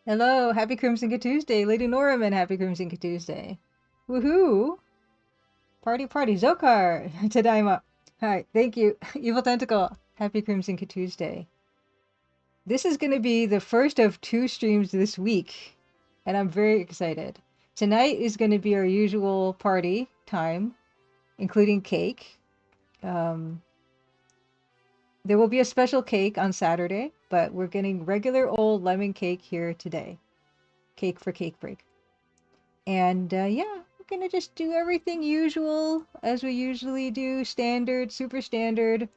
Hello, happy Crimson Tuesday, Lady Norman, happy Crimson Tuesday. Woohoo! Party party, Zokar! Tadaima. Hi, thank you. Evil Tentacle, happy Crimson Tuesday. This is going to be the first of 2 streams this week, and I'm very excited. Tonight is going to be our usual party time, including cake. There will be a special cake on Saturday, but we're getting regular old lemon cake here today. Cake for cake break. And yeah, we're gonna just do everything usual as we usually do, standard, super standard.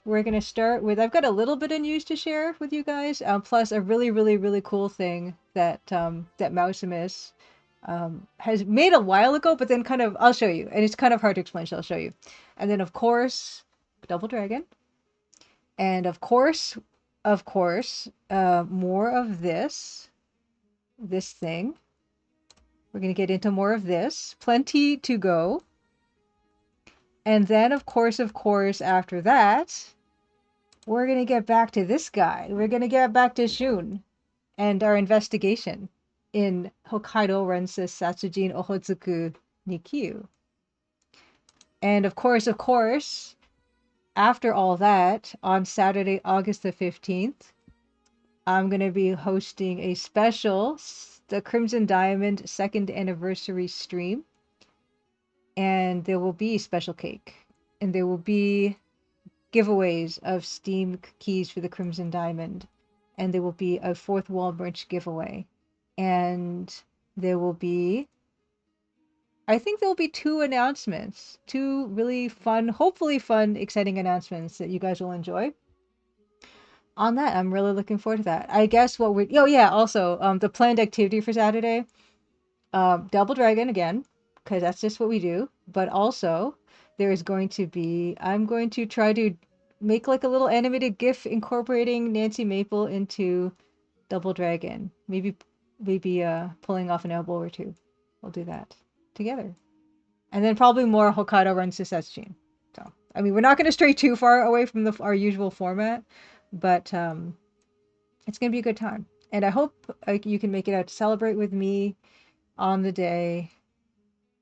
We're gonna start with, I've got a little bit of news to share with you guys, plus a really cool thing that that Mousimus has made a while ago, but then kind of, I'll show you, and it's kind of hard to explain, so I'll show you. And then of course, Double Dragon, and of course, more of this thing. We're going to get into more of this. Plenty to go. And then, of course, after that, we're going to get back to this guy. We're going to get back to Shun and our investigation in Hokkaidō Rensa Satsujin Ohotsuku Nikyu. And of course, after all that, on Saturday, August the 15th, I'm going to be hosting a special, the Crimson Diamond 2nd anniversary stream. And there will be special cake. And there will be giveaways of Steam keys for the Crimson Diamond. And there will be a 4th wall merch giveaway. And there will be, I think there will be 2 announcements. 2 really fun, hopefully fun, exciting announcements that you guys will enjoy. On that, I'm really looking forward to that. I guess what we, oh yeah, also, the planned activity for Saturday, Double Dragon again, because that's just what we do. But also, there is going to be, I'm going to try to make like a little animated GIF incorporating Nancy Maple into Double Dragon. Maybe pulling off an elbow or two. We'll do that together. And then probably more Hokkaidō Rensa Satsujin. So, I mean, we're not going to stray too far away from our usual format, but it's going to be a good time. And I hope you can make it out to celebrate with me on the day.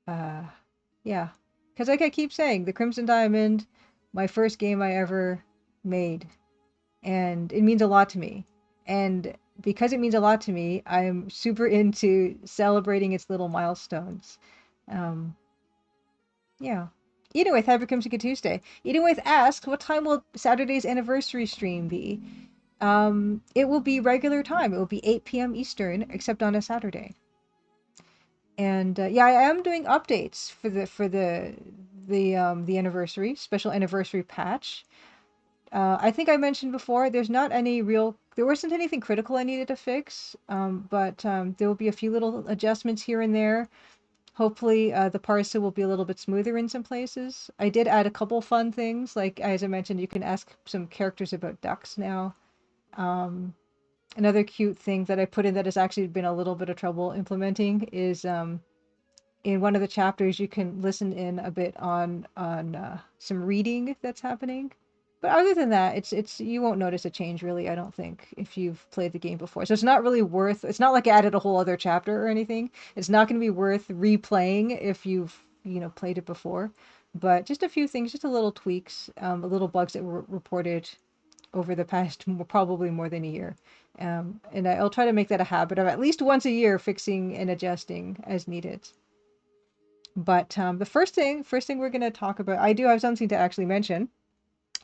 Yeah, because like I keep saying, the Crimson Diamond, my first game I ever made, and it means a lot to me. And because it means a lot to me, I'm super into celebrating its little milestones. Um, yeah. Eating with Happy Crimson Tuesday. Eating with asks, what time will Saturday's anniversary stream be? It will be regular time. It will be 8 p.m. Eastern, except on a Saturday. And yeah, I am doing updates for the anniversary special anniversary patch. I think I mentioned before there wasn't anything critical I needed to fix, but there will be a few little adjustments here and there. Hopefully, the parser will be a little bit smoother in some places. I did add a couple fun things, like as I mentioned, you can ask some characters about ducks now. Another cute thing that I put in that has actually been a little bit of trouble implementing is in one of the chapters you can listen in a bit on some reading that's happening. But other than that, it's you won't notice a change really, I don't think, if you've played the game before. So it's not really worth, it's not like I added a whole other chapter or anything. It's not going to be worth replaying if you've, played it before. But just a few things, just a little tweaks, little bugs that were reported over the past probably more than a year. And I'll try to make that a habit of at least once a year fixing and adjusting as needed. But the first thing we're going to talk about, I do have something to actually mention.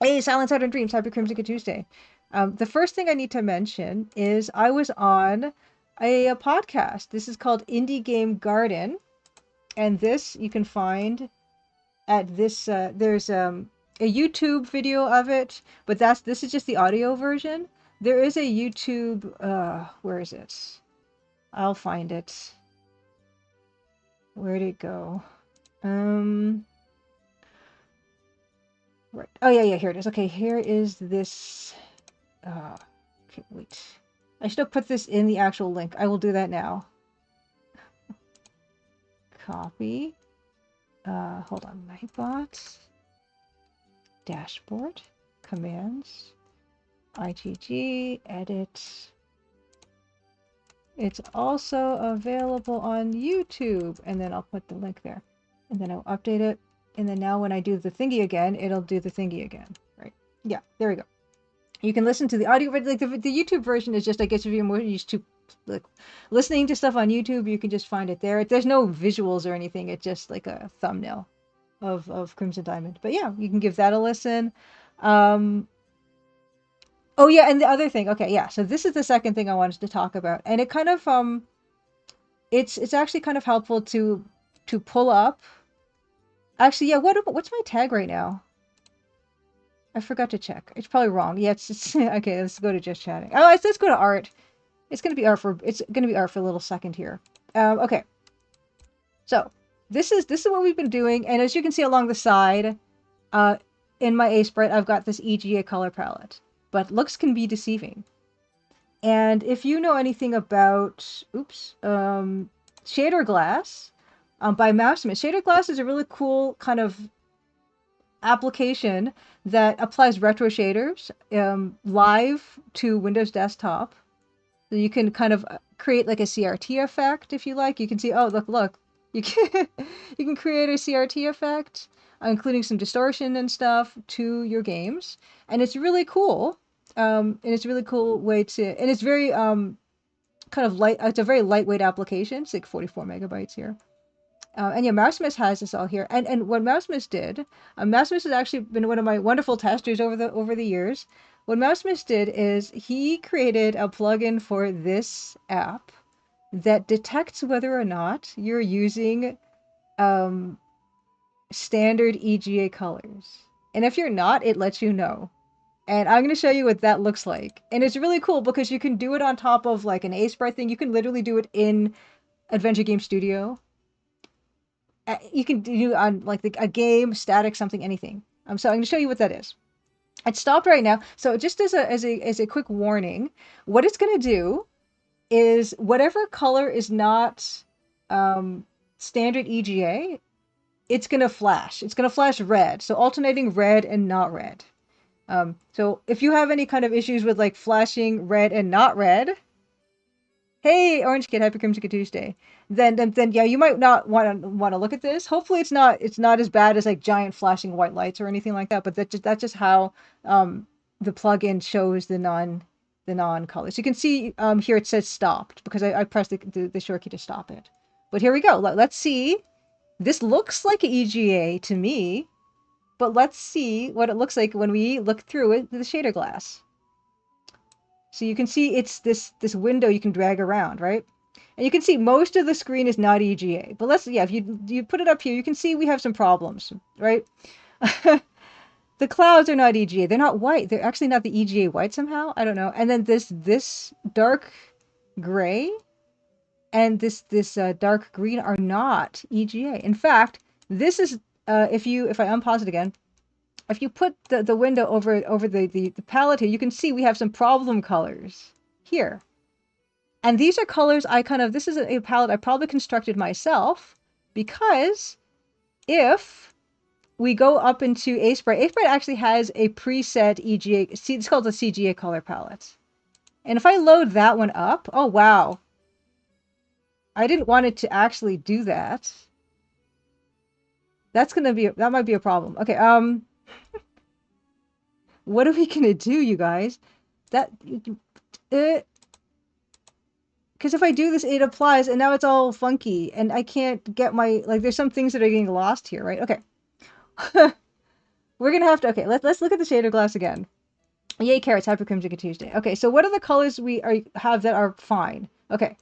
Hey, Silent Southern Dreams, happy Crimson Tuesday. The first thing I need to mention is I was on a podcast. This is called Indie Game Garden. And this you can find at this, there's a YouTube video of it, but this is just the audio version. There is a YouTube, where is it? I'll find it. Where'd it go? Right. Oh, yeah, here it is. Okay, here is this. Okay, wait. I should have put this in the actual link. I will do that now. Copy. Hold on. Nightbot. Dashboard. Commands. ITG. Edit. It's also available on YouTube, and then I'll put the link there. And then I'll update it, and then now when I do the thingy again, it'll do the thingy again, right? Yeah, there we go. You can listen to the audio, but like the YouTube version is just, I guess, if you're more used to like listening to stuff on YouTube, you can just find it there. There's no visuals or anything. It's just like a thumbnail of Crimson Diamond. But yeah, you can give that a listen. Oh yeah, and the other thing. Okay, yeah. So this is the second thing I wanted to talk about, and it kind of it's actually kind of helpful to pull up. Actually, yeah. What's my tag right now? I forgot to check. It's probably wrong. Yeah, it's okay. Let's go to just chatting. Oh, let's go to art. It's gonna be art for a little second here. Okay. So this is what we've been doing, and as you can see along the side, in my A sprite, I've got this EGA color palette, but looks can be deceiving. And if you know anything about, Shader Glass, by Mousemist, Shader Glass is a really cool kind of application that applies retro shaders live to Windows Desktop. So you can kind of create like a CRT effect if you like. You can see, oh, look. You can, you can create a CRT effect, including some distortion and stuff to your games. And it's really cool. And it's a really cool way to, and it's very kind of light. It's a very lightweight application. It's like 44 megabytes here. And yeah, Mousemist has this all here. And what Mousemist did, Mousemist has actually been one of my wonderful testers over the years. What Mousemist did is he created a plugin for this app that detects whether or not you're using standard EGA colors. And if you're not, it lets you know. And I'm going to show you what that looks like. And it's really cool because you can do it on top of like an A-Sprite thing. You can literally do it in Adventure Game Studio. You can do on like a game, static, something, anything. So I'm going to show you what that is. It stopped right now. So just as a quick warning, what it's going to do is whatever color is not standard EGA, it's going to flash. It's going to flash red. So alternating red and not red. So if you have any kind of issues with like flashing red and not red, hey, Orange Kid, Happy Crimson Tuesday. Then yeah, you might not want to look at this. Hopefully, it's not as bad as like giant flashing white lights or anything like that. But that's just how the plugin shows the non colors. You can see here it says stopped because I pressed the short key to stop it. But here we go. Let's see. This looks like an EGA to me, but let's see what it looks like when we look through it with the shader glass. So you can see it's this window you can drag around, right? And you can see most of the screen is not EGA. But if you put it up here, you can see we have some problems, right? The clouds are not EGA. They're not white. They're actually not the EGA white somehow. I don't know. And then this dark gray and this dark green are not EGA. In fact, this is if I unpause it again, if you put the window over the palette here, you can see we have some problem colors here. And these are colors this is a palette I probably constructed myself, because if we go up into A-Sprite actually has a preset EGA, it's called the CGA color palette. And if I load that one up, oh wow. I didn't want it to actually do that. That might be a problem. Okay, what are we gonna do, you guys? Because if I do this, it applies, and now it's all funky, and I can't get my, like, there's some things that are getting lost here, right? Okay. We're gonna have to, okay, let's look at the shader glass again. Yay, carrots, Happy Crimson Tuesday. Okay, so what are the colors we have that are fine? Okay.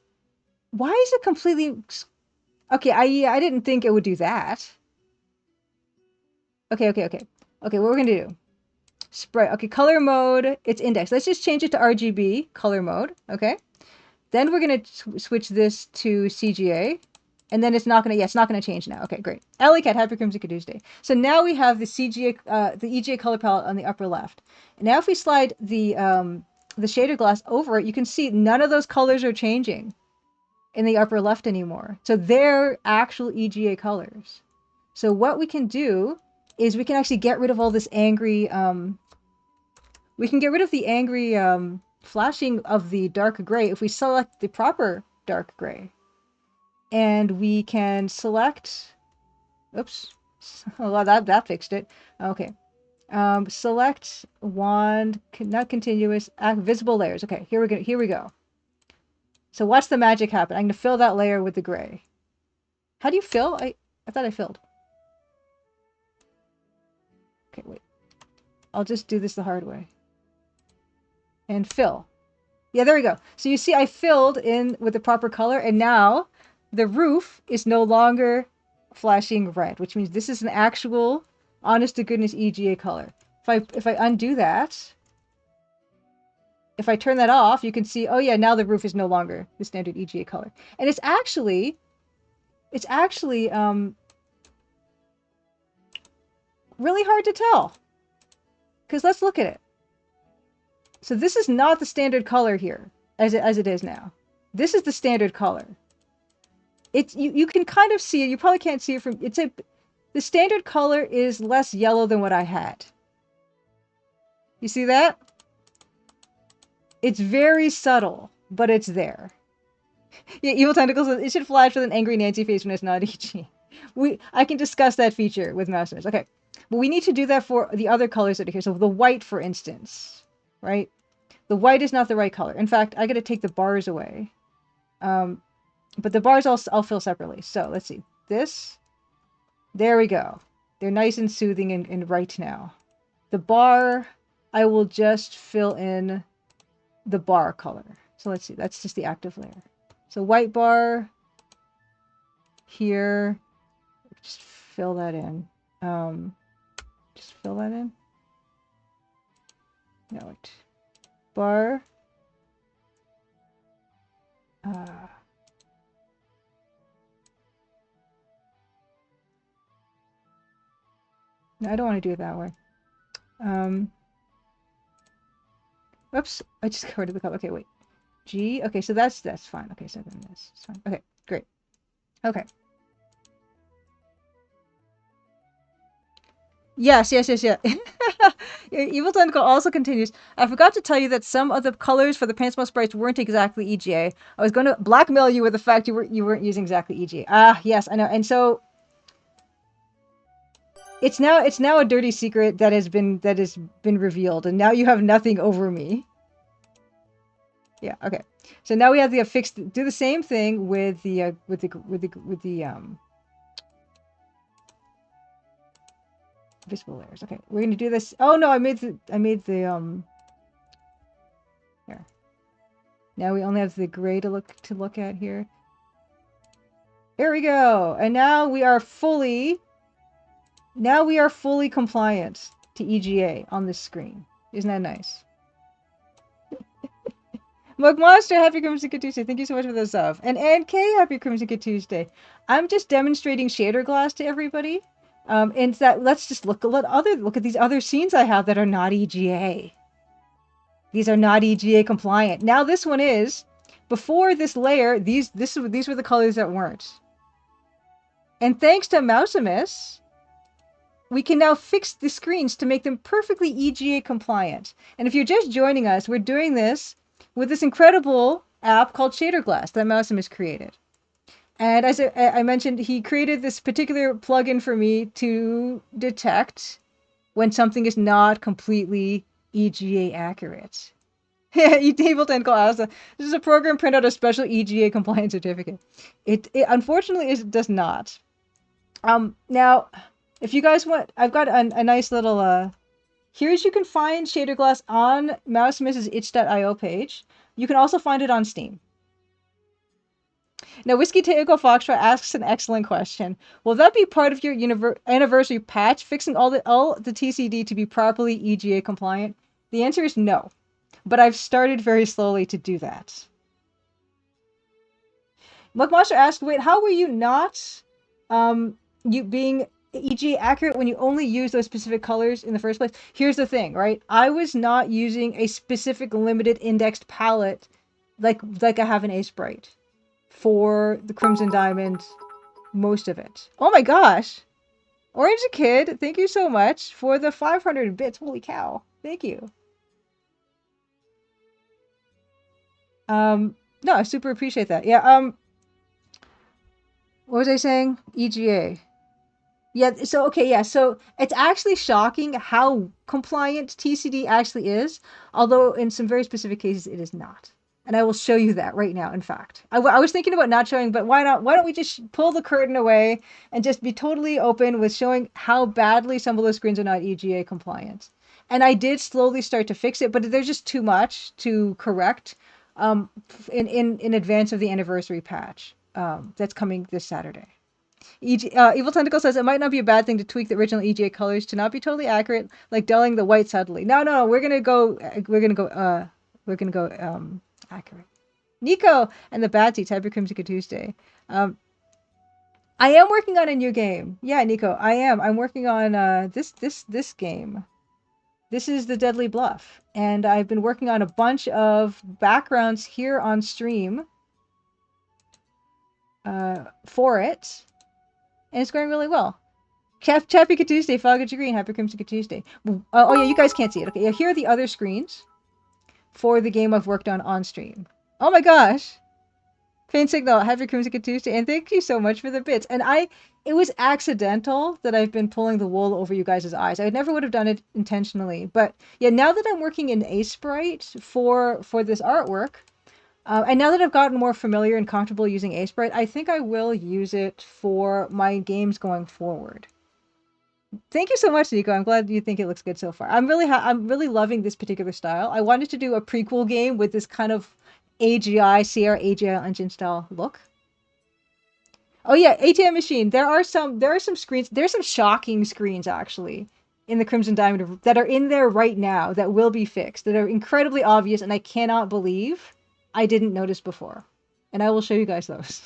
Why is it completely... Okay, I didn't think it would do that. Okay. Okay, what we're gonna do. Sprite. Okay, color mode, it's indexed. Let's just change it to RGB color mode, okay? Then we're going to switch this to CGA. And then it's not going to change now. Okay, great. Alley Cat, Happy Crimson Tuesday. So now we have the CGA, the EGA color palette on the upper left. And now if we slide the shader glass over it, you can see none of those colors are changing in the upper left anymore. So they're actual EGA colors. So what we can do is we can actually get rid of all this angry, we can get rid of the angry flashing of the dark gray if we select the proper dark gray. And we can select, oops, well, that fixed it. Okay. Select wand, not continuous, visible layers. Okay, here we go. So watch the magic happen. I'm going to fill that layer with the gray. How do you fill? I thought I filled. Okay, wait. I'll just do this the hard way. And fill. Yeah, there we go. So you see I filled in with the proper color, and now the roof is no longer flashing red, which means this is an actual, honest to goodness EGA color. If I undo that, if I turn that off, you can see, oh yeah, now the roof is no longer the standard EGA color. And it's actually really hard to tell. Because let's look at it. So this is not the standard color here, as it is now. This is the standard color. You can kind of see it. You probably can't see it from, the standard color is less yellow than what I had. You see that? It's very subtle, but it's there. Yeah, Evil Tentacles, it should flash with an angry Nancy face when it's not EG. I can discuss that feature with Mousemas. Okay, but we need to do that for the other colors that are here. So the white, for instance, right? The white is not the right color. In fact, I got to take the bars away. But the bars I'll fill separately. So let's see. This. There we go. They're nice and soothing and right now. The bar, I will just fill in the bar color. So let's see. That's just the active layer. So white bar here. Just fill that in. Just fill that in. No, wait. Bar. No, I don't want to do it that way. Oops, I just got rid of the color. Okay, wait. G. Okay, so that's fine. Okay, so then this is fine. Okay, great. Okay. Yes. Evil Tentacle also continues. I forgot to tell you that some of the colors for the Pansmall sprites weren't exactly EGA. I was going to blackmail you with the fact you weren't using exactly EGA. Ah, yes, I know. And so it's now a dirty secret that has been revealed, and now you have nothing over me. Yeah. Okay. So now we have the fixed. Do the same thing with the visible layers. Okay, we're gonna do this. Oh no, I made the here. Now we only have the gray to look at here. There we go. And now we are fully compliant to EGA on this screen. Isn't that nice? Mug Monster, happy Crimson Tuesday. Thank you so much for the sub. And NK, happy Crimson Tuesday. I'm just demonstrating shader glass to everybody. And that let's just look at these other scenes I have that are not EGA. These are not EGA compliant. Now this one is. Before this layer, these were the colors that weren't. And thanks to Mousemas, we can now fix the screens to make them perfectly EGA compliant. And if you're just joining us, we're doing this with this incredible app called Shader Glass that Mousemas created. And as I mentioned, he created this particular plugin for me to detect when something is not completely EGA accurate. Evil Tentacle asks, this is a program print out a special EGA compliance certificate. It unfortunately does not. Now, if you guys want, I've got a nice little here's you can find Shader Glass on Mousemas's itch.io page. You can also find it on Steam. Now, Whiskey Tango Foxtrot asks an excellent question. Will that be part of your anniversary patch, fixing all the TCD to be properly EGA compliant? The answer is no, but I've started very slowly to do that. Mugmonster asks, wait, how were you not you being EGA accurate when you only use those specific colors in the first place? Here's the thing, right? I was not using a specific limited indexed palette like I have an Aseprite for the Crimson Diamond, most of it. Oh my gosh! Orange Kid, thank you so much for the 500 bits. Holy cow. Thank you. No, I super appreciate that. Yeah. What was I saying? EGA. Yeah, so okay, yeah, so it's actually shocking how compliant TCD actually is, although in some very specific cases it is not. And I will show you that right now, in fact. I was thinking about not showing, but why not? Why don't we just pull the curtain away and just be totally open with showing how badly some of those screens are not EGA compliant. And I did slowly start to fix it, but there's just too much to correct in advance of the anniversary patch that's coming this Saturday. Evil Tentacle says it might not be a bad thing to tweak the original EGA colors to not be totally accurate, like dulling the white subtly. No, we're gonna go accurate. Nico and the Bad Seats, Happy Crimson Tuesday. I am working on a new game. Yeah, Nico, I am. I'm working on this game. This is the Deadly Bluff, and I've been working on a bunch of backgrounds here on stream for it, and it's going really well. Happy Tuesday, Foggy Green. Happy Crimson Tuesday. Oh yeah, you guys can't see it. Okay, yeah, here are the other screens for the game I've worked on stream. Oh my gosh. Faint Signal, Happy Crimson Tuesday, and thank you so much for the bits. And it was accidental that I've been pulling the wool over you guys' eyes. I never would have done it intentionally. But yeah, now that I'm working in Sprite for this artwork, and now that I've gotten more familiar and comfortable using Sprite, I think I will use it for my games going forward. Thank you so much, Nico. I'm glad you think it looks good so far. I'm really loving this particular style. I wanted to do a prequel game with this kind of AGI, Sierra AGI engine style look. Oh yeah, ATM machine. There are some screens. There's some shocking screens actually in the Crimson Diamond that are in there right now that will be fixed. That are incredibly obvious, and I cannot believe I didn't notice before. And I will show you guys those.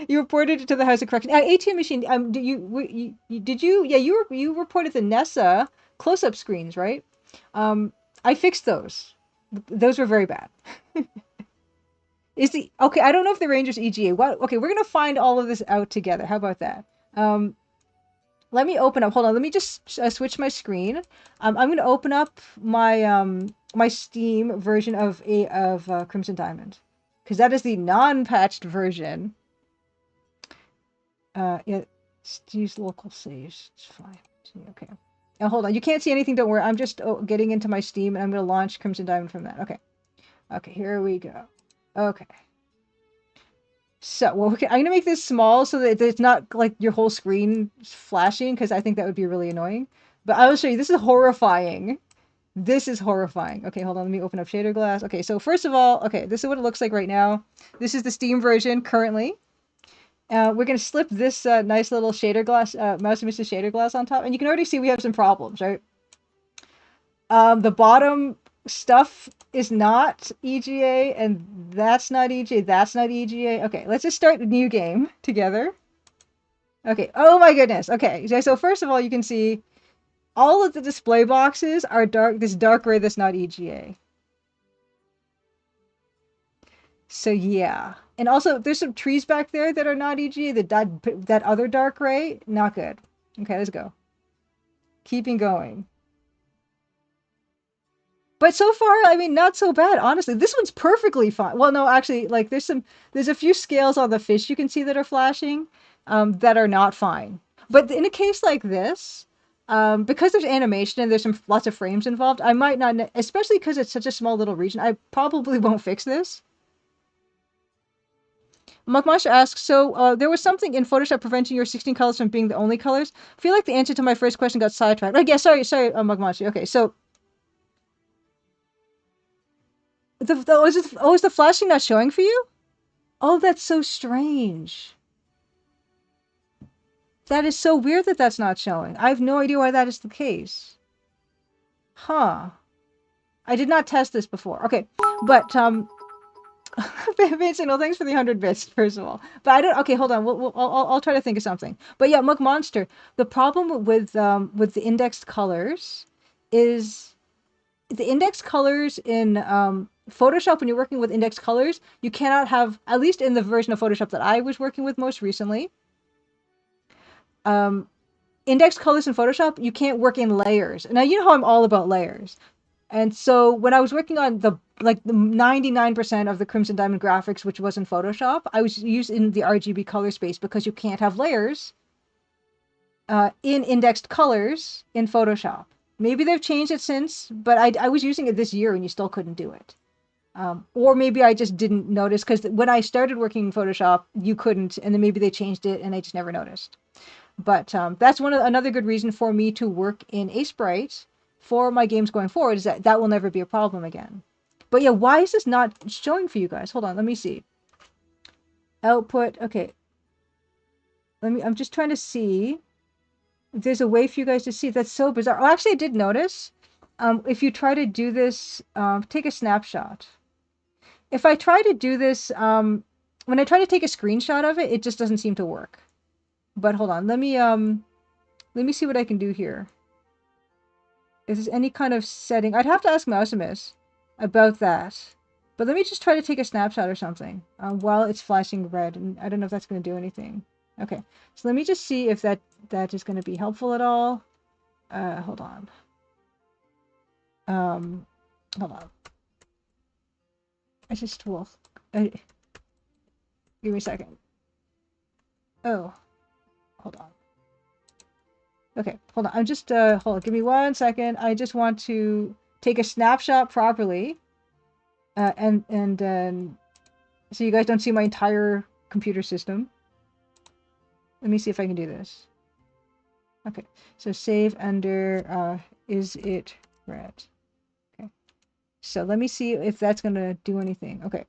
You reported it to the House of Correction. ATM machine. Did you? Yeah, you reported the Nessa close-up screens, right? I fixed those. Those were very bad. Is the okay? I don't know if the Rangers EGA. What? Okay, we're gonna find all of this out together. How about that? Let me open up. Hold on. Let me just switch my screen. I'm gonna open up my my Steam version of Crimson Diamond, because that is the non-patched version. Yeah, use local saves. It's fine. Okay. Now hold on. You can't see anything. Don't worry. I'm just getting into my Steam, and I'm going to launch Crimson Diamond from that. Okay. Okay. Here we go. Okay. So, well, okay, I'm going to make this small so that it's not like your whole screen flashing, because I think that would be really annoying. But I will show you. This is horrifying. This is horrifying. Okay, hold on. Let me open up Shader Glass. Okay, so first of all, okay, this is what it looks like right now. This is the Steam version currently. We're going to slip this nice little shader glass, Mouse and Mrs. Shader Glass on top. And you can already see we have some problems, right? The bottom stuff is not EGA, and that's not EGA, that's not EGA. Okay, let's just start a new game together. Okay, oh my goodness. Okay, so first of all, you can see all of the display boxes are dark, this dark gray that's not EGA. So yeah. And also, there's some trees back there that are not EGA. That other dark gray, not good. Okay, let's go. Keeping going. But so far, I mean, not so bad, honestly. This one's perfectly fine. Well, no, actually, like, there's a few scales on the fish you can see that are flashing, that are not fine. But in a case like this, because there's animation and there's lots of frames involved, I might not, especially because it's such a small little region, I probably won't fix this. Mukmash asks, so there was something in Photoshop preventing your 16 colors from being the only colors? I feel like the answer to my first question got sidetracked. Oh, yeah, sorry, Mukmash. Okay, so is the flashing not showing for you? Oh, that's so strange. That is so weird that that's not showing. I have no idea why that is the case. Huh. I did not test this before. Okay, but Vincent, no, thanks for the 100 bits, first of all. But I don't. Okay, hold on. I'll try to think of something. But yeah, Muck Monster. The problem with the indexed colors is the indexed colors in Photoshop. When you're working with indexed colors, you cannot have, at least in the version of Photoshop that I was working with most recently. Indexed colors in Photoshop, you can't work in layers. Now you know how I'm all about layers. And so when I was working on the like the 99% of the Crimson Diamond graphics, which was in Photoshop, I was using the RGB color space because you can't have layers in indexed colors in Photoshop. Maybe they've changed it since, but I was using it this year and you still couldn't do it. Or maybe I just didn't notice because when I started working in Photoshop, you couldn't, and then maybe they changed it and I just never noticed. But that's another good reason for me to work in Sprite for my games going forward, is that will never be a problem again. But yeah, why is this not showing for you guys? Hold on, let me see. Output, okay. I'm just trying to see if there's a way for you guys to see. That's so bizarre. Oh, actually, I did notice. If you try to do this, take a snapshot. If I try to do this, when I try to take a screenshot of it, it just doesn't seem to work. But hold on, let me see what I can do here. If there's any kind of setting, I'd have to ask Mousimus about that. But let me just try to take a snapshot or something while it's flashing red. And I don't know if that's going to do anything. Okay, so let me just see if that is going to be helpful at all. Hold on. Hold on. I just will. Give me a second. Oh, hold on. Okay, hold on. I'm just hold on. Give me 1 second. I just want to take a snapshot properly, and so you guys don't see my entire computer system. Let me see if I can do this. Okay, so save under is it red? Okay, so let me see if that's gonna do anything. Okay,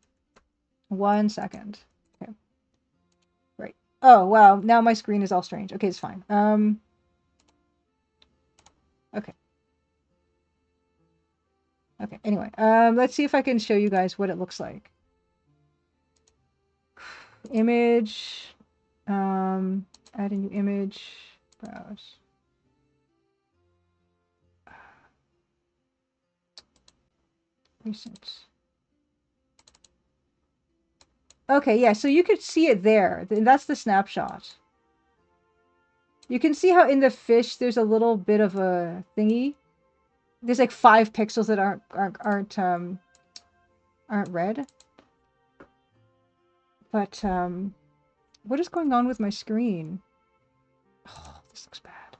1 second. Okay, right. Oh wow, now my screen is all strange. Okay, it's fine. Okay. Okay, anyway, let's see if I can show you guys what it looks like. Image, add a new image, browse. Recent. Okay, yeah, so you could see it there. That's the snapshot. You can see how in the fish there's a little bit of a thingy. There's like 5 pixels that aren't red. But what is going on with my screen? Oh, this looks bad.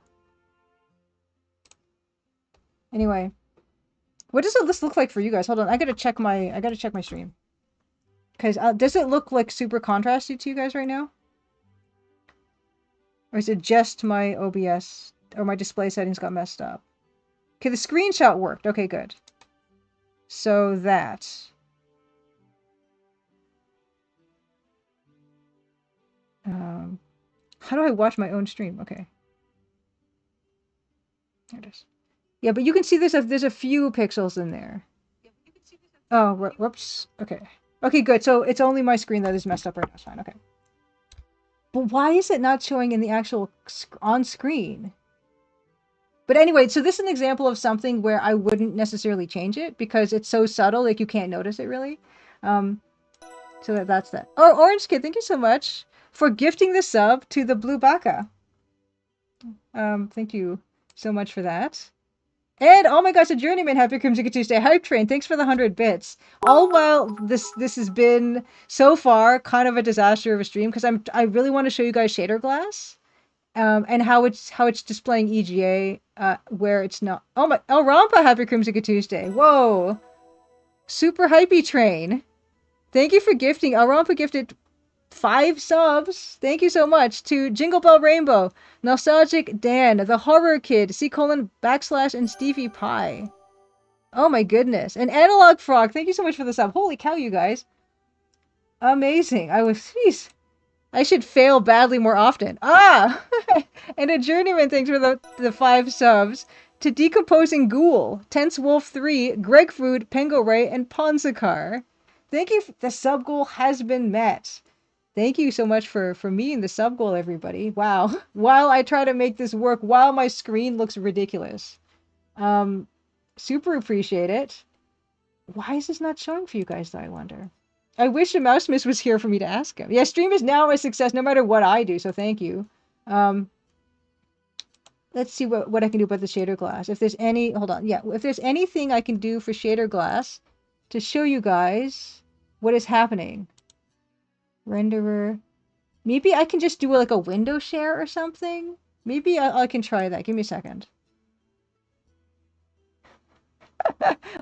Anyway, what does this look like for you guys? Hold on, I gotta check my stream. Because does it look like super contrasty to you guys right now? Or is it just my OBS or my display settings got messed up? Okay, the screenshot worked. Okay, good. So that. How do I watch my own stream? Okay. There it is. Yeah, but you can see there's a few pixels in there. Oh, whoops. Okay. Okay, good. So it's only my screen that is messed up right now. It's fine. Okay. But why is it not showing in the actual on screen? But anyway, so this is an example of something where I wouldn't necessarily change it because it's so subtle, like you can't notice it really. So that's that. Oh, Orange Kid, thank you so much for gifting the sub to the Blue Baka. Thank you so much for that. And oh my gosh, a journeyman, happy Crimson Tuesday. Hype Train, thanks for the 100 bits. All while this has been so far kind of a disaster of a stream because I really want to show you guys Shader Glass. And how it's displaying EGA where it's not. Oh my, El Rampa, happy Crimson Tuesday. Whoa, super hypey train. Thank you for gifting. El Rampa gifted 5 subs. Thank you so much to Jingle Bell Rainbow, Nostalgic Dan, The Horror Kid, C:/, and Stevie Pie. Oh my goodness, and Analog Frog. Thank you so much for the sub. Holy cow, you guys! Amazing. Jeez. I should fail badly more often. Ah! And a journeyman, thanks for the 5 subs. To Decomposing Ghoul, Tense Wolf 3, Greg Food, Pengo Ray, and Ponzakar. Thank you. The sub goal has been met. Thank you so much for meeting the sub goal, everybody. Wow. While I try to make this work, while my screen looks ridiculous. Super appreciate it. Why is this not showing for you guys, though, I wonder? I wish a Mousemas was here for me to ask him. Yeah, stream is now a success no matter what I do, so thank you. Let's see what I can do about the shader glass. If there's any, hold on, yeah, if there's anything I can do for shader glass, to show you guys what is happening. Renderer. Maybe I can just do like a window share or something. Maybe I can try that. Give me a second.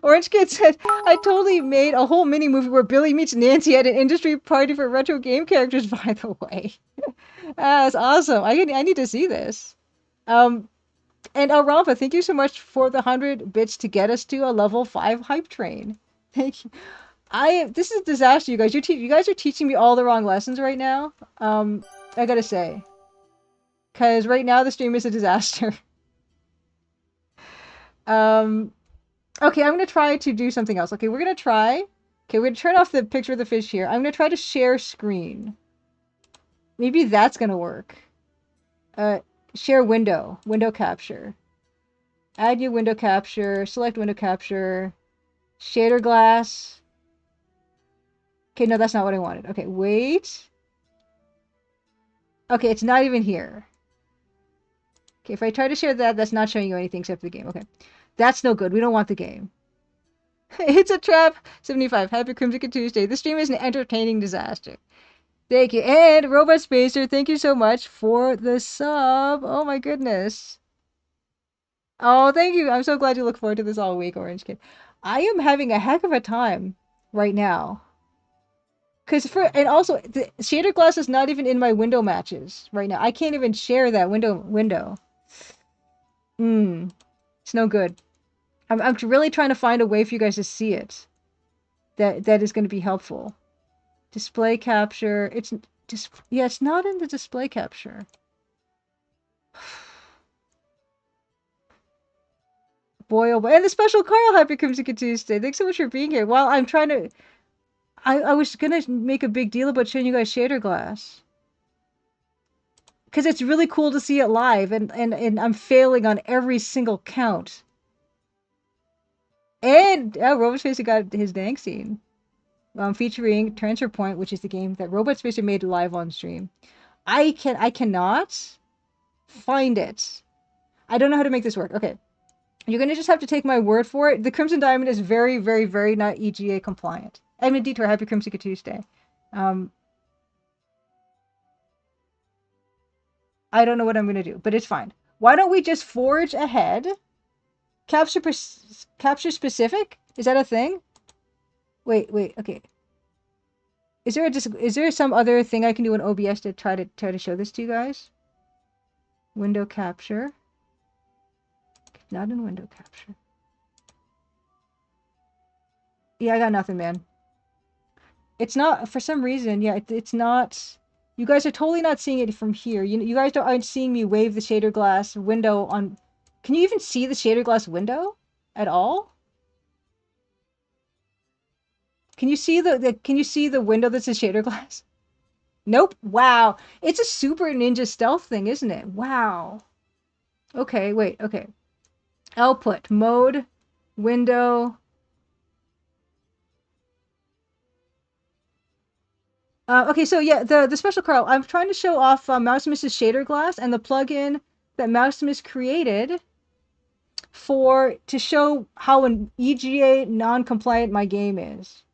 Orange Kid said, I totally made a whole mini movie where Billy meets Nancy at an industry party for retro game characters, by the way. That's awesome. I need to see this. And Rampa, thank you so much for the 100 bits to get us to a level 5 hype train. Thank you. This is a disaster, you guys. You guys are teaching me all the wrong lessons right now. I gotta say. Because right now the stream is a disaster. Okay, I'm gonna try to do something else. Okay, we're gonna try. Okay, we're gonna turn off the picture of the fish here. I'm gonna try to share screen. Maybe that's gonna work. Share window. Window capture. Add new window capture. Select window capture. Shader glass. Okay, no, that's not what I wanted. Okay, wait. Okay, it's not even here. Okay, if I try to share that, that's not showing you anything except the game. Okay, that's no good. We don't want the game. It's a trap. 75. Happy Crimson Tuesday. This stream is an entertaining disaster. Thank you. And Robot Spacer, thank you so much for the sub. Oh my goodness. Oh, thank you. I'm so glad you look forward to this all week, Orange Kid. I am having a heck of a time right now. And also the shader glass is not even in my window matches right now. I can't even share that window. It's no good. I'm really trying to find a way for you guys to see it. That is going to be helpful. Display capture. It's not in the display capture. Boy, oh boy. And the special Carl Happy Crimson Tuesday. Thanks so much for being here. While I'm trying to... I was going to make a big deal about showing you guys shader glass. Because it's really cool to see it live. And I'm failing on every single count. And Robot Spacer got his dang scene. Featuring Transfer Point, which is the game that Robot Spacer made live on stream. I cannot find it. I don't know how to make this work. Okay. You're going to just have to take my word for it. The Crimson Diamond is very, very, very not EGA compliant. Edmund Detour, happy Crimson Tuesday. I don't know what I'm going to do, but it's fine. Why don't we just forge ahead? Capture specific? Is that a thing? Wait, okay. Is there some other thing I can do in OBS to try to show this to you guys? Window capture. Not in window capture. Yeah, I got nothing, man. It's not, for some reason, yeah, it's not... You guys are totally not seeing it from here. You guys aren't seeing me wave the shader glass window on... Can you even see the shader glass window at all? Can you see the window that's a shader glass? Nope. Wow. It's a super ninja stealth thing, isn't it? Wow. Okay, wait, okay. Output, mode, window. Okay, so yeah, the special Carl. I'm trying to show off Mousemis's shader glass and the plugin that Mousemis created to show how an EGA non-compliant my game is.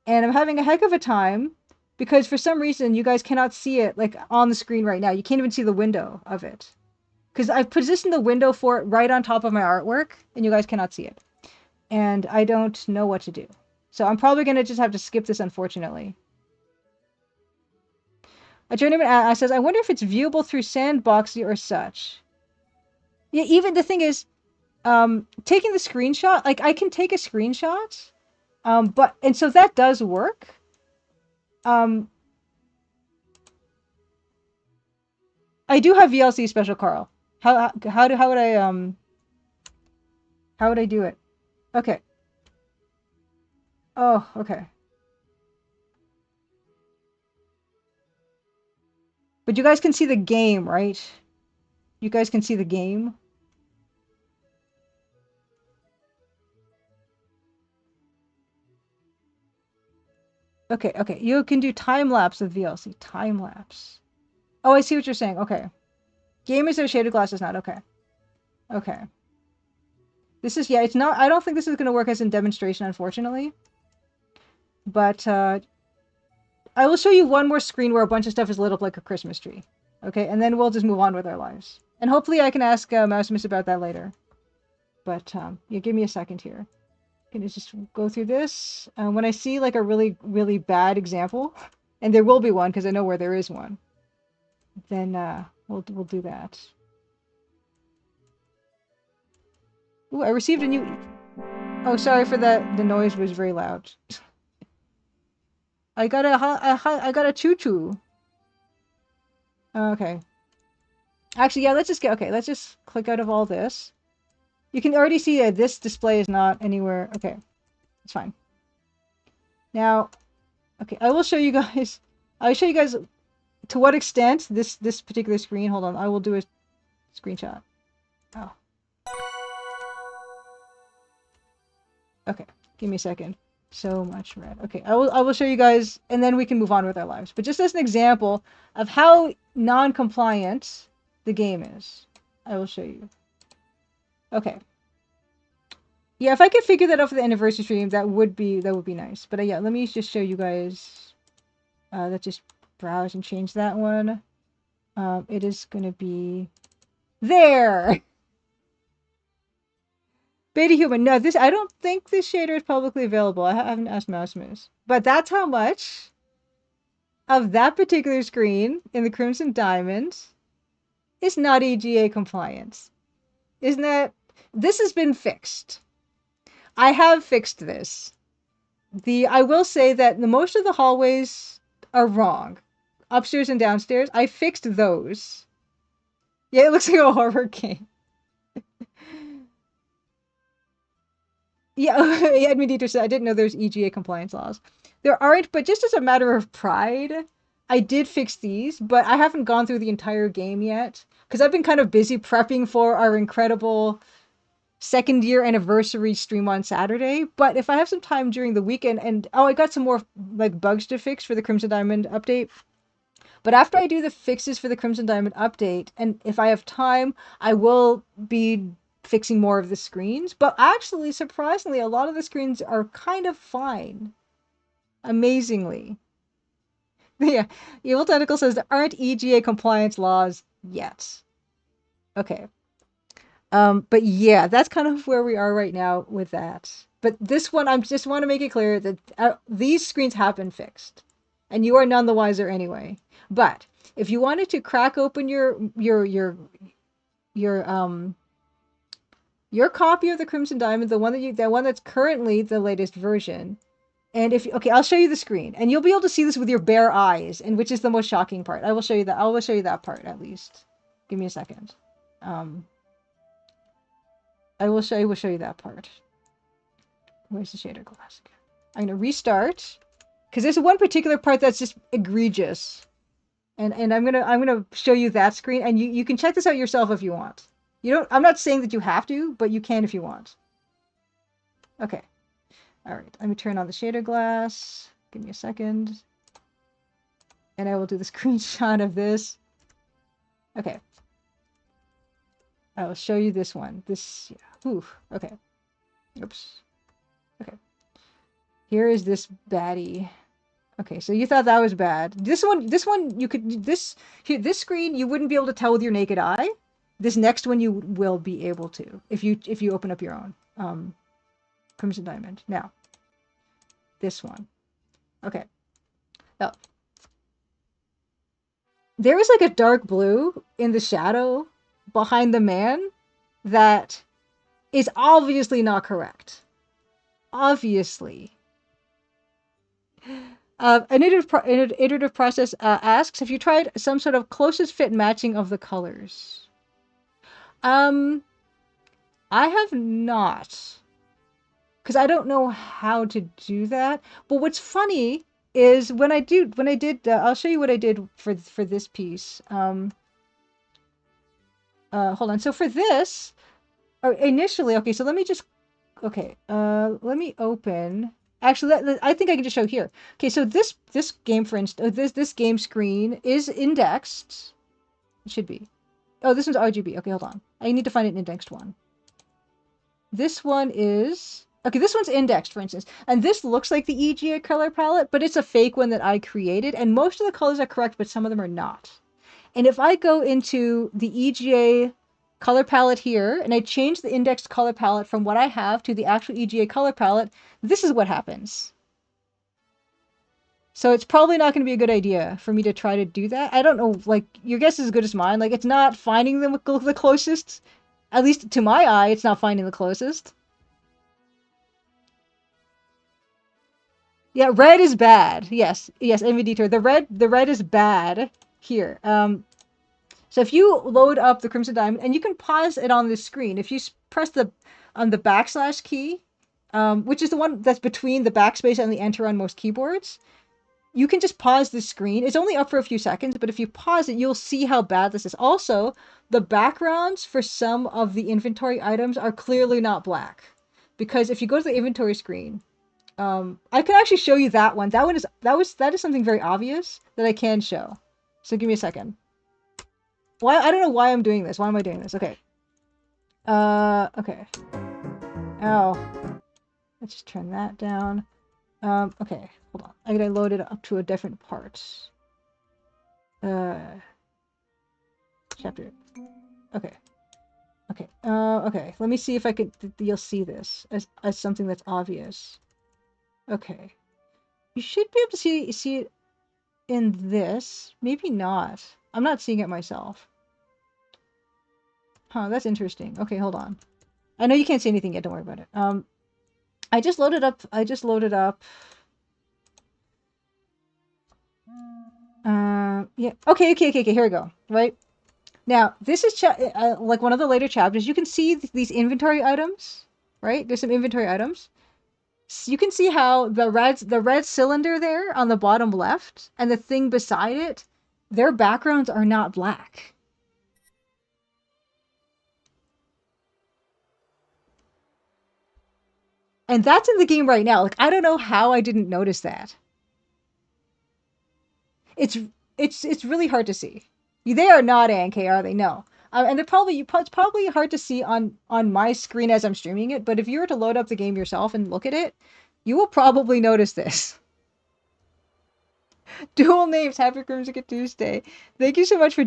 And I'm having a heck of a time because for some reason you guys cannot see it like on the screen right now. You can't even see the window of it. Because I've positioned the window for it right on top of my artwork, and you guys cannot see it. And I don't know what to do. So I'm probably going to just have to skip this, unfortunately. A journeyman says, I wonder if it's viewable through Sandboxy or such. Yeah, even the thing is, taking the screenshot, like I can take a screenshot, and so that does work. I do have VLC special Carl. How would I do it? Okay. Oh, okay. But you guys can see the game, right? You guys can see the game. Okay, okay. You can do time-lapse of VLC. Time-lapse. Oh, I see what you're saying. Okay. Game is there, shaded glass is not. Okay. Okay. This is, yeah, it's not, I don't think this is going to work as a demonstration, unfortunately. But I will show you one more screen where a bunch of stuff is lit up like a Christmas tree. Okay, and then we'll just move on with our lives. And hopefully I can ask Mouse Miss about that later. But yeah, give me a second here. Can I just go through this? When I see like a really, really bad example, and there will be one because I know where there is one, then we'll do that. Ooh, I received a new... Oh, sorry for that. The noise was very loud. I got a choo-choo. Okay. Actually, yeah, let's just click out of all this. You can already see that this display is not anywhere. Okay, it's fine. Now, okay, I will show you guys. I'll show you guys to what extent this particular screen. Hold on, I will do a screenshot. Oh. Okay, give me a second. So much red. Okay, I will show you guys, and then we can move on with our lives. But just as an example of how non-compliant the game is, I will show you. Okay. Yeah, if I could figure that out for the anniversary stream, that would be nice. But yeah, let me just show you guys. Let's just browse and change that one. It is gonna be there. Beta human. No, this I don't think this shader is publicly available. I haven't asked Mouse Moose. But that's how much of that particular screen in the Crimson Diamond is not EGA compliant. Isn't that... This has been fixed. I have fixed this. I will say that most of the hallways are wrong. Upstairs and downstairs. I fixed those. Yeah, it looks like a horror game. Yeah, Edmundito said, I didn't know there's EGA compliance laws. There aren't, but just as a matter of pride, I did fix these, but I haven't gone through the entire game yet. Because I've been kind of busy prepping for our incredible second year anniversary stream on Saturday. But if I have some time during the weekend, and I got some more like bugs to fix for the Crimson Diamond update. But after I do the fixes for the Crimson Diamond update, and if I have time, I will be fixing more of the screens. But actually, surprisingly, a lot of the screens are kind of fine. Amazingly. Yeah, Evil Tentacle says there aren't EGA compliance laws yet. Okay. But yeah, that's kind of where we are right now with that. But this one, I just want to make it clear that these screens have been fixed. And you are none the wiser anyway. But if you wanted to crack open your copy of the Crimson Diamond, the one that's currently the latest version, and okay, I'll show you the screen, and you'll be able to see this with your bare eyes, and which is the most shocking part. I will show you that. I will show you that part at least. Give me a second. I will show you that part. Where's the shader glass again? I'm gonna restart because there's one particular part that's just egregious, and I'm gonna show you that screen, and you can check this out yourself if you want. You don't. I'm not saying that you have to, but you can if you want. Okay. All right. Let me turn on the shader glass. Give me a second, and I will do the screenshot of this. Okay. I will show you this one. This. Yeah. Ooh. Okay. Oops. Okay. Here is this baddie. Okay, so you thought that was bad. This one, you could this screen you wouldn't be able to tell with your naked eye. This next one you will be able to if you open up your own Crimson Diamond. Now, this one. Okay. Now, there is like a dark blue in the shadow behind the man that is obviously not correct. Obviously. An iterative process asks, have you tried some sort of closest fit matching of the colors? I have not. Because I don't know how to do that. But what's funny is when I did, I'll show you what I did for this piece. Hold on. So for this, initially, okay, so let me just, okay, let me open... Actually, I think I can just show here. Okay, so this game, for instance, this game screen is indexed. It should be. Oh, this one's RGB. Okay, hold on. I need to find an indexed one. This one is Okay, this one's indexed, for instance, and this looks like the EGA color palette, but it's a fake one that I created, and most of the colors are correct, but some of them are not. And if I go into the EGA color palette here, and I change the indexed color palette from what I have to the actual EGA color palette, this is what happens. So it's probably not going to be a good idea for me to try to do that. I don't know, like, your guess is as good as mine. Like, it's not finding the closest. At least to my eye, it's not finding the closest. Yeah, red is bad. Yes, yes, Detour. The red is bad here. So if you load up the Crimson Diamond, and you can pause it on the screen, if you press the on the backslash key, which is the one that's between the backspace and the enter on most keyboards, you can just pause the screen. It's only up for a few seconds, but if you pause it, you'll see how bad this is. Also, the backgrounds for some of the inventory items are clearly not black, because if you go to the inventory screen, I could actually show you that one. That is something very obvious that I can show. So give me a second. Why? I don't know why I'm doing this. Why am I doing this? Okay. Okay. Oh. Let's just turn that down. Okay. Hold on. I gotta load it up to a different part. Chapter. Okay. Okay. Okay. Let me see if I could. You'll see this as something that's obvious. Okay. You should be able to see it in this. Maybe not. I'm not seeing it myself. Huh, that's interesting. Okay, hold on. I know you can't see anything yet, don't worry about it. I just loaded up yeah. Okay, here we go. Right? Now, this is like one of the later chapters. You can see these inventory items, right? There's some inventory items. So you can see how the red cylinder there on the bottom left and the thing beside it, their backgrounds are not black. And that's in the game right now. Like, I don't know how I didn't notice that. It's really hard to see. They are not ANK, are they? No. And it's probably hard to see on my screen as I'm streaming it. But if you were to load up the game yourself and look at it, you will probably notice this. Dual names. Happy Crimson Tuesday. Thank you so much for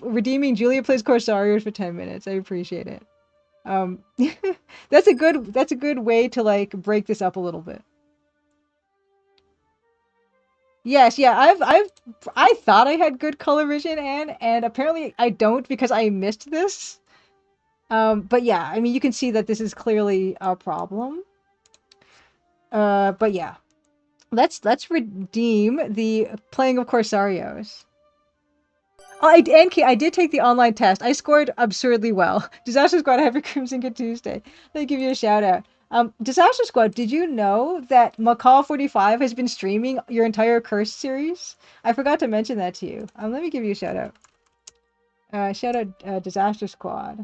redeeming Julia Plays Corsarios for 10 minutes. I appreciate it. That's a good way to like break this up a little bit. Yes, yeah, I thought I had good color vision, and apparently I don't because I missed this. But yeah, I mean you can see that this is clearly a problem. But yeah. Let's redeem the playing of Corsarios. Oh, I did take the online test. I scored absurdly well. Disaster Squad, happy Crimson Good Tuesday. Let me give you a shout out. Disaster Squad, did you know that Macaw45 has been streaming your entire Cursed series? I forgot to mention that to you. Let me give you a shout out. Shout out Disaster Squad.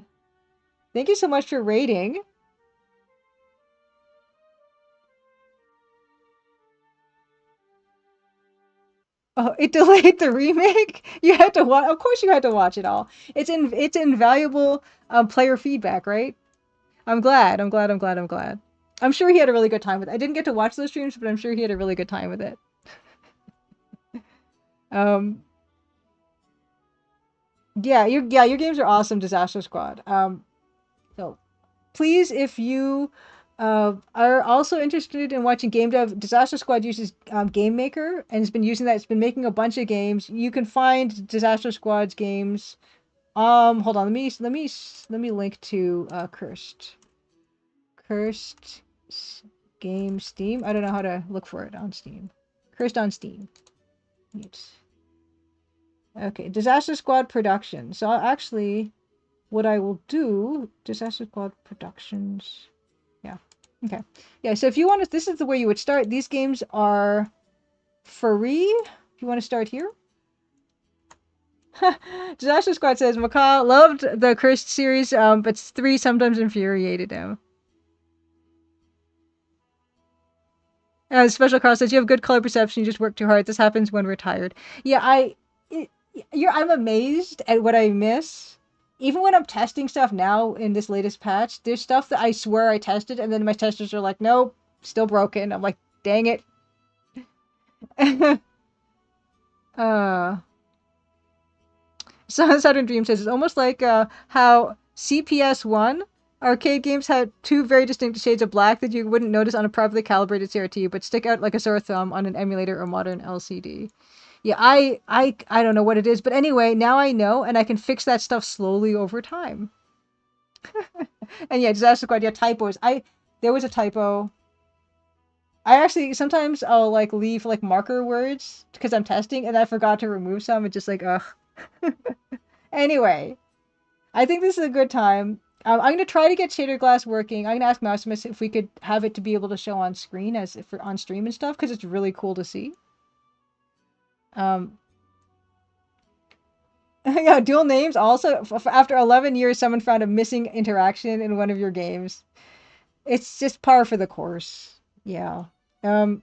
Thank you so much for rating. Oh, it delayed the remake? You had to watch. Of course, you had to watch it all. It's invaluable player feedback, right? I'm glad. I'm sure he had a really good time with it. I didn't get to watch those streams, but I'm sure he had a really good time with it. Yeah, your games are awesome, Disaster Squad. So please, if you are also interested in watching game dev, Disaster Squad uses Game Maker and has been using that. It's been making a bunch of games. You can find Disaster Squad's games. Hold on. Let me link to Cursed game Steam. I don't know how to look for it on Steam. Cursed on Steam. Neat. Okay, Disaster Squad Production. So actually, what I will do, Disaster Squad Productions. Yeah. Okay. Yeah, so if you want to, this is the way you would start. These games are free. If you want to start here. Disaster Squad says, Macaw loved the Cursed series, but 3 sometimes infuriated him. Special Carl says, you have good color perception, you just work too hard. This happens when we're tired. Yeah, I'm amazed at what I miss even when I'm testing stuff now in this latest patch, there's stuff that I swear I tested, and then my testers are like, nope, still broken. I'm like, dang it. uh, Saturn Dream says it's almost like how CPS1 arcade games had two very distinct shades of black that you wouldn't notice on a properly calibrated CRT, but stick out like a sore thumb on an emulator or modern LCD. Yeah, I don't know what it is, but anyway, now I know, and I can fix that stuff slowly over time. And yeah, disaster squad. Yeah, typos. There was a typo. I actually sometimes I'll like leave like marker words because I'm testing, and I forgot to remove some. It's just like ugh. Anyway, I think this is a good time. I'm gonna try to get shader glass working. I'm gonna ask Maximus if we could have it to be able to show on screen as if on stream and stuff because it's really cool to see. Yeah, dual names also. After 11 years, someone found a missing interaction in one of your games. It's just par for the course. Yeah. Um.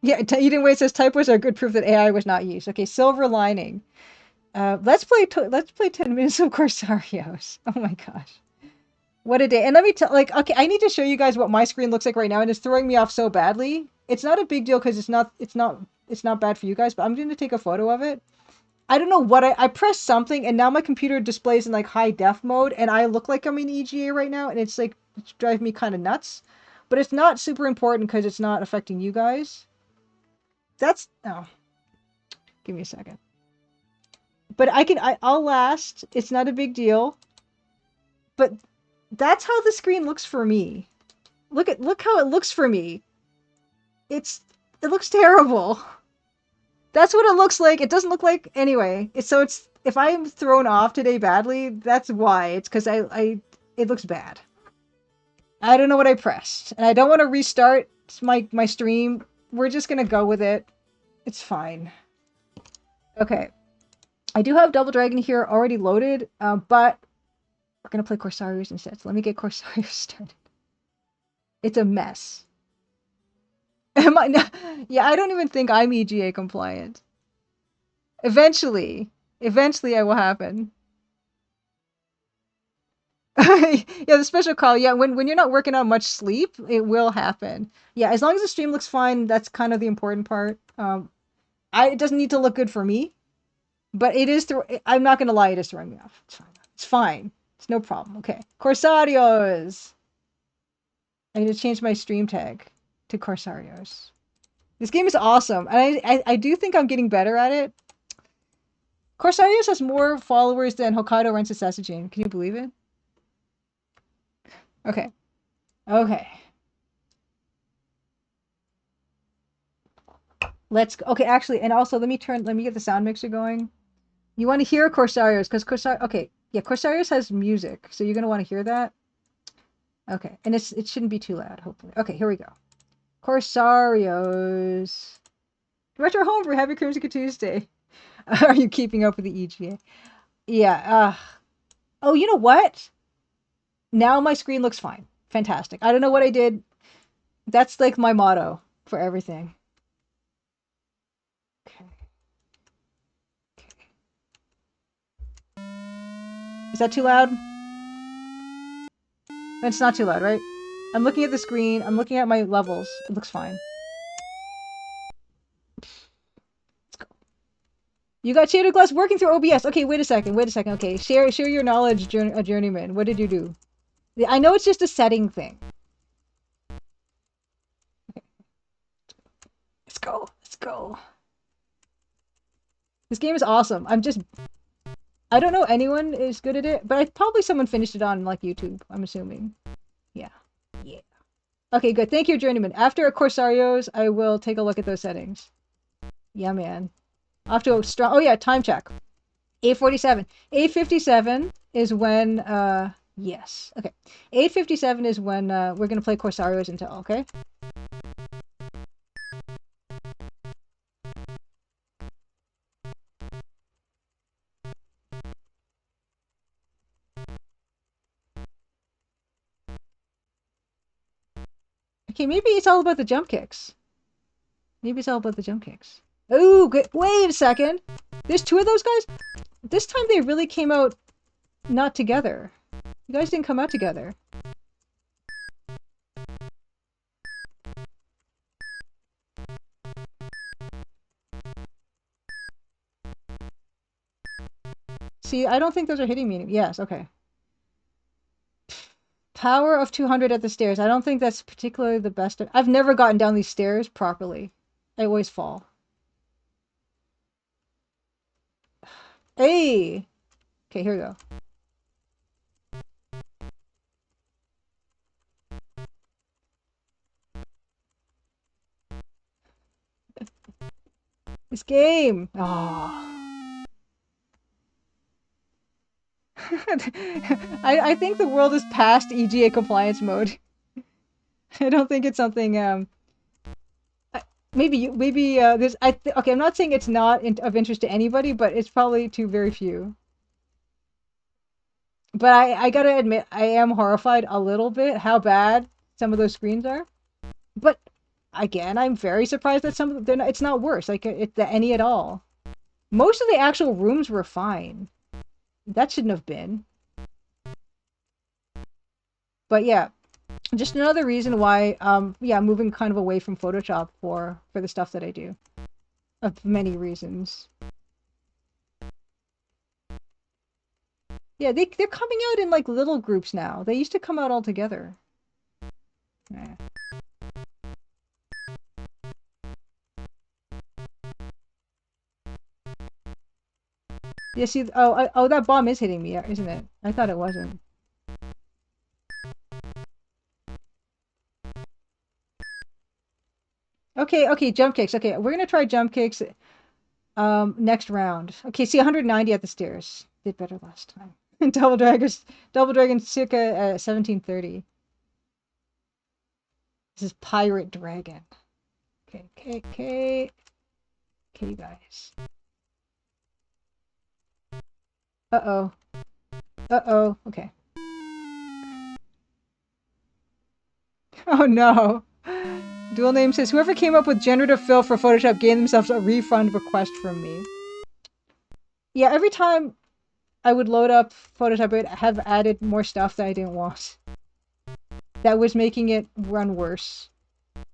Yeah. Eden Way says typos are good proof that AI was not used. Okay. Silver lining. Let's play. Let's play 10 minutes of Corsarios. Oh my gosh. What a day. And let me tell, like, okay, I need to show you guys what my screen looks like right now, and it's throwing me off so badly. It's not a big deal because it's not bad for you guys, but I'm going to take a photo of it. I don't know what I pressed something, and now my computer displays in like high def mode, and I look like I'm in EGA right now, and it's like, it's driving me kind of nuts. But it's not super important because it's not affecting you guys. Oh, give me a second. But I'll last. It's not a big deal. But that's how the screen looks for me. Look how it looks for me. It looks terrible. That's what it looks like. It doesn't look like anyway. So it's if I'm thrown off today badly, that's why. It's because it looks bad. I don't know what I pressed, and I don't want to restart my stream. We're just gonna go with it. It's fine. Okay, I do have Double Dragon here already loaded, but we're gonna play Corsarios instead. So let me get Corsarios started. It's a mess. Am I not? Yeah, I don't even think I'm EGA compliant. Eventually I will happen. Yeah, the special call. Yeah, when you're not working on much sleep, it will happen. Yeah, as long as the stream looks fine, that's kind of the important part. It doesn't need to look good for me, but it is. I'm not gonna lie, it is throwing me off. It's fine. It's fine. It's no problem. Okay, Corsarios. I need to change my stream tag to Corsarios. This game is awesome, and I do think I'm getting better at it. Corsarios has more followers than Hokkaidō Rensa Satsujin. Can you believe it? Okay. Okay. Let's go. Okay, actually, and also let me get the sound mixer going. You want to hear Corsarios because okay, yeah, Corsarios has music, so you're gonna want to hear that. Okay, and it shouldn't be too loud, hopefully. Okay, here we go. Corsarios. Retro Homebrew, happy Crimson Tuesday. Are you keeping up with the EGA? Yeah. Oh, you know what? Now my screen looks fine. Fantastic. I don't know what I did. That's like my motto for everything. Okay. Is that too loud? It's not too loud, right? I'm looking at the screen. I'm looking at my levels. It looks fine. Let's go. You got shader glass working through OBS. Okay, wait a second. Okay, share your knowledge, journeyman. What did you do? I know it's just a setting thing. Okay. Let's go. Let's go. This game is awesome. I don't know anyone is good at it, but probably someone finished it on like YouTube, I'm assuming. Yeah. Yeah. Okay, good. Thank you, journeyman. After Corsarios, I will take a look at those settings. Yeah, man. Off to a strong... Oh, yeah, time check. 8:47. 8:57 is when... Yes. Okay. 8:57 is when we're going to play Corsarios until, okay? Okay, maybe it's all about the jump kicks. Maybe it's all about the jump kicks. Oh, good. Wait a second. There's two of those guys? This time they really came out not together. You guys didn't come out together. See, I don't think those are hitting me. Yes, okay. Power of 200 at the stairs. I don't think that's particularly the best. I've never gotten down these stairs properly. I always fall. Hey! Okay, here we go. This game! Oh. I think the world is past EGA compliance mode. I don't think it's something, maybe there's, okay, I'm not saying it's not of interest to anybody, but it's probably to very few. But I gotta admit, I am horrified a little bit how bad some of those screens are. But again, I'm very surprised that some of them, they're not, it's not worse, like any at all. Most of the actual rooms were fine. That shouldn't have been. But yeah, just another reason why, yeah, I'm moving kind of away from Photoshop for the stuff that I do. Of many reasons. Yeah, they're coming out in like little groups now. They used to come out all together. Yeah. Yeah, see, oh, that bomb is hitting me, isn't it? I thought it wasn't. Okay, jump kicks. Okay, we're gonna try jump kicks, next round. Okay, see, 190 at the stairs. Did better last time. Double Dragon circa 1730. This is Pirate Dragon. Okay, you guys. Uh-oh. Okay. Oh no. Dual Name says, whoever came up with generative fill for Photoshop gave themselves a refund request from me. Yeah, every time I would load up Photoshop, it would have added more stuff that I didn't want. That was making it run worse.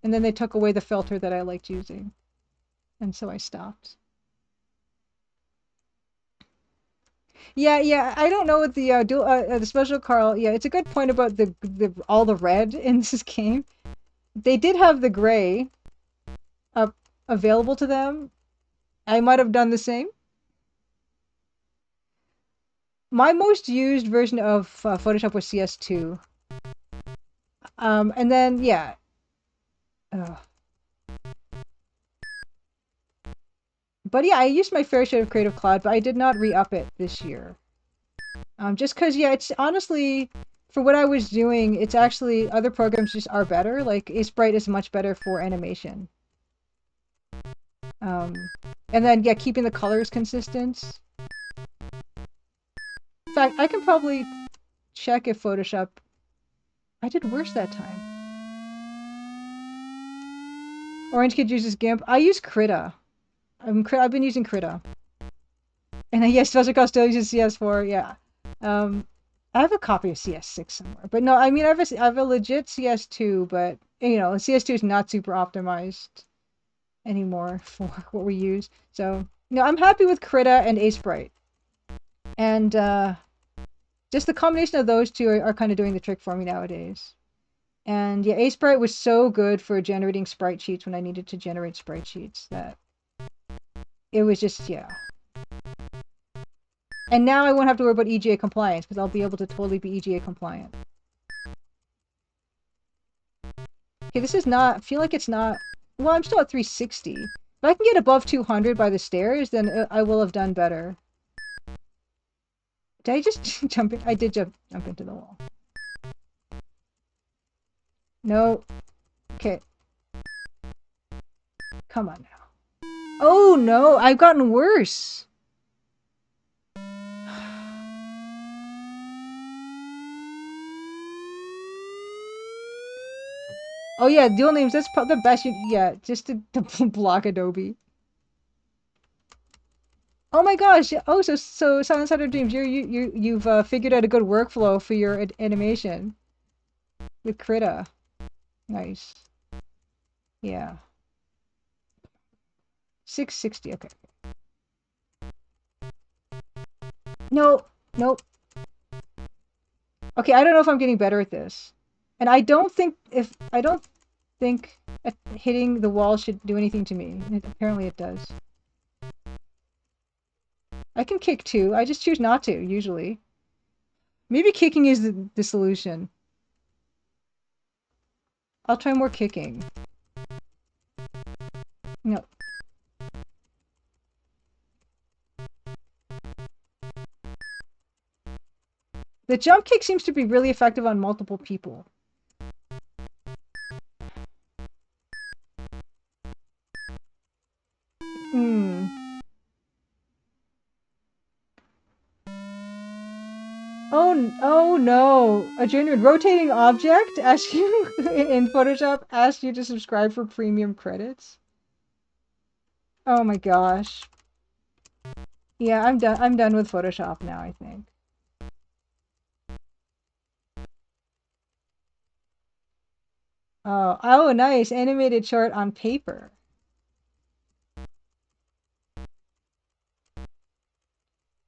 And then they took away the filter that I liked using. And so I stopped. Yeah, I don't know what the special Carl. Yeah, it's a good point about all the red in this game. They did have the gray available to them. I might have done the same. My most used version of Photoshop was CS2. And then, yeah. But yeah, I used my fair share of Creative Cloud, but I did not re-up it this year. Just because, yeah, it's honestly, for what I was doing, it's actually, other programs just are better. Like, Sprite is much better for animation. And then, yeah, keeping the colors consistent. In fact, I can probably check if Photoshop... I did worse that time. Orange Kid uses GIMP. I use Krita. I've been using Krita. And yes, Special still uses CS4, yeah. I have a copy of CS6 somewhere. But no, I mean, I have a legit CS2, but, you know, CS2 is not super optimized anymore for what we use. So, no, I'm happy with Krita and Sprite. And just the combination of those two are kind of doing the trick for me nowadays. And yeah, Sprite was so good for generating sprite sheets when I needed to generate sprite sheets that it was just, yeah. And now I won't have to worry about EGA compliance because I'll be able to totally be EGA compliant. Okay, this is not, I feel like it's not, well, I'm still at 360. If I can get above 200 by the stairs, then I will have done better. Did I just jump in? I did jump into the wall. No. Okay. Come on now. Oh no, I've gotten worse. Oh yeah, dual names, that's the best yeah, just to block Adobe. Oh my gosh! Oh, so Silent Side of Dreams, you've figured out a good workflow for your animation with Krita. Nice. Yeah. 660. Okay. No, nope. Okay, I don't know if I'm getting better at this, and I don't think hitting the wall should do anything to me. Apparently, it does. I can kick too. I just choose not to usually. Maybe kicking is the solution. I'll try more kicking. No. The jump kick seems to be really effective on multiple people. Hmm. Oh no! A genuine rotating object asks you in Photoshop asks you to subscribe for premium credits. Oh my gosh. Yeah, I'm done. I'm done with Photoshop now, I think. Oh, nice. Animated short on paper.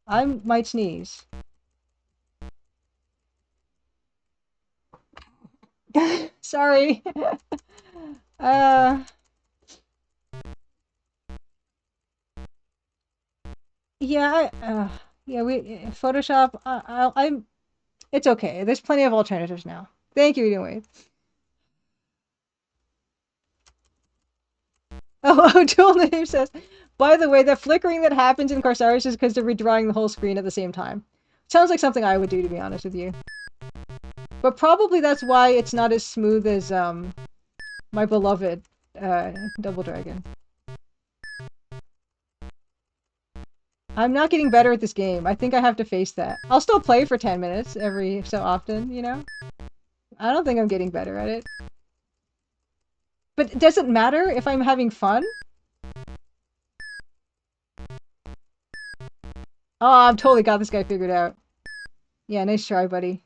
I might sneeze. Sorry. uh, yeah, yeah, Photoshop, it's okay. There's plenty of alternatives now. Thank you anyway. Oh, Dual Name says, by the way, the flickering that happens in Corsaris is because they're redrawing the whole screen at the same time. Sounds like something I would do, to be honest with you. But probably that's why it's not as smooth as my beloved Double Dragon. I'm not getting better at this game. I think I have to face that. I'll still play for 10 minutes every so often, you know? I don't think I'm getting better at it. But does it matter if I'm having fun? Oh, I've totally got this guy figured out. Yeah, nice try, buddy.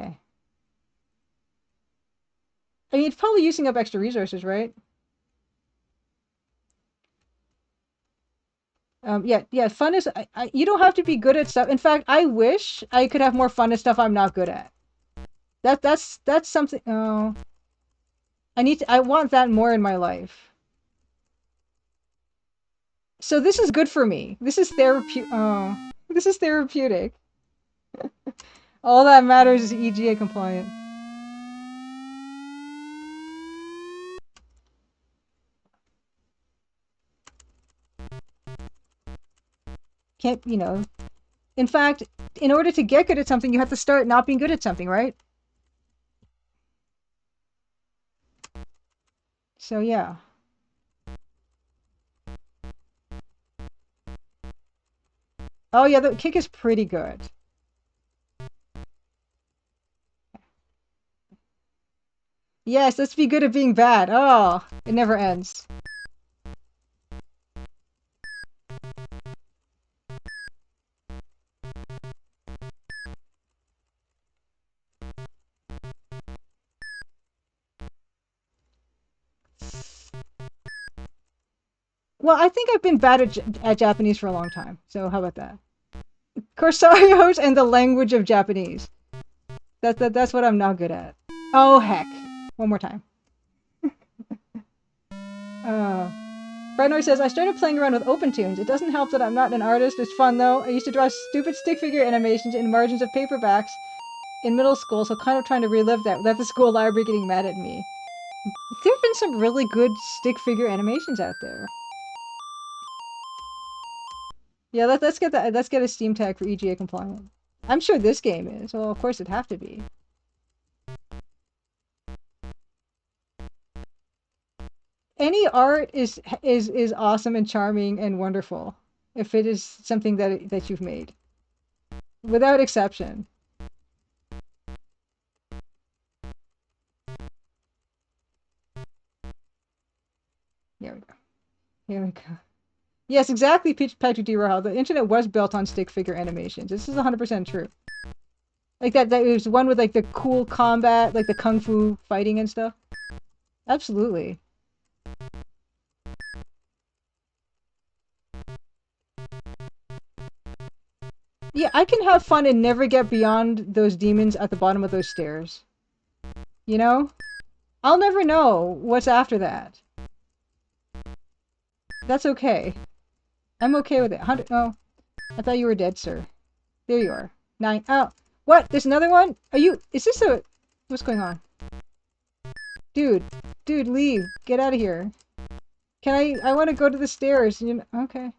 Okay. I mean, it's probably using up extra resources, right? Yeah, fun is... you don't have to be good at stuff. In fact, I wish I could have more fun at stuff I'm not good at. That's something... Oh... I want that more in my life. So this is good for me. This is therapeutic. Oh, this is therapeutic. All that matters is EGA compliant. Can't, you know. In fact, in order to get good at something, you have to start not being good at something, right? So yeah. Oh yeah, the kick is pretty good. Yes, let's be good at being bad. Oh, it never ends. Well, I think I've been bad at Japanese for a long time. So how about that? Corsarios and the language of Japanese. That's what I'm not good at. Oh heck! One more time. Uh, Bradnoy says, I started playing around with OpenTunes. It doesn't help that I'm not an artist. It's fun though. I used to draw stupid stick figure animations in margins of paperbacks in middle school, so kind of trying to relive that without the school library getting mad at me. There have been some really good stick figure animations out there. Yeah, let's get that. Let's get a Steam tag for EGA compliant. I'm sure this game is. Well, of course it'd have to be. Any art is awesome and charming and wonderful if it is something that you've made, without exception. Here we go. Here we go. Yes, exactly, Patrick D. Rahal. The internet was built on stick figure animations. This is 100% true. Like that was one with like the cool combat, like the kung fu fighting and stuff. Absolutely. Yeah, I can have fun and never get beyond those demons at the bottom of those stairs. You know? I'll never know what's after that. That's okay. I'm okay with it. 100. Oh, I thought you were dead, sir. There you are. 9. Oh, what? There's another one? Are you? Is this a? What's going on? Dude, dude, leave. Get out of here. Can I want to go to the stairs. You know, okay.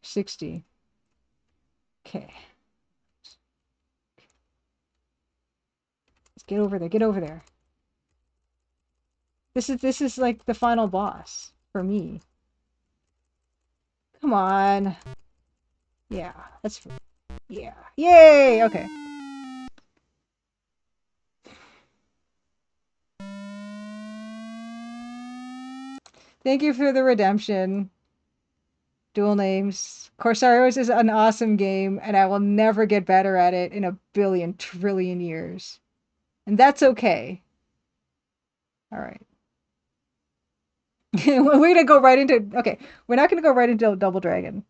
60. Okay. Let's get over there. Get over there. This is like the final boss for me. Come on. Yeah, that's yeah. Yay! Okay. Thank you for the redemption. Dual names. Corsarios is an awesome game, and I will never get better at it in a billion trillion years. And that's okay. All right. We're gonna go right into okay. We're not gonna go right into Double Dragon.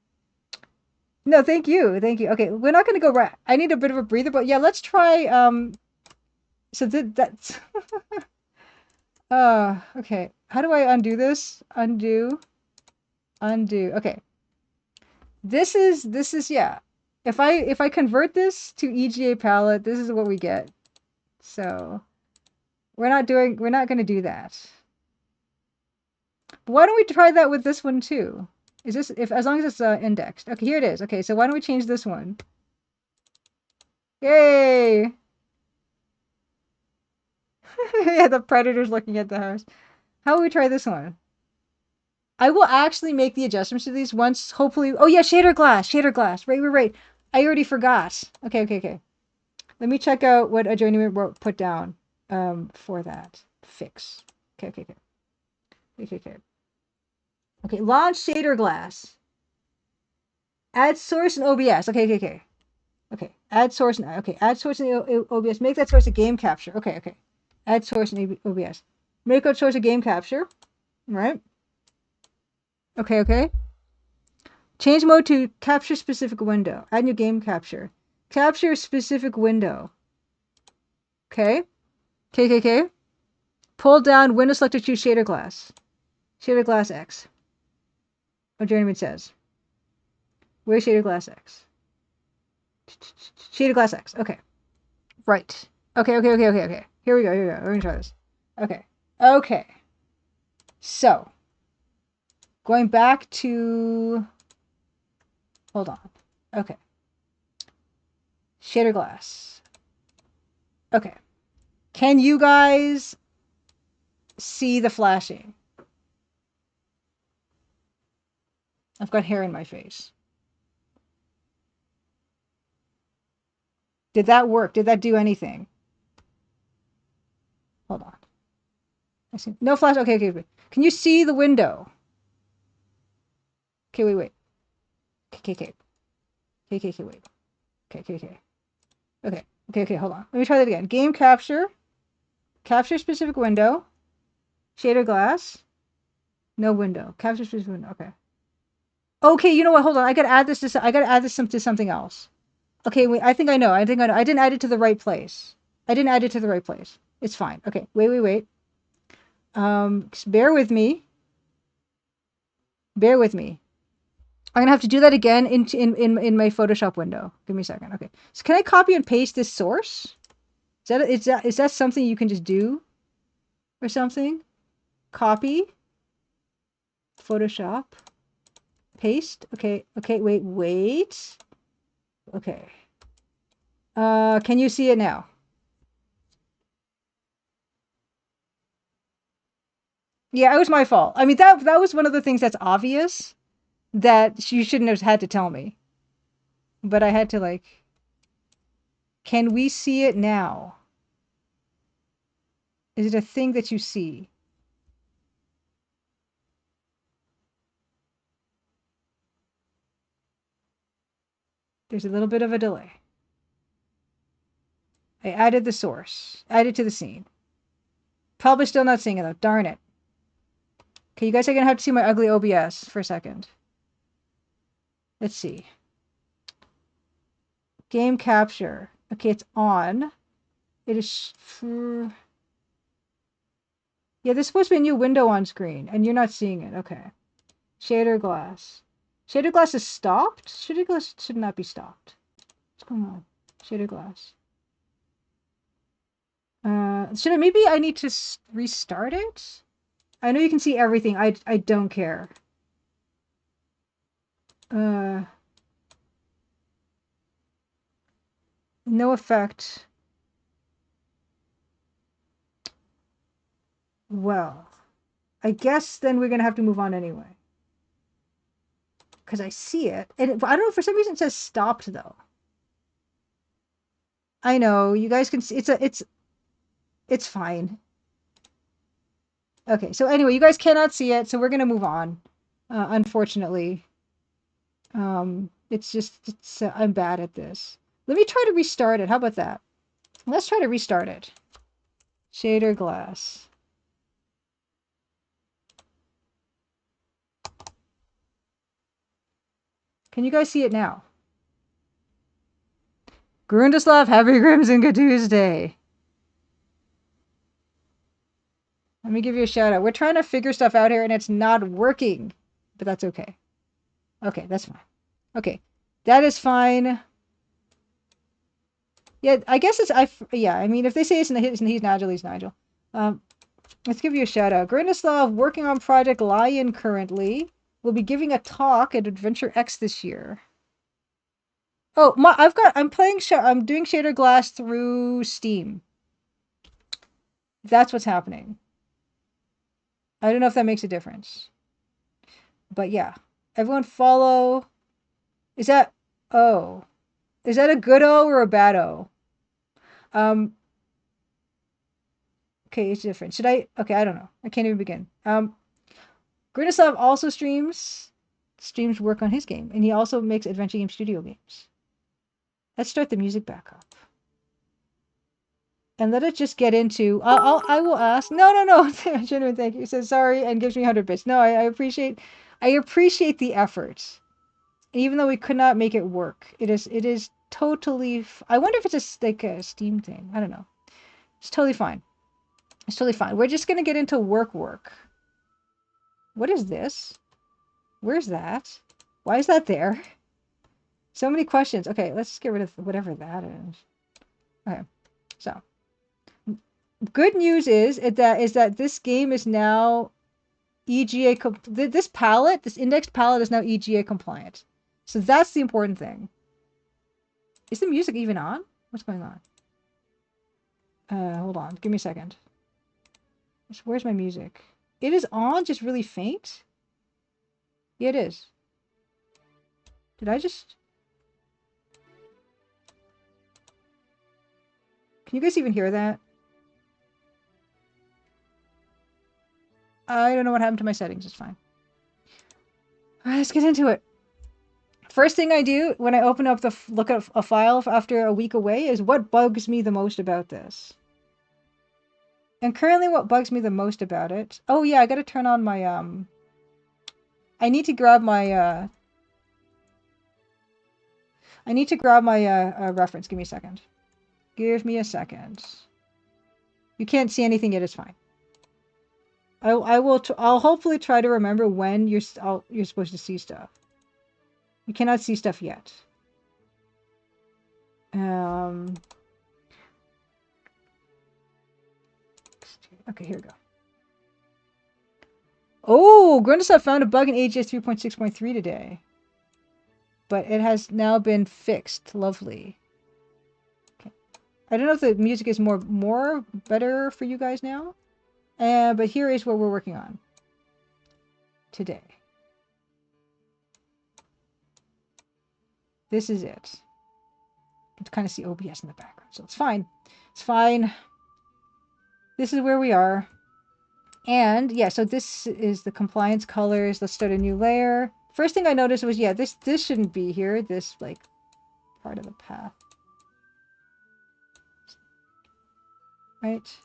No, thank you, thank you. Okay, we're not gonna go right. I need a bit of a breather, but yeah, let's try. So that's. Okay. How do I undo this? Undo, undo. Okay. This is yeah. If I convert this to EGA palette, this is what we get. So we're not gonna do that. But why don't we try that with this one too? Is this if as long as it's indexed? Okay, here it is. Okay, so why don't we change this one? Yay! Yeah, the predator's looking at the house. How will we try this one? I will actually make the adjustments to these once, hopefully. Oh yeah, shader glass, shader glass. Right, right, right. I already forgot. Okay, okay, okay. Let me check out what a journeyman put down for that. Fix. Okay, okay, okay. Okay, okay. Okay, launch shader glass. Add source in OBS. Okay, okay, okay. Okay, add source. Okay, add source in OBS. Make that source a game capture. Okay, okay. Add source in OBS. Make that source a game capture. Right. Okay, okay. Change mode to capture specific window. Add new game capture. Capture specific window. Okay. Okay, okay, okay. Pull down window selector, choose shader glass. Shader glass X. What journeyman says. Where's shader glass X? Shader glass X. Okay. Right. Okay, okay, okay, okay, okay. Here we go, here we go. We're gonna try this. Okay. Okay. So, going back to... Hold on. Okay. Shader glass. Okay. Can you guys see the flashing? I've got hair in my face. Did that work? Did that do anything? Hold on. I see. No flash. Okay, okay, okay. Can you see the window? Okay, wait, wait. Okay, okay. Okay, okay, wait. Okay, okay, okay. Okay, okay, okay, hold on. Let me try that again. Game capture. Capture specific window. Shader glass. No window. Capture specific window. Okay. Okay, you know what? Hold on. I gotta add this to something else. Okay, wait. I think I know. I think I know. I didn't add it to the right place. I didn't add it to the right place. It's fine. Okay. Wait, wait, wait. Just bear with me. Bear with me. I'm gonna have to do that again in my Photoshop window. Give me a second. Okay. So can I copy and paste this source? Is that something you can just do or something? Copy, Photoshop, paste. Okay. Okay. Wait. Wait. Okay. Can you see it now? Yeah, it was my fault. I mean, that was one of the things that's obvious that you shouldn't have had to tell me. But I had to like, can we see it now? Is it a thing that you see? There's a little bit of a delay. I added the source. Added to the scene. Probably still not seeing it though. Darn it. Okay, you guys are going to have to see my ugly OBS for a second. Let's see. Game capture. Okay, it's on. It is... Yeah, there's supposed to be a new window on screen, and you're not seeing it. Okay. Shader glass. Shader glass is stopped? Shader glass should not be stopped. What's going on? Shader glass. Maybe I need to restart it? I know you can see everything. I don't care. No effect. Well, I guess then we're going to have to move on anyway. Because I see it. And I don't know, for some reason it says stopped, though. I know, you guys can see, it's fine. Okay, so anyway, you guys cannot see it, so we're going to move on, unfortunately. I'm bad at this. Let me try to restart it. How about that? Let's try to restart it. Shader glass. Can you guys see it now? Grundislav, happy Crimson Good Tuesday. Let me give you a shout out. We're trying to figure stuff out here and it's not working, but that's okay. Okay, that's fine. Okay, that is fine. Yeah, I guess it's, yeah, I mean, if they say he's Nigel, he's Nigel. Let's give you a shout out. Grundislav, working on Project Lion currently, will be giving a talk at Adventure X this year. Oh, I'm doing Shader Glass through Steam. That's what's happening. I don't know if that makes a difference. But yeah. Everyone follow. Is that O? Is that a good O or a bad O? Okay, it's different. Should I? Okay, I don't know. I can't even begin. Grundislav also streams work on his game, and he also makes Adventure Game Studio games. Let's start the music back up. And let it just get into, I will ask, no, genuine thank you. He says sorry and gives me 100 bits. No, I appreciate the effort. Even though we could not make it work. It is totally, I wonder if it's like a Steam thing. I don't know. It's totally fine. It's totally fine. We're just going to get into work. What is this? Where's that? Why is that there? So many questions. Okay, let's just get rid of whatever that is. Okay, so. Good news is that this game is now EGA this indexed palette is now EGA compliant. So that's the important thing. Is the music even on? What's going on? Hold on. Give me a second. Where's my music? It is on, just really faint? Yeah, it is. Did I just... Can you guys even hear that? I don't know what happened to my settings. It's fine. All right, let's get into it. First thing I do when I open up look at a file after a week away is what bugs me the most about this. And currently what bugs me the most about it... Oh yeah, I gotta turn on my... I need to grab my... reference. Give me a second. Give me a second. You can't see anything yet. It's fine. I'll hopefully try to remember when you're supposed to see stuff. You cannot see stuff yet. Okay, here we go. Oh, Grundislav found a bug in AGS 3.6.3 today. But it has now been fixed. Lovely. Okay. I don't know if the music is better for you guys now. But here is what we're working on today. This is it. You can kind of see OBS in the background, so it's fine. It's fine. This is where we are. And yeah, so this is the compliance colors. Let's start a new layer. First thing I noticed was, yeah, this shouldn't be here. This, like, part of the path. Right?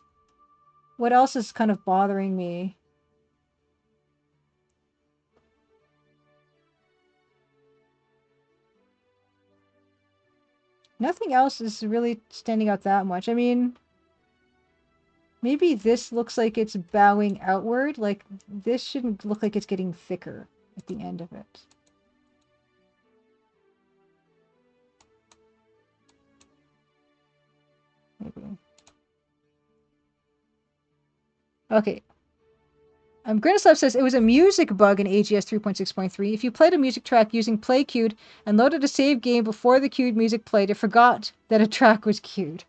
What else is kind of bothering me? Nothing else is really standing out that much. I mean, maybe this looks like it's bowing outward. Like, this shouldn't look like it's getting thicker at the end of it. Maybe. Okay. Grinislav says, it was a music bug in AGS 3.6.3. If you played a music track using play queued and loaded a save game before the queued music played, it forgot that a track was queued.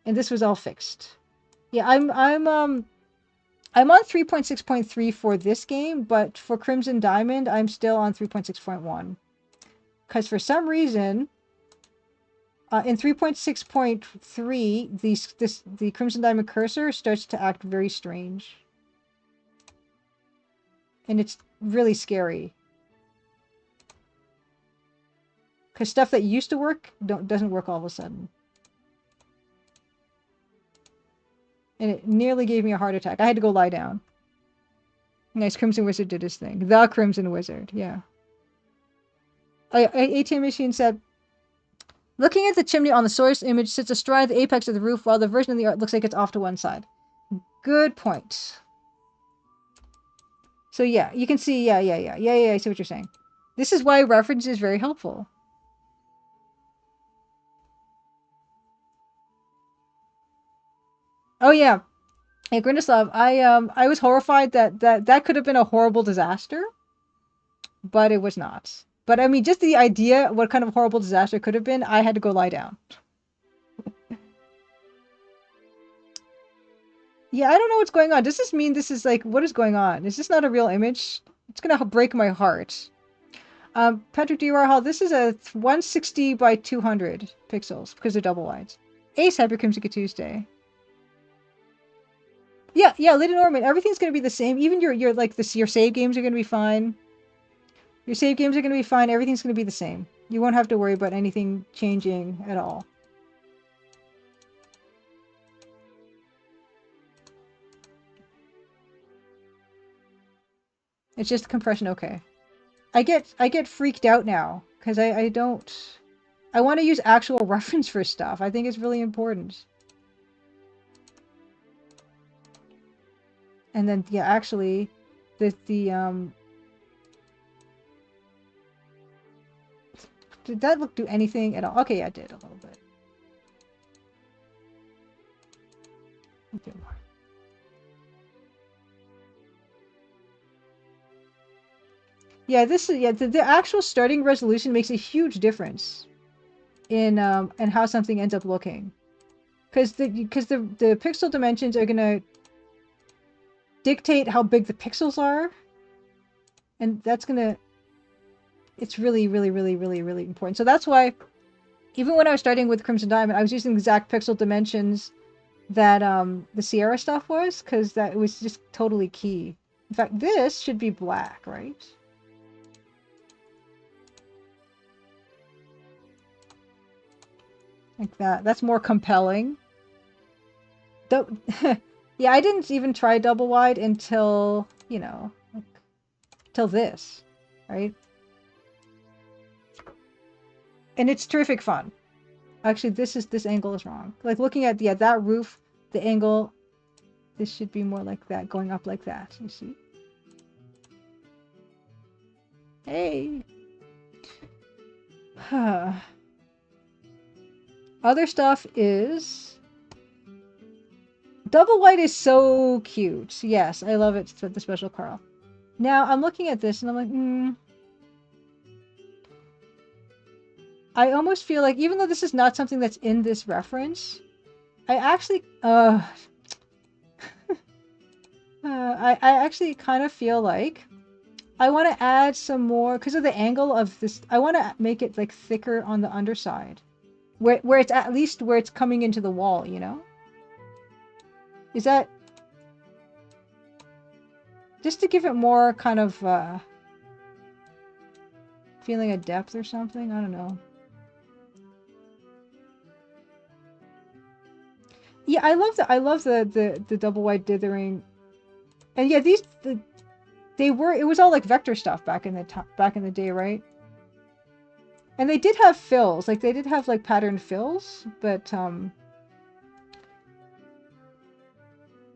And this was all fixed. Yeah, I'm on 3.6.3 for this game, but for Crimson Diamond, I'm still on 3.6.1. Because for some reason, in 3.6.3, the Crimson Diamond cursor starts to act very strange. And it's really scary. Because stuff that used to work doesn't work all of a sudden. And it nearly gave me a heart attack. I had to go lie down. Nice, Crimson Wizard did his thing. The Crimson Wizard, yeah. ATM Machine said, looking at the chimney on the source image sits astride the apex of the roof while the version of the art looks like it's off to one side. Good point. So yeah, you can see, yeah, I see what you're saying. This is why reference is very helpful. Oh yeah. Hey, Grindislav, I was horrified that could have been a horrible disaster, but it was not. But I mean, just the idea what kind of horrible disaster it could have been, I had to go lie down. Yeah, I don't know what's going on. Does this mean this is like, what is going on? Is this not a real image? It's gonna break my heart. Patrick D. Warhol, this is a 160 by 200 pixels because they're double wides. Ace, Happy Crimson Tuesday. Yeah, Lady Norman, everything's gonna be the same. Even your like your save games are gonna be fine. Your save games are gonna be fine. Everything's gonna be the same. You won't have to worry about anything changing at all. It's just compression, okay. I get freaked out now because I don't. I want to use actual reference for stuff. I think it's really important. And then yeah, actually, did that look do anything at all? Okay, yeah, it did a little bit. Okay. Yeah, this is the actual starting resolution makes a huge difference in how something ends up looking, because the pixel dimensions are gonna dictate how big the pixels are, and that's gonna. It's really, really, really, really, really important. So that's why, even when I was starting with Crimson Diamond, I was using the exact pixel dimensions that the Sierra stuff was, because that was just totally key. In fact, this should be black, right? Like that. That's more compelling. Yeah, I didn't even try double wide until, you know, like, till this, right? And it's terrific fun. Actually, this angle is wrong. Like looking at that roof, the angle, this should be more like that, going up like that. You see? Hey. Other stuff is double white is so cute. Yes, I love it. For the special Carl. Now I'm looking at this and I'm like, I almost feel like, even though this is not something that's in this reference, I actually, I actually kind of feel like I want to add some more, because of the angle of this, I want to make it like thicker on the underside, where it's at least where it's coming into the wall, you know? Is that just to give it more kind of feeling of depth or something? I don't know. Yeah, I love the double wide dithering, and yeah, it was all like vector stuff back in the day, right? And they did have fills, like they did have like patterned fills, but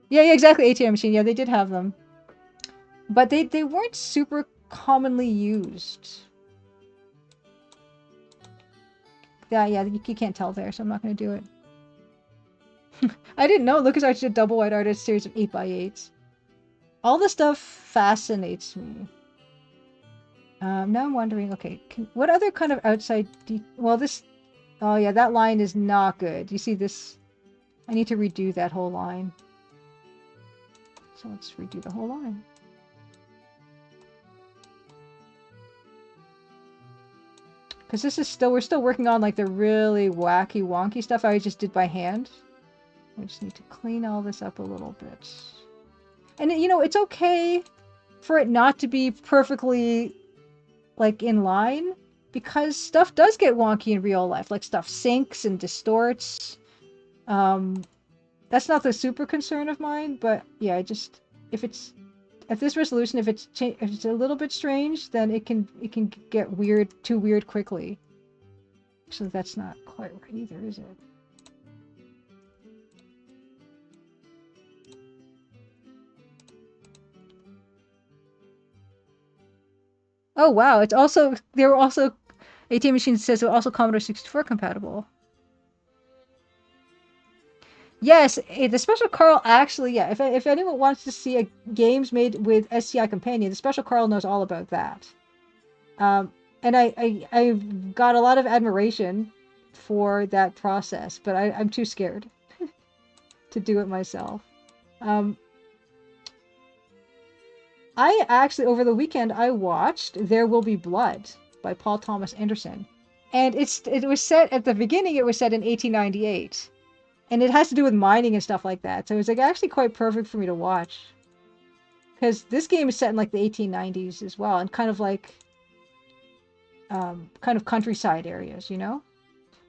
yeah, exactly, ATM machine. Yeah, they did have them, but they weren't super commonly used. Yeah, you can't tell there, so I'm not going to do it. I didn't know LucasArts did double wide art, a series of 8x8s. All this stuff fascinates me. Now I'm wondering, okay, what other kind of outside... well, this... oh yeah, that line is not good. You see this? I need to redo that whole line. So let's redo the whole line. Because this is we're still working on like the really wacky wonky stuff I just did by hand. I just need to clean all this up a little bit. And you know, it's okay for it not to be perfectly like in line, because stuff does get wonky in real life. Like stuff sinks and distorts. That's not the super concern of mine, but yeah, just if it's at this resolution, if it's a little bit strange, then it can get too weird quickly. So that's not quite right either, is it? Oh wow, it's also they were also ATM Machine says they're also Commodore 64 compatible. Yes, the Special Carl actually, yeah. If anyone wants to see games made with SCI Companion, the Special Carl knows all about that. And I've got a lot of admiration for that process, but I'm too scared to do it myself. I actually, over the weekend, I watched There Will Be Blood by Paul Thomas Anderson. And it was set, at the beginning, it was set in 1898. And it has to do with mining and stuff like that. So it was like actually quite perfect for me to watch. Because this game is set in like the 1890s as well, and kind of like kind of countryside areas, you know?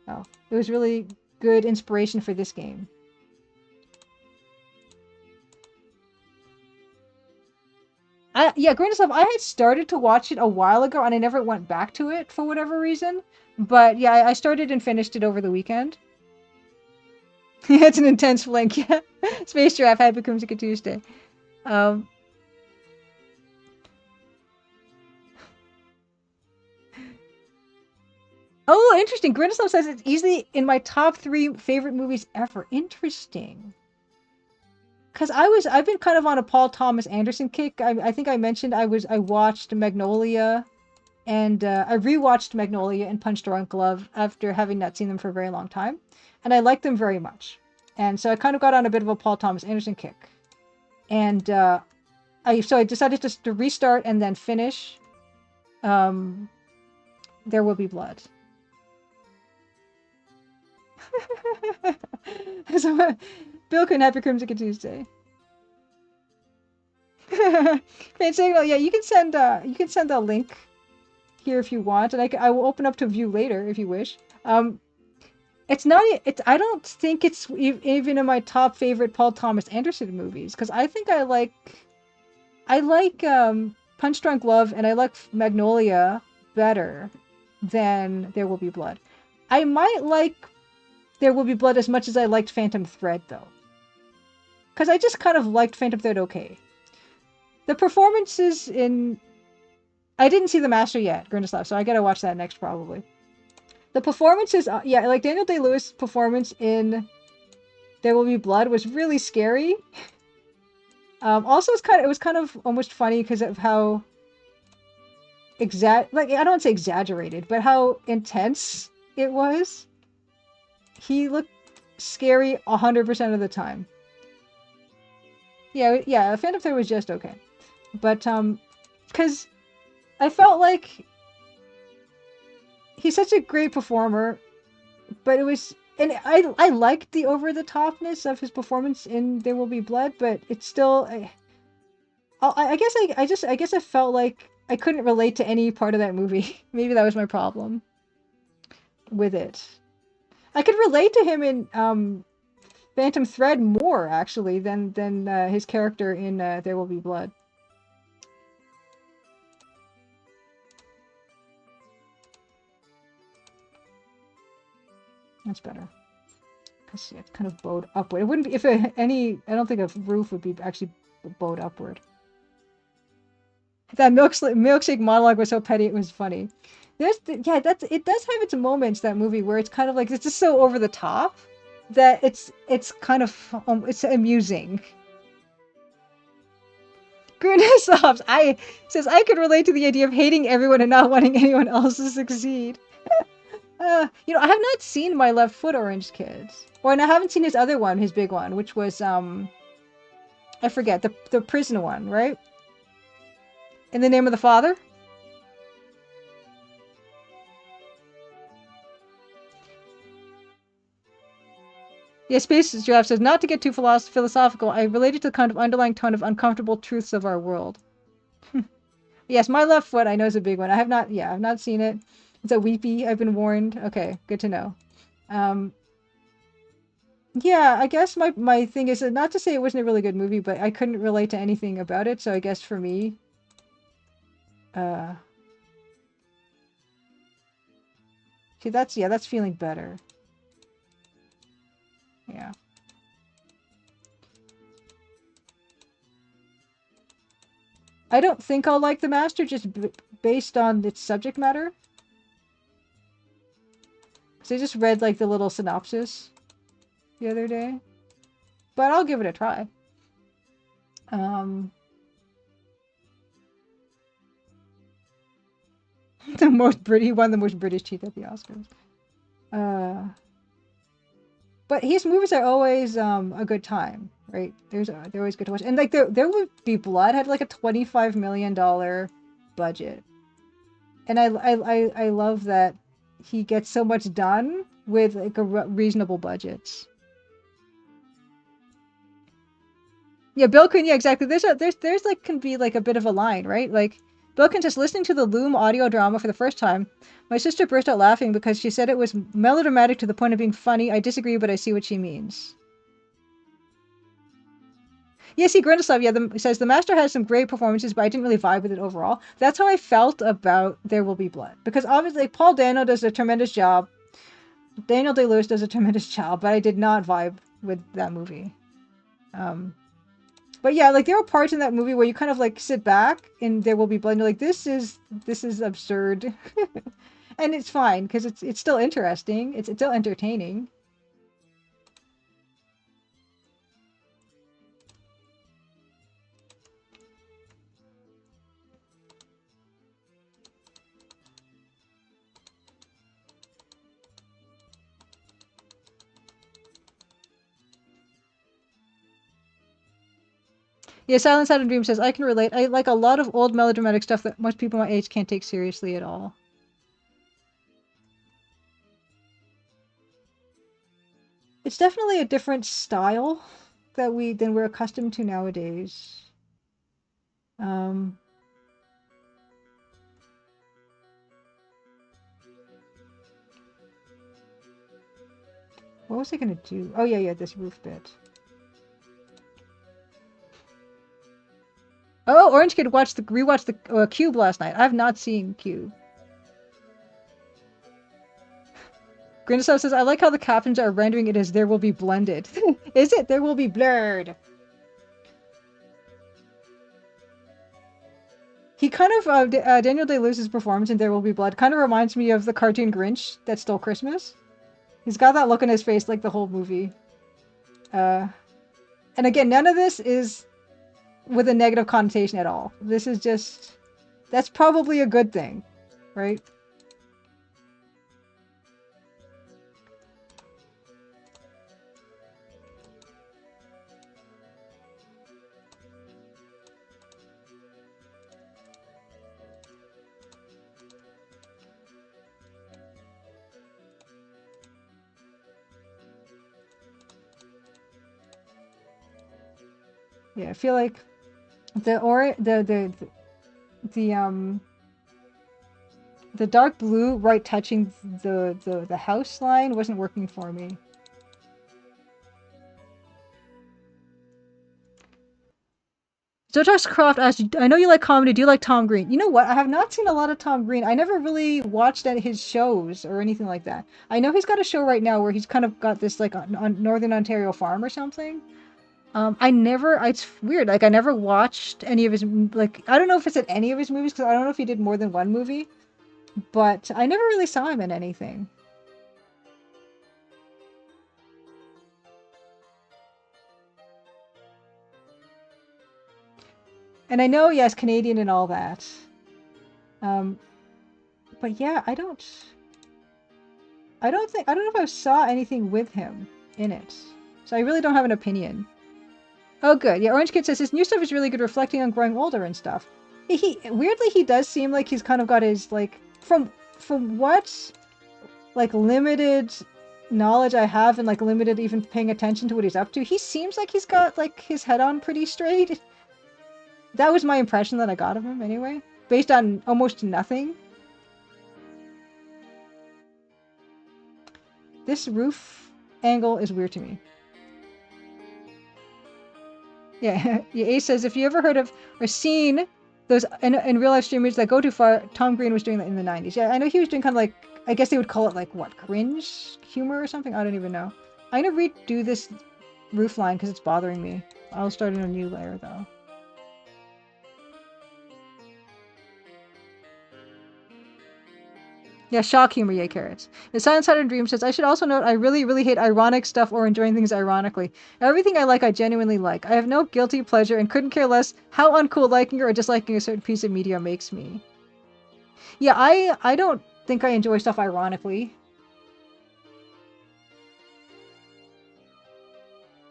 Oh, it was really good inspiration for this game. Yeah, Greatest Love, I had started to watch it a while ago, and I never went back to it for whatever reason. But yeah, I started and finished it over the weekend. It's an intense flank, yeah. Space Giraffe, Happy Kumsika Tuesday. Um, oh, interesting. Greatest Love says it's easily in my top 3 favorite movies ever. Interesting. Because I've been kind of on a Paul Thomas Anderson kick. I think I mentioned I watched Magnolia, and I rewatched Magnolia and Punch Drunk Love after having not seen them for a very long time, and I liked them very much. And so I kind of got on a bit of a Paul Thomas Anderson kick, and I decided to restart and then finish. There Will Be Blood. So, Bill can happy Crimson Tuesday. Fan Signal, yeah, you can send a link here if you want, and I will open up to view later if you wish. It's not. It's. I don't think it's even in my top favorite Paul Thomas Anderson movies, because I think I like Punch Drunk Love and I like Magnolia better than There Will Be Blood. I might like There Will Be Blood as much as I liked Phantom Thread, though, because I just kind of liked Phantom Thread okay. The performances in... I didn't see The Master yet, Grindaslav, so I gotta watch that next, probably. The performances... yeah, like Daniel Day-Lewis' performance in There Will Be Blood was really scary. Also, it was kind of almost funny because of how... I don't want to say exaggerated, but how intense it was. He looked scary 100% of the time. Yeah, Phantom Thread was just okay. But, because I felt like he's such a great performer, but it was, and I liked the over-the-topness of his performance in There Will Be Blood, but it's still, I guess I felt like I couldn't relate to any part of that movie. Maybe that was my problem with it. I could relate to him in, Phantom Thread more actually than his character in There Will Be Blood. That's better. Because it's kind of bowed upward. It wouldn't be if any. I don't think a roof would be actually bowed upward. That milkshake monologue was so petty. It was funny. Yeah, it does have its moments, that movie, where it's kind of like it's just so over the top that it's kind of it's amusing. Guna sobs. I says I could relate to the idea of hating everyone and not wanting anyone else to succeed. You know, I have not seen My Left Foot, Orange Kids. Or and I haven't seen his other one, his big one, which was I forget, the prison one, right? In the Name of the Father? Yeah, Space Giraffe says, not to get too philosophical, I related to the kind of underlying tone of uncomfortable truths of our world. Yes, My Left Foot, I know, is a big one. I've not seen it. It's a weepy, I've been warned. Okay, good to know. Yeah, I guess my thing is not to say it wasn't a really good movie, but I couldn't relate to anything about it, so I guess for me, see, that's feeling better. Yeah. I don't think I'll like The Master just based on its subject matter. Because I just read, like, the little synopsis the other day. But I'll give it a try. The most British, one of the most British teeth at the Oscars. But his movies are always a good time, right? They're always good to watch. And like there Would Be Blood had like a $25 million budget, and I love that he gets so much done with like a reasonable budgets. Yeah, Bilkin. Yeah, exactly. There's like can be like a bit of a line, right? Like Bilkin just listening to the Loom audio drama for the first time. My sister burst out laughing because she said it was melodramatic to the point of being funny. I disagree, but I see what she means. Yeah, see, Grindaslav, says the Master has some great performances, but I didn't really vibe with it overall. That's how I felt about There Will Be Blood, because obviously Paul Dano does a tremendous job. Daniel Day-Lewis does a tremendous job, but I did not vibe with that movie. But yeah, like there were parts in that movie where you kind of like sit back and There Will Be Blood, and you're like, this is absurd, and it's fine because it's still interesting. It's still entertaining. Yeah, Silent Side of Dream says, I can relate. I like a lot of old melodramatic stuff that most people my age can't take seriously at all. It's definitely a different style than we're accustomed to nowadays. What was I gonna do? Oh yeah, this roof bit. Oh, Orange Kid rewatched the Cube last night. I've not seen Cube. Grindasaw says, I like how the captions are rendering it as There Will Be Blended. Is it? There Will Be Blurred. He kind of, Daniel Day-Lewis's performance in There Will Be Blood kind of reminds me of the cartoon Grinch that stole Christmas. He's got that look on his face like the whole movie. And again, none of this is with a negative connotation at all. This is just... That's probably a good thing, right? Yeah, I feel like the dark blue right touching the house line wasn't working for me. Zotox Croft asked, I know you like comedy. Do you like Tom Green? You know what? I have not seen a lot of Tom Green. I never really watched his shows or anything like that. I know he's got a show right now where he's kind of got this like on Northern Ontario farm or something. It's weird. Like I never watched any of his like I don't know if it's in any of his movies because I don't know if he did more than one movie, but I never really saw him in anything. And I know, yes, Canadian and all that. Um, but yeah, I don't know if I saw anything with him in it. So I really don't have an opinion. Oh, good. Yeah, Orange Kid says his new stuff is really good, reflecting on growing older and stuff. He weirdly he does seem like he's kind of got his like from what like limited knowledge I have and like limited even paying attention to what he's up to. He seems like he's got like his head on pretty straight. That was my impression that I got of him anyway, based on almost nothing. This roof angle is weird to me. Yeah, Ace says, if you ever heard of or seen those in real life streamers that go too far, Tom Green was doing that in the 90s. Yeah, I know he was doing kind of like, I guess they would call it like, what, cringe humor or something? I don't even know. I'm going to redo this roof line because it's bothering me. I'll start in a new layer though. Yeah, shock humor, yay carrots. The Silent Side of Dream says, I should also note I really, really hate ironic stuff or enjoying things ironically. Everything I like, I genuinely like. I have no guilty pleasure and couldn't care less how uncool liking or disliking a certain piece of media makes me. Yeah, I don't think I enjoy stuff ironically.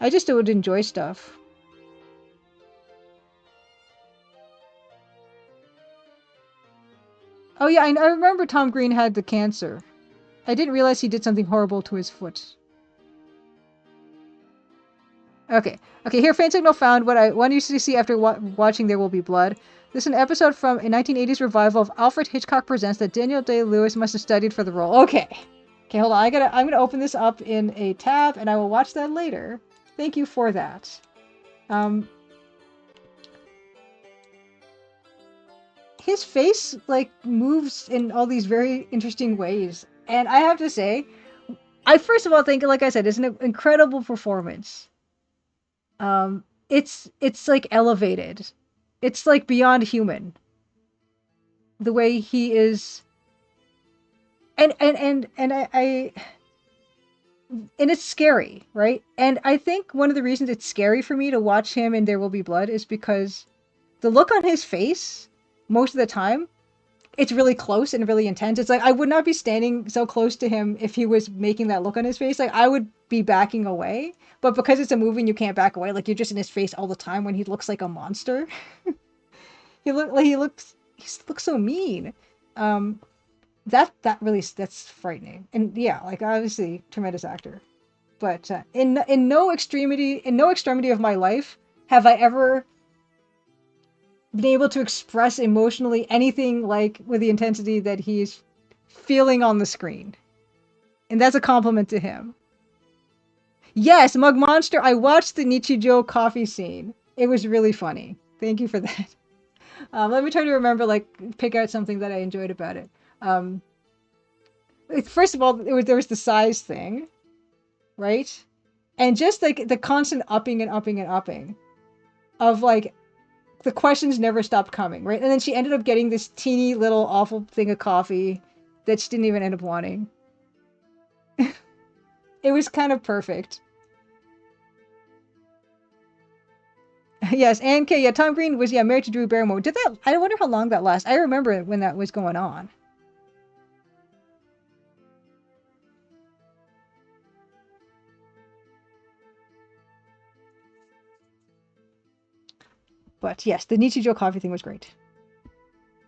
I just would enjoy stuff. Oh yeah, I remember Tom Green had the cancer. I didn't realize he did something horrible to his foot. Okay. Okay, here Fan Signal found what I wanted you to see after watching There Will Be Blood. This is an episode from a 1980s revival of Alfred Hitchcock Presents that Daniel Day-Lewis must have studied for the role. Okay. Okay, hold on. I'm gonna open this up in a tab and I will watch that later. Thank you for that. His face like moves in all these very interesting ways. And I have to say, I first of all think, like I said, it's an incredible performance. It's like elevated. It's like beyond human. The way he is, and I and it's scary, right? And I think one of the reasons it's scary for me to watch him in There Will Be Blood is because the look on his face most of the time, it's really close and really intense. It's like I would not be standing so close to him if he was making that look on his face. Like I would be backing away. But because it's a movie and you can't back away, like you're just in his face all the time when he looks like a monster. he looks so mean. That's frightening. And yeah, like obviously tremendous actor. But in no extremity of my life have I ever been able to express emotionally anything like with the intensity that he's feeling on the screen. And that's a compliment to him. Yes, Mug Monster, I watched the Nichijou coffee scene. It was really funny. Thank you for that. Let me try to remember, like, pick out something that I enjoyed about it. First of all, there was the size thing, right? And just like the constant upping and upping and upping of like the questions never stopped coming, right? And then she ended up getting this teeny little awful thing of coffee that she didn't even end up wanting. It was kind of perfect. Yes, and K, yeah, Tom Green was married to Drew Barrymore. Did that? I wonder how long that lasted. I remember when that was going on. But yes, the Nichijou coffee thing was great.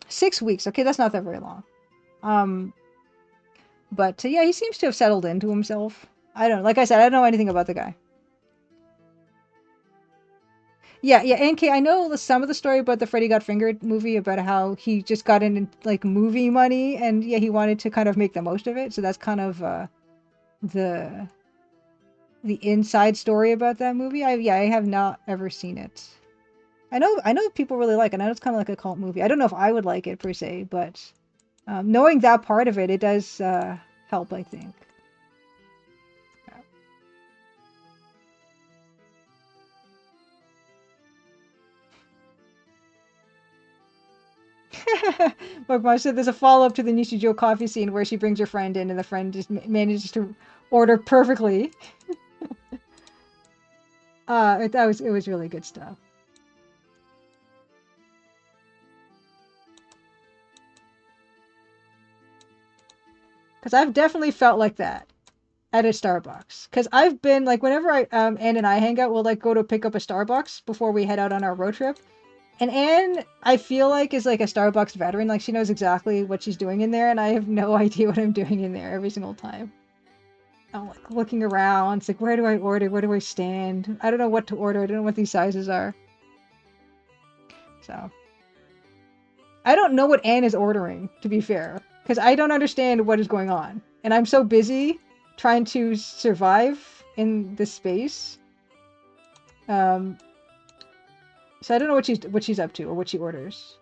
6 weeks. Okay, that's not that very long. But yeah, he seems to have settled into himself. I don't know. Like I said, I don't know anything about the guy. Yeah, NK, I know some of the story about the Freddy Got Fingered movie, about how he just got in like movie money and yeah, he wanted to kind of make the most of it. So that's kind of the inside story about that movie. I have not ever seen it. I know people really like it. I know it's kind of like a cult movie. I don't know if I would like it per se, but knowing that part of it, it does help, I think. Like I said, there's a follow-up to the Nishijo coffee scene where she brings her friend in and the friend just manages to order perfectly. It was really good stuff. Because I've definitely felt like that at a Starbucks. Because I've been like, whenever Anne and I hang out, we'll like go to pick up a Starbucks before we head out on our road trip. And Anne, I feel like, is like a Starbucks veteran. Like she knows exactly what she's doing in there, and I have no idea what I'm doing in there every single time. I'm like looking around. It's like, where do I order? Where do I stand? I don't know what to order. I don't know what these sizes are. So I don't know what Anne is ordering, to be fair, because I don't understand what is going on, and I'm so busy trying to survive in this space. Um, so I don't know what she's up to or what she orders.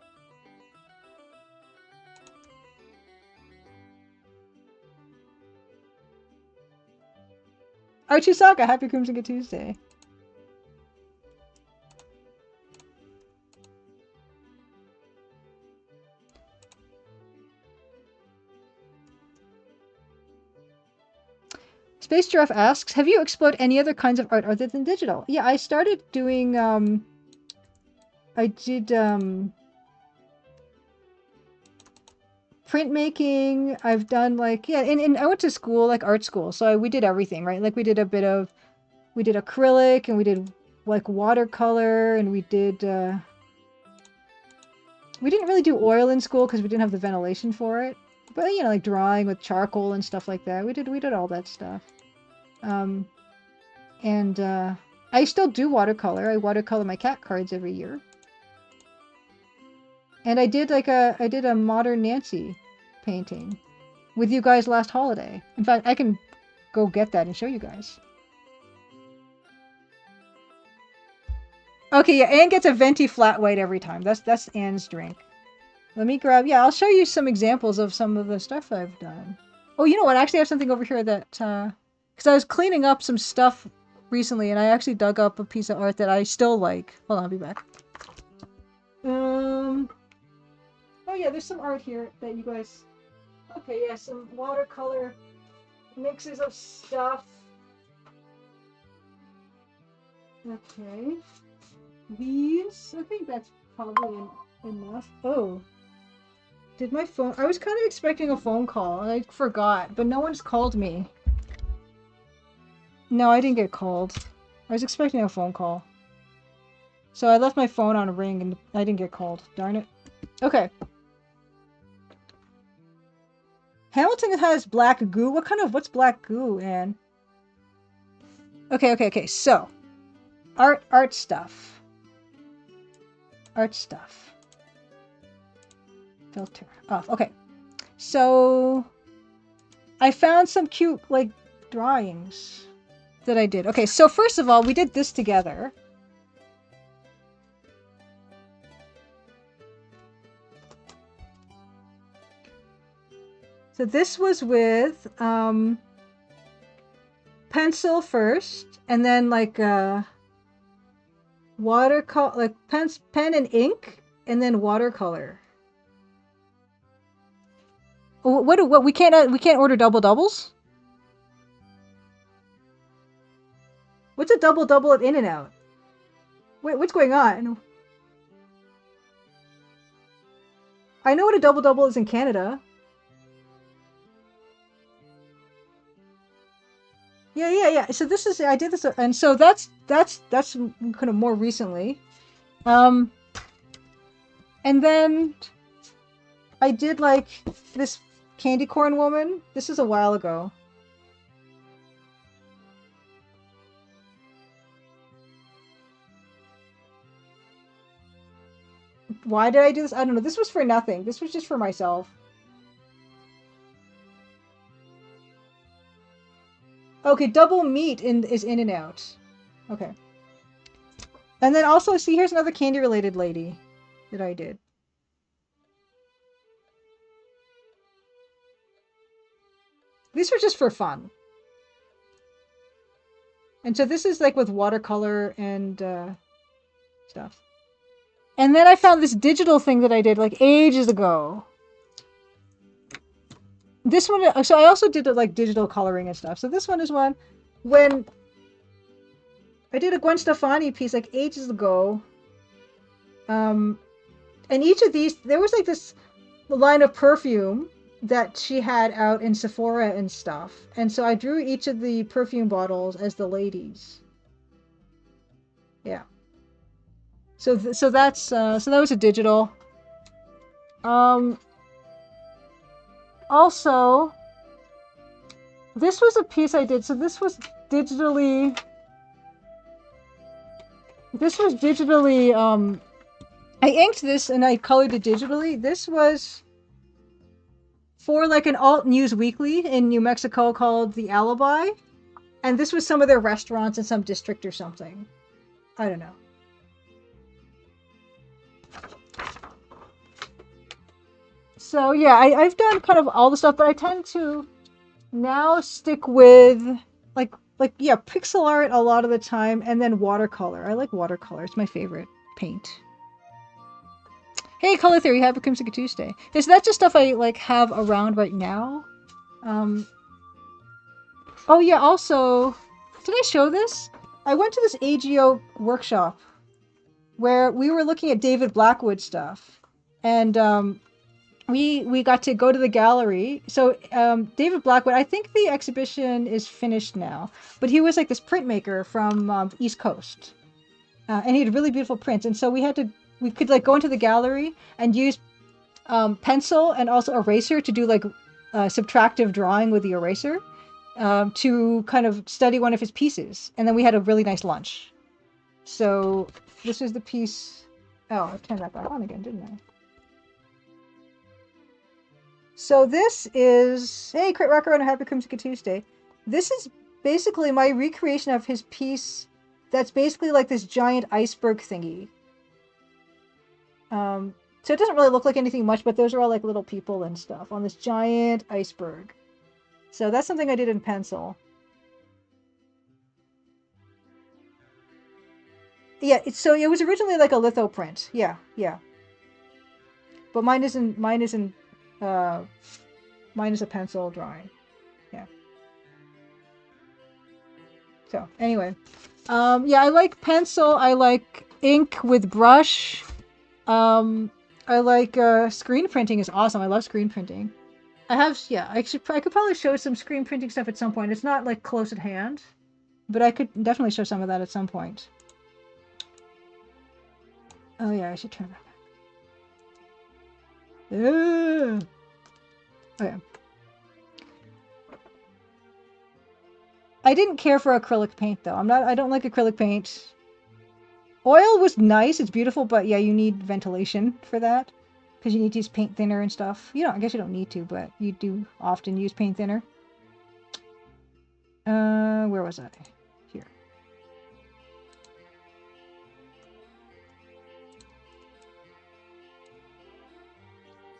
Archisaka, happy Crimson Tuesday. Space Giraffe asks, have you explored any other kinds of art other than digital? Yeah, I started doing, I did, printmaking. I've done like, yeah, and I went to school, like art school. So we did everything, right? Like we did acrylic and we did like watercolor and we didn't really do oil in school because we didn't have the ventilation for it. But, you know, like drawing with charcoal and stuff like that. We did all that stuff. And I still do watercolor. I watercolor my cat cards every year. And I did a Modern Nancy painting with you guys last holiday. In fact, I can go get that and show you guys. Okay, yeah, Anne gets a venti flat white every time. That's Anne's drink. Let me grab, yeah, I'll show you some examples of some of the stuff I've done. Oh, you know what? I actually have something over here that, because I was cleaning up some stuff recently and I actually dug up a piece of art that I still like. Hold on, I'll be back. Oh yeah, there's some art here that you guys, okay, yeah, some watercolor mixes of stuff. Okay. These, I think that's probably enough. Oh. Did my phone... I was kind of expecting a phone call, and I forgot, but no one's called me. No, I didn't get called. I was expecting a phone call. So I left my phone on a ring, and I didn't get called. Darn it. Okay. Hamilton has black goo? What's black goo, Anne? Okay, so... Art stuff. Art stuff. Filter off. Okay. So... I found some cute, like, drawings that I did. Okay, so first of all, we did this together. So this was with pencil first, and then like watercolor, like pen and ink, and then watercolor. What we can't order double doubles? What's a double double at In-N-Out? Wait, what's going on? I know what a double double is in Canada. Yeah. So this is, I did this, and so that's kind of more recently. And then I did like this candy corn woman. This is a while ago. Why did I do this? I don't know. This was for nothing. This was just for myself. Okay, double meat is In-N-Out. Okay. And then also, see, here's another candy-related lady that I did. These were just for fun. And so this is like with watercolor and stuff. And then I found this digital thing that I did like ages ago. This one, so I also did like digital coloring and stuff. So this one is one when I did a Gwen Stefani piece like ages ago. And each of these, there was like this line of perfume that she had out in Sephora and stuff. And so I drew each of the perfume bottles as the ladies. Yeah. So that was a digital. Also, this was a piece I did. So this was digitally. I inked this and I colored it digitally. This was for like an alt news weekly in New Mexico called The Alibi. And this was some of their restaurants in some district or something. I don't know. So yeah, I've done kind of all the stuff, but I tend to now stick with like yeah, pixel art a lot of the time, and then watercolor. I like watercolor. It's my favorite paint. Hey, Color Theory, happy Crimson Tuesday. Is that just stuff I like have around right now? Oh yeah, also, did I show this? I went to this AGO workshop where we were looking at David Blackwood stuff, and we got to go to the gallery. So David Blackwood, I think the exhibition is finished now, but he was like this printmaker from East Coast, and he had really beautiful prints. And so we could like go into the gallery and use pencil and also eraser to do like subtractive drawing with the eraser to kind of study one of his pieces. And then we had a really nice lunch. So this is the piece. Oh, I turned that back on again, didn't I? So this is, hey, Crit Rocker on a Happy Crimson Tuesday. This is basically my recreation of his piece that's basically like this giant iceberg thingy. So it doesn't really look like anything much, but those are all like little people and stuff on this giant iceberg. So that's something I did in pencil. Yeah, so it was originally like a litho print. Yeah, yeah. But mine is a pencil drawing. Yeah. So anyway, yeah, I like pencil. I like ink with brush. I like screen printing is awesome. I love screen printing. I could probably show some screen printing stuff at some point. It's not like close at hand, but I could definitely show some of that at some point. Oh yeah, I should turn that back. Okay. I didn't care for acrylic paint though. I don't like acrylic paint. Oil was nice, it's beautiful, but yeah, you need ventilation for that. Because you need to use paint thinner and stuff. I guess you don't need to, but you do often use paint thinner. Where was I? Here.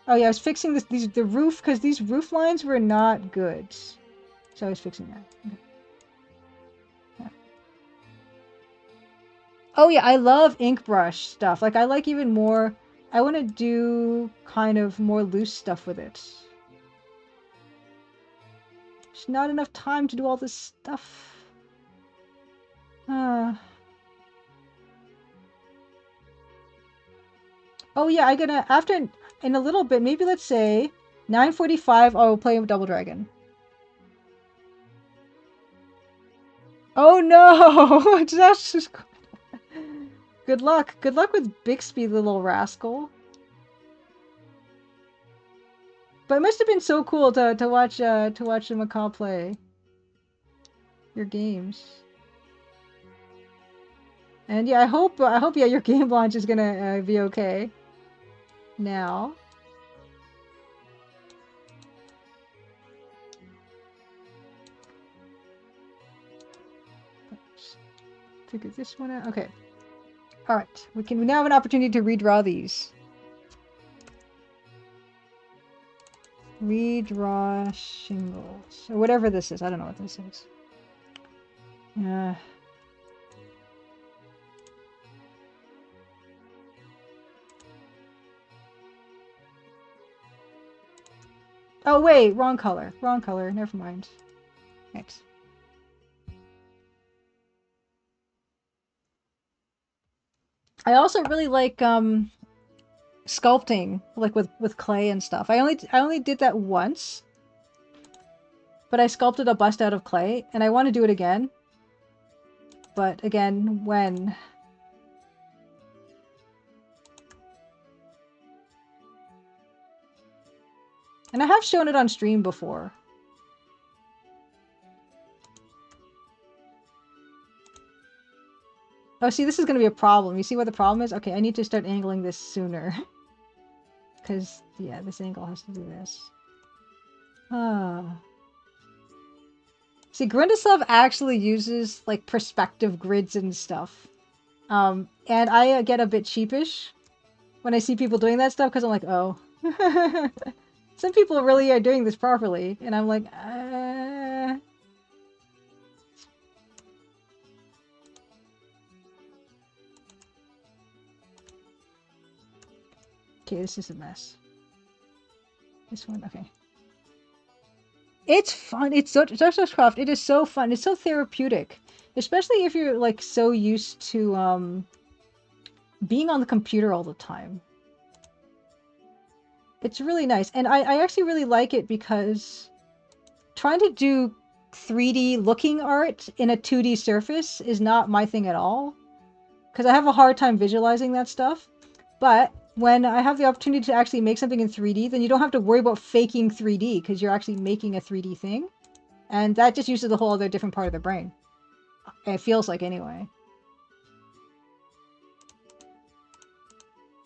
Oh yeah, I was fixing the roof, because these roof lines were not good. So I was fixing that. Okay. Yeah. Oh yeah, I love ink brush stuff. Like I like even more, I want to do kind of more loose stuff with it. There's not enough time to do all this stuff. Oh yeah, I'm gonna, in a little bit, maybe let's say 9:45, I will play Double Dragon. Oh no! That's just... Good luck. Good luck with Bixby, the little rascal. But it must have been so cool to watch the macaw play your games. And yeah, I hope yeah, your game launch is gonna be okay. Now. Figure this one out. Okay. All right, we now have an opportunity to redraw these. Redraw shingles, or whatever this is. I don't know what this is. Oh wait, wrong color. Wrong color. Never mind. Thanks. I also really like sculpting, like with clay and stuff. I only did that once, but I sculpted a bust out of clay, and I want to do it again. But again, when? And I have shown it on stream before. Oh, see, this is going to be a problem. You see what the problem is? Okay, I need to start angling this sooner. Because, yeah, this angle has to do this. Ah. See, Grindaslav actually uses, like, perspective grids and stuff. And I get a bit sheepish when I see people doing that stuff, because I'm like, oh. Some people really are doing this properly, and I'm like, Okay, this is a mess. This one, okay. It's fun. It's Craft. It is so fun. It's so therapeutic, especially if you're like so used to being on the computer all the time. It's really nice, and I actually really like it because trying to do 3D looking art in a 2D surface is not my thing at all, because I have a hard time visualizing that stuff. But when I have the opportunity to actually make something in 3D, then you don't have to worry about faking 3D because you're actually making a 3D thing. And that just uses a whole other different part of the brain. It feels like, anyway.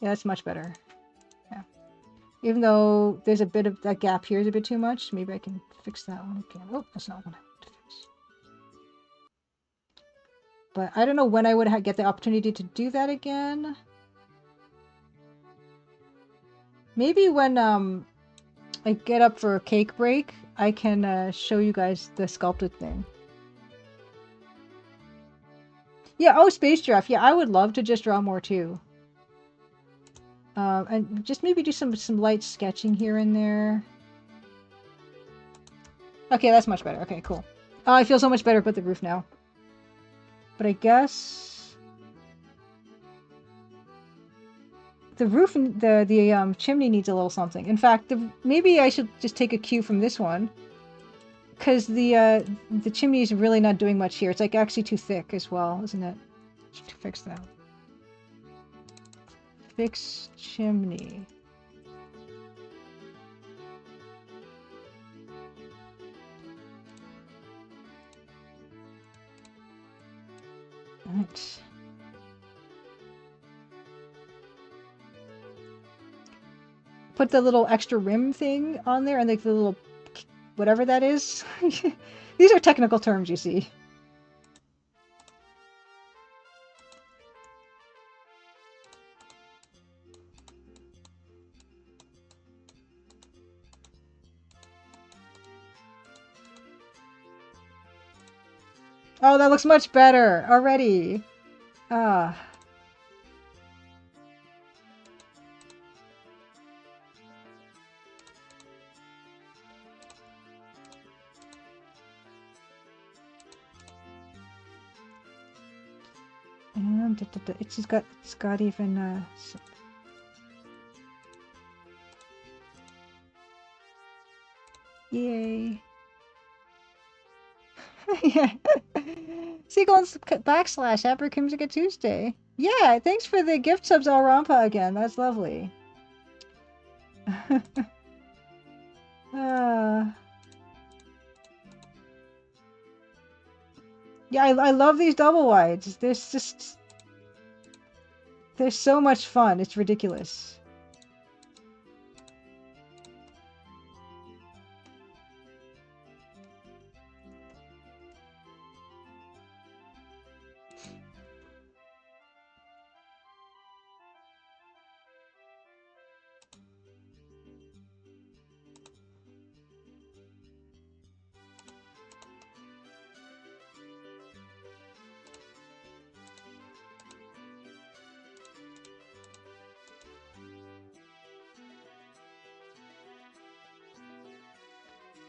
Yeah, that's much better. Yeah. Even though there's a bit of that gap here is a bit too much, maybe I can fix that one again. Oh, that's not what I want to fix. But I don't know when I would get the opportunity to do that again. Maybe when I get up for a cake break, I can show you guys the sculpted thing. Yeah, oh, Space Giraffe. Yeah, I would love to just draw more too. And just maybe do some light sketching here and there. Okay, that's much better. Okay, cool. Oh, I feel so much better about the roof now. But I guess the roof, the chimney needs a little something. In fact, maybe I should just take a cue from this one, because the chimney is really not doing much here. It's like actually too thick as well, isn't it? To fix that. Fix chimney. Right. Put the little extra rim thing on there, and like the little whatever that is. These are technical terms, you see. Oh, that looks much better already. Ah. And it's got even yay. Yeah. Seagulls / Happy Creamsicle Tuesday. Yeah, thanks for the gift subs, Alrampa, again. That's lovely. Yeah, I love these double wides. They're so much fun. It's ridiculous.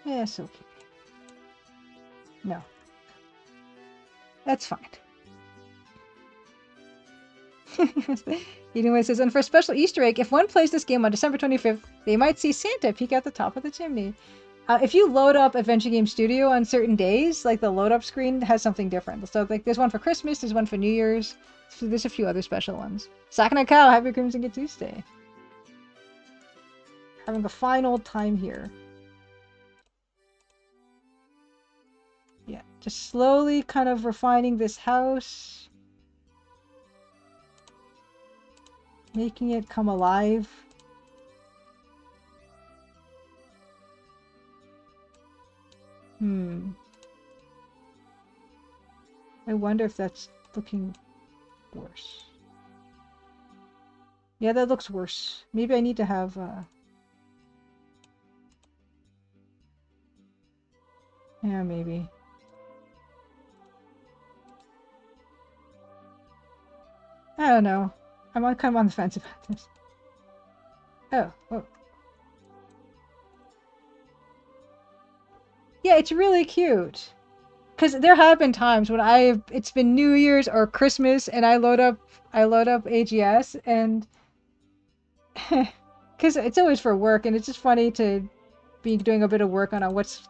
Yes, okay. No. That's fine. Anyway, it says, and for a special Easter egg, if one plays this game on December 25th, they might see Santa peek out the top of the chimney. If you load up Adventure Game Studio on certain days, like the load up screen has something different. So like there's one for Christmas, there's one for New Year's, so there's a few other special ones. Sakana Cow, happy Crimson Good Tuesday. Having a fine old time here. Yeah, just slowly kind of refining this house. Making it come alive. I wonder if that's looking worse. Yeah, that looks worse. Maybe I need to have, yeah, maybe. I don't know. I'm kind of on the fence about this. Oh. Yeah, it's really cute. Because there have been times when it's been New Year's or Christmas and I load up AGS and because it's always for work and it's just funny to be doing a bit of work on what's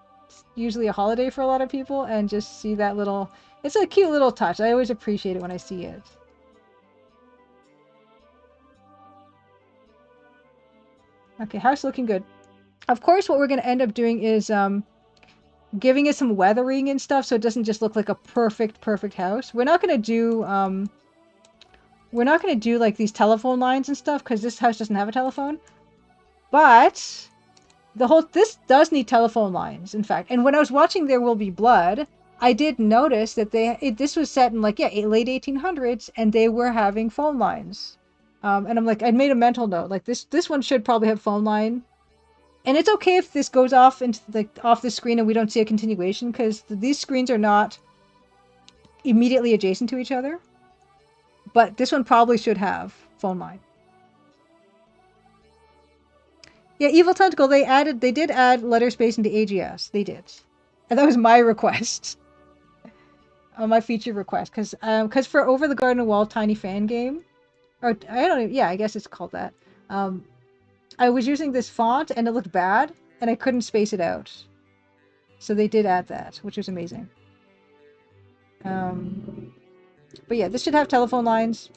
usually a holiday for a lot of people and just see that little, it's a cute little touch. I always appreciate it when I see it. Okay, house looking good. Of course, what we're going to end up doing is giving it some weathering and stuff so it doesn't just look like a perfect house. We're not going to do like these telephone lines and stuff because this house doesn't have a telephone. But this does need telephone lines, in fact. And when I was watching There Will Be Blood, I did notice that this was set in like, yeah, late 1800s and they were having phone lines. And I'm like, I made a mental note, like this one should probably have phone line. And it's okay if this goes off into off the screen and we don't see a continuation because these screens are not immediately adjacent to each other. But this one probably should have phone line. Yeah, Evil Tentacle, they did add letter space into AGS. They did. And that was my request. My feature request. Because for Over the Garden Wall Tiny Fan Game, or I don't even, yeah, I guess it's called that. I was using this font and it looked bad and I couldn't space it out. So they did add that, which was amazing. But yeah, this should have telephone lines.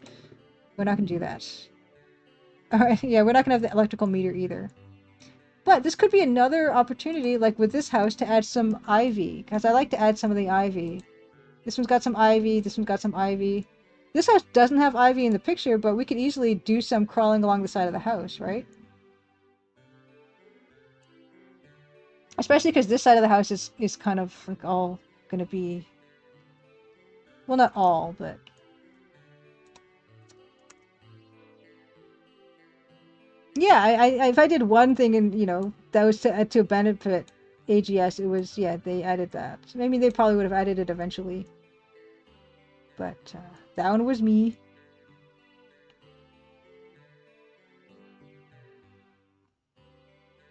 We're not going to do that. Alright, yeah, we're not going to have the electrical meter either. But this could be another opportunity, like with this house, to add some ivy. Because I like to add some of the ivy. This one's got some ivy, this one's got some ivy. This house doesn't have ivy in the picture, but we could easily do some crawling along the side of the house, right? Especially because this side of the house is kind of like all gonna be... Well, not all, but... Yeah, if I did one thing and, you know, that was to benefit AGS, it was, yeah, they added that. So maybe they probably would have added it eventually. But that one was me.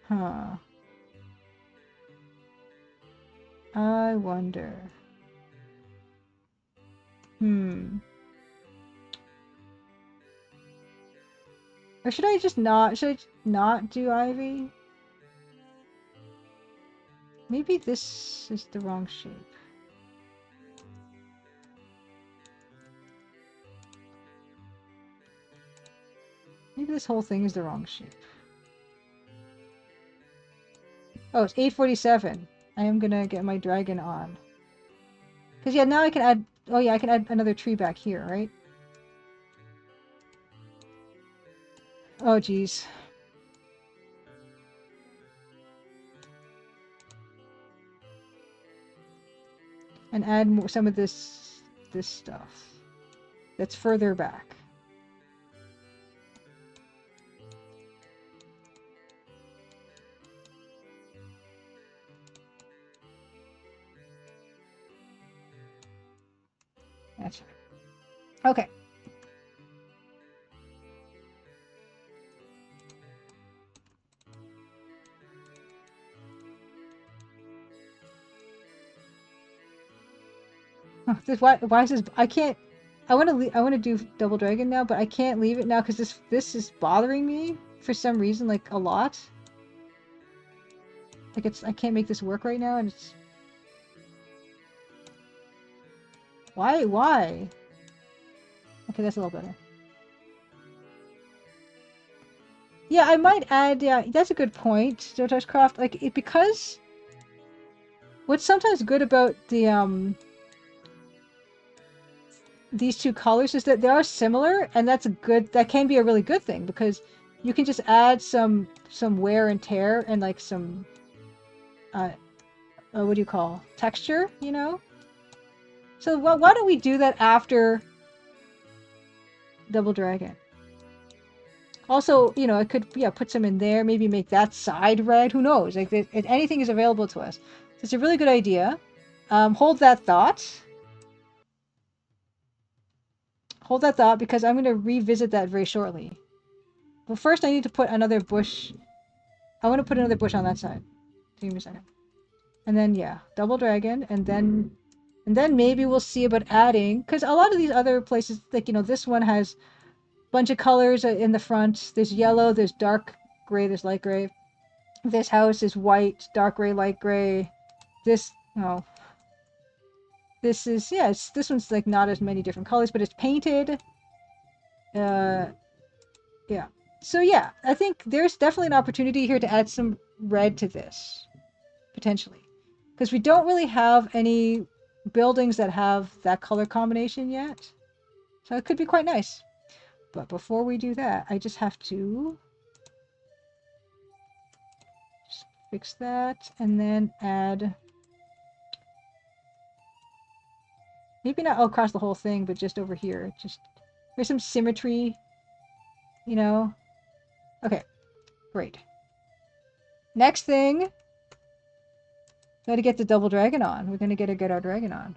Huh. I wonder. Or should I not do ivy? Maybe this is the wrong shape. Maybe this whole thing is the wrong shape. Oh, it's 8:47. I am gonna get my dragon on. Because, yeah, now I can add... Oh, yeah, I can add another tree back here, right? Oh, geez. And add more, some of this stuff that's further back. That's right. Okay. Huh, why is this? I can't. I want to do double dragon now, but I can't leave it now because this is bothering me for some reason, like a lot. Like I can't make this work right now, and it's why? Okay, that's a little better. Yeah, I might add. Yeah, that's a good point, Craft. Like it because what's sometimes good about these two colors is that they are similar, and that's a good. That can be a really good thing because you can just add some wear and tear and like some what do you call texture, you know? So why don't we do that after Double Dragon? Also, you know, I could put some in there, maybe make that side red. Who knows? Like anything is available to us. So it's a really good idea. Hold that thought. Hold that thought because I'm going to revisit that very shortly. But first I need to put another bush. I want to put another bush on that side. Give me a second. And then, yeah, Double Dragon. And then maybe we'll see about adding... Because a lot of these other places, like, you know, this one has a bunch of colors in the front. There's yellow, there's dark gray, there's light gray. This house is white, dark gray, light gray. This... Oh. This is... Yeah, this one's, like, not as many different colors, but it's painted. Yeah. So yeah, I think there's definitely an opportunity here to add some red to this, potentially. Because we don't really have any buildings that have that color combination yet. So it could be quite nice. But before we do that, I just have to just fix that and then add... Maybe not across the whole thing, but just over here. Just there's some symmetry, you know? Okay, great. Next thing, gotta get the double dragon on. We're gonna get our dragon on.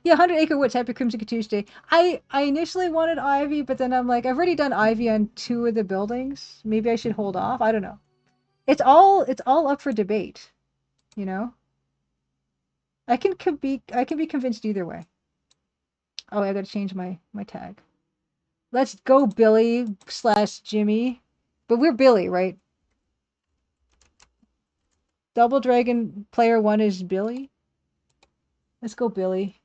Yeah, 100 Acre Woods, Happy Crimson Tuesday. I initially wanted Ivy, but then I'm like, I've already done Ivy on 2 of the buildings. Maybe I should hold off. I don't know. It's all up for debate, you know? I can be convinced either way. Oh, I gotta change my tag. Let's go Billy / Jimmy. But we're Billy, right? Double Dragon player 1 is Billy. Let's go Billy.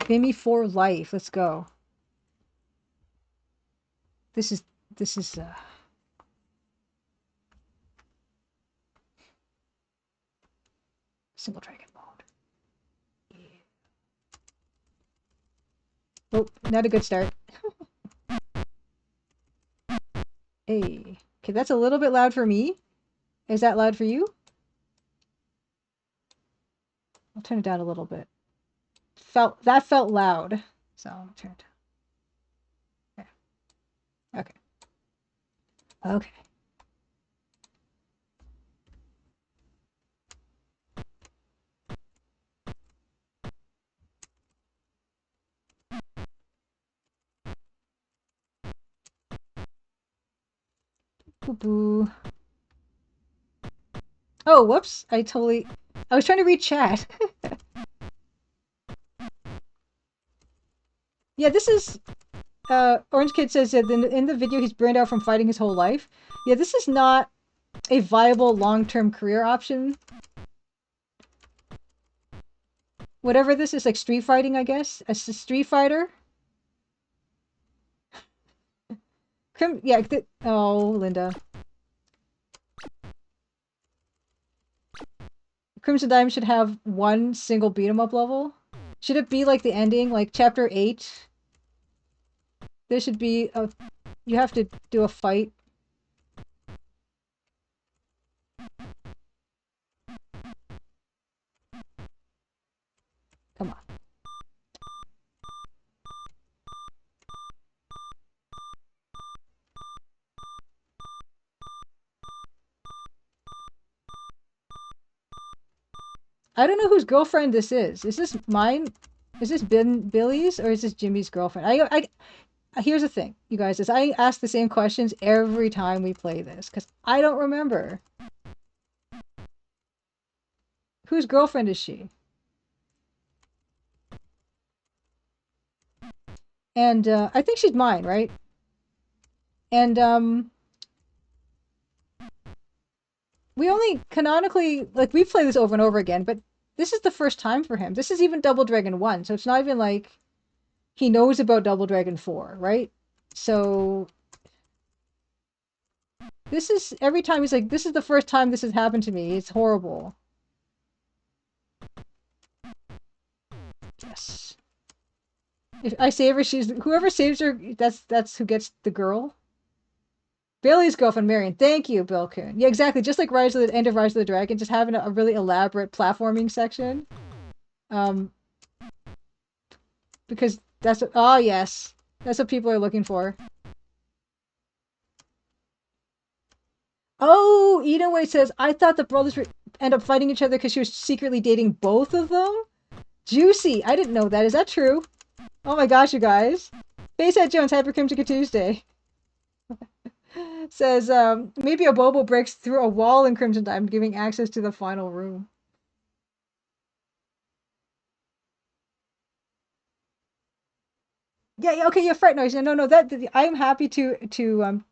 Gimme for life. Let's go. This is single dragon mode. Yeah. Oh, not a good start. Hey. Okay, that's a little bit loud for me. Is that loud for you? I'll turn it down a little bit. That felt loud. So I'll turn it down. Okay. Okay. Boo boo. Oh, whoops. I was trying to read chat. Yeah, this is Orange Kid says that in the video he's burned out from fighting his whole life. Yeah, this is not a viable long-term career option. Whatever this is, like street fighting, I guess. As a street fighter. Yeah, oh, Linda. Crimson Diamond should have one single beat 'em up level. Should it be like the ending, like chapter 8? There should be you have to do a fight. Come on. I don't know whose girlfriend this is. Is this mine? Is this Billy's or is this Jimmy's girlfriend? Here's the thing, you guys, is I ask the same questions every time we play this because I don't remember. Whose girlfriend is she? And I think she's mine, right? And we only canonically, like, we play this over and over again, but this is the first time for him. This is even Double Dragon 1, so it's not even like he knows about Double Dragon 4, right? So this is, every time he's like, this is the first time this has happened to me. It's horrible. Yes. If I save her, she's, whoever saves her, that's who gets the girl. Bailey's girlfriend, Marion. Thank you, Bill Coon. Yeah, exactly. Just like Rise of the End of Rise of the Dragon, just having a really elaborate platforming section. Um, because that's, oh yes, that's what people are looking for. Oh, Eden Way says, I thought the brothers would end up fighting each other because she was secretly dating both of them. Juicy. I didn't know that. Is that true? Oh my gosh, you guys. Facehead Jones, Hyper Crimson Tuesday. Says, maybe a Bobo breaks through a wall in Crimson Diamond, giving access to the final room. Yeah, okay, yeah, Fright Noise. No, I'm happy to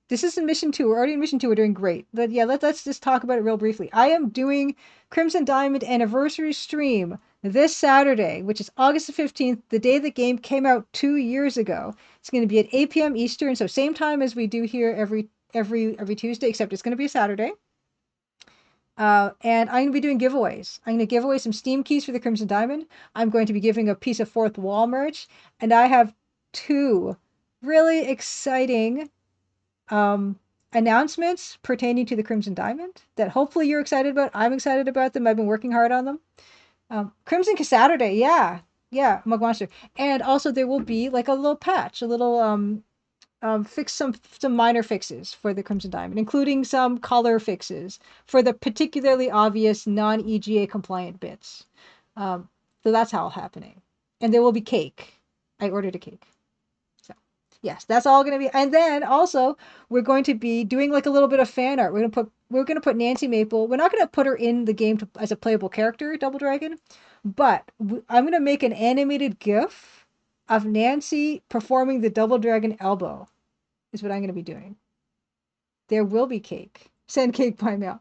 this is in mission 2. We're already in mission 2. We're doing great. But yeah, let's just talk about it real briefly. I am doing Crimson Diamond anniversary stream this Saturday, which is August the 15th, the day the game came out 2 years ago. It's going to be at 8 p.m. Eastern, so same time as we do here every Tuesday, except it's going to be a Saturday. And I'm going to be doing giveaways. I'm going to give away some Steam keys for the Crimson Diamond. I'm going to be giving a piece of Fourth Wall merch, and I have 2 really exciting announcements pertaining to the Crimson Diamond that hopefully you're excited about. I'm excited about them. I've been working hard on them. Crimson Saturday, yeah, Mug Monster, and also there will be like a little patch, a little fix some minor fixes for the Crimson Diamond, including some color fixes for the particularly obvious non-EGA compliant bits. So that's all happening, and there will be cake. I ordered a cake. Yes, that's all going to be. And then also we're going to be doing like a little bit of fan art. We're going to put Nancy Maple. We're not going to put her in the game as a playable character, Double Dragon, but I'm going to make an animated GIF of Nancy performing the Double Dragon elbow. Is what I'm going to be doing. There will be cake. Send cake by mail.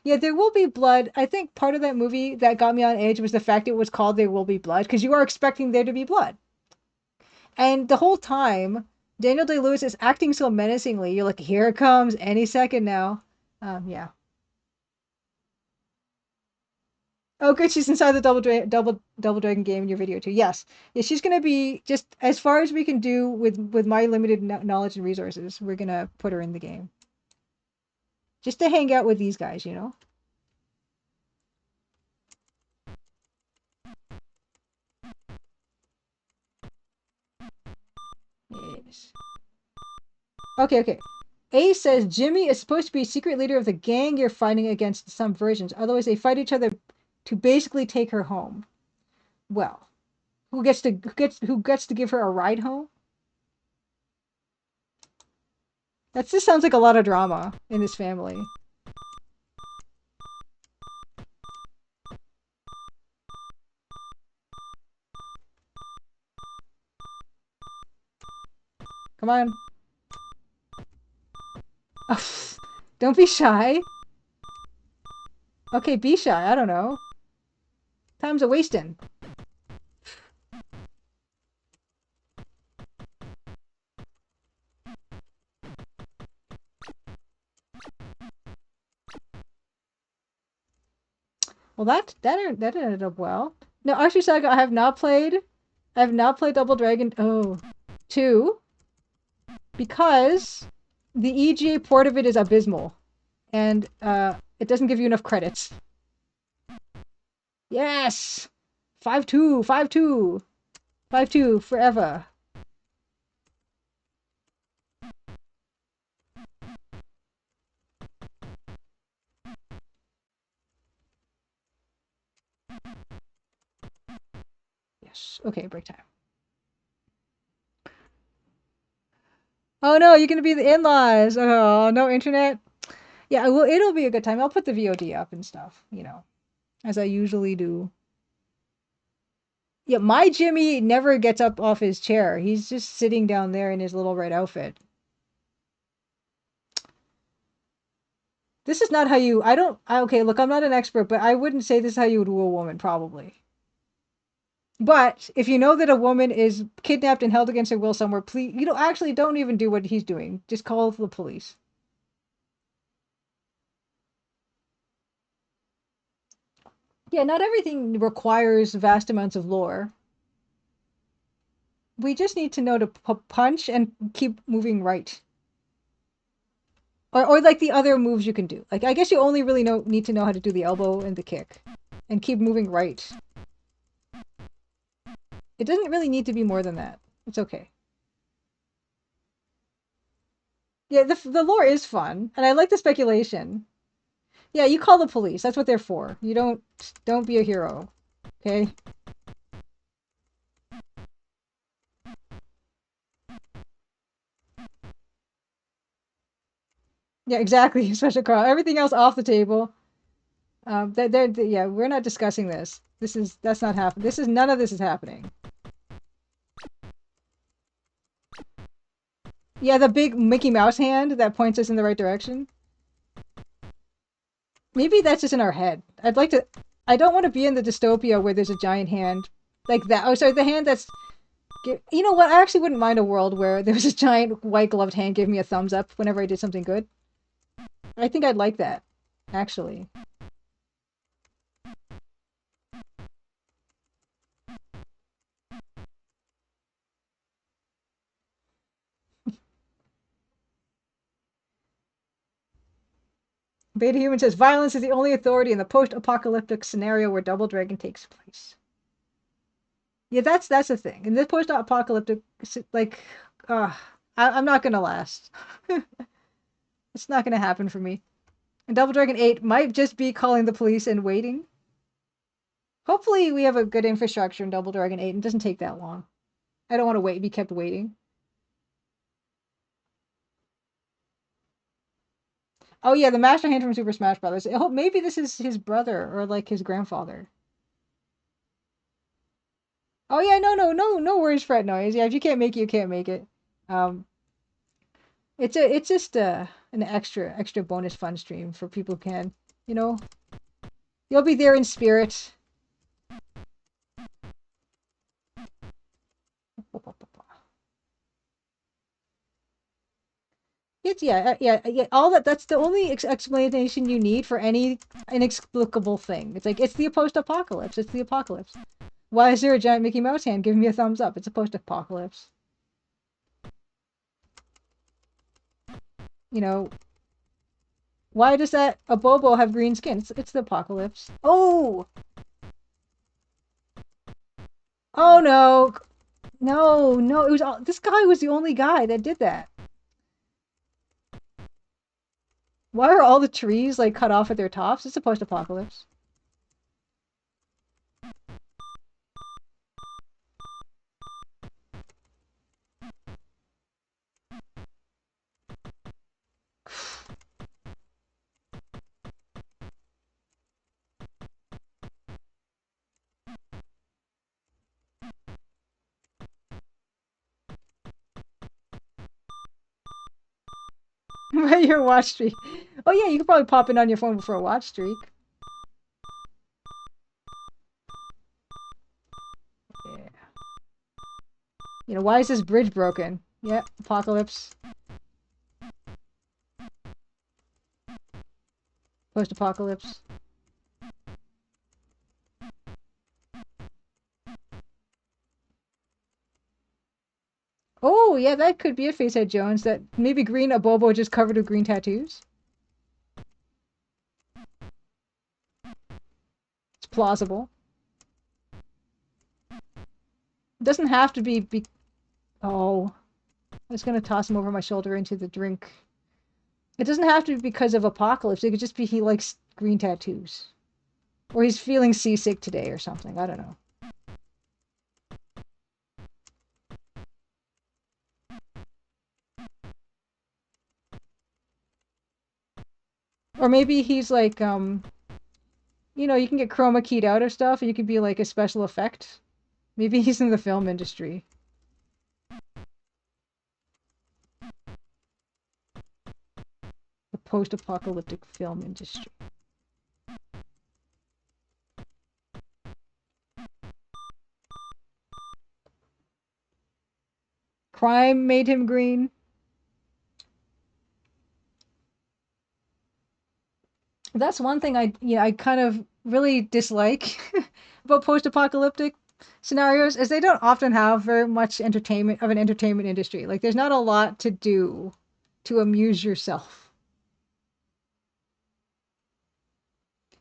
Yeah, there will be blood. I think part of that movie that got me on edge was the fact it was called There Will Be Blood, because you are expecting there to be blood. And the whole time, Daniel Day-Lewis is acting so menacingly. You're like, here it comes any second now. Yeah. Oh, good. She's inside the Double Dragon game in your video too. Yes. Yeah, she's gonna be just as far as we can do with my limited knowledge and resources. We're gonna put her in the game, just to hang out with these guys, you know. Yes. Okay. A says Jimmy is supposed to be a secret leader of the gang you're fighting against in some versions. Otherwise, they fight each other to basically take her home. Well, who gets to give her a ride home? That just sounds like a lot of drama in this family. Come on. Don't be shy. Okay, be shy. I don't know. Time's a wasting. Well, that ended up well. No, Archie Saga, I have not played. I have not played Double Dragon 2 because the EGA port of it is abysmal, and it doesn't give you enough credits. Yes, 5-2, 5-2, 5-2 forever. Yes. Okay, break time. Oh no, you're gonna be the in-laws. Oh, no internet. Yeah, well, it'll be a good time. I'll put the VOD up and stuff, you know, as I usually do. Yeah, my Jimmy never gets up off his chair. He's just sitting down there in his little red outfit. This is not how you, I don't, okay, look, I'm not an expert, but I wouldn't say this is how you would woo a woman, probably. But if you know that a woman is kidnapped and held against her will somewhere, please, you know, actually don't even do what he's doing. Just call the police. Yeah, not everything requires vast amounts of lore. We just need to know to punch and keep moving right. Or like the other moves you can do. Like, I guess you only really need to know how to do the elbow and the kick. And keep moving right. It doesn't really need to be more than that. It's okay. Yeah, the lore is fun. And I like the speculation. Yeah, you call the police. That's what they're for. You don't be a hero. Okay? Yeah, exactly. Special call. Everything else off the table. Yeah, we're not discussing this. That's not happening. None of this is happening. Yeah, the big Mickey Mouse hand that points us in the right direction. Maybe that's just in our head. I don't want to be in the dystopia where there's a giant hand like that. Oh, sorry, the hand that's, you know what? I actually wouldn't mind a world where there was a giant white gloved hand giving me a thumbs up whenever I did something good. I think I'd like that, actually. Beta Human says violence is the only authority in the post-apocalyptic scenario where Double Dragon takes place. Yeah, that's the thing. In this post-apocalyptic, like, I'm not gonna last. It's not gonna happen for me. And Double Dragon 8 might just be calling the police and waiting. Hopefully we have a good infrastructure in Double Dragon 8 and it doesn't take that long. I don't want to be kept waiting. Oh yeah, the Master Hand from Super Smash Brothers. Oh, maybe this is his brother or like his grandfather. Oh yeah, no worries, Fred noise. Yeah, if you can't make it, you can't make it. Um, it's just an extra bonus fun stream for people who can. You know, you'll be there in spirit. It's yeah. All that's the only explanation you need for any inexplicable thing. It's like it's the post-apocalypse. It's the apocalypse. Why is there a giant Mickey Mouse hand giving me a thumbs up? It's a post-apocalypse. You know, why does that Abobo have green skin? It's the apocalypse. Oh! Oh no! No, it was this guy was the only guy that did that. Why are all the trees like cut off at their tops? It's a post-apocalypse. Your watch streak. Oh yeah, you could probably pop in on your phone for a watch streak. Yeah. You know, why is this bridge broken? Yeah, apocalypse. Post-apocalypse. Oh, yeah, that could be a Facehead Jones. That maybe green Abobo just covered with green tattoos. It's plausible. It doesn't have to be oh. I was gonna toss him over my shoulder into the drink. It doesn't have to be because of apocalypse. It could just be he likes green tattoos. Or he's feeling seasick today or something. I don't know. Or maybe he's like, you know, you can get chroma keyed out of stuff and you can be like a special effect. Maybe he's in the film industry. The post-apocalyptic film industry. Crime made him green. That's one thing I kind of really dislike about post-apocalyptic scenarios is they don't often have very much entertainment of an entertainment industry. Like there's not a lot to do to amuse yourself.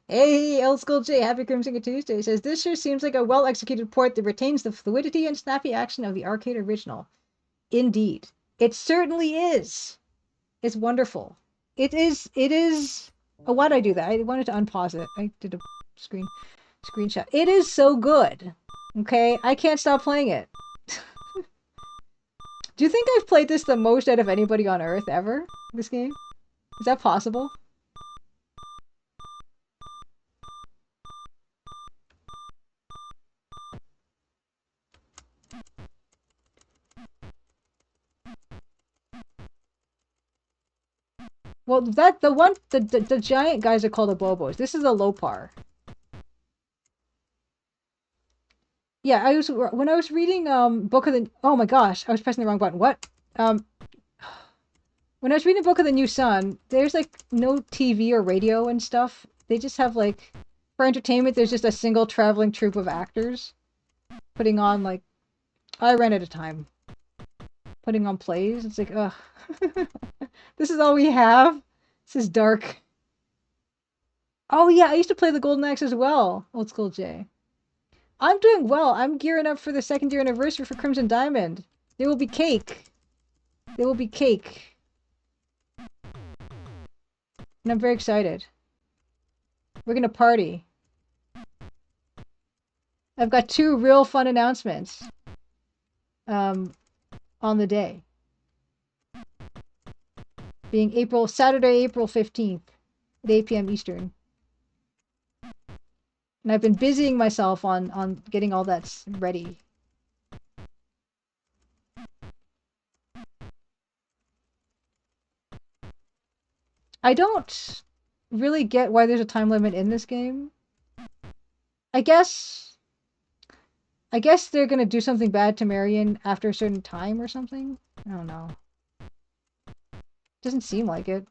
Hey, L School J, happy Crimson Tuesday says this sure seems like a well-executed port that retains the fluidity and snappy action of the arcade original. Indeed, it certainly is. It's wonderful. It is. Oh, why'd I do that? I wanted to unpause it. I did a screenshot. It is so good. Okay, I can't stop playing it. Do you think I've played this the most out of anybody on Earth ever? This game? Is that possible? Well, the giant guys are called the Bobos. This is a Lopar. Yeah, when I was reading Book of the oh my gosh, I was pressing the wrong button. What? When I was reading Book of the New Sun, there's like no TV or radio and stuff. They just have like for entertainment. There's just a single traveling troupe of actors putting on like I ran out of time putting on plays. It's like ugh, this is all we have. This is dark. Oh yeah, I used to play the Golden Axe as well. Old School J. I'm doing well. I'm gearing up for the 2nd year anniversary for Crimson Diamond. There will be cake. There will be cake. And I'm very excited. We're gonna party. I've got 2 real fun announcements on the day. Being Saturday, April 15th at 8 p.m. Eastern. And I've been busying myself on getting all that ready. I don't really get why there's a time limit in this game. I guess they're gonna do something bad to Marion after a certain time or something. I don't know. Doesn't seem like it.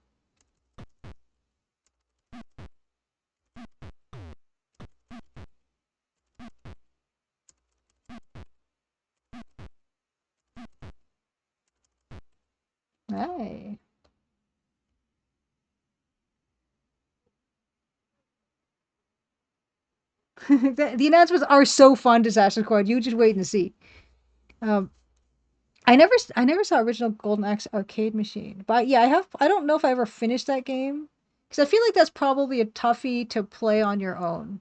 Hey. The announcements are so fun, Disaster Squad. You just wait and see. I never saw original Golden Axe arcade machine, but yeah, I don't know if I ever finished that game because I feel like that's probably a toughie to play on your own.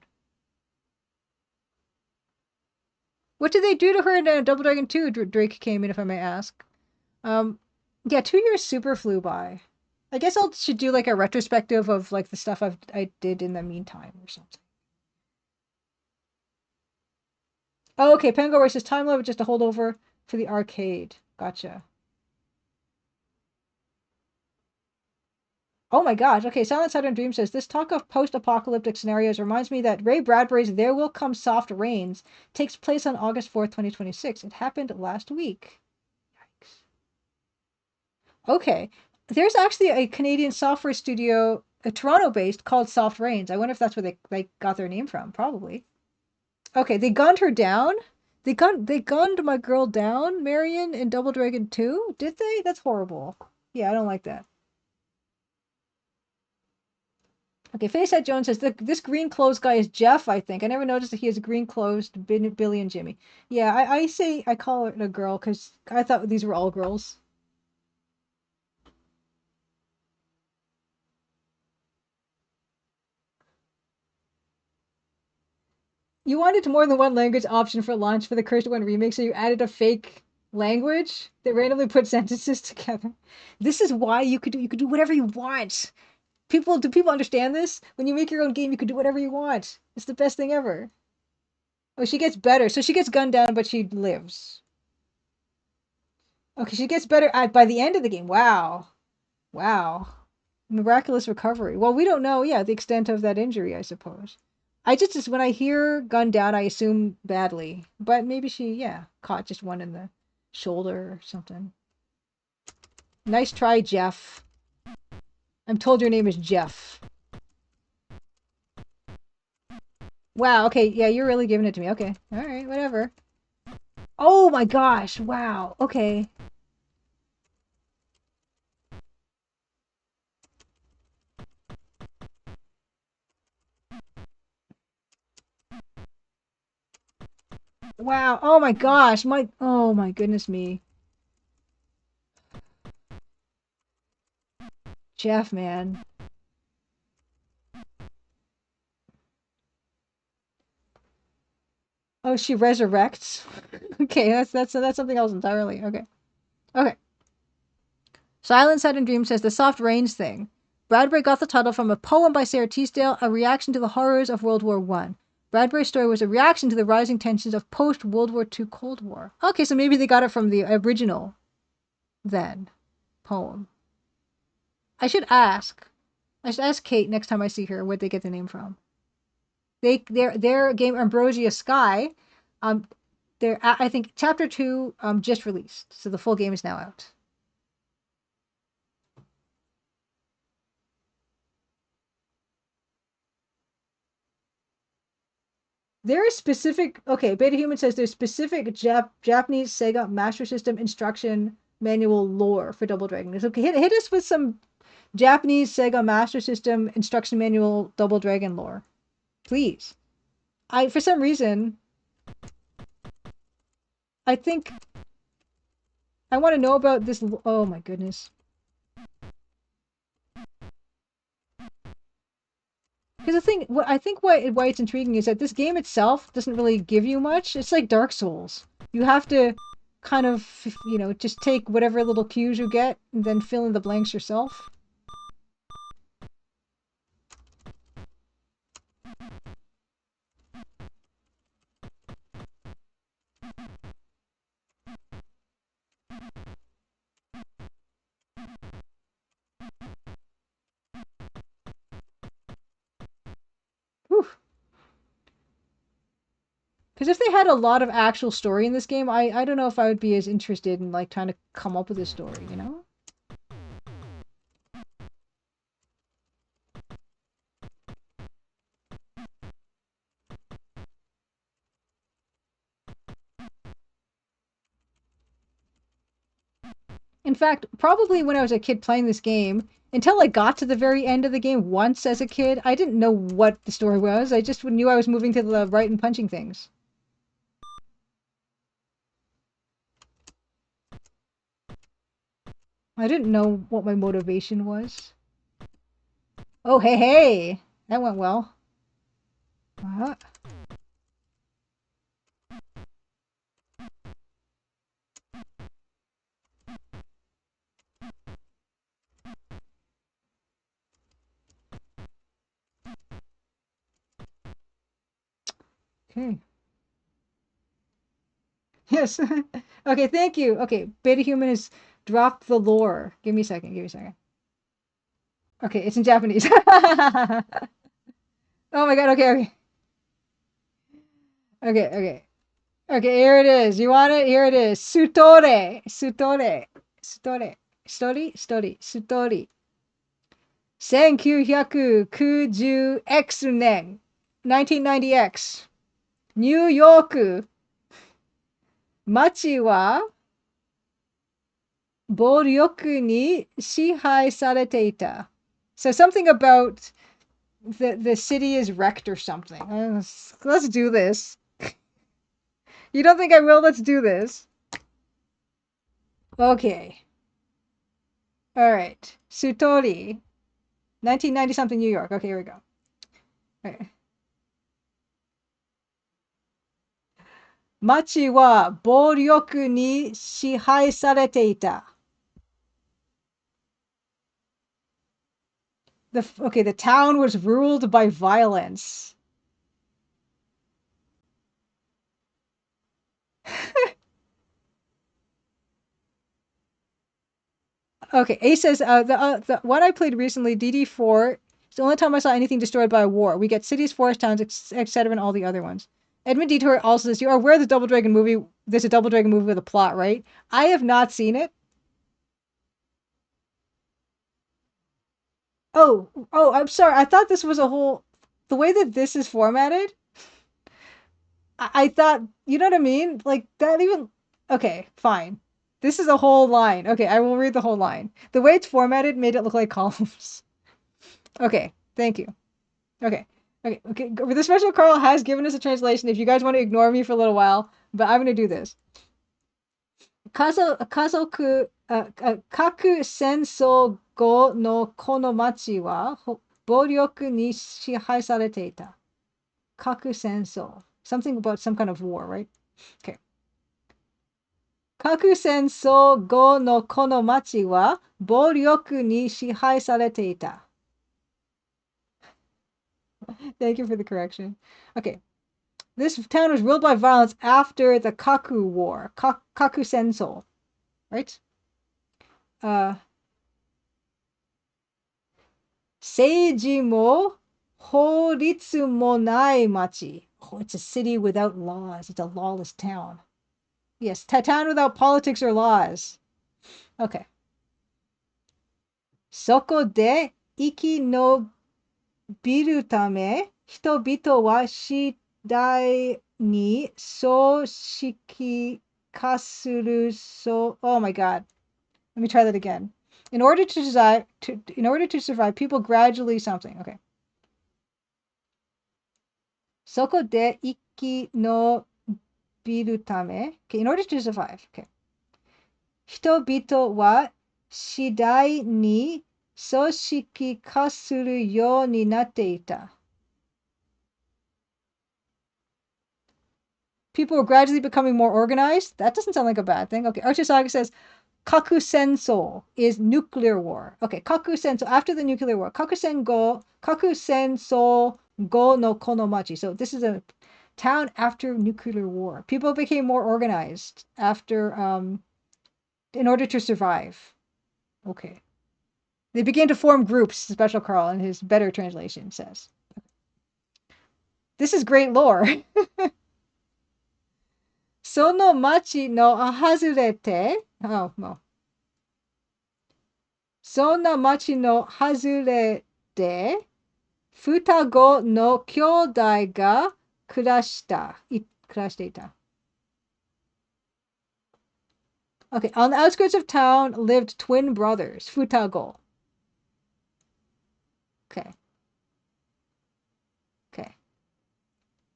What did they do to her in Double Dragon 2? Drake came in, if I may ask. Yeah, 2 years super flew by. I guess should do like a retrospective of like the stuff I did in the meantime or something. Oh, okay. Pango Roy says time limit just a holdover for the arcade. Gotcha. Oh my gosh. Okay, Silent Saturn Dream says this talk of post-apocalyptic scenarios reminds me that Ray Bradbury's There Will Come Soft Rains takes place on August 4th, 2026. It happened last week. Yikes. Okay. There's actually a Canadian software studio, a Toronto-based, called Soft Rains. I wonder if that's where they got their name from. Probably. Okay, they gunned her down? They gunned my girl down, Marion, in Double Dragon 2? Did they? That's horrible. Yeah, I don't like that. Okay, Facehead Jones says, this green clothes guy is Jeff, I think. I never noticed that he has a green clothed Billy and Jimmy. Yeah, I call it a girl because I thought these were all girls. You wanted more than one language option for launch for the Cursed One remake, so you added a fake language that randomly put sentences together. This is why you could do whatever you want. Do people understand this? When you make your own game, you can do whatever you want. It's the best thing ever. Oh, she gets better. So she gets gunned down, but she lives. Okay, she gets better by the end of the game. Wow. Wow. Miraculous recovery. Well, we don't know, yeah, the extent of that injury, I suppose. I just when I hear gunned down, I assume badly. But maybe she, yeah, caught just one in the shoulder or something. Nice try, Jeff. I'm told your name is Jeff. Wow, okay, yeah, you're really giving it to me. Okay, all right, whatever. Oh my gosh, wow, okay. Wow, oh my gosh, oh my goodness me. Jeff, man. Oh, she resurrects? Okay, that's something else entirely. Okay. Okay. Silent Sudden Dream says the soft rains thing. Bradbury got the title from a poem by Sarah Teasdale, a reaction to the horrors of World War I. Bradbury's story was a reaction to the rising tensions of post-World War II Cold War. Okay, so maybe they got it from the original, then, poem. I should ask Kate next time I see her where they get the name from. Their game Ambrosia Sky, I think chapter 2 just released, so the full game is now out. There is specific, okay, Beta Human says there's specific Japanese Sega Master System instruction manual lore for Double Dragon. Okay, hit us with some Japanese Sega Master System instruction manual Double Dragon lore, please. For some reason, I think I want to know about this. Oh my goodness. Because the thing, I think why it's intriguing is that this game itself doesn't really give you much. It's like Dark Souls. You have to kind of, just take whatever little cues you get and then fill in the blanks yourself. Whew. Because if they had a lot of actual story in this game, I don't know if I would be as interested in like trying to come up with a story, you know? In fact, probably when I was a kid playing this game, until I got to the very end of the game once as a kid, I didn't know what the story was. I just knew I was moving to the right and punching things. I didn't know what my motivation was. Oh, hey, hey! That went well. Uh-huh. Okay. Yes. Okay, thank you. Okay, Beta Human has dropped the lore. Give me a second. Give me a second. Okay, it's in Japanese. Oh my god, okay, okay. Okay, okay. Okay, here it is. You want it? Here it is. Sutore. Sutore. Sutore. Story. Sutori. 1990X 年。1990X。ニューヨーク。街は暴力に支配されていた. So something about the city is wrecked or something. Let's do this. You don't think I will? Let's do this. Okay. All right. Sutori. 1990 something New York. Okay, here we go. All right. 街は暴力に支配されていた. The town was ruled by violence. Okay, A says the one I played recently, DD4. It's the only time I saw anything destroyed by a war. We get cities, forest towns, etc., and all the other ones. Edmund Detour also says you are aware of the Double Dragon movie. There's a Double Dragon movie with a plot, right? I have not seen it. Oh, I'm sorry. I thought this was a whole. The way that this is formatted, I thought, you know what I mean? Like that even. Okay, fine. This is a whole line. Okay, I will read the whole line. The way it's formatted made it look like columns. Okay, thank you. Okay. Okay. The special Carl has given us a translation if you guys want to ignore me for a little while, but I'm going to do this. 各戦争後のこの町は暴力に支配されていた。各戦争。Something about some kind of war, right? Okay. 各戦争後のこの町は暴力に支配されていた。Thank you for the correction. Okay. This town was ruled by violence after the Kaku War, Kaku Senso, right? Seiji mo horitsu mo nai machi. Oh, it's a city without laws. It's a lawless town. Yes, town without politics or laws. Okay. そこで生き延びるため、人々は次第に組織化するso. Oh my god. Let me try that again. In order to survive, people gradually something. Okay. そこで生き延びるため. Okay, in order to survive. Okay. 人々は次第に組織化するようになっていた. People were gradually becoming more organized. That doesn't sound like a bad thing. Okay, Archisaga says Kakusenso is nuclear war. Okay, Kakusenso after the nuclear war. Kakusenso go no konomachi. So this is a town after nuclear war. People became more organized after in order to survive. Okay. They began to form groups, Special Carl in his better translation says. This is great lore. その町の外れて、oh, no. そんな町の外れで、双子の兄弟が暮らしていた。Okay, on the outskirts of town lived twin brothers, futago. Okay. Okay.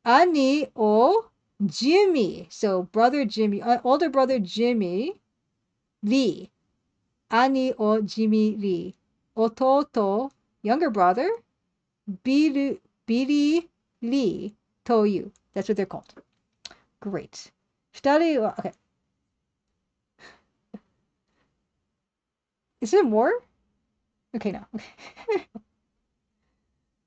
Ani o Jimmy. So brother Jimmy, older brother Jimmy Lee. Ani o Jimmy Lee. Ototo, younger brother, Billy Lee Toyu. That's what they're called. Great. Okay. Is there more? Okay, no.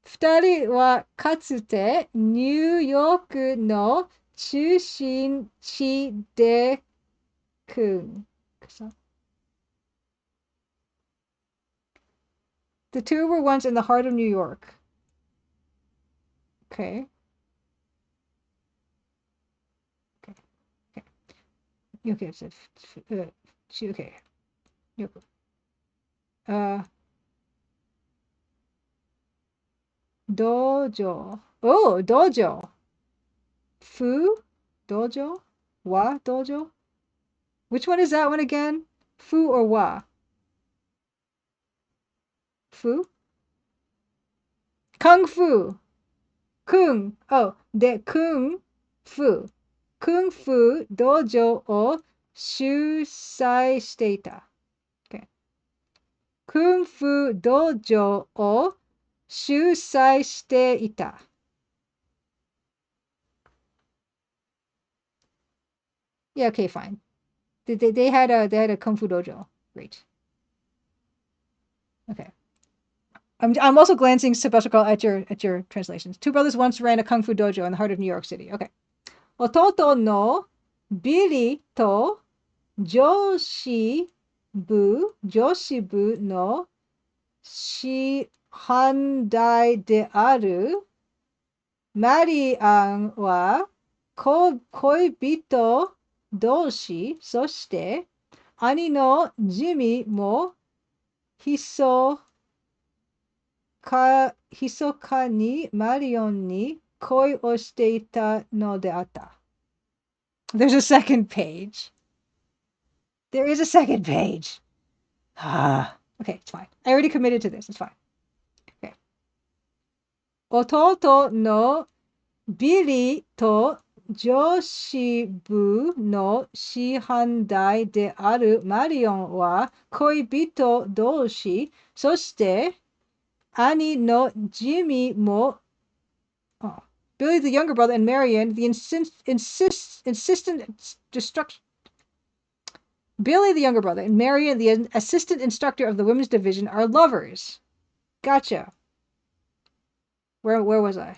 二人はかつてニューヨークの中心地でThe two were once in the heart of New York. Okay. Okay, so, okay. Dojo. Oh, dojo. Fu? Dojo? Wa? Dojo? Which one is that one again? Fu or wa? Fu? Kung Fu. Kung. Oh, de Kung Fu. Kung Fu dojo o shusai shite Okay. Kung Fu dojo o shusai shite Yeah, okay, fine. They had a kung fu dojo. Great. Okay. I'm also glancing, special call, at your translations. Two brothers once ran a kung fu dojo in the heart of New York City. Okay. Ototo no Billy to Joshibu no Shihandai de aru Marian wa koibito doshi, そして、兄のジミも密かにマリオンに恋をしていたのであった。There's a second page. There is a second page. Okay, it's fine. I already committed to this. It's fine. Okay. 弟のビリと女子部の師範代であるマリオンは恋人同士、そして兄のジミーも、Billy the younger brother and Marion, the Billy the younger brother and Marion, the assistant instructor of the women's division, are lovers. Gotcha. Where was I?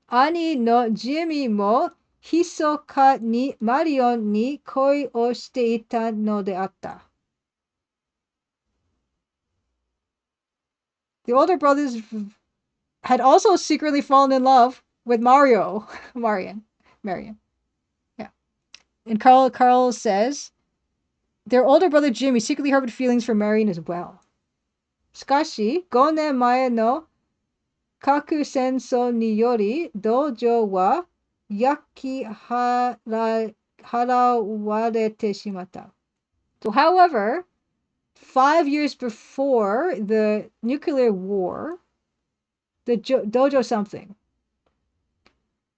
Ani no Jimmy mo hisoka ni Marion ni koi o shite ita no de atta. The older brothers had also secretly fallen in love with Marion. Yeah. And Carl says their older brother Jimmy secretly harbored feelings for Marion as well. しかし、5年前の核戦争により道場は焼き払われてしまった。So, however, 5 years before the nuclear war, the dojo something.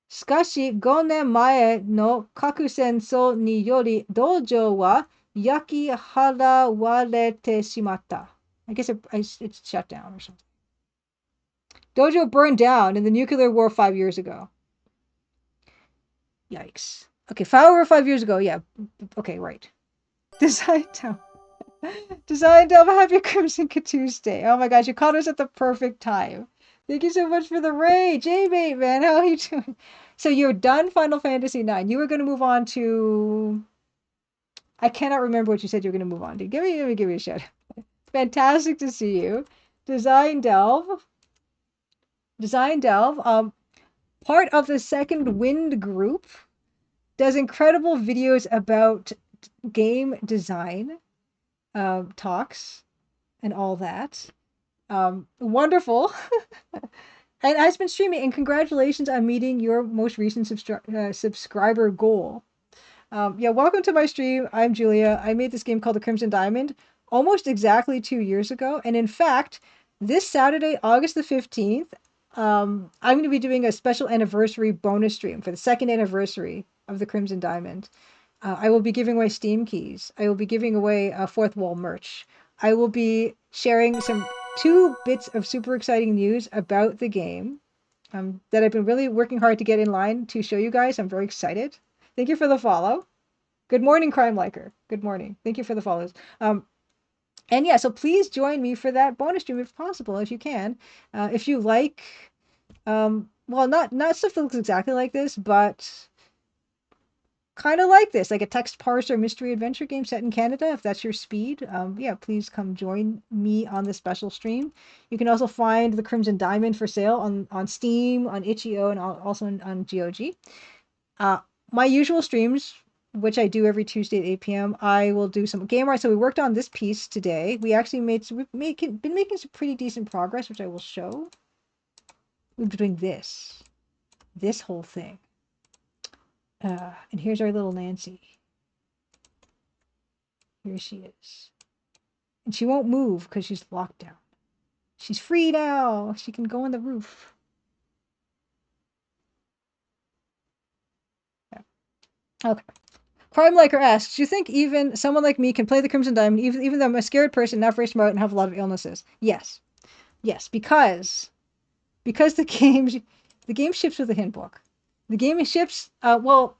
しかし、5年前の核戦争により道場は焼き払われてしまった。I guess it's shut down or something. Dojo burned down in the nuclear war 5 years ago. Yikes. Okay, 5 years ago, yeah. Okay, right. Design Delve. Happy Crimson Tuesday. Oh my gosh, you caught us at the perfect time. Thank you so much for the raid. J-Mate, man, how are you doing? So you're done Final Fantasy IX. You were going to move on to... I cannot remember what you said you were going to move on to. Give me a shout. Fantastic to see you. Design Delve, part of the Second Wind group, does incredible videos about game design, talks, and all that. Wonderful. And has been streaming, and congratulations on meeting your most recent subscriber goal. Yeah, welcome to my stream. I'm Julia. I made this game called The Crimson Diamond almost exactly 2 years ago. And in fact, this Saturday, August the 15th, I'm going to be doing a special anniversary bonus stream for the second anniversary of The Crimson Diamond. I will be giving away Steam keys. I will be giving away Fourth Wall merch. I will be sharing 2 bits of super exciting news about the game that I've been really working hard to get in line to show you guys. I'm very excited. Thank you for the follow. Good morning, Crime Liker. Good morning. Thank you for the follows. And yeah, so please join me for that bonus stream if possible, if you can. If you like, well, not stuff that looks exactly like this, but kind of like this, like a text parser mystery adventure game set in Canada, if that's your speed. Yeah, please come join me on this special stream. You can also find The Crimson Diamond for sale on Steam, on itch.io, and also on GOG. My usual streams, which I do every Tuesday at 8 p.m., I will do some game art. So we worked on this piece today. We actually been making some pretty decent progress, which I will show. We've been doing this whole thing. And here's our little Nancy. Here she is. And she won't move because she's locked down. She's free now. She can go on the roof. Yeah. Okay. Crime Liker asks, do you think even someone like me can play the Crimson Diamond even though I'm a scared person, not very smart, and have a lot of illnesses? Yes. Yes, because the game ships with a hint book. The game ships, the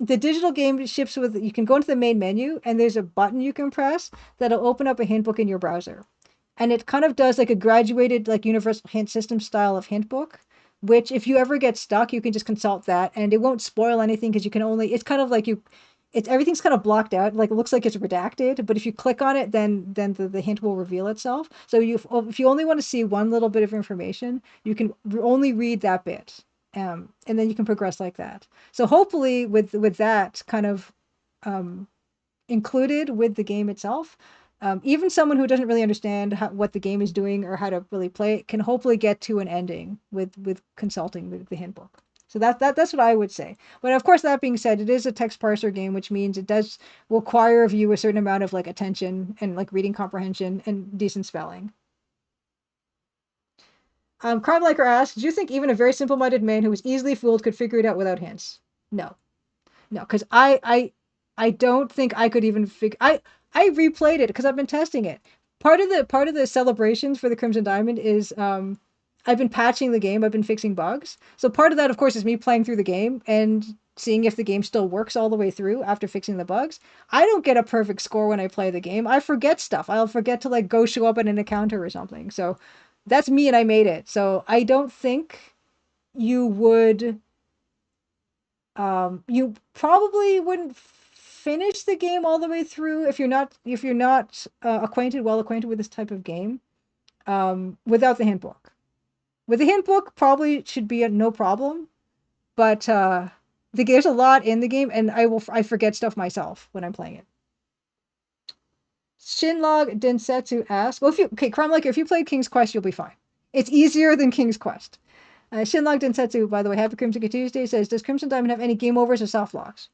digital game ships with, you can go into the main menu and there's a button you can press that'll open up a hint book in your browser. and it kind of does like a graduated like universal hint system style of hint book, which if you ever get stuck, you can just consult that, and it won't spoil anything because you can only. It's kind of like it's everything's kind of blocked out, like it looks like it's redacted, but if you click on it, then the hint will reveal itself. So if you only want to see one little bit of information, you can only read that bit, and then you can progress like that. So hopefully with that kind of um, included with the game itself, even someone who doesn't really understand what the game is doing or how to really play it can hopefully get to an ending with consulting the hint book. So that's what I would say. But of course, that being said, it is a text parser game, which means it does require of you a certain amount of like attention and like reading comprehension and decent spelling. Crime Liker asks, do you think even a very simple-minded man who was easily fooled could figure it out without hints? No, no, because I don't think I could even figure. I replayed it because I've been testing it. Part of the celebrations for the Crimson Diamond is I've been patching the game. I've been fixing bugs. So part of that, of course, is me playing through the game and seeing if the game still works all the way through after fixing the bugs. I don't get a perfect score when I play the game. I forget stuff. I'll forget to like go show up at an encounter or something. So that's me, and I made it. So I don't think you would you probably wouldn't finish the game all the way through if you're not well acquainted with this type of game without the hint book. With the hint book, probably should be no problem, but there's a lot in the game, and I forget stuff myself when I'm playing it. Shinlog Densetsu asks, well, Crime Liker, if you played King's Quest, you'll be fine. It's easier than King's Quest. Shinlog Densetsu, by the way, Happy Crimson Tuesday, says, does Crimson Diamond have any game overs or soft locks?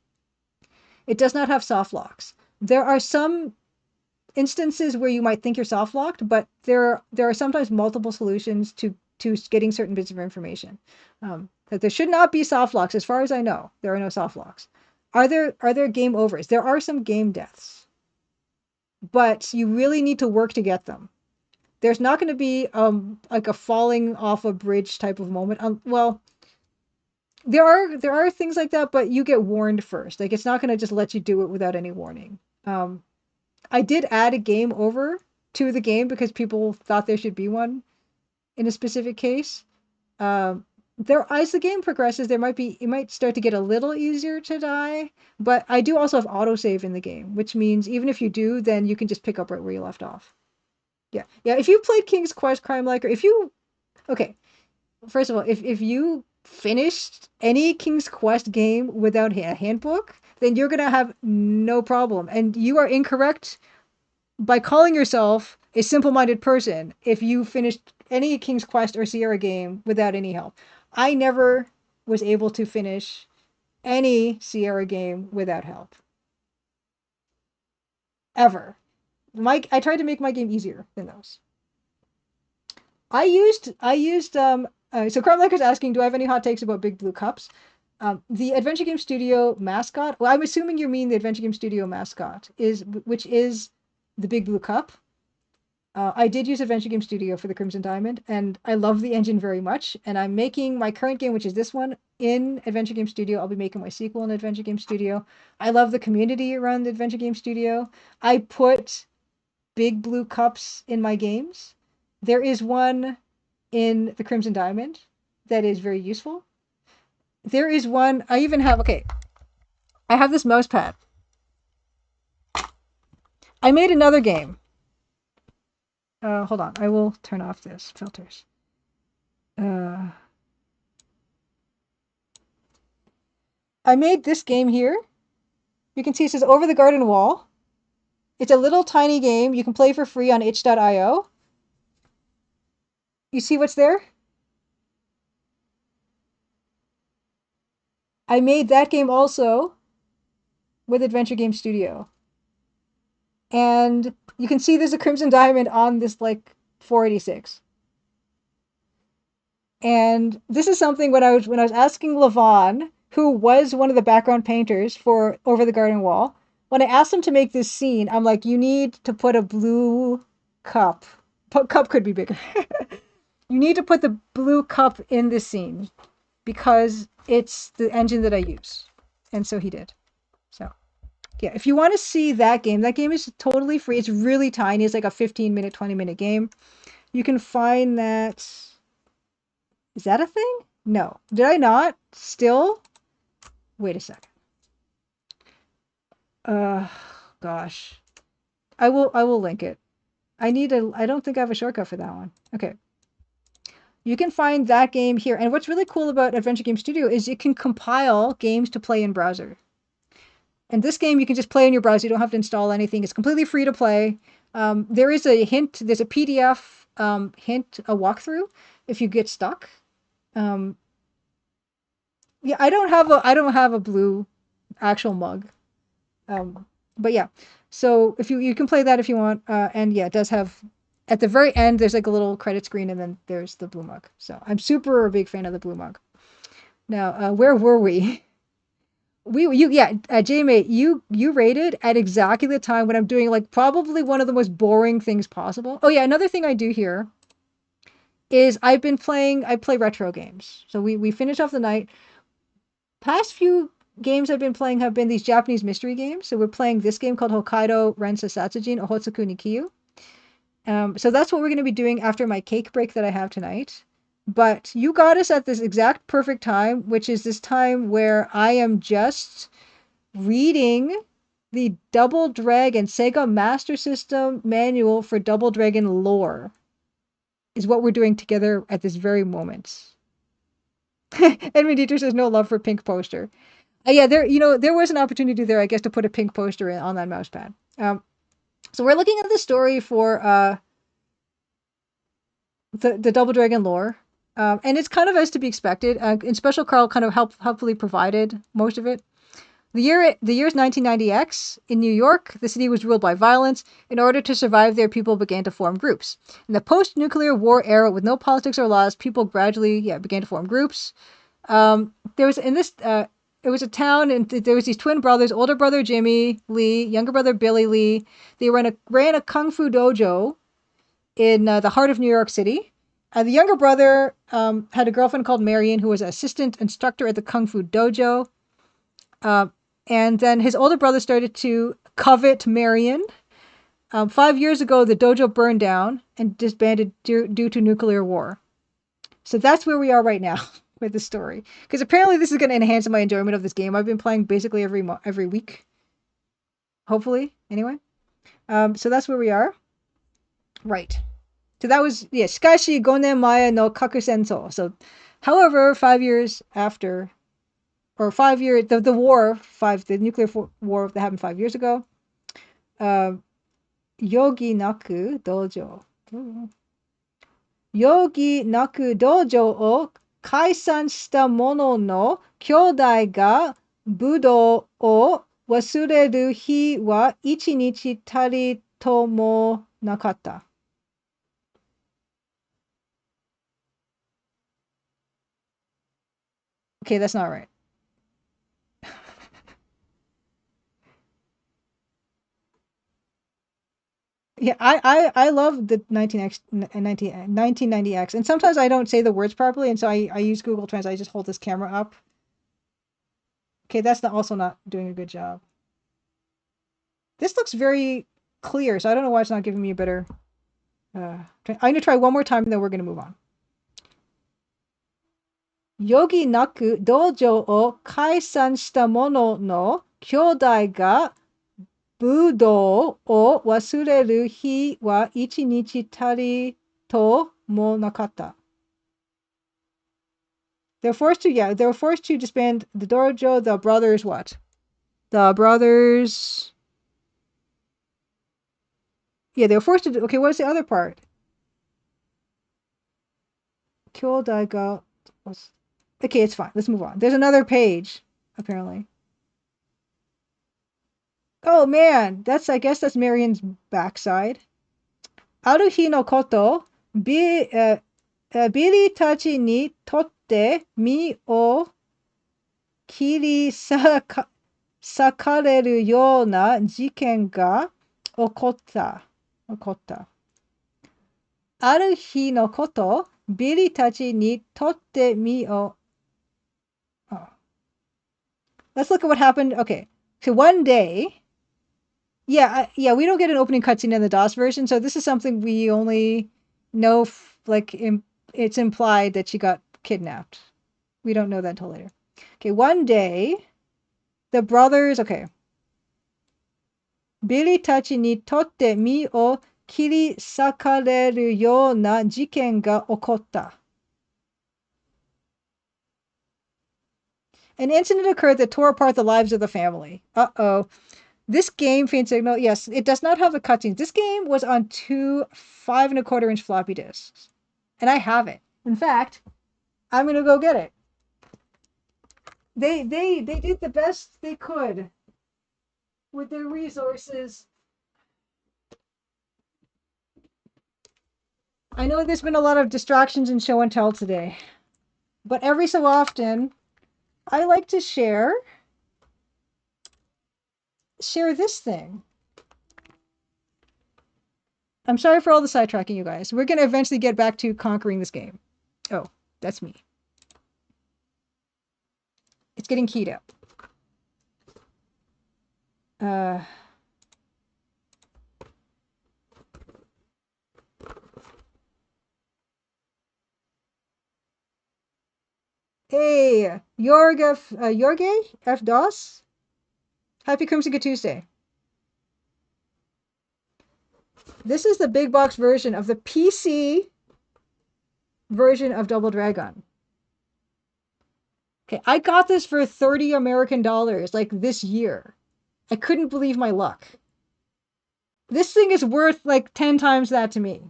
It does not have soft locks. There are some instances where you might think you're soft locked, but there are sometimes multiple solutions to getting certain bits of information. That there should not be soft locks, as far as I know. There are no soft locks. Are there game overs? There are some game deaths, but you really need to work to get them. There's not going to be like a falling off a bridge type of moment. Well, there are things like that, but you get warned first. Like it's not going to just let you do it without any warning. I did add a game over to the game because people thought there should be one in a specific case. As the game progresses, it might start to get a little easier to die, but I do also have autosave in the game, which means even if you do, then you can just pick up right where you left off. Yeah. If you played King's Quest, Crime Liker, okay, first of all, if you finished any King's Quest game without a handbook, then you're gonna have no problem, and you are incorrect by calling yourself a simple-minded person if you finished any King's Quest or Sierra game without any help. I never was able to finish any Sierra game without help. Ever. I tried to make my game easier than those. I used so Crime Liker's asking, do I have any hot takes about Big Blue Cups? The Adventure Game Studio mascot, well, I'm assuming you mean the Adventure Game Studio mascot, which is the Big Blue Cup. I did use Adventure Game Studio for the Crimson Diamond, and I love the engine very much. And I'm making my current game, which is this one, in Adventure Game Studio. I'll be making my sequel in Adventure Game Studio. I love the community around the Adventure Game Studio. I put Big Blue Cups in my games. There is one in the Crimson Diamond that is very useful. There is one, I even have, okay, I have this mouse pad. I made another game. Hold on, I will turn off this filters. I made this game here. You can see it says Over the Garden Wall. It's a little tiny game you can play for free on itch.io. You see what's there? I made that game also with Adventure Game Studio. And you can see there's a Crimson Diamond on this like 486. And this is something when I was asking Levon, who was one of the background painters for Over the Garden Wall, when I asked him to make this scene, I'm like, you need to put a blue cup. Cup could be bigger. You need to put the blue cup in this scene because it's the engine that I use. And so he did. So Yeah, if you want to see that game is totally free. It's really tiny. It's like a 15-minute, 20-minute game. You can find that. Is that a thing? No. Did I not? Still? Wait a second. Gosh. I will link it. I don't think I have a shortcut for that one. Okay. You can find that game here. And what's really cool about Adventure Game Studio is it can compile games to play in browser. And this game you can just play in your browser. You don't have to install anything. It's completely free to play. There is a hint. There's a PDF hint, a walkthrough if you get stuck. Yeah, I don't have a blue actual mug. But yeah, so if you can play that if you want. And yeah, it does have at the very end there's like a little credit screen and then there's the blue mug. So I'm super a big fan of the blue mug. Now, where were we? Jamie, you rated at exactly the time when I'm doing like probably one of the most boring things possible. Oh yeah, another thing I do here is I play retro games. So we finish off the night. Past few games I've been playing have been these Japanese mystery games. So we're playing this game called Hokkaidō Rensa Satsujin, Ohotsuku ni Kiyu. So that's what we're going to be doing after my cake break that I have tonight. But you got us at this exact perfect time, which is this time where I am just reading the Double Dragon Sega Master System manual for Double Dragon lore. Is what we're doing together at this very moment. Edmund Dieter says no love for pink poster. Yeah, there was an opportunity there, I guess, to put a pink poster on that mouse pad. So we're looking at the story for the Double Dragon lore, and it's kind of as to be expected. And Special Carl kind of helpfully provided most of it. The year's 1990X. In New York, the city was ruled by violence. In order to survive there, people began to form groups. In the post-nuclear war era, with no politics or laws, people gradually began to form groups. There was in this. It was a town, and there was these twin brothers, older brother Jimmy Lee, younger brother Billy Lee. They ran a kung fu dojo in the heart of New York City. The younger brother had a girlfriend called Marion, who was an assistant instructor at the kung fu dojo. And then his older brother started to covet Marion. 5 years ago, the dojo burned down and disbanded due to nuclear war. So that's where we are right now with the story. Because apparently this is going to enhance my enjoyment of this game. I've been playing basically every week. Hopefully, anyway. So that's where we are. Right. So that was, Shikashi gonen mae no kaku senso. So, however, 5 years after, or 5 years, the nuclear war that happened 5 years ago, yogi naku dojo. Yogi naku dojo o kaisan shita mono no kyodai ga budo o wasureru hi wa ichinichi tari to mo nakatta. Okay, that's not right. Yeah, I love the 1990X, and sometimes I don't say the words properly, and so I use Google Translate. I just hold this camera up. Okay, that's also not doing a good job. This looks very clear, so I don't know why it's not giving me a better... I'm going to try one more time, and then we're going to move on. Yogi naku dojo o kaisan shita mono no kyodai ga budo o wasureru hi wa ichinichi tari to mo nakatta. They were forced to disband the dojo. The brothers what? The brothers... Yeah, they were forced to... Okay, what's the other part? Kyodai ga... Okay, it's fine. Let's move on. There's another page, apparently. Oh, man. I guess that's Marion's backside. Aruhi no koto, Billy tachi ni totte mi o kiri sakareru you na jiken ga okotta. Aru hi no koto, Billy tachi ni totte mi o... Oh. Let's look at what happened. Okay. So one day, Yeah, yeah, we don't get an opening cutscene in the DOS version, so this is something we only know, it's implied that she got kidnapped. We don't know that until later. Okay, one day, the brothers, okay. Billy tachi ni totte mi o kirisakareru you na jiken ga okotta. An incident occurred that tore apart the lives of the family. Uh-oh. This game, Faint Signal, yes, it does not have the cutscenes. This game was on two 5.25-inch floppy disks. And I have it. In fact, I'm gonna go get it. They did the best they could with their resources. I know there's been a lot of distractions in show and tell today, but every so often I like to share this thing. I'm sorry for all the sidetracking, you guys. We're gonna eventually get back to conquering this game. Oh, that's me. It's getting keyed up. Hey, Jorge F. Doss. Happy Crimson Tuesday. This is the big box version of the PC version of Double Dragon. Okay, I got this for 30 American dollars like this year. I couldn't believe my luck. This thing is worth like 10 times that to me.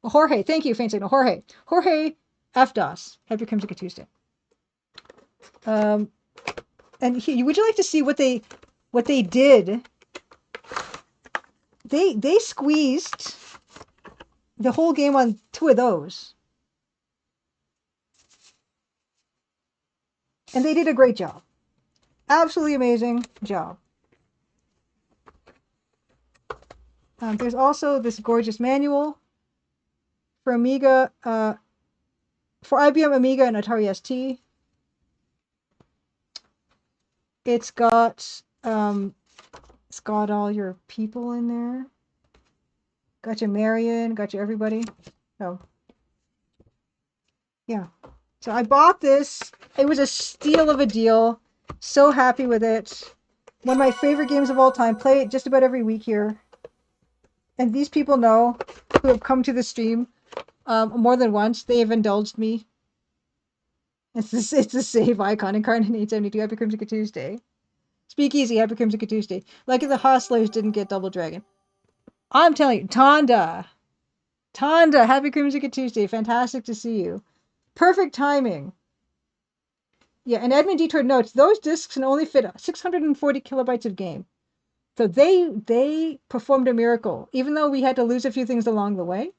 Jorge, thank you, Faint Signal. Jorge F. Doss. Happy Crimson Tuesday. And would you like to see what they did? They squeezed the whole game on 2 of those. And they did a great job. Absolutely amazing job. There's also this gorgeous manual for Amiga, for IBM Amiga and Atari ST. It's got all your people in there. Got your Marion, got you everybody. So yeah. So I bought this. It was a steal of a deal. So happy with it. One of my favorite games of all time. Play it just about every week here. And these people know, who have come to the stream more than once. They have indulged me. It's the save icon. Incarnate 872. Happy Crimson Tuesday. Speakeasy. Happy Crimson Tuesday. Like if the Hustlers didn't get Double Dragon. I'm telling you, Tonda. Happy Crimson Tuesday. Fantastic to see you. Perfect timing. Yeah, and Edmund Detour notes, those discs can only fit 640 kilobytes of game. So they performed a miracle. Even though we had to lose a few things along the way,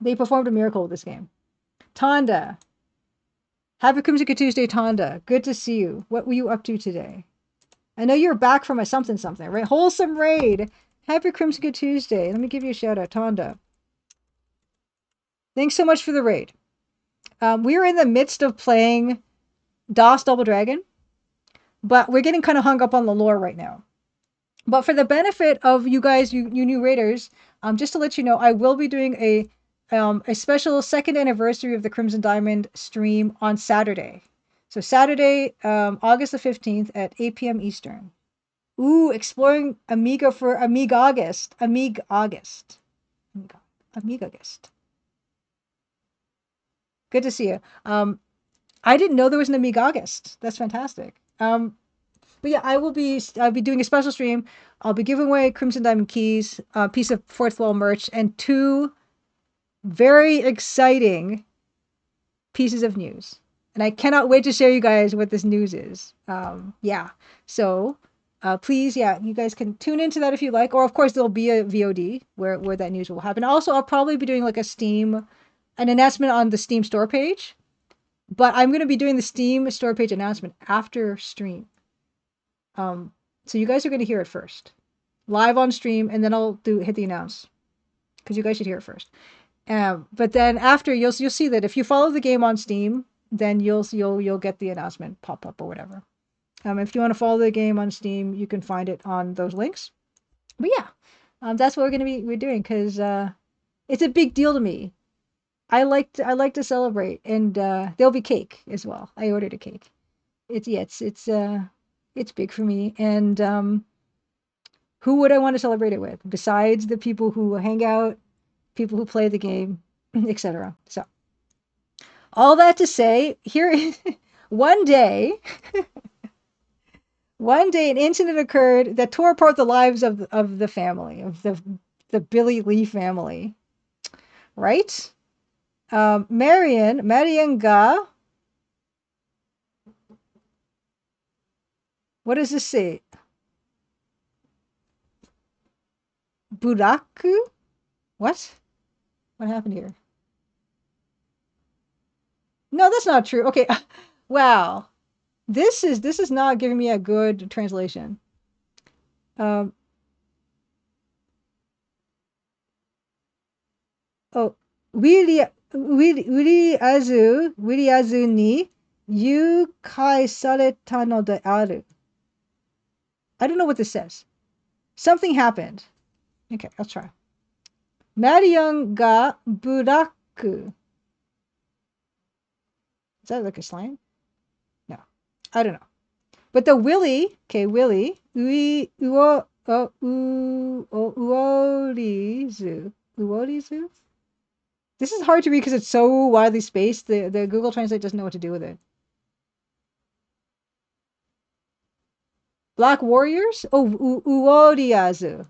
they performed a miracle with this game. Tonda. Happy Crimson Tuesday, Tonda. Good to see you. What were you up to today? I know you're back from a something, right? Wholesome Raid. Happy Crimson Tuesday. Let me give you a shout out, Tonda. Thanks so much for the raid. We are in the midst of playing DOS Double Dragon, but we're getting kind of hung up on the lore right now. But for the benefit of you guys, you new raiders, just to let you know, I will be doing a special second anniversary of the Crimson Diamond stream on Saturday. So Saturday, August the 15th at 8 p.m. Eastern. Ooh, exploring Amiga for Amiga August. Good to see you. I didn't know there was an Amiga August. That's fantastic. But yeah, I'll be doing a special stream. I'll be giving away Crimson Diamond keys, a piece of fourth wall merch, and 2 very exciting pieces of news. And I cannot wait to share you guys what this news is. Yeah. So please, yeah, you guys can tune into that if you like. Or of course there'll be a VOD where that news will happen. Also, I'll probably be doing like an announcement on the Steam store page. But I'm going to be doing the Steam store page announcement after stream. So you guys are going to hear it first, live on stream, and then I'll hit the announce, because you guys should hear it first. But then after, you'll see that if you follow the game on Steam, then you'll get the announcement pop up or whatever. If you want to follow the game on Steam, you can find it on those links. But yeah, that's what we're doing because it's a big deal to me. I like to celebrate, and there'll be cake as well. I ordered a cake. It's big for me, and who would I want to celebrate it with besides the people who hang out, people who play the game, etc. So all that to say, here one day, one day an incident occurred that tore apart the lives of the family of the Billy Lee family, right? Marion ga, what does this say? Buraku? What? What happened here? No, that's not true. Okay. Wow. This is not giving me a good translation. Um, oh, Wiri azu ni yukai sareta no de aru. I don't know what this says. Something happened. Okay, I'll try. Marion ga buraku. Is that like a slang? No, I don't know. But the Willie, okay, Willie, uorizu. This is hard to read because it's so widely spaced. The Google Translate doesn't know what to do with it. Black Warriors? Oh, uoriazu.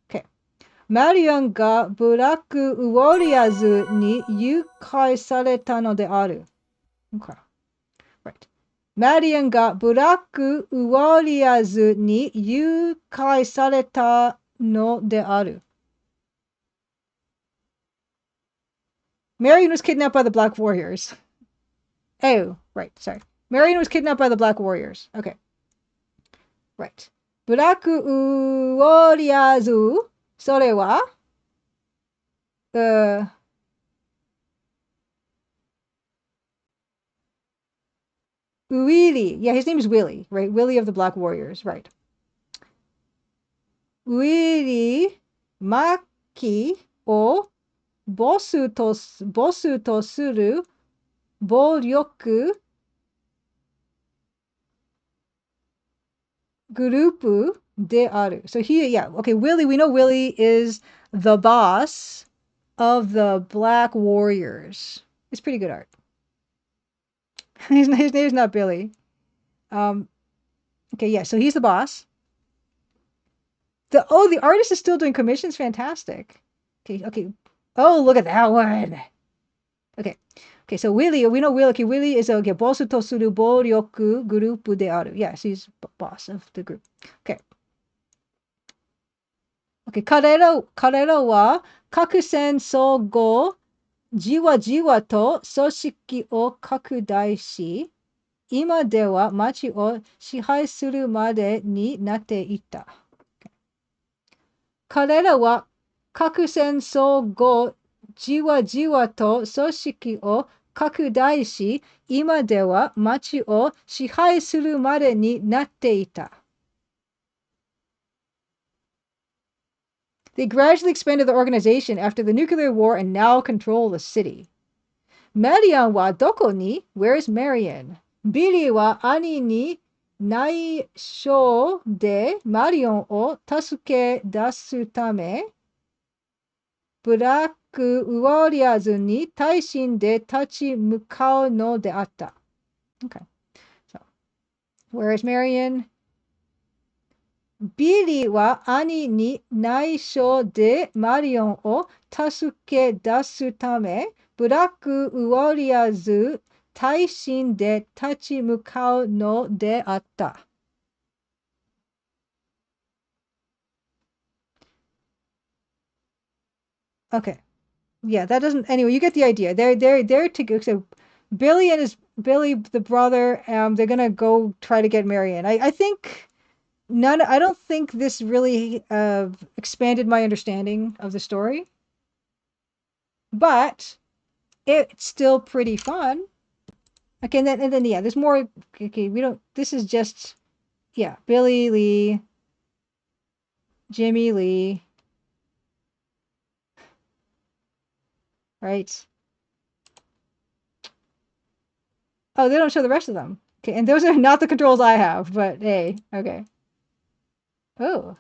Okay. Marion ga buraku uoriazu ni yukai sareta no de aru. Okay. Right. Marion ga buraku uoriazu ni yukai sareta no de aru. Marion was kidnapped by the Black Warriors. Oh, right. Sorry. Marion was kidnapped by the Black Warriors. Okay. Right. Buraku uoriazu, それは Willie. Yeah, his name is Willie, right? Willie of the Black Warriors, right. Willie Maki o bosu to suru bolyoku group de aru. So okay, Willie, we know Willie is the boss of the Black Warriors. It's pretty good art. His name is not Billy. Okay, yeah, so he's the boss. The artist is still doing commissions. Fantastic. Okay. Oh, look at that one. Okay, so Willie, we know Willie. Okay, Willie is bosu to suru boryoku group de aru. Yes, he's boss of the group. Okay. 彼らは核戦争後、じわじわと組織を拡大し、今では町を支配するまでになっていた。彼らは核戦争後、じわじわと組織を拡大し、今では町を支配するまでになっていた。They gradually expanded the organization after the nuclear war and now control the city. Marion wa doko ni? Where is Marion? Billy wa ani ni naisho de Marion o tasuke dasu tame Black Warriors ni taishin de tachi mukau no de atta. Okay. So, where is Marion? Billy wa ani ni naisho de Marion o tasuke dasu tame Black Warriors taishin de tachi mukau no de atta. Okay. Yeah, that doesn't. Anyway, you get the idea. They're to go. So Billy, the brother. They're gonna go try to get Marion. I think none. I don't think this really expanded my understanding of the story, but it's still pretty fun. Okay, and then yeah, there's more. Okay, we don't. This is just Billy Lee. Jimmy Lee. Right. Oh, they don't show the rest of them. Okay, and those are not the controls I have, but hey, okay. Oh.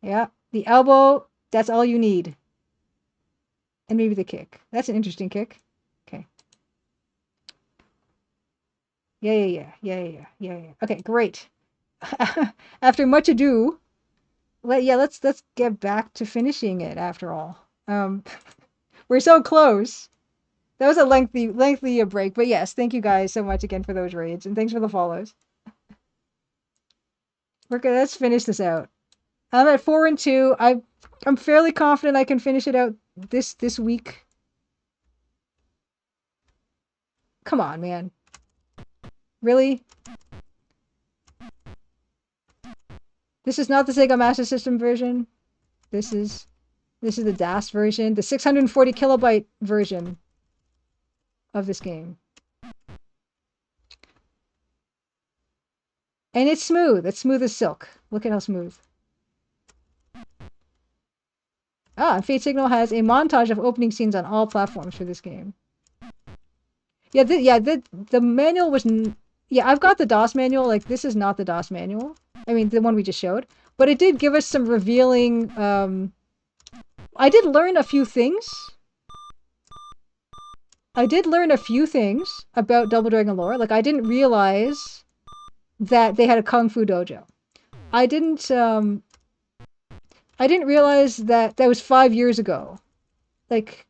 Yeah, the elbow, that's all you need. And maybe the kick. That's an interesting kick. Okay. Yeah. Okay, great. After much ado, let's get back to finishing it after all. We're so close. That was a lengthy break, but yes, thank you guys so much again for those raids, and thanks for the follows. Let's finish this out. I'm at 4 and 2. I'm fairly confident I can finish it out this week. Come on, man. Really? This is not the Sega Master System version. This is the DAS version, the 640 kilobyte version of this game. And it's smooth. It's smooth as silk. Look at how smooth. Fate Signal has a montage of opening scenes on all platforms for this game. Yeah, the manual was... Yeah, I've got the DOS manual. Like, this is not the DOS manual. I mean, the one we just showed. But it did give us some revealing... I did learn a few things. About Double Dragon lore. Like, I didn't realize that they had a Kung Fu dojo. I didn't realize that was 5 years ago. Like,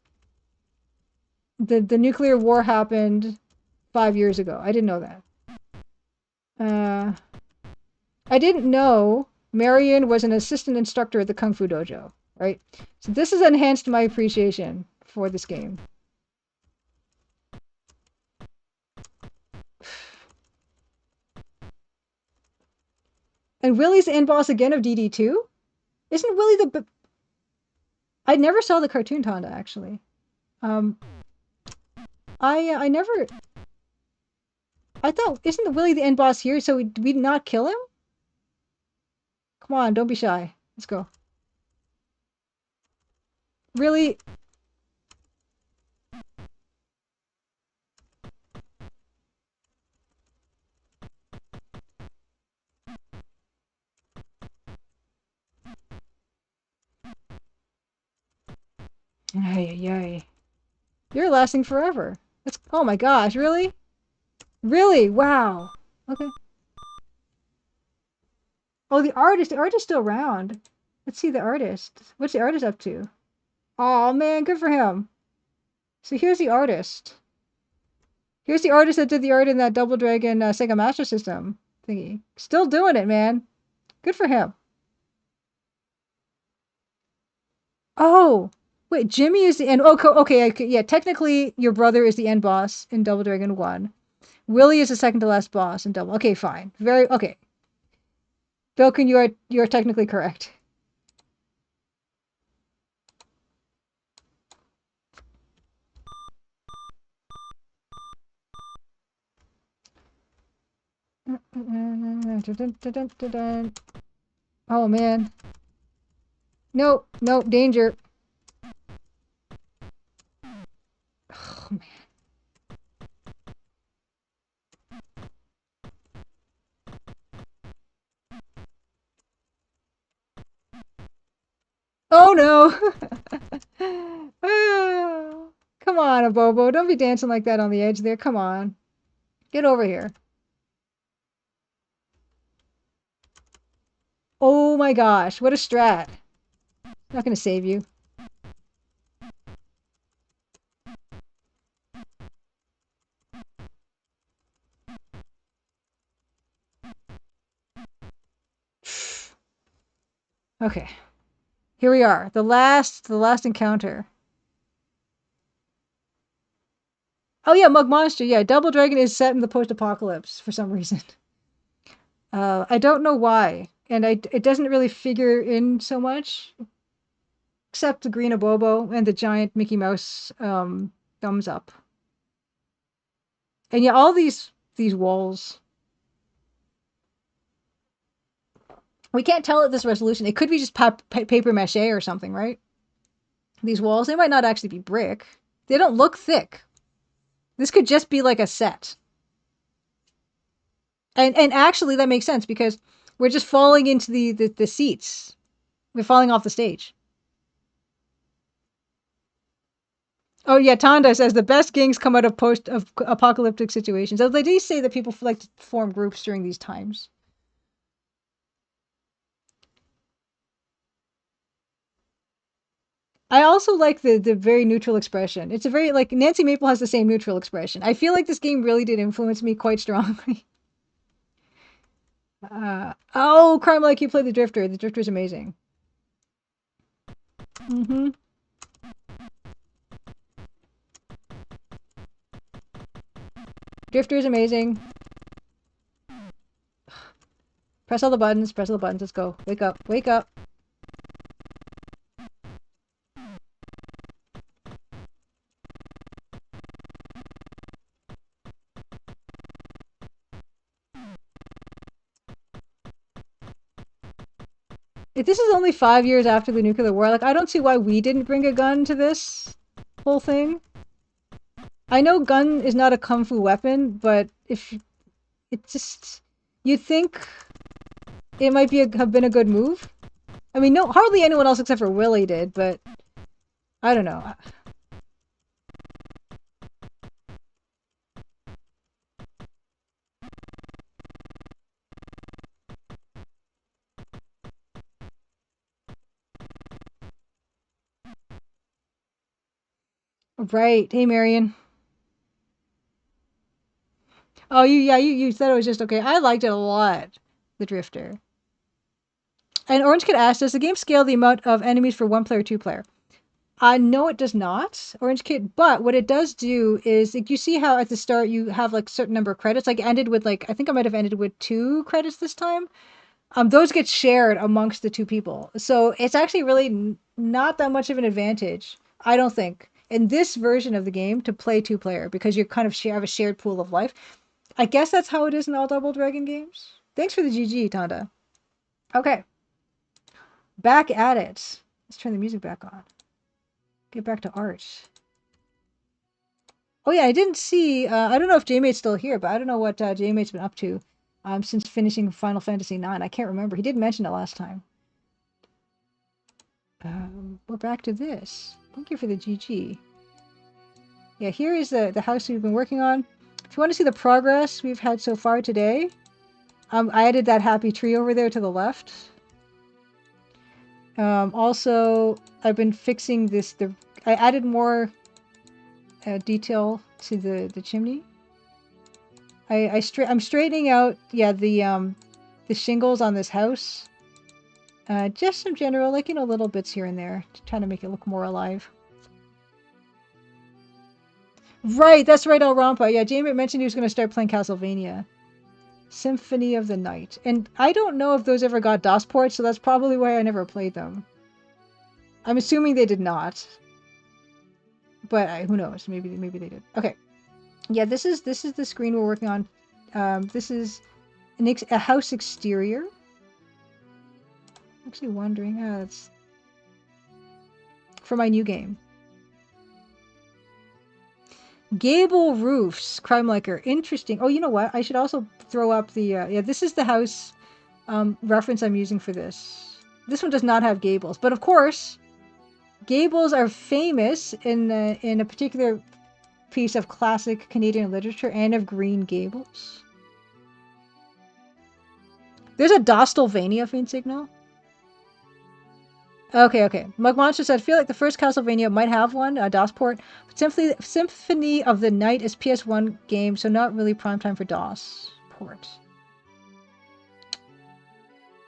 the nuclear war happened 5 years ago. I didn't know that. I didn't know Marion was an assistant instructor at the Kung Fu dojo, right? So this has enhanced my appreciation for this game. And Willie's the end boss again of DD2? Isn't Willie the... I never saw the cartoon Tonda, actually. I never... I thought, isn't Willie the end boss here, so we'd not kill him? Come on, don't be shy. Let's go. Really? Ay. You're lasting forever. Oh my gosh, really? Really? Wow. Okay. Oh, the artist is still around. Let's see the artist. What's the artist up to? Oh man, good for him. So here's the artist. Here's the artist that did the art in that Double Dragon Sega Master System thingy. Still doing it, man. Good for him. Oh, wait, Jimmy is the end. Oh, okay, yeah. Technically, your brother is the end boss in Double Dragon 1. Willie is the second to last boss in Double. Okay, fine. Okay. Bilkin, you are technically correct. Oh man. No, danger. Oh man. Oh no. Come on, Abobo. Don't be dancing like that on the edge there. Come on. Get over here. Oh my gosh, what a strat. Not gonna save you. Okay. Here we are. The last encounter. Oh yeah, Mug Monster. Yeah, Double Dragon is set in the post-apocalypse for some reason. I don't know why. And it doesn't really figure in so much. Except the green Abobo and the giant Mickey Mouse thumbs up. And yeah, all these walls. We can't tell at this resolution. It could be just paper mache or something, right? These walls, they might not actually be brick. They don't look thick. This could just be like a set. And actually that makes sense because we're just falling into the seats. We're falling off the stage. Oh yeah, Tonda says the best games come out of post-apocalyptic situations. So they do say that people like to form groups during these times. I also like the very neutral expression. It's a very, like, Nancy Maple has the same neutral expression. I feel like this game really did influence me quite strongly. Oh, Crime Like You play the Drifter. The Drifter is amazing. Mm-hmm. Drifter is amazing. Press all the buttons. Press all the buttons. Let's go. Wake up. Wake up. If this is only 5 years after the nuclear war, like, I don't see why we didn't bring a gun to this whole thing. I know gun is not a kung fu weapon, but if it just, you'd think it might have been a good move. I mean, no, hardly anyone else except for Willie did, but I don't know. Right. Hey, Marion. Oh, you said it was just okay. I liked it a lot, The Drifter. And Orange Kid asked, does the game scale the amount of enemies for 1 player, 2 player? No, it does not, Orange Kid. But what it does do is, like, you see how at the start you have like a certain number of credits. Like, ended with, like, I think I might have ended with 2 credits this time. Those get shared amongst the 2 people. So it's actually really not that much of an advantage, I don't think, in this version of the game to play 2 player because you kind of have a shared pool of life. I guess that's how it is in all Double Dragon games. Thanks for the GG, Tonda. Okay. Back at it. Let's turn the music back on. Get back to art. Oh yeah, I didn't see, I don't know if JMate's still here, but I don't know what JMate's been up to since finishing Final Fantasy IX. I can't remember. He did mention it last time. We're back to this. Thank you for the GG. Yeah, here is the house we've been working on. If you want to see the progress we've had so far today, I added that happy tree over there to the left. Also, I've been fixing this. I added more detail to the chimney. I'm straightening out, yeah, the shingles on this house. Just some general, like, little bits here and there, trying to make it look more alive. Right, that's right, El Rampa. Yeah, Jamie mentioned he was going to start playing Castlevania. Symphony of the Night. And I don't know if those ever got DOS ports, so that's probably why I never played them. I'm assuming they did not. But who knows? Maybe they did. Okay. Yeah, this is the screen we're working on. This is a house exterior. I'm actually wondering, it's for my new game. Gable roofs, Crime Liker. Interesting. Oh, you know what? I should also throw up the yeah, this is the house reference I'm using for this. This one does not have gables, but of course, gables are famous in a particular piece of classic Canadian literature, Anne of Green Gables. There's a Dostalvania faint signal. Okay. Mug Monster said, I feel like the first Castlevania might have one, a DOS port, but Symphony of the Night is PS1 game, so not really prime time for DOS port.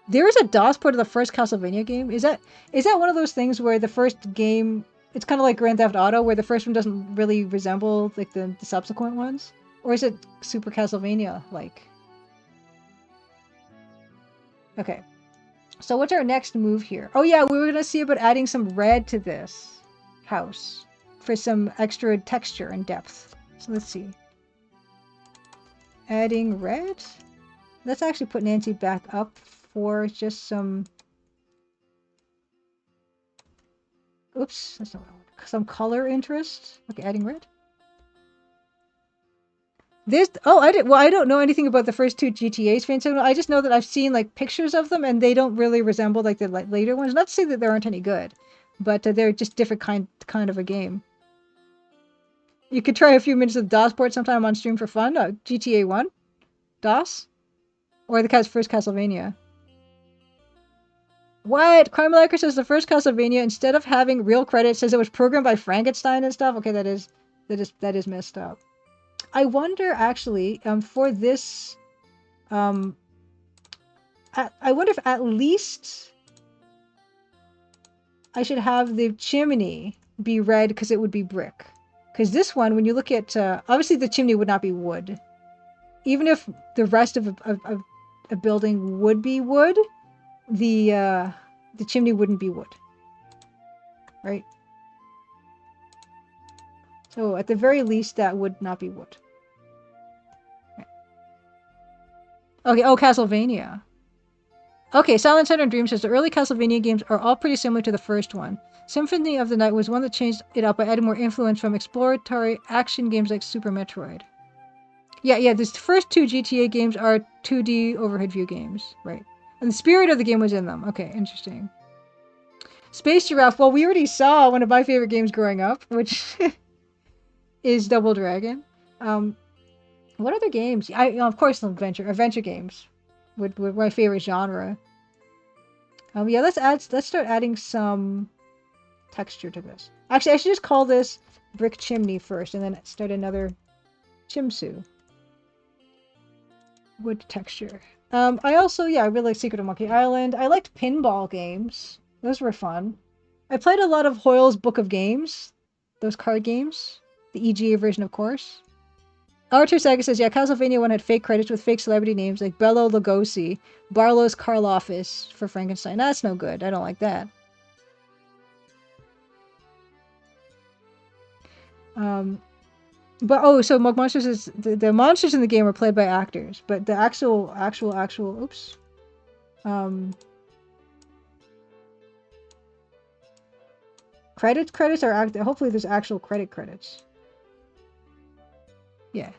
There is a DOS port of the first Castlevania game? Is that one of those things where the first game, it's kind of like Grand Theft Auto, where the first one doesn't really resemble like the subsequent ones? Or is it Super Castlevania-like? Okay. So what's our next move here? Oh yeah, we were going to see about adding some red to this house for some extra texture and depth. So let's see. Adding red. Let's actually put Nancy back up for just some... Oops, that's not what I want. Some color interest. Okay, adding red. This... Oh, I don't know anything about the first two GTAs, Fane Signal. I just know that I've seen, like, pictures of them, and they don't really resemble, like, the later ones. Not to say that there aren't any good, but they're just different kind of a game. You could try a few minutes of DOS port sometime on stream for fun. GTA 1? DOS? Or the first Castlevania? What? Crime Liker says the first Castlevania, instead of having real credits, says it was programmed by Frankenstein and stuff. Okay, that is messed up. I wonder actually, for this, I wonder if at least I should have the chimney be red because it would be brick. Because this one, when you look at, obviously the chimney would not be wood. Even if the rest of a building would be wood, the chimney wouldn't be wood, right? So at the very least, that would not be wood. Okay. Oh, Castlevania. Okay, Silent Center Dream says the early Castlevania games are all pretty similar to the first one. Symphony of the Night was one that changed it up by adding more influence from exploratory action games like Super Metroid. Yeah, these first two GTA games are 2D overhead view games, right? And the spirit of the game was in them. Okay, interesting. Space Giraffe, well, we already saw one of my favorite games growing up, which is Double Dragon. What other games? Of course, adventure games were my favorite genre. Yeah, let's start adding some texture to this. Actually, I should just call this Brick Chimney first, and then start another Chimsu. Wood texture. I really like Secret of Monkey Island. I liked pinball games. Those were fun. I played a lot of Hoyle's Book of Games. Those card games. The EGA version, of course. Archer Saga says, yeah, Castlevania 1 had fake credits with fake celebrity names like Bela Lugosi, Barlow's Karloffis for Frankenstein. That's no good. I don't like that. So Mug Monsters is... The monsters in the game are played by actors, but the actual... Oops. Credits are... Hopefully there's actual credits. Yeah.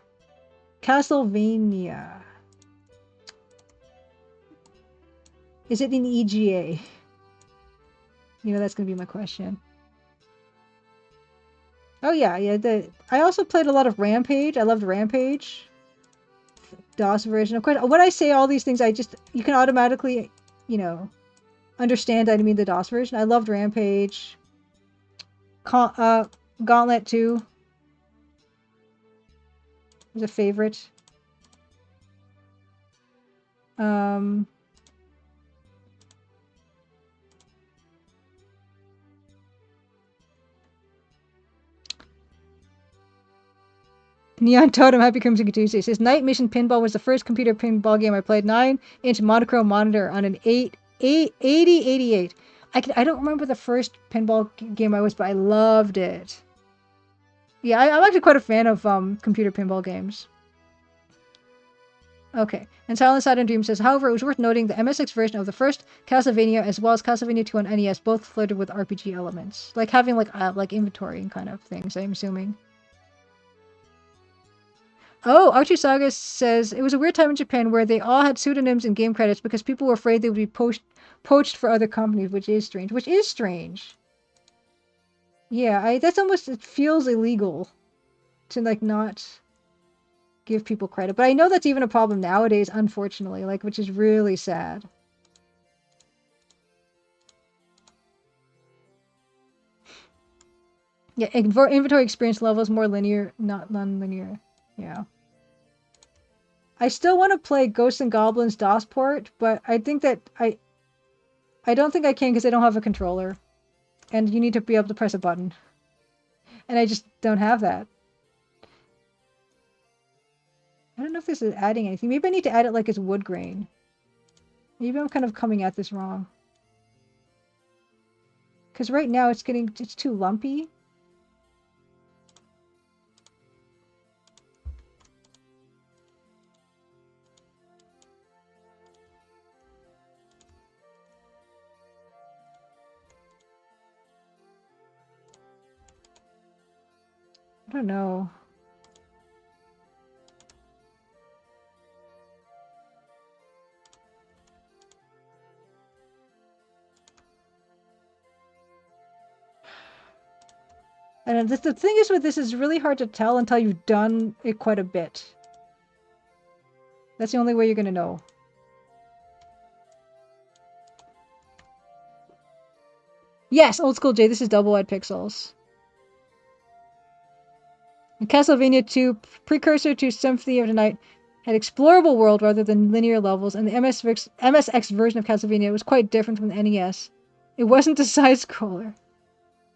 Castlevania. Is it in EGA? That's going to be my question. Oh, yeah. I also played a lot of Rampage. I loved Rampage. DOS version. Of course, when I say all these things, you can automatically, understand I mean the DOS version. I loved Rampage. Gauntlet 2 was a favorite. Neon Totem, Happy Crimson Tuesday says, Night Mission Pinball was the first computer pinball game I played. 9-inch monochrome monitor on an 8088. I don't remember the first pinball game I was, but I loved it. Yeah, I'm actually quite a fan of computer pinball games. Okay, and Silent Side and Dream says, however, it was worth noting the MSX version of the first Castlevania as well as Castlevania 2 on NES both flirted with RPG elements, like having like inventory and kind of things, I'm assuming. Oh, Archie Saga says, it was a weird time in Japan where they all had pseudonyms in game credits because people were afraid they would be poached for other companies, which is strange. Yeah, that's almost, it feels illegal to, not give people credit. But I know that's even a problem nowadays, unfortunately, which is really sad. Yeah, inventory experience levels more linear, not non-linear. Yeah. I still want to play Ghosts and Goblins DOS port, but I think that I don't think I can because I don't have a controller. And you need to be able to press a button. And I just don't have that. I don't know if this is adding anything. Maybe I need to add it as wood grain. Maybe I'm kind of coming at this wrong. Because right now it's too lumpy. I don't know. And the thing is with this is really hard to tell until you've done it quite a bit. That's the only way you're going to know. Yes, Old School J, this is double-wide pixels. And Castlevania 2, precursor to Symphony of the Night, had explorable world rather than linear levels, and the MSX version of Castlevania was quite different from the NES. It wasn't a side-scroller.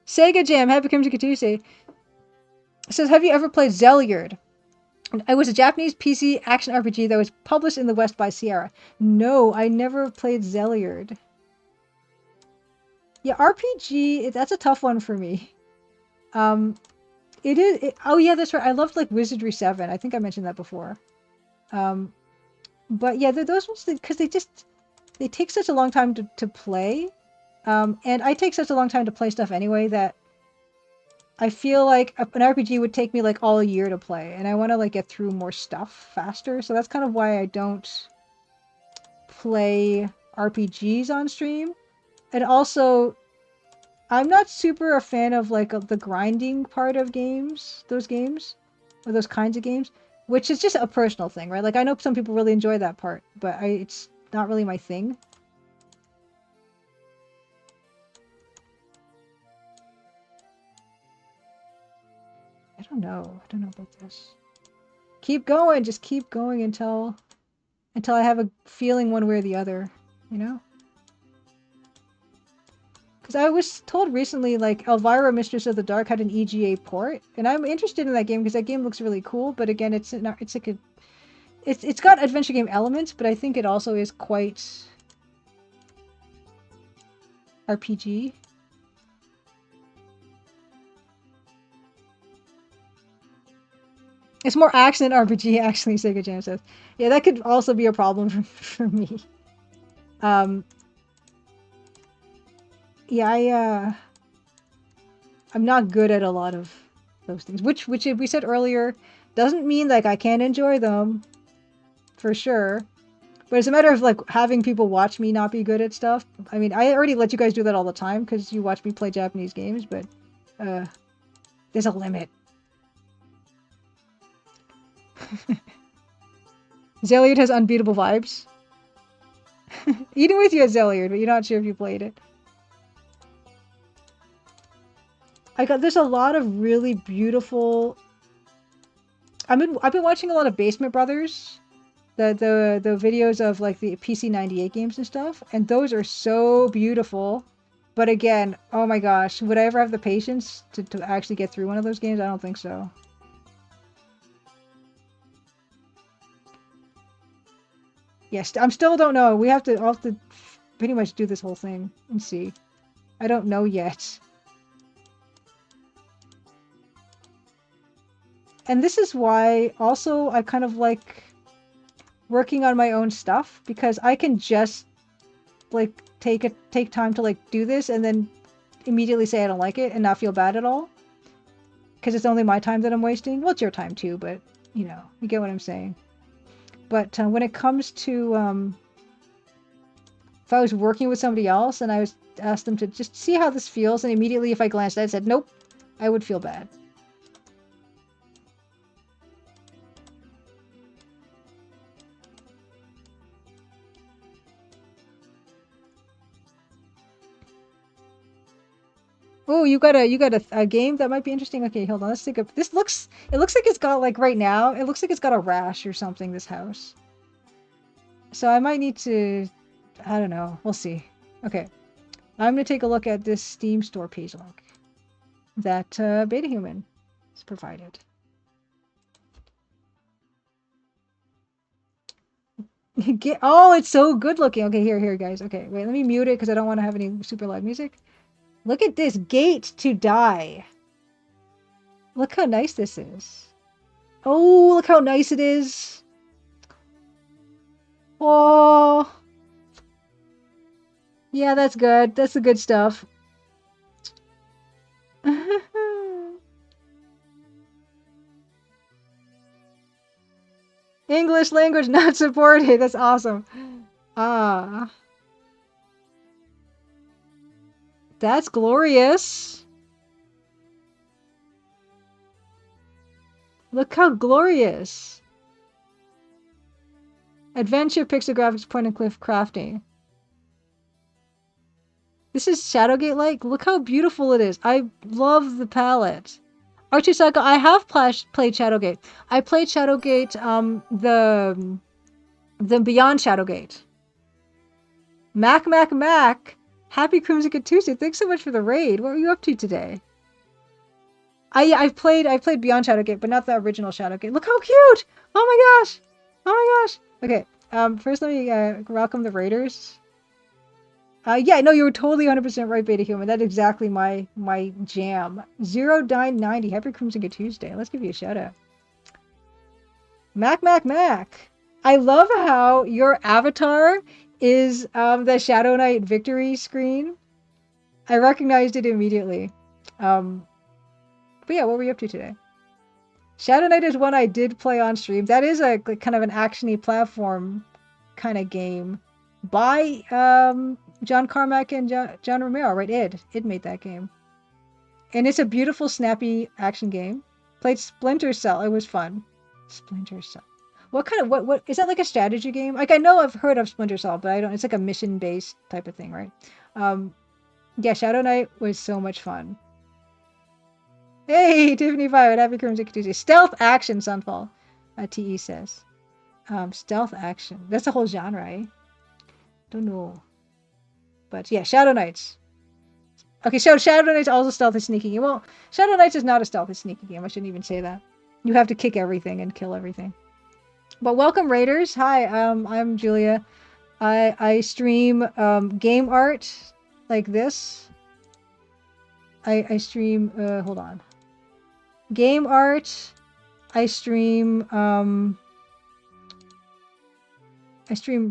Sega Jam, Happy Crimson Tuesday, says, have you ever played Zelyard? It was a Japanese PC action RPG that was published in the West by Sierra. No, I never played Zelyard. Yeah, RPG, that's a tough one for me. It is. Oh yeah, that's right. I loved like Wizardry 7. I think I mentioned that before. But yeah, those ones because they take such a long time to play, and I take such a long time to play stuff anyway that I feel like an RPG would take me like all year to play, and I want to like get through more stuff faster. So that's kind of why I don't play RPGs on stream, and also I'm not super a fan of like the grinding part of games, those kinds of games, which is just a personal thing, right? Like I know some people really enjoy that part, but it's not really my thing. I don't know about this. Keep going, just keep going until I have a feeling one way or the other, you know? Because I was told recently, like, Elvira, Mistress of the Dark had an EGA port, and I'm interested in that game because that game looks really cool. But again, it's got adventure game elements, but I think it also is quite RPG. It's more action than RPG, actually. Sega Jam says, yeah, that could also be a problem for me. Yeah, I'm not good at a lot of those things, which we said earlier doesn't mean like I can't enjoy them, for sure. But it's a matter of like having people watch me not be good at stuff. I mean, I already let you guys do that all the time because you watch me play Japanese games, but there's a limit. Zelyard has unbeatable vibes. Eating with you at Zelyard, but you're not sure if you played it. There's a lot of really beautiful. I've been watching a lot of Basement Brothers, the videos of like the PC 98 games and stuff, and those are so beautiful. But again, oh my gosh, would I ever have the patience to actually get through one of those games? I don't think so. Yes, I'm still don't know. I'll have to pretty much do this whole thing and see. I don't know yet. And this is why also I kind of like working on my own stuff, because I can just like take time to like do this and then immediately say I don't like it and not feel bad at all. Because it's only my time that I'm wasting. Well, it's your time too, but you know, you get what I'm saying. But when it comes to if I was working with somebody else and I was asked them to just see how this feels, and immediately if I glanced at it and said nope, I would feel bad. Oh, you got a game that might be interesting. Okay, hold on. Let's think of this. It looks like it's got like right now. It looks like it's got a rash or something. This house. So I might need to. I don't know. We'll see. Okay, I'm gonna take a look at this Steam store page link that Beta Human has provided. Oh, it's so good looking. Okay, here, guys. Okay, wait. Let me mute it because I don't want to have any super loud music. Look at this Gate to Die. Look how nice this is. Oh, look how nice it is. Oh. Yeah, that's good. That's the good stuff. English language not supported. That's awesome. Ah. That's glorious. Look how glorious. Adventure, pixel graphics, point and click crafting. This is Shadowgate-like. Look how beautiful it is. I love the palette. Archie Cycle, I have played Shadowgate. I played Shadowgate, the Beyond Shadowgate. Mac. Happy Crimson Tuesday. Thanks so much for the raid. What were you up to today? I played Beyond Shadowgate, but not the original Shadowgate. Look how cute! Oh my gosh! Oh my gosh! Okay, first let me welcome the raiders. Yeah, no, you were totally 100% right, Beta Human. That's exactly my jam. 0990. Happy Crimson Tuesday. Let's give you a shout out. Mac. I love how your avatar is the Shadow Knight victory screen. I recognized it immediately. But yeah, what were you up to today? Shadow Knight is one I did play on stream. That is a kind of an action-y platform kind of game by John Carmack and John Romero, right? Id made that game. And it's a beautiful, snappy action game. Played Splinter Cell. It was fun. Splinter Cell. What is that, like a strategy game? Like, I know I've heard of Splinter Cell, but I don't. It's like a mission-based type of thing, right? Yeah, Shadow Knight was so much fun. Hey, Tiffany Fire, happy Crimson Tuesday. Stealth action, Sunfall. TE says. Stealth action. That's a whole genre, eh? Don't know. But yeah, Shadow Knights. Okay, so Shadow Knights also stealthy sneaky game. Well, Shadow Knights is not a stealthy sneaky game. I shouldn't even say that. You have to kick everything and kill everything. But welcome, Raiders. Hi, I'm Julia. I stream game art like this. I stream hold on. Game art. I stream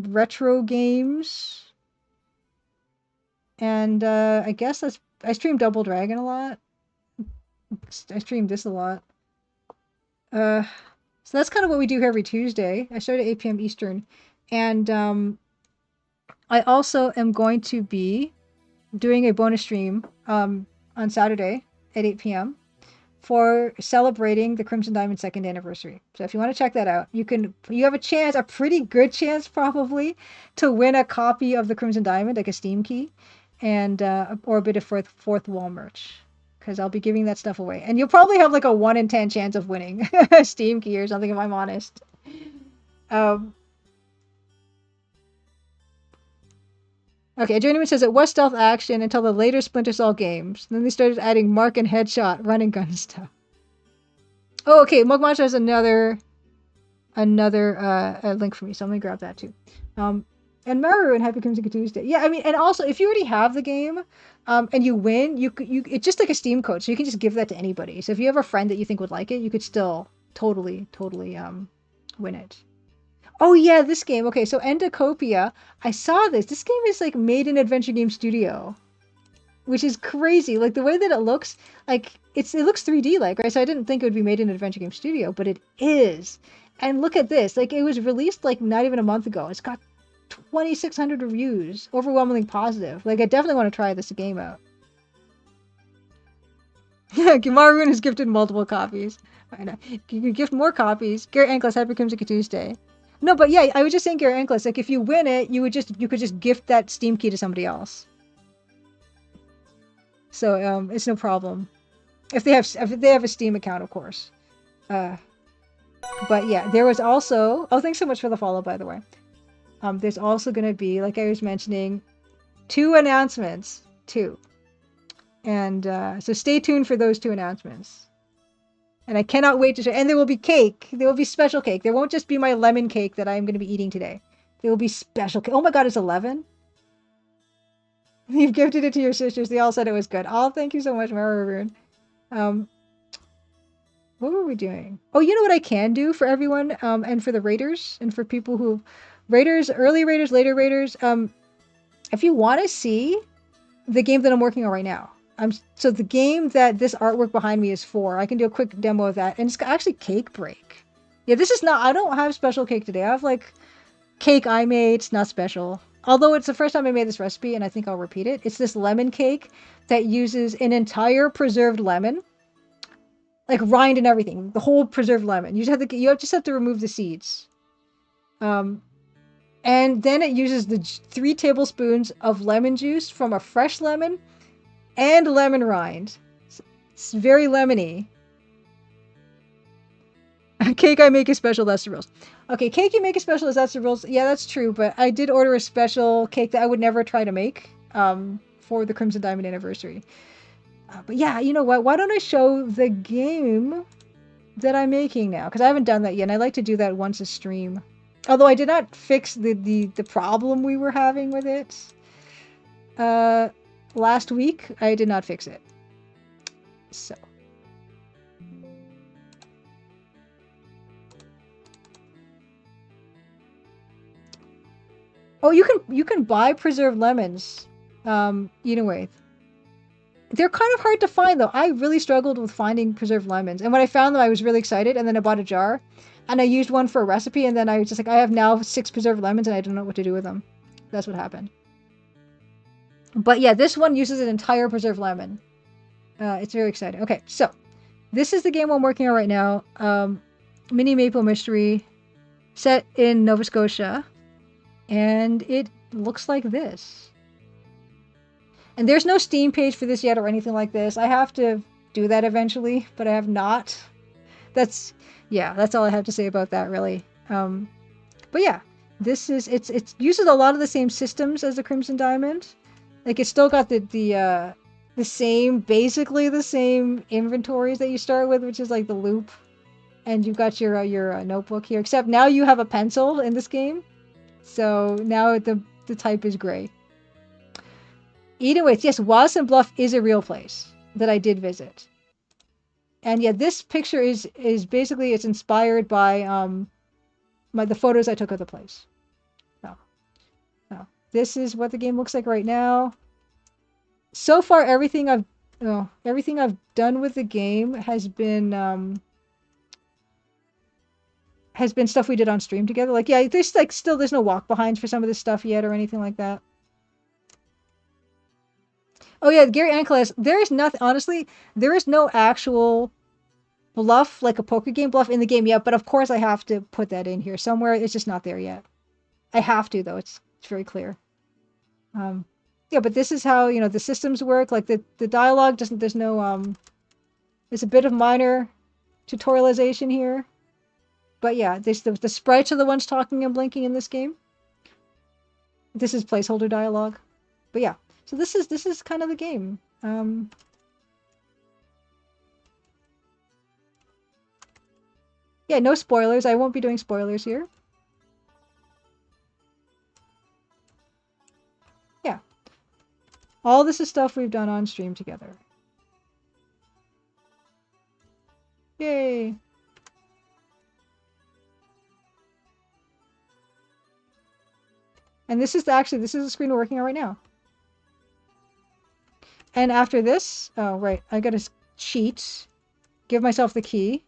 retro games. And I guess I stream Double Dragon a lot. I stream this a lot. So that's kind of what we do here every Tuesday. I start at 8 p.m. Eastern. And I also am going to be doing a bonus stream on Saturday at 8 p.m. for celebrating the Crimson Diamond 2nd anniversary. So if you want to check that out, you have a chance, a pretty good chance probably, to win a copy of the Crimson Diamond, like a Steam key, and or a bit of fourth wall merch, because I'll be giving that stuff away. And you'll probably have like a 1 in 10 chance of winning a Steam key or something, if I'm honest. Okay, Journeyman says it was stealth action until the later Splinter Cell games. Then they started adding mark and headshot, running gun stuff. Oh, okay, Mugmacha has another link for me, so I'm gonna grab that too. And Maru and Happy Crimson Tuesday. Yeah, I mean, and also if you already have the game, and you win, it's just like a Steam code, so you can just give that to anybody. So if you have a friend that you think would like it, you could still totally win it. Oh yeah, this game. Okay, so Endocopia. I saw this. This game is like made in Adventure Game Studio, which is crazy. Like the way that it looks, like it looks 3D like, right? So I didn't think it would be made in Adventure Game Studio, but it is. And look at this. Like it was released like not even a month ago. It's got 2,600 reviews, overwhelmingly positive. Like I definitely want to try this game out. Yeah, Maroon has gifted multiple copies. I know. You can gift more copies. Garrett Ankles, Happy Crimson Tuesday. No, but yeah, I was just saying, Garrett Ankles, like if you win it, you could just gift that Steam key to somebody else. So it's no problem. If they have a Steam account, of course. But yeah, there was also, oh, thanks so much for the follow, by the way. There's also going to be, like I was mentioning, 2 announcements. 2. And so stay tuned for those 2 announcements. And I cannot wait to share. And there will be cake. There will be special cake. There won't just be my lemon cake that I'm going to be eating today. There will be special cake. Oh my god, it's 11? You've gifted it to your sisters. They all said it was good. Oh, thank you so much, Mara Rune. What were we doing? Oh, you know what I can do for everyone, and for the raiders, and for people who... Raiders, early raiders, later raiders. If you want to see the game that I'm working on right now. So the game that this artwork behind me is for, I can do a quick demo of that. And it's actually Cake Break. Yeah, this is not, I don't have special cake today. I have like cake I made. It's not special. Although it's the first time I made this recipe and I think I'll repeat it. It's this lemon cake that uses an entire preserved lemon. Like rind and everything. The whole preserved lemon. You just have to remove the seeds. And then it uses the 3 tablespoons of lemon juice from a fresh lemon and lemon rind. It's very lemony. Cake I make is special, that's the rules. Okay, cake you make is special, that's the rules. Yeah, that's true, but I did order a special cake that I would never try to make for the Crimson Diamond anniversary. But yeah, you know what? Why don't I show the game that I'm making now? Because I haven't done that yet, and I like to do that once a stream. Although I did not fix the problem we were having with it. Last week, I did not fix it. So. Oh, you can buy preserved lemons. Anyway. They're kind of hard to find though. I really struggled with finding preserved lemons. And when I found them, I was really excited, and then I bought a jar. And I used one for a recipe, and then I was just like, I have now 6 preserved lemons and I don't know what to do with them. That's what happened. But yeah, this one uses an entire preserved lemon. It's very exciting. Okay, so this is the game I'm working on right now. Mini Maple Mystery, set in Nova Scotia. And it looks like this. And there's no Steam page for this yet or anything like this. I have to do that eventually, but I have not. That's all I have to say about that, really. But yeah, this is it uses a lot of the same systems as the Crimson Diamond. Like it's still got the same, basically the same inventories that you start with, which is like the loop, and you've got your notebook here. Except now you have a pencil in this game, so now the type is gray. Anyways, yes, Wasson Bluff is a real place that I did visit. And yeah, this picture is basically, it's inspired by the photos I took of the place. So this is what the game looks like right now. So far, everything I've done with the game has been stuff we did on stream together. Like, yeah, there's no walk behinds for some of this stuff yet or anything like that. Oh yeah, Gary Angeles, there is nothing, honestly, there is no actual bluff, like a poker game bluff in the game yet, but of course I have to put that in here somewhere. It's just not there yet. I have to, though. It's very clear. Yeah, but this is how, the systems work. Like the dialogue doesn't, there's no, there's a bit of minor tutorialization here. But yeah, the sprites are the ones talking and blinking in this game. This is placeholder dialogue. But yeah. So this is kind of the game. Yeah, no spoilers. I won't be doing spoilers here. Yeah. All this is stuff we've done on stream together. Yay. And this is the screen we're working on right now. And after this, oh, right, I gotta cheat. Give myself the key.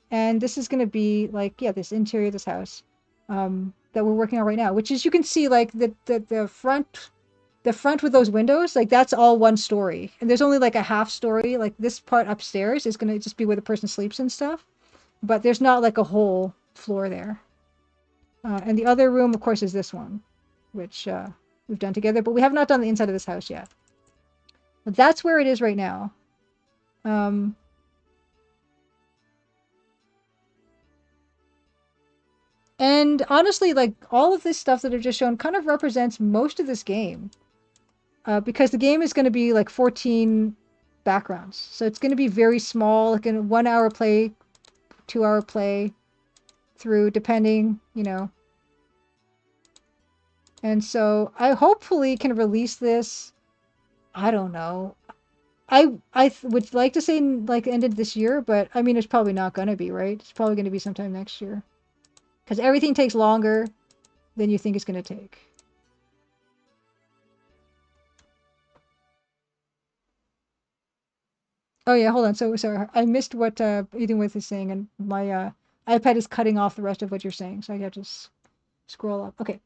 And this is gonna be like, yeah, this interior of this house that we're working on right now, which is, you can see like the front with those windows, like that's all one story. And there's only like a half story. Like this part upstairs is gonna just be where the person sleeps and stuff. But there's not like a whole floor there. And the other room, of course, is this one, which we've done together, but we have not done the inside of this house yet. But that's where it is right now. And honestly, like all of this stuff that I've just shown kind of represents most of this game. Because the game is going to be like 14 backgrounds. So it's going to be very small, like a 1 hour play, 2 hour play through, depending, And so I hopefully can release this, I don't know. I would like to say like ended this year, but I mean, it's probably not going to be, right? It's probably going to be sometime next year. Because everything takes longer than you think it's going to take. Oh yeah, hold on. So sorry, I missed what Eating with is saying, and my iPad is cutting off the rest of what you're saying, so I have to scroll up. Okay.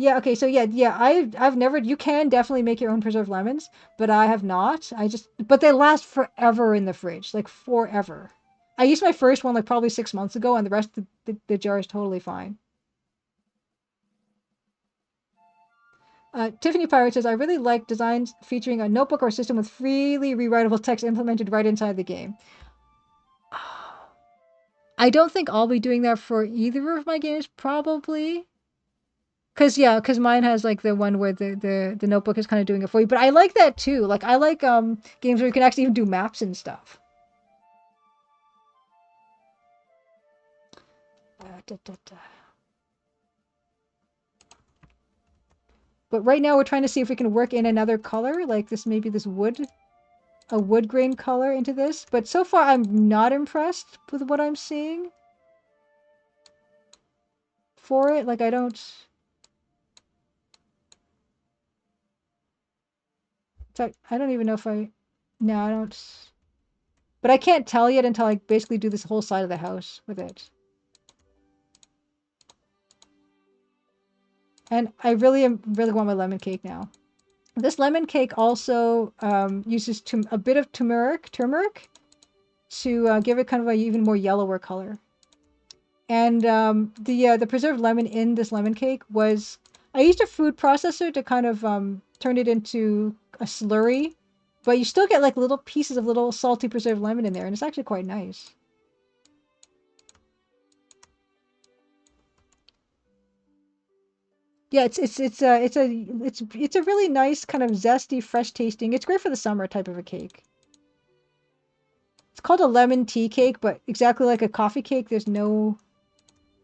Yeah, okay, so yeah, I've never you can definitely make your own preserved lemons, but I have not. But they last forever in the fridge, like forever. I used my first one like probably 6 months ago, and the rest of the jar is totally fine. Tiffany Pirate says, I really like designs featuring a notebook or system with freely rewritable text implemented right inside the game. I don't think I'll be doing that for either of my games, probably. Cause mine has like the one where the notebook is kind of doing it for you. But I like that too. Like I like games where you can actually even do maps and stuff. Da, da, da. But right now we're trying to see if we can work in another color, like this maybe this a wood grain color into this. But so far I'm not impressed with what I'm seeing for it. Like I don't. In fact, I don't even know if I. No, I don't. But I can't tell yet until I basically do this whole side of the house with it. And I really want my lemon cake now. This lemon cake also uses a bit of turmeric to give it kind of a even more yellower color. And the preserved lemon in this lemon cake was I used a food processor to kind of turn it into a slurry, but you still get like little pieces of little salty preserved lemon in there, and it's actually quite nice. Yeah, it's a really nice kind of zesty, fresh tasting. It's great for the summer type of a cake. It's called a lemon tea cake, but exactly like a coffee cake, there's no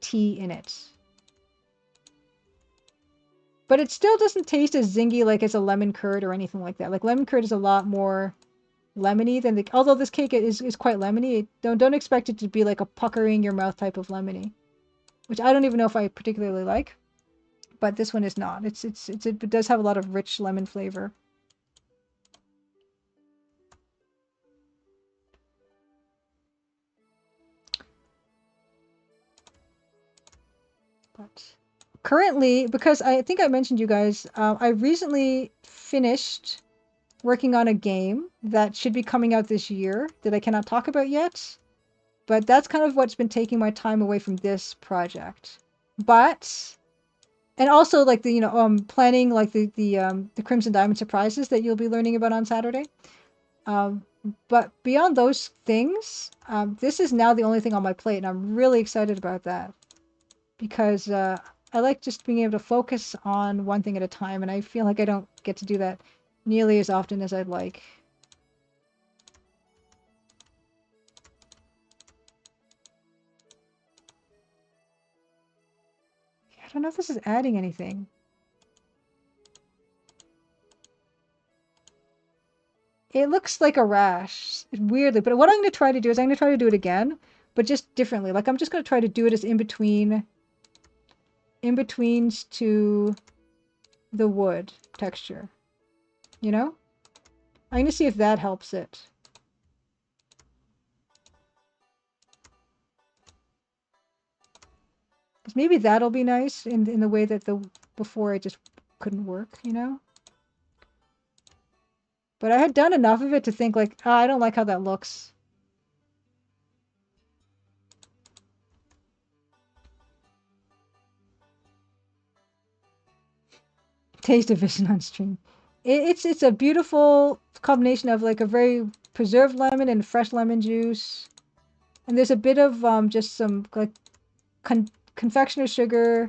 tea in it. But it still doesn't taste as zingy like as a lemon curd or anything like that. Like lemon curd is a lot more lemony than the although this cake is quite lemony. Don't expect it to be like a puckering your mouth type of lemony, which I don't even know if I particularly like. But this one is not. It does have a lot of rich lemon flavor. But currently, because I think I mentioned you guys, I recently finished working on a game that should be coming out this year that I cannot talk about yet. But that's kind of what's been taking my time away from this project. But and also like planning like the Crimson Diamond surprises that you'll be learning about on Saturday. Um, but beyond those things, this is now the only thing on my plate, and I'm really excited about that because I like just being able to focus on one thing at a time, and I feel like I don't get to do that nearly as often as I'd like. I don't know if this is adding anything. It looks like a rash, weirdly. But what I'm going to try to do is I'm going to try to do it again, but just differently. Like I'm just going to try to do it as in-betweens to the wood texture. You know? I'm going to see if that helps it. 'Cause maybe that'll be nice in the way that the before it just couldn't work, you know? But I had done enough of it to think like, oh, I don't like how that looks. Taste of vision on stream. It's a beautiful combination of like a very preserved lemon and fresh lemon juice, and there's a bit of just some like confectioner sugar,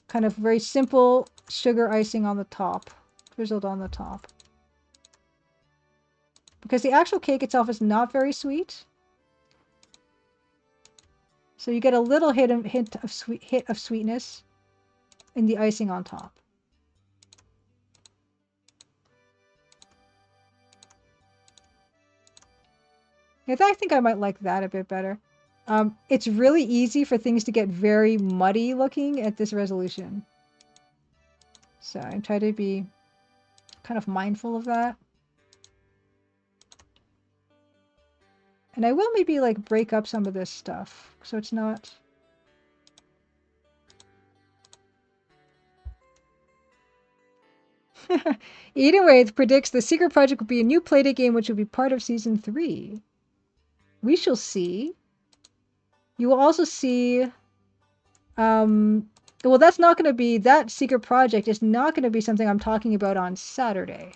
kind of very simple sugar icing on the top, drizzled on the top. Because the actual cake itself is not very sweet, so you get a little hint of sweetness in the icing on top. Yeah, I think I might like that a bit better. It's really easy for things to get very muddy looking at this resolution. So I try to be kind of mindful of that. And I will maybe like break up some of this stuff so it's not... Edenwaith predicts the Secret Project will be a new Playdate game which will be part of Season 3. We shall see. You will also see... well, that's not going to be... That Secret Project is not going to be something I'm talking about on Saturday.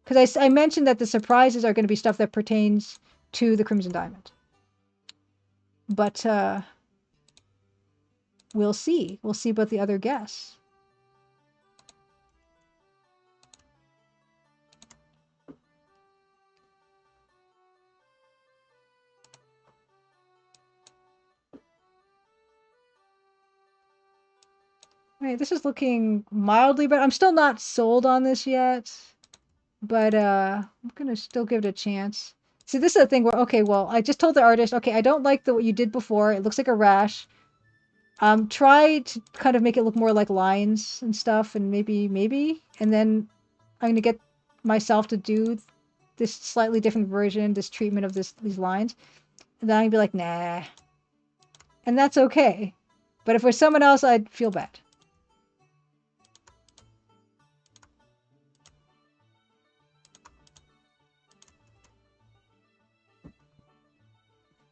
Because I mentioned that the surprises are going to be stuff that pertains to the Crimson Diamond. But, we'll see. We'll see about the other guests. Right, this is looking mildly better. I'm still not sold on this yet. But, I'm gonna still give it a chance. See, this is the thing where, okay, well, I just told the artist, okay, I don't like what you did before. It looks like a rash. Try to kind of make it look more like lines and stuff, and maybe, and then I'm gonna get myself to do this slightly different version, this treatment of these lines, and then I'd be like, nah, and that's okay. But if it was someone else, I'd feel bad.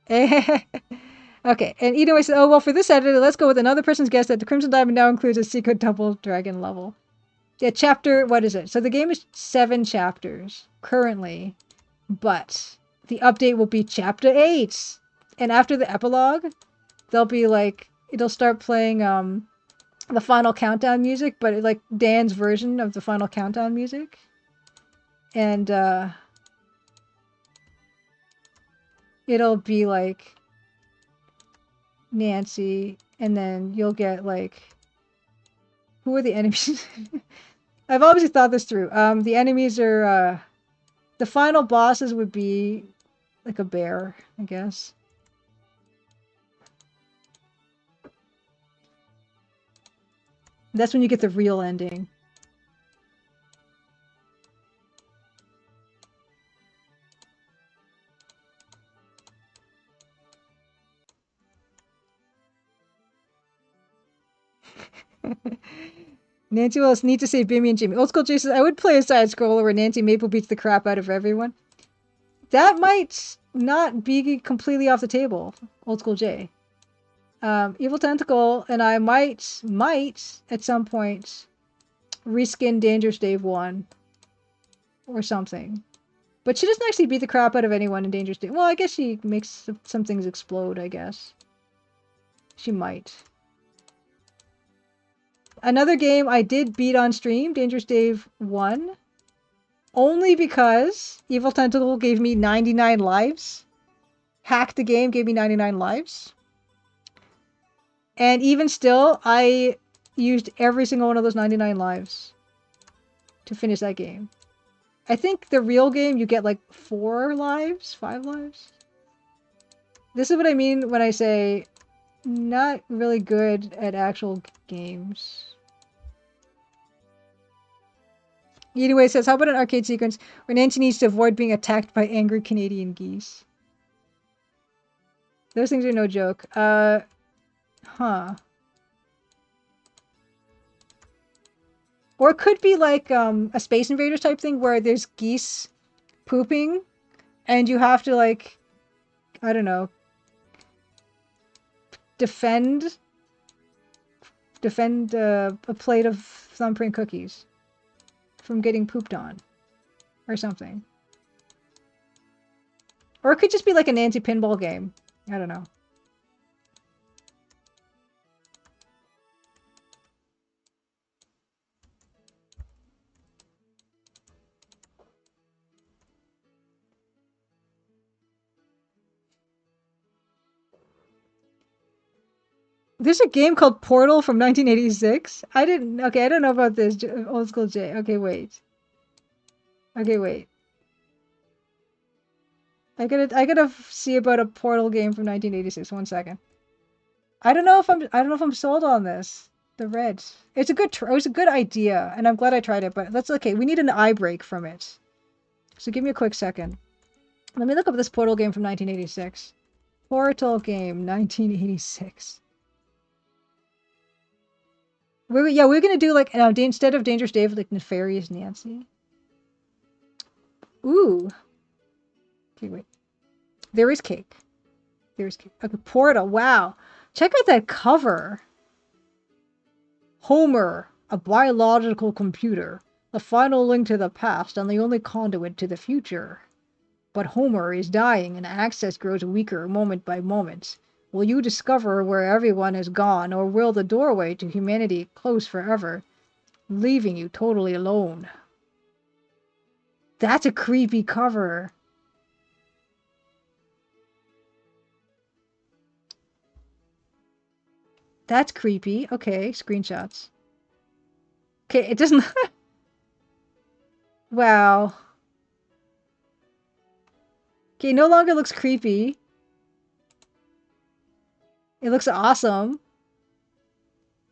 Okay, and Eden said, oh, well, for this Saturday, let's go with another person's guess that the Crimson Diamond now includes a secret double dragon level. Yeah, chapter, what is it? So the game is 7 chapters currently, but the update will be chapter 8. And after the epilogue, they'll be like, it'll start playing the final countdown music, but like Dan's version of the final countdown music. And it'll be like Nancy, and then you'll get like, who are the enemies? I've obviously thought this through. The enemies are the final bosses would be like a bear, I guess. That's when you get the real ending. Nancy will need to save Bimmy and Jimmy. Old School J says, I would play a side scroller where Nancy Maple beats the crap out of everyone. That might not be completely off the table, Old School J. Evil Tentacle and I might at some point reskin Dangerous Dave 1 or something. But she doesn't actually beat the crap out of anyone in Dangerous Dave. Well, I guess she makes some things explode, I guess. She might. Another game I did beat on stream, Dangerous Dave 1. Only because Evil Tentacle gave me 99 lives. Hacked the game, gave me 99 lives. And even still, I used every single one of those 99 lives to finish that game. I think the real game, you get like 4 lives? 5 lives? This is what I mean when I say not really good at actual games. Anyway, says, how about an arcade sequence where Nancy needs to avoid being attacked by angry Canadian geese? Those things are no joke. Huh. Or it could be like a Space Invaders type thing where there's geese pooping and you have to like, I don't know, defend a plate of thumbprint cookies from getting pooped on or something. Or it could just be like a Nancy pinball game. I don't know. There's a game called Portal from 1986. Okay, I don't know about this. Old School J. Okay, wait. Okay, wait. I gotta see about a Portal game from 1986. 1 second. I don't know if I'm sold on this. The red. It was a good idea, and I'm glad I tried it. But okay. We need an eye break from it. So give me a quick second. Let me look up this Portal game from 1986. Portal game, 1986. We're gonna do like instead of Dangerous Dave, like Nefarious Nancy. Ooh. Okay, wait. There is cake. There's cake. Okay, Portal. Wow. Check out that cover. Homer, a biological computer, the final link to the past and the only conduit to the future. But Homer is dying and access grows weaker moment by moment. Will you discover where everyone is gone, or will the doorway to humanity close forever, leaving you totally alone? That's a creepy cover. That's creepy. Okay, screenshots. Okay, it doesn't... Wow. Okay, no longer looks creepy. It looks awesome.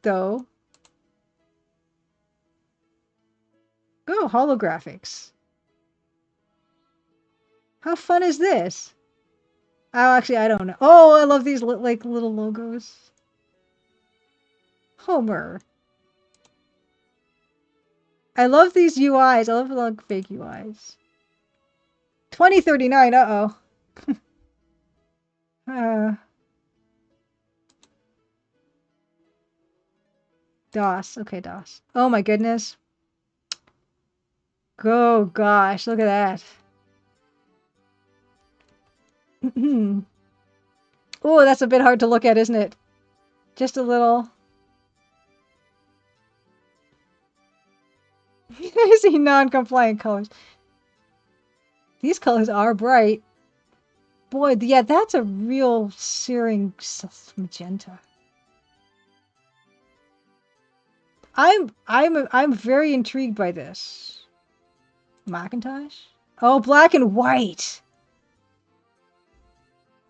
Though. Go, holographics. How fun is this? Oh, actually, I don't know. Oh, I love these like little logos. Homer. I love these UIs. I love like fake UIs. 2039. Uh-oh. DOS. Okay, DOS. Oh my goodness. Oh gosh, look at that. Oh, that's a bit hard to look at, isn't it? Just a little. I see non-compliant colors. These colors are bright. Boy, yeah, that's a real searing magenta. I'm very intrigued by this. Macintosh? Oh, black and white.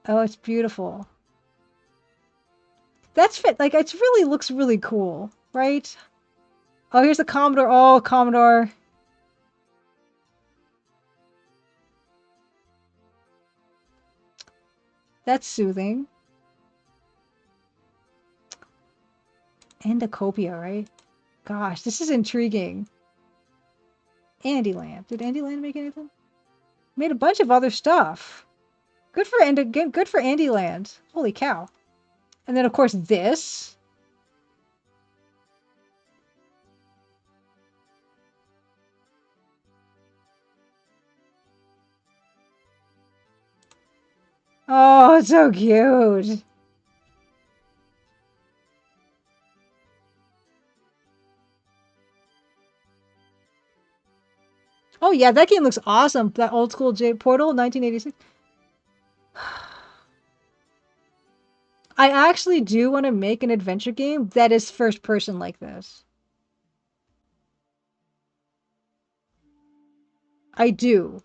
Oh, it's beautiful. That's fit. Like, it really looks really cool, right? Oh, here's the Commodore. Oh, Commodore. That's soothing. Endocopia, right? Gosh, this is intriguing. Andyland. Did Andyland make anything? Made a bunch of other stuff. Good for Andyland. Holy cow. And then, of course, this. Oh, it's so cute. Oh, yeah, that game looks awesome. That old school Portal, 1986. I actually do want to make an adventure game that is first person like this. I do.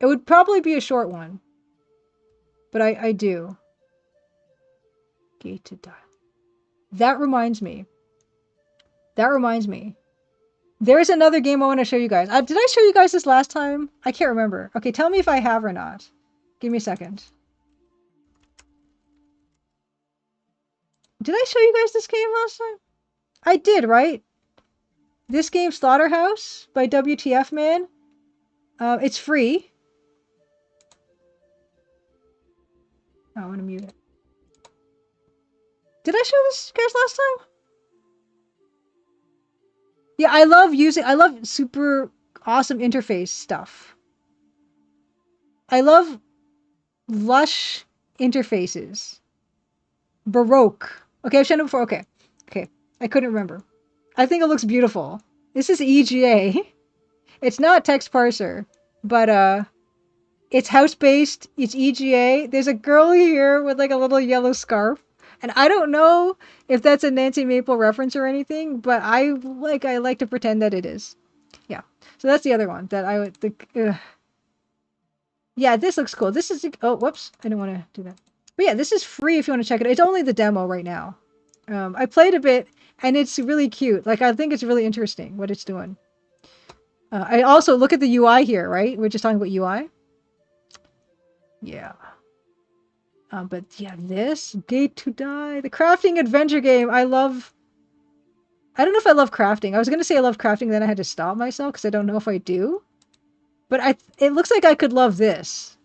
It would probably be a short one. But I do. Gated dial. That reminds me. There's another game I want to show you guys. Did I show you guys this last time? I can't remember. Okay, tell me if I have or not. Give me a second. Did I show you guys this game last time? I did, right? This game, Slaughterhouse by WTF Man. It's free. Oh, I want to mute it. Did I show this guys last time? Yeah, I love super awesome interface stuff. I love lush interfaces. Baroque. Okay, I've shown it before. Okay. I couldn't remember. I think it looks beautiful. This is EGA. It's not text parser, but it's house-based. It's EGA. There's a girl here with like a little yellow scarf. And I don't know if that's a Nancy Maple reference or anything, but I like to pretend that it is. Yeah. So that's the other one that I would think. Yeah, this looks cool. This is oh, whoops, I didn't want to do that. But yeah, this is free if you want to check it out. It's only the demo right now. I played a bit, and it's really cute. Like I think it's really interesting what it's doing. I also look at the UI here, right? We're just talking about UI. Yeah. But yeah, this Date to Die, the crafting adventure game. I don't know if I love crafting. I was gonna say I love crafting, then I had to stop myself because I don't know if I do. But it looks like I could love this.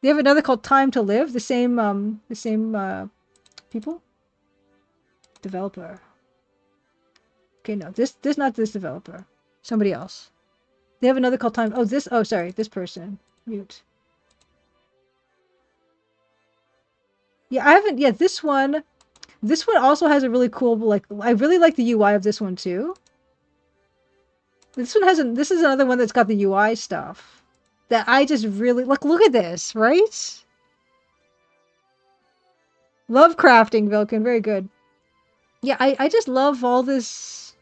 They have another called Time to Live. The same people, developer. Okay, no, this not this developer. Somebody else. They have another called Time. Oh, this. Oh, sorry, this person. Mute. Yeah, I haven't. Yeah, this one. This one also has a really cool. Like, I really like the UI of this one too. This one hasn't. This is another one that's got the UI stuff that I just really like. Look at this, right? Love crafting, Vilken. Very good. Yeah, I just love all this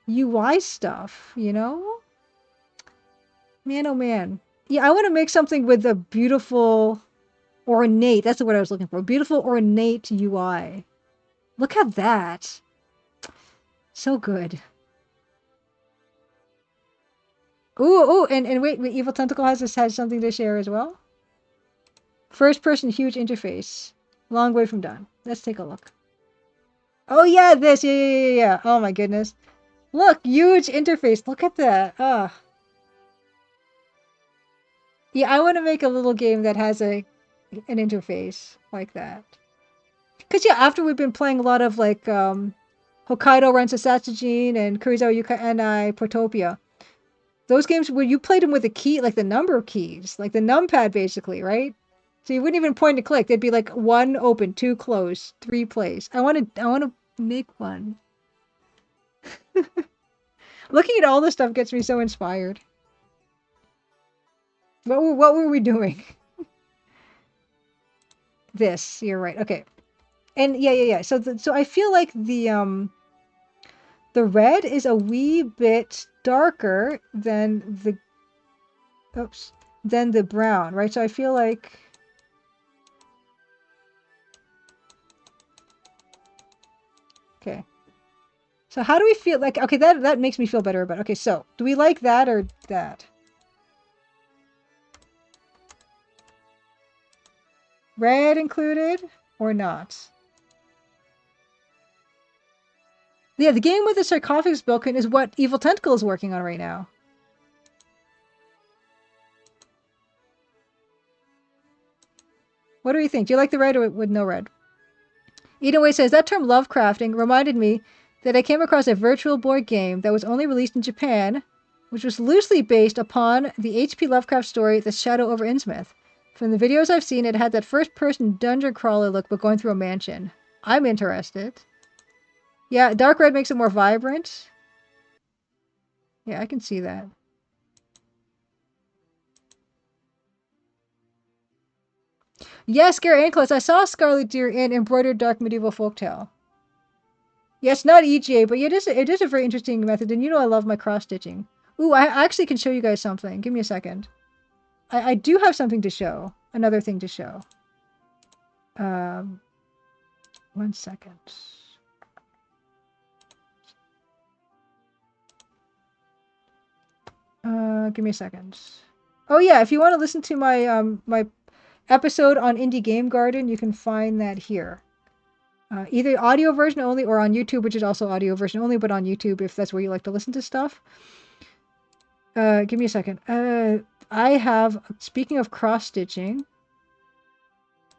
UI stuff, you know? Man, oh man. Yeah, I want to make something with a beautiful, ornate. That's the word I was looking for. Beautiful, ornate UI. Look at that. So good. Ooh, and wait, Evil Tentacle has something to share as well. First person huge interface. Long way from done. Let's take a look. Oh yeah, this. Yeah. Oh my goodness. Look, huge interface. Look at that. Ah. Yeah, I want to make a little game that has an interface like that. Because yeah, after we've been playing a lot of like Hokkaidō Rensa Satsujin and Kurizawa Yuka and Portopia, those games where you played them with a key, like the number of keys, like the numpad basically, right? So you wouldn't even point and click. They'd be like 1 open, 2 close, 3 place. I want to make one. Looking at all this stuff gets me so inspired. What were we doing? This, you're right. Okay. And yeah. So so I feel like the red is a wee bit darker than the brown, right? So I feel like okay. So how do we feel like okay, that makes me feel better about okay, so do we like that or that? Red included or not? Yeah, the game with the sarcophagus broken is what Evil Tentacle is working on right now. What do you think? Do you like the red or with no red? Edenway says, that term lovecrafting reminded me that I came across a virtual board game that was only released in Japan, which was loosely based upon the H.P. Lovecraft story The Shadow over Innsmouth. From the videos I've seen, it had that first-person dungeon crawler look but going through a mansion. I'm interested. Yeah, dark red makes it more vibrant. Yeah, I can see that. Yes, Gary Ankles, I saw Scarlet Deer in Embroidered Dark Medieval Folktale. Yeah, it's not EGA, but it is a very interesting method, and you know I love my cross-stitching. Ooh, I actually can show you guys something. Give me a second. I do have something to show. Another thing to show. 1 second. Give me a second. Oh yeah, if you want to listen to my my episode on Indie Game Garden, you can find that here. Either audio version only or on YouTube, which is also audio version only, but on YouTube if that's where you like to listen to stuff. Give me a second. I have, speaking of cross-stitching,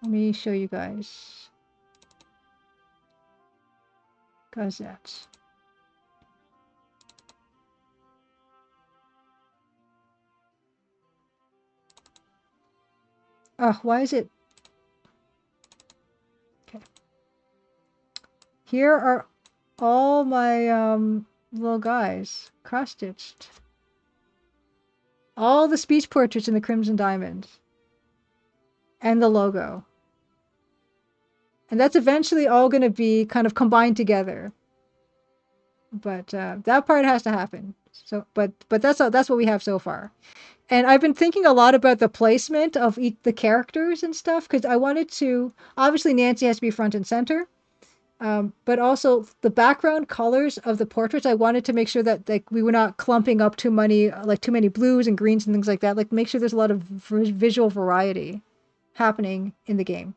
let me show you guys. Gazette. Oh, why is it? Okay. Here are all my little guys cross-stitched. All the speech portraits in the Crimson Diamond. And the logo. And that's eventually all going to be kind of combined together. But that part has to happen. So, but that's what we have so far. And I've been thinking a lot about the placement of the characters and stuff because I wanted to. Obviously, Nancy has to be front and center, But also the background colors of the portraits, I wanted to make sure that like we were not clumping up too many blues and greens and things like that. Like make sure there's a lot of visual variety happening in the game.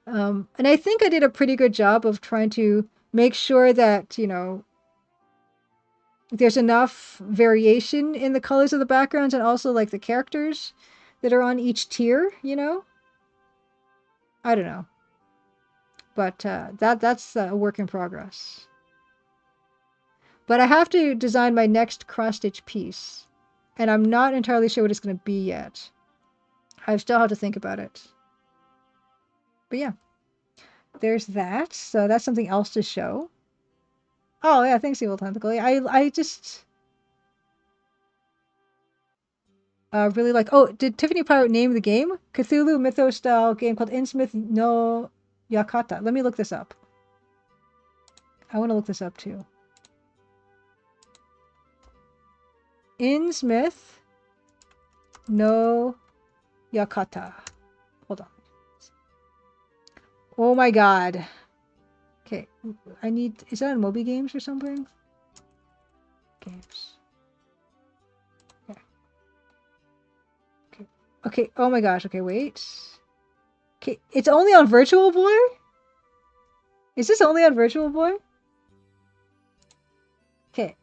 And I think I did a pretty good job of trying to make sure that, you know, there's enough variation in the colors of the backgrounds and also like the characters that are on each tier, you know? I don't know. But that's a work in progress. But I have to design my next cross-stitch piece. And I'm not entirely sure what it's going to be yet. I still have to think about it. But yeah, there's that. So that's something else to show. Oh yeah, thanks, Evil Tentacle. I just really like. Oh, did Tiffany Pirate name the game? Cthulhu Mythos style game called Innsmouth no Yakata. Let me look this up. I want to look this up too. Innsmouth no Yakata. Hold on. Oh my god. Okay, I need. Is that on Moby Games or something? Games. Okay. Okay. Okay. Oh my gosh. Okay, wait. Okay, it's only on Virtual Boy? Is this only on Virtual Boy? Okay.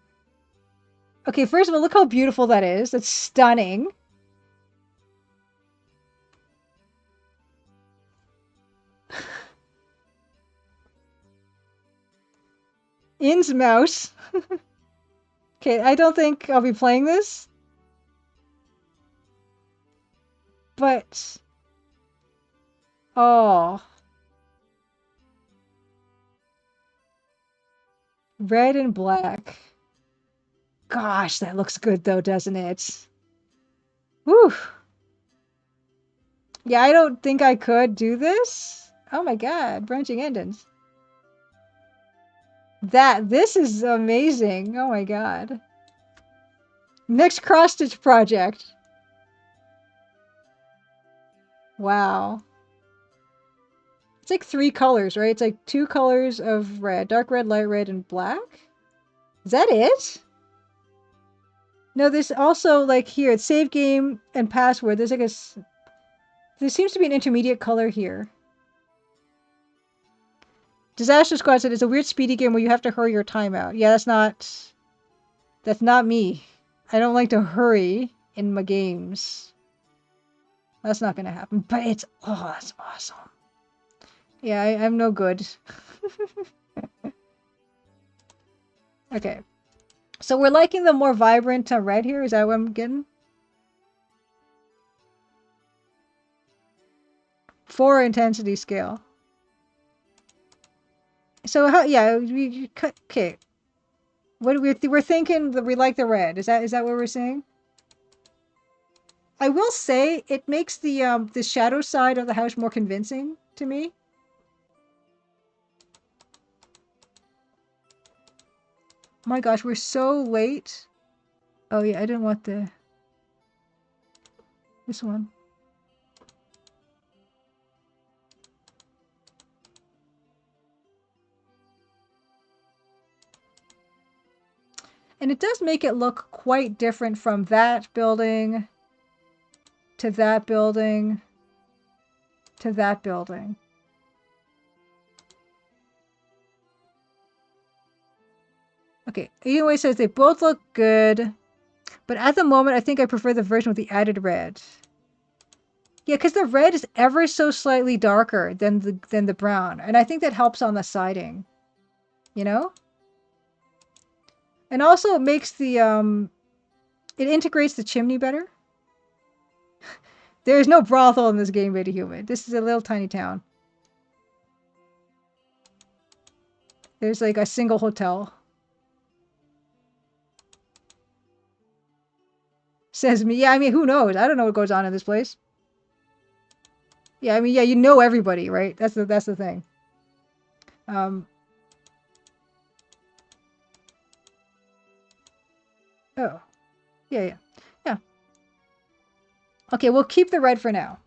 Okay, first of all, look how beautiful that is. That's stunning. Innsmouth. Okay, I don't think I'll be playing this. But... Oh. Red and black. Gosh, that looks good though, doesn't it? Whew. Yeah, I don't think I could do this. Oh my god, branching endings. This is amazing. Oh my god. Next cross-stitch project. Wow. It's like 3 colors, right? It's like 2 colors of red. Dark red, light red, and black? Is that it? No, there's also, like, here, it's save game and password. There's like there seems to be an intermediate color here. Disaster Squad said it's a weird speedy game where you have to hurry your time out. Yeah, that's not me. I don't like to hurry in my games. That's not gonna happen. But oh, that's awesome. Yeah, I'm no good. Okay. So we're liking the more vibrant red here. Is that what I'm getting? 4 intensity scale. So how? Yeah, we cut. Okay. What we're thinking that we like the red. Is that what we're saying? I will say it makes the shadow side of the house more convincing to me. My gosh, we're so late. Oh yeah, I didn't want this one. And it does make it look quite different from that building to that building to that building. Okay, anyway, says they both look good, but at the moment I think I prefer the version with the added red. Yeah, because the red is ever so slightly darker than the brown, and I think that helps on the siding. You know? And also it makes it integrates the chimney better. There is no brothel in this game, Beta Human. This is a little tiny town. There's like a single hotel. Says me. Yeah, I mean, who knows? I don't know what goes on in this place. Yeah, I mean, yeah, you know everybody, right? That's the thing. Oh. Yeah, yeah. Yeah. Okay, we'll keep the red for now.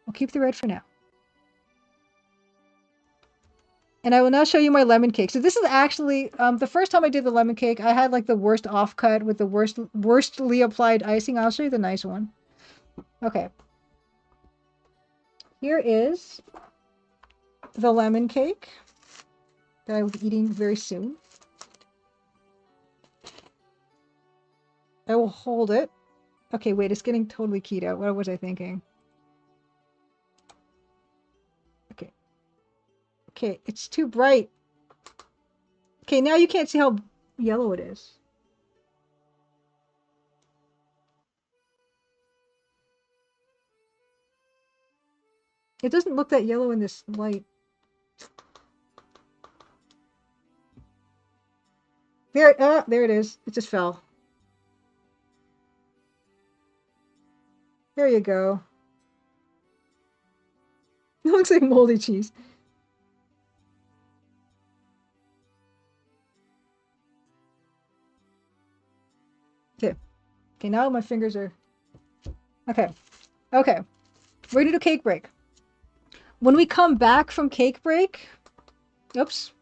We'll keep the red for now. And I will now show you my lemon cake. So this is actually the first time I did the lemon cake, I had like the worst offcut with the worstly applied icing. I'll show you the nice one. Okay. Here is the lemon cake that I will be eating very soon. I will hold it. Okay, wait, it's getting totally keyed out. What was I thinking? Okay. Okay, it's too bright. Okay, now you can't see how yellow it is. It doesn't look that yellow in this light. There it is. It just fell. There you go. It looks like moldy cheese. Okay. Okay, now my fingers are... Okay. Okay. We're gonna do cake break. When we come back from cake break... Oops.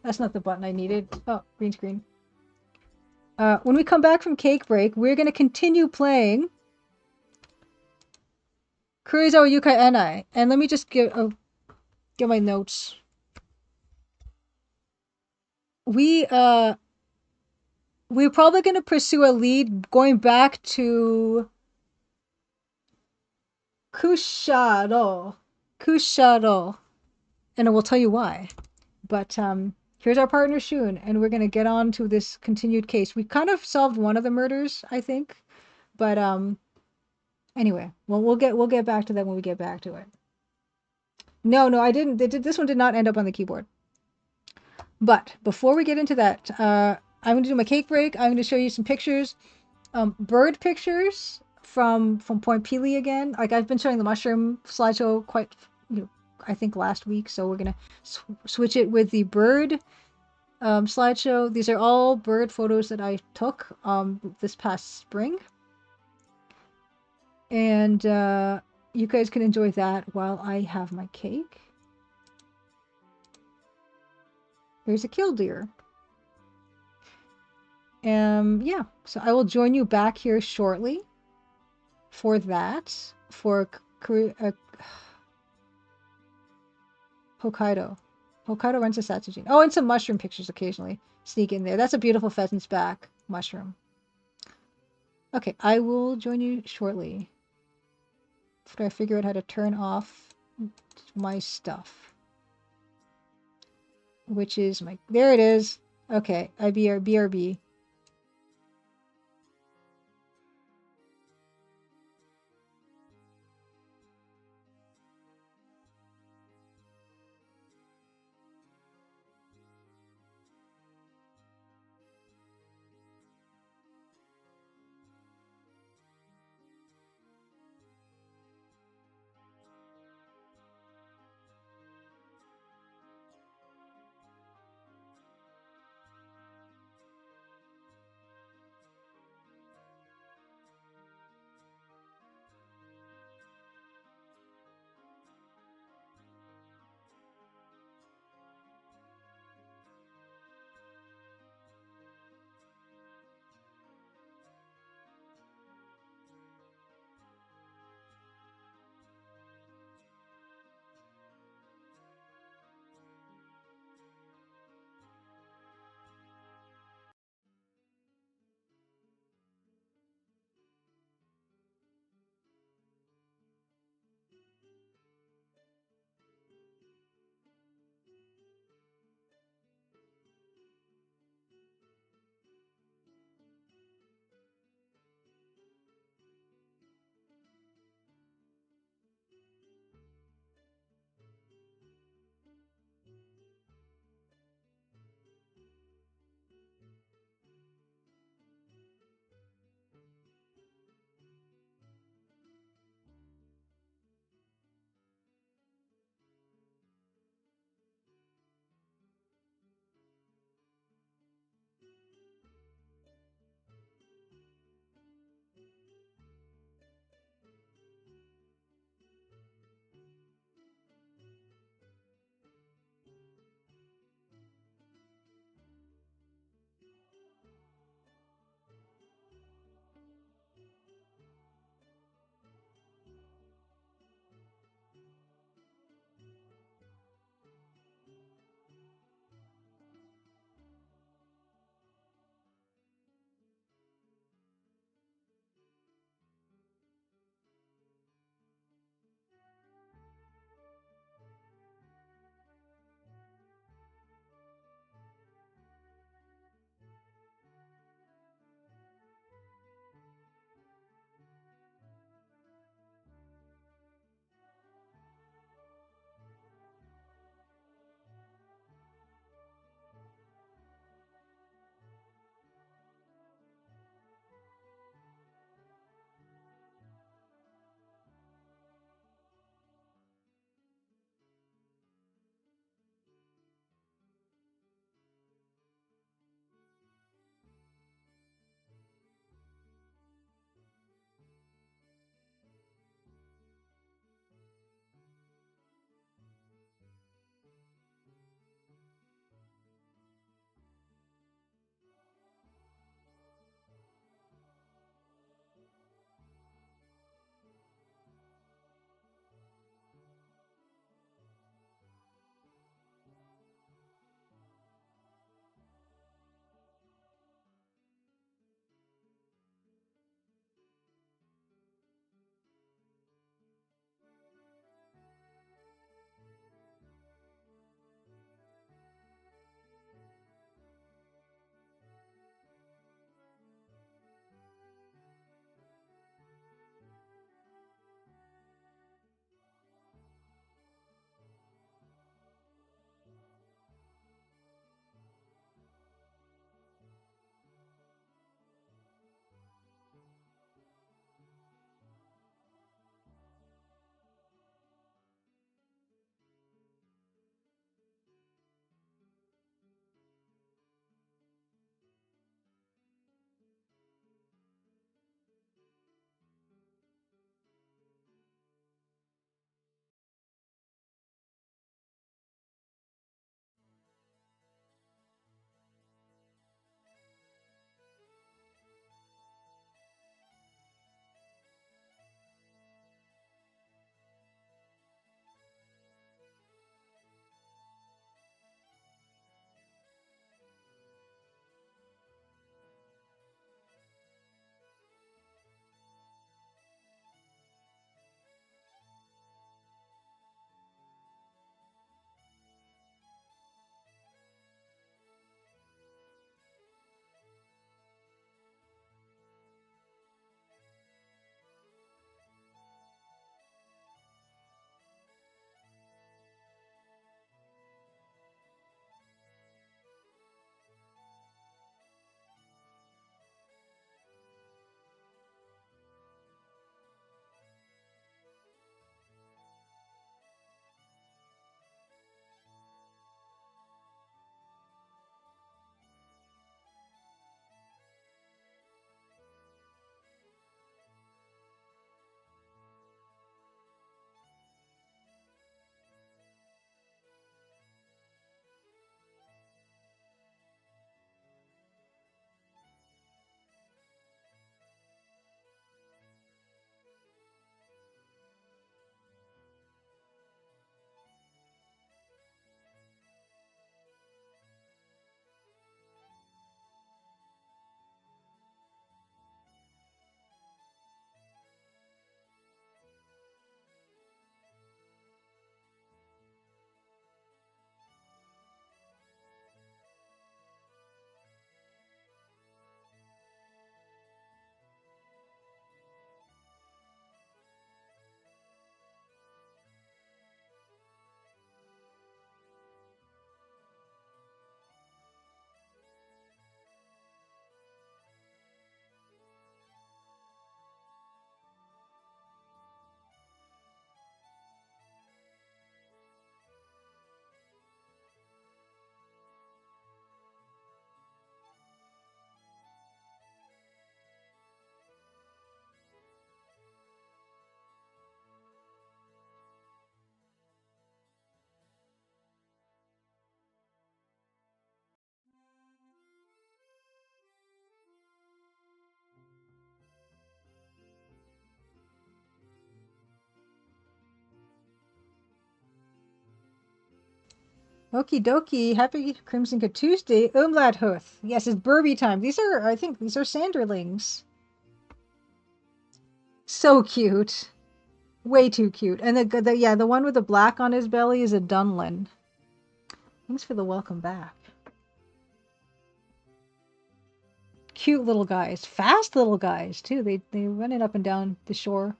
That's not the button I needed. Oh, green screen. When we come back from cake break, we're gonna continue playing Kurizawa Yukai Enai. And let me just get my notes. We're probably gonna pursue a lead going back to Kushado. And I will tell you why. But here's our partner Shun, and we're gonna get on to this continued case. We kind of solved one of the murders, I think. But anyway, well we'll get back to that when we get back to it. No, I didn't. This one did not end up on the keyboard. But before we get into that, I'm going to do my cake break. I'm going to show you some pictures, bird pictures from Point Peely again. Like I've been showing the mushroom slideshow quite, I think last week. So we're going to switch it with the bird slideshow. These are all bird photos that I took this past spring. And you guys can enjoy that while I have my cake. Here's a killdeer. Yeah, so I will join you back here shortly for that, for Hokkaidō Rensa Satsujin. Oh, and some mushroom pictures occasionally sneak in there. That's a beautiful pheasant's back mushroom. Okay, I will join you shortly after I figure out how to turn off my stuff. Which is my... There it is. Okay, BRB. Okie dokie. Happy Crimson Tuesday. Umlaut Huth. Yes, it's Burby time. These are, I think, these are Sanderlings. So cute. Way too cute. And the one with the black on his belly is a Dunlin. Thanks for the welcome back. Cute little guys. Fast little guys, too. They run it up and down the shore.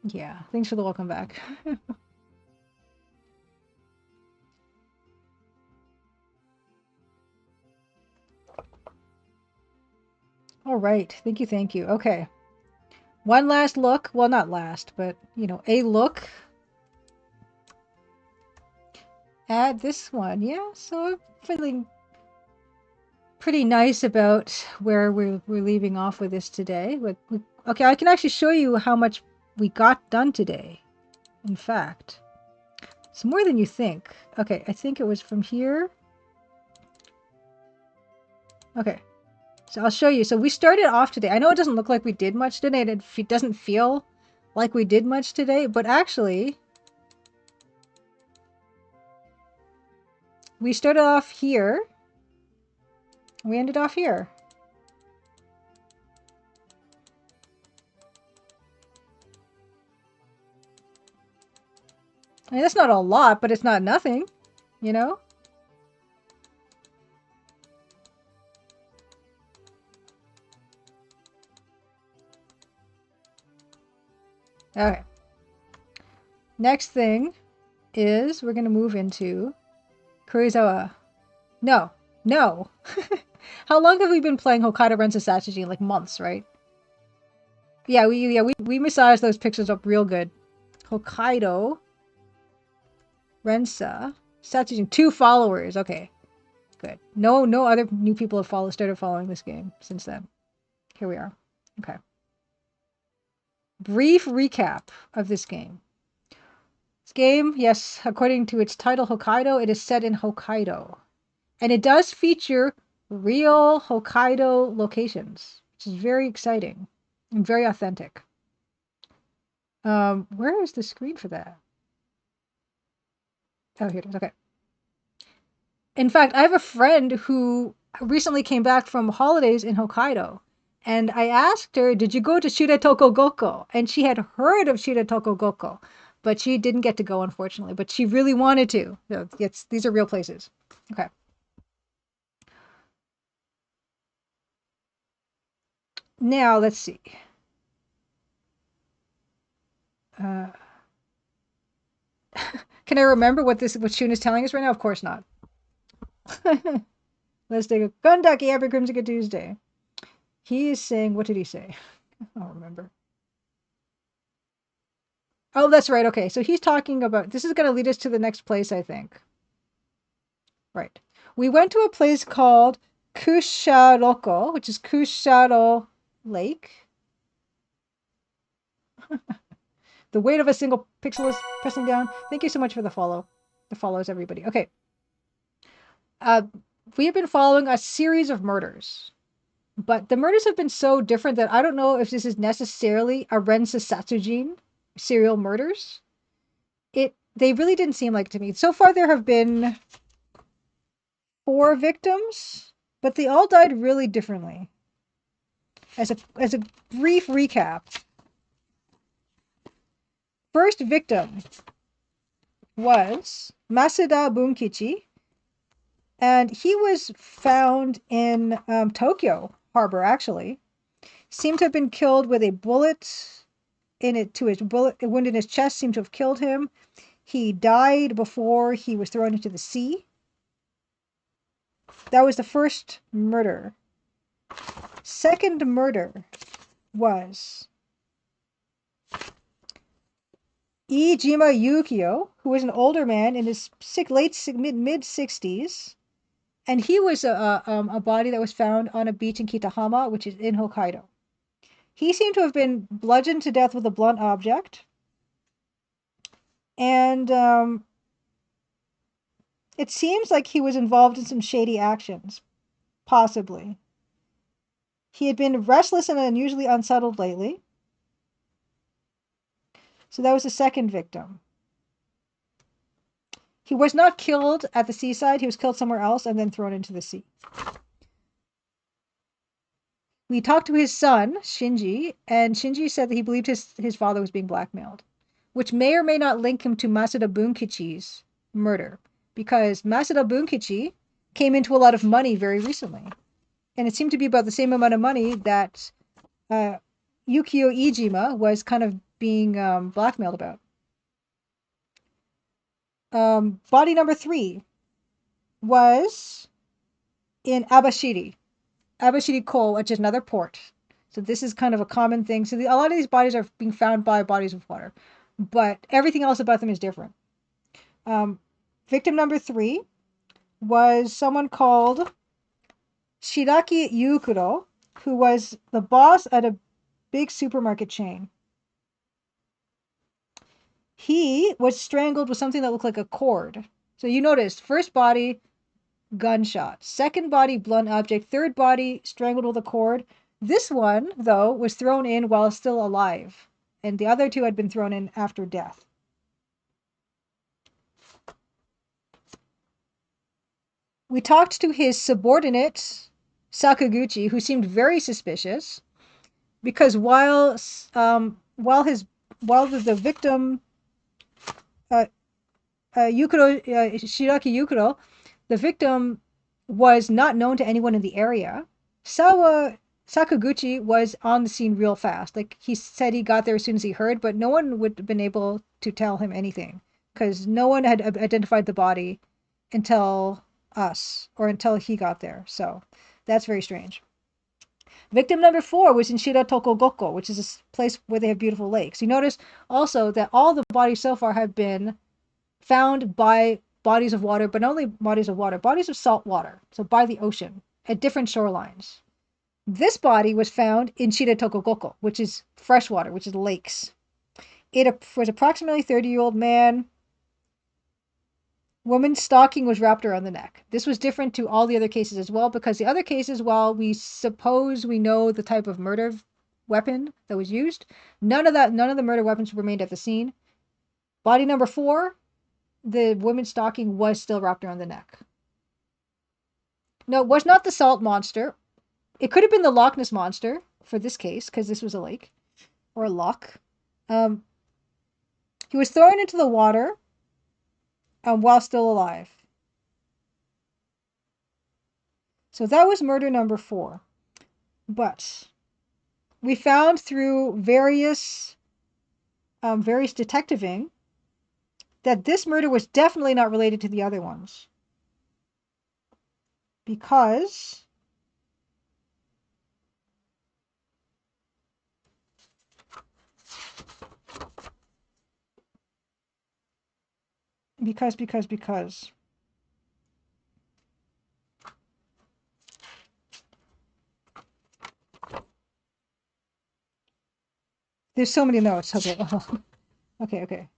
Yeah, thanks for the welcome back. All right. Thank you, thank you. Okay. One last look. Well, not last, but, you know, a look at this one. Yeah, so I'm feeling pretty nice about where we're leaving off with this today. Okay, I can actually show you how much we got done today. In fact, it's more than you think. Okay, I think it was from here. Okay, so I'll show you. So we started off today. I know it doesn't look like we did much today, and it doesn't feel like we did much today, but actually, we started off here. We ended off here. I mean, that's not a lot, but it's not nothing, you know? Okay. Next thing is we're going to move into Kurizawa. No. No. How long have we been playing Hokkaidō Rensa Satsujin? Like months, right? Yeah, we massaged those pictures up real good. Hokkaidō Rensa Satsujin. 2 followers. Okay. Good. No other new people have started following this game since then. Here we are. Okay. Brief recap of this game. This game, yes, according to its title, Hokkaido, it is set in Hokkaido. And it does feature real Hokkaido locations, which is very exciting and very authentic. Where is the screen for that? Oh, here it is. Okay. In fact, I have a friend who recently came back from holidays in Hokkaido. And I asked her, did you go to Shiretoko Goko? And she had heard of Shiretoko Goko, but she didn't get to go, unfortunately. But she really wanted to. So these are real places. Okay. Now, let's see. Can I remember what Shun is telling us right now? Of course not. Let's take a Gundaki every Crimson Tuesday. He is saying, what did he say? I don't remember. Oh, that's right. Okay, so he's talking about, this is going to lead us to the next place, I think. Right. We went to a place called Kusharoko, which is Kusharo Lake. The weight of a single pixel is pressing down. Thank you so much for the follows, everybody. Okay. We have been following a series of murders, but the murders have been so different that I don't know if this is necessarily a Rensa Satsujin serial murders. They really didn't seem like it to me. So far, there have been 4 victims, but they all died really differently. As a brief recap, first victim was Masuda Bunkichi, and he was found in Tokyo Harbor, actually. Seemed to have been killed with a bullet a wound in his chest seemed to have killed him. He died before he was thrown into the sea. That was the first murder. Second murder was Iijima Yukio, who was an older man in his mid-60s. And he was a body that was found on a beach in Kitahama, which is in Hokkaido. He seemed to have been bludgeoned to death with a blunt object. And it seems like he was involved in some shady actions, possibly. He had been restless and unusually unsettled lately. So that was the second victim. He was not killed at the seaside. He was killed somewhere else and then thrown into the sea. We talked to his son, Shinji, and Shinji said that he believed his father was being blackmailed, which may or may not link him to Masuda Bunkichi's murder, because Masuda Bunkichi came into a lot of money very recently. And it seemed to be about the same amount of money that Yukio Iijima was kind of being blackmailed about. Body number 3 was in Abashiri Cole, which is another port. So this is kind of a common thing. So a lot of these bodies are being found by bodies of water, but everything else about them is different. Victim number 3 was someone called Shiraki Yukuro, who was the boss at a big supermarket chain. He was strangled with something that looked like a cord. So you notice, first body, gunshot. Second body, blunt object. Third body, strangled with a cord. This one, though, was thrown in while still alive. And the other 2 had been thrown in after death. We talked to his subordinate, Sakaguchi, who seemed very suspicious, because while the victim, Shiraki Yukuro, the victim was not known to anyone in the area, Sakaguchi was on the scene real fast. Like, he said he got there as soon as he heard, but no one would have been able to tell him anything, because no one had identified the body until us, or until he got there. So that's very strange. Victim number 4 was in Shiratokogoko, which is a place where they have beautiful lakes. You notice also that all the bodies so far have been found by bodies of water, but not only bodies of water, bodies of salt water, so by the ocean, at different shorelines. This body was found in Shiratokogoko, which is freshwater, which is lakes. It was approximately 30-year-old man. Woman's stocking was wrapped around the neck. This was different to all the other cases as well, because the other cases, while we suppose we know the type of murder weapon that was used, none of the murder weapons remained at the scene. Body number 4, the woman's stocking was still wrapped around the neck. No, it was not the salt monster. It could have been the Loch Ness monster for this case, because this was a lake, or a loch. He was thrown into the water while still alive. So that was murder number 4. But we found through various detectiving that this murder was definitely not related to the other ones. Because there's so many notes. Okay. Okay.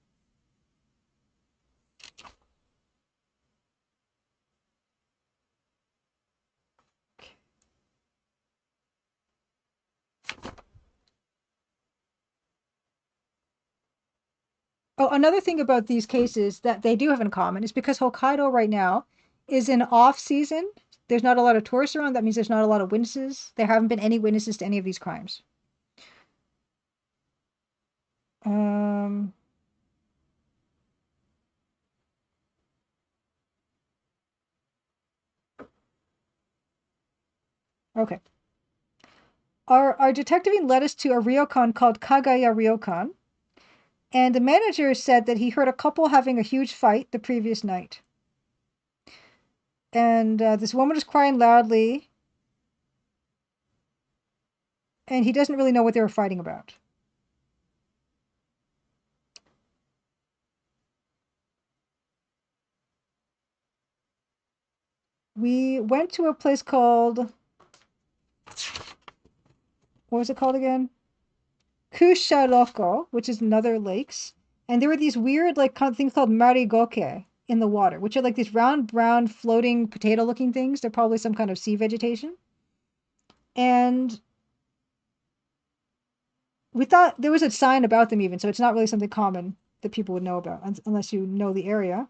Oh, another thing about these cases that they do have in common is because Hokkaido right now is in off season. There's not a lot of tourists around. That means there's not a lot of witnesses. There haven't been any witnesses to any of these crimes. Okay. Our detectiving led us to a ryokan called Kagaya Ryokan, and the manager said that he heard a couple having a huge fight the previous night. And this woman was crying loudly, and he doesn't really know what they were fighting about. We went to a place called, what was it called again? Kusharoko, which is another lakes. And there were these weird things called marigoke in the water, which are like these round, brown, floating potato-looking things. They're probably some kind of sea vegetation. And we thought there was a sign about them even, so it's not really something common that people would know about, unless you know the area.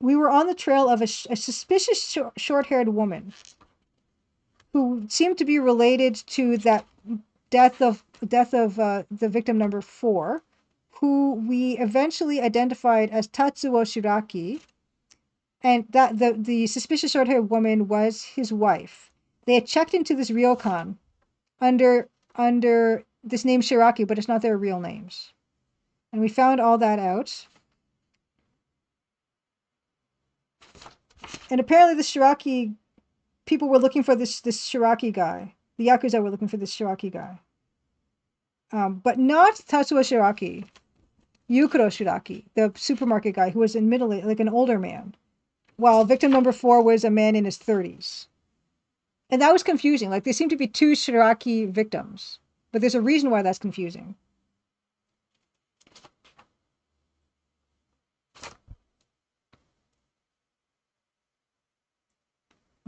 we were on the trail of a suspicious short-haired woman who seemed to be related to that death of the victim number 4, who we eventually identified as Tatsuo Shiraki, and that the suspicious short-haired woman was his wife. They had checked into this ryokan under this name Shiraki, but it's not their real names. And we found all that out. And apparently the Shiraki people were looking for this Shiraki guy. The Yakuza were looking for this Shiraki guy. But not Tatsuo Shiraki. Yukuro Shiraki, the supermarket guy who was in middle age, like an older man. While victim number 4 was a man in his 30s. And that was confusing. Like, there seemed to be 2 Shiraki victims. But there's a reason why that's confusing.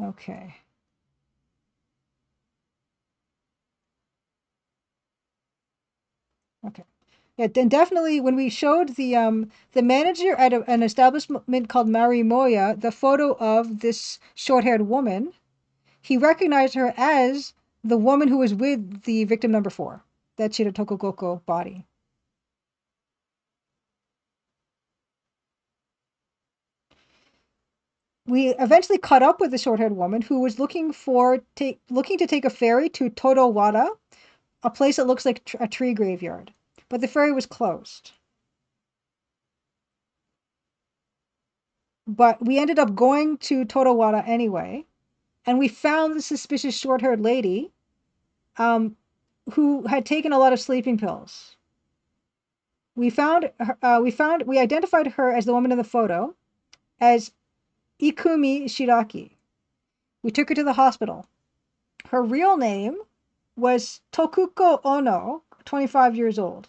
Okay. Okay. Yeah, then definitely when we showed the manager at an establishment called Marimoya the photo of this short-haired woman, he recognized her as the woman who was with the victim number 4, that Shiratoko Goko body. We eventually caught up with the short-haired woman who was looking to take a ferry to Todowara, a place that looks like a tree graveyard, but the ferry was closed. But we ended up going to Todowara anyway, and we found the suspicious short-haired lady, who had taken a lot of sleeping pills. We identified her as the woman in the photo as Ikumi Shiraki. We took her to the hospital. Her real name was Tokuko Ono, 25 years old.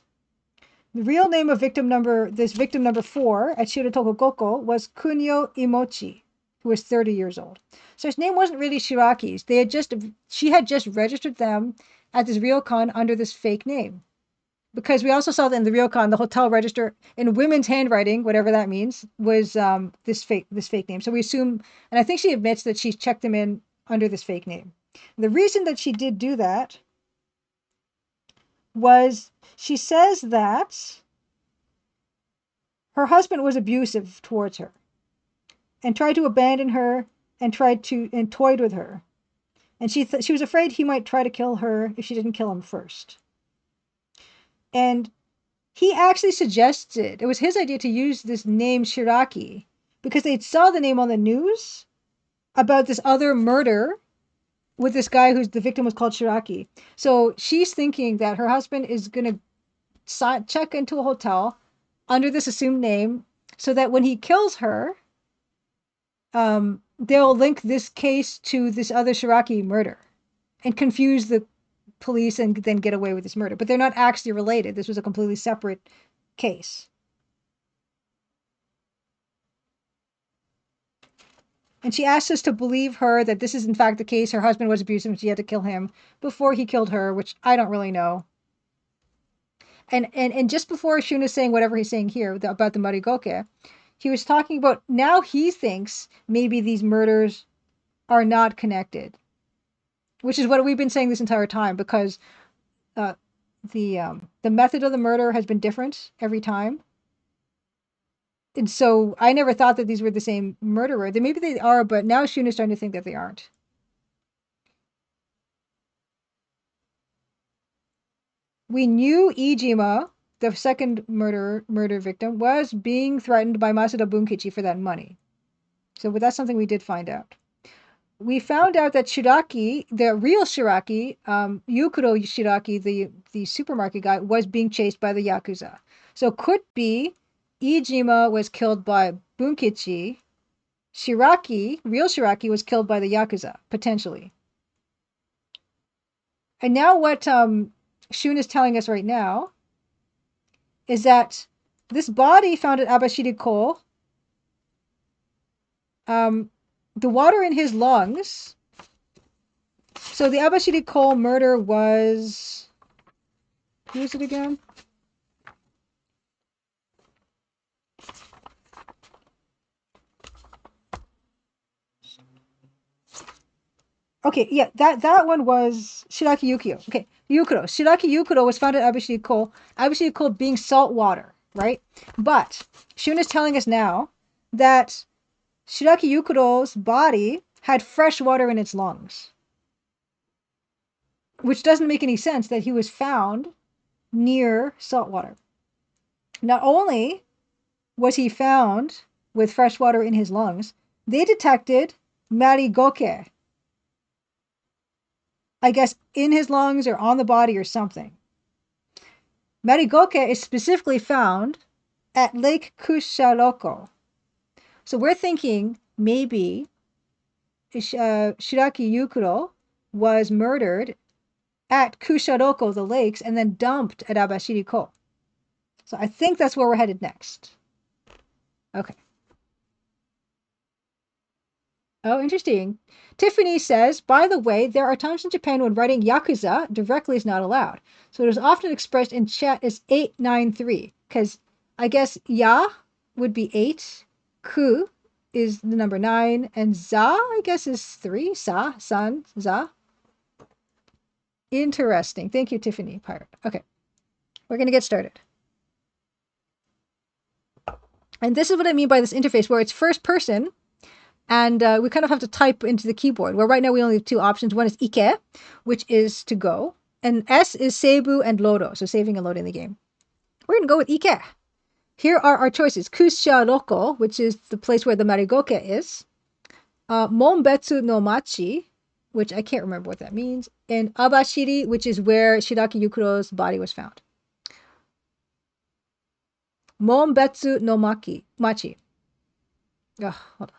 The real name of victim number 4 at Shiratoko Goko was Kunio Imochi, who was 30 years old. So his name wasn't really Shiraki's. She had just registered them at this ryokan under this fake name. Because we also saw that in the ryokan, the hotel register in women's handwriting, whatever that means, was this fake name. So we assume, and I think she admits that she checked them in under this fake name. The reason that she did do that was she says that her husband was abusive towards her and tried to abandon her and toyed with her. And she was afraid he might try to kill her if she didn't kill him first. And he actually suggested, it was his idea to use this name Shiraki because they saw the name on the news about this other murder with this guy who's the victim was called Shiraki. So she's thinking that her husband is going to check into a hotel under this assumed name so that when he kills her, they'll link this case to this other Shiraki murder and confuse the police and then get away with this murder. But they're not actually related. This was a completely separate case. And she asked us to believe her that this is in fact the case. Her husband was abusive and she had to kill him before he killed her, which I don't really know. And just before Shun is saying whatever he's saying here about the Marigoke, he was talking about now he thinks maybe these murders are not connected, which is what we've been saying this entire time, because the method of the murder has been different every time. And so I never thought that these were the same murderer. Maybe they are, but now Shun is starting to think that they aren't. We knew Ijima, the second murder victim, was being threatened by Masuda Bunkichi for that money. So that's something we did find out. We found out that Shiraki, the real Shiraki, Yukuro Shiraki, the supermarket guy, was being chased by the Yakuza. So could be Ijima was killed by Bunkichi. Shiraki, real Shiraki, was killed by the Yakuza, potentially. And now what Shun is telling us right now is that this body found at Abashiri-ko, the water in his lungs. So the Abashiri-ko murder was, who is it again? Okay, yeah, that one was Shiraki Yukio. Okay, Yukuro. Shiraki Yukuro was found at Abashiri-ko. Abashiri-ko being salt water, right? But Shun is telling us now that Shiraki Yukuro's body had fresh water in its lungs, which doesn't make any sense that he was found near salt water. Not only was he found with fresh water in his lungs, they detected marigoke, I guess, in his lungs or on the body or something. Marigoke is specifically found at Lake Kusharoko. So we're thinking maybe Shiraki Yukuro was murdered at Kusharoko, the lakes, and then dumped at Abashiri-ko. So I think that's where we're headed next. Okay. Oh, interesting. Tiffany says, by the way, there are times in Japan when writing Yakuza directly is not allowed. So it is often expressed in chat as 893, because I guess Ya would be 8, Ku is the number 9, and Za, I guess, is 3. Sa, San, Za. Interesting. Thank you, Tiffany Pirate. Okay, we're going to get started. And this is what I mean by this interface, where it's first person, and we kind of have to type into the keyboard, where right now we only have two options. One is Ike, which is to go, and S is Seibu and Lodo, so saving and loading the game. We're going to go with Ike. Here are our choices. Kusharoko, which is the place where the Marigoke is. Monbetsu no Machi, which I can't remember what that means. And Abashiri, which is where Shiraki Yukuro's body was found. Monbetsu no Machi. Ugh, hold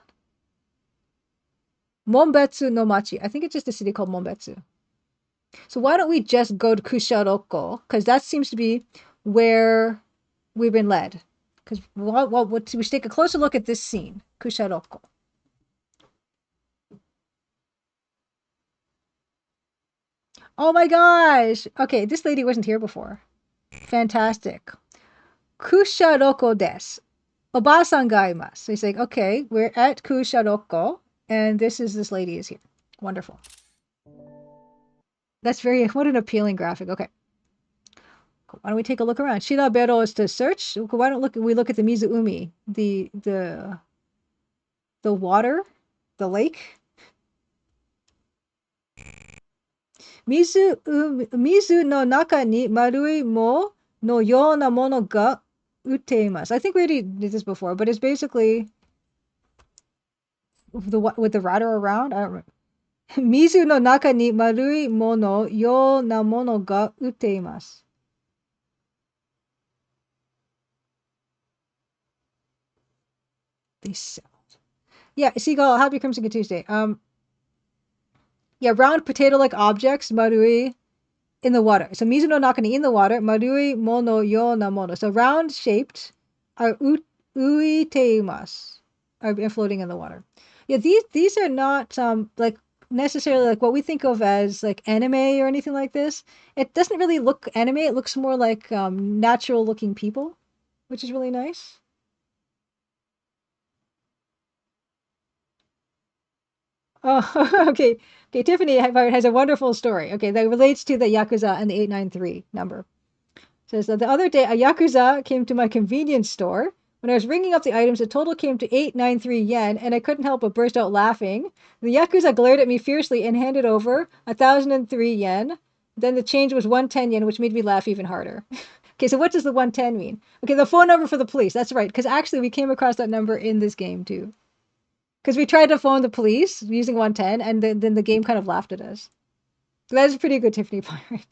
on. Monbetsu no Machi. I think it's just a city called Monbetsu. So why don't we just go to Kusharoko? Because that seems to be where we've been led. Because we should take a closer look at this scene. Kusharoko. Oh my gosh! Okay, this lady wasn't here before. Fantastic. Kusharoko desu. Oba-san ga imasu. So he's like, okay, we're at Kusharoko, and this lady is here. Wonderful. That's what an appealing graphic. Okay. Why don't we take a look around? Shirabero is to search. Why don't we look at the Mizuumi, the water, the lake. Mizu no naka ni marui mo no you na mono ga uteimasu. I think we already did this before, but it's basically with the rider around. I don't remember. Mizu no naka ni marui mo no you na mono ga uteimasu. They sound. Yeah, Seagull, happy Crimson Tuesday. Yeah, round potato-like objects, marui, in the water. So mizu no naka ni in the water, marui mono yo na mono. So round-shaped are uiteimasu, are floating in the water. Yeah, these are not like necessarily like what we think of as like anime or anything like this. It doesn't really look anime. It looks more like natural-looking people, which is really nice. Oh, okay. Okay, Tiffany has a wonderful story. Okay, that relates to the Yakuza and the 893 number. Says that the other day, a Yakuza came to my convenience store. When I was ringing up the items, the total came to 893 yen, and I couldn't help but burst out laughing. The Yakuza glared at me fiercely and handed over 1,003 yen. Then the change was 110 yen, which made me laugh even harder. Okay, so what does the 110 mean? Okay, the phone number for the police. That's right, because actually we came across that number in this game too. Because we tried to phone the police using 110, and then the game kind of laughed at us. So that is pretty good, Tiffany Pirate.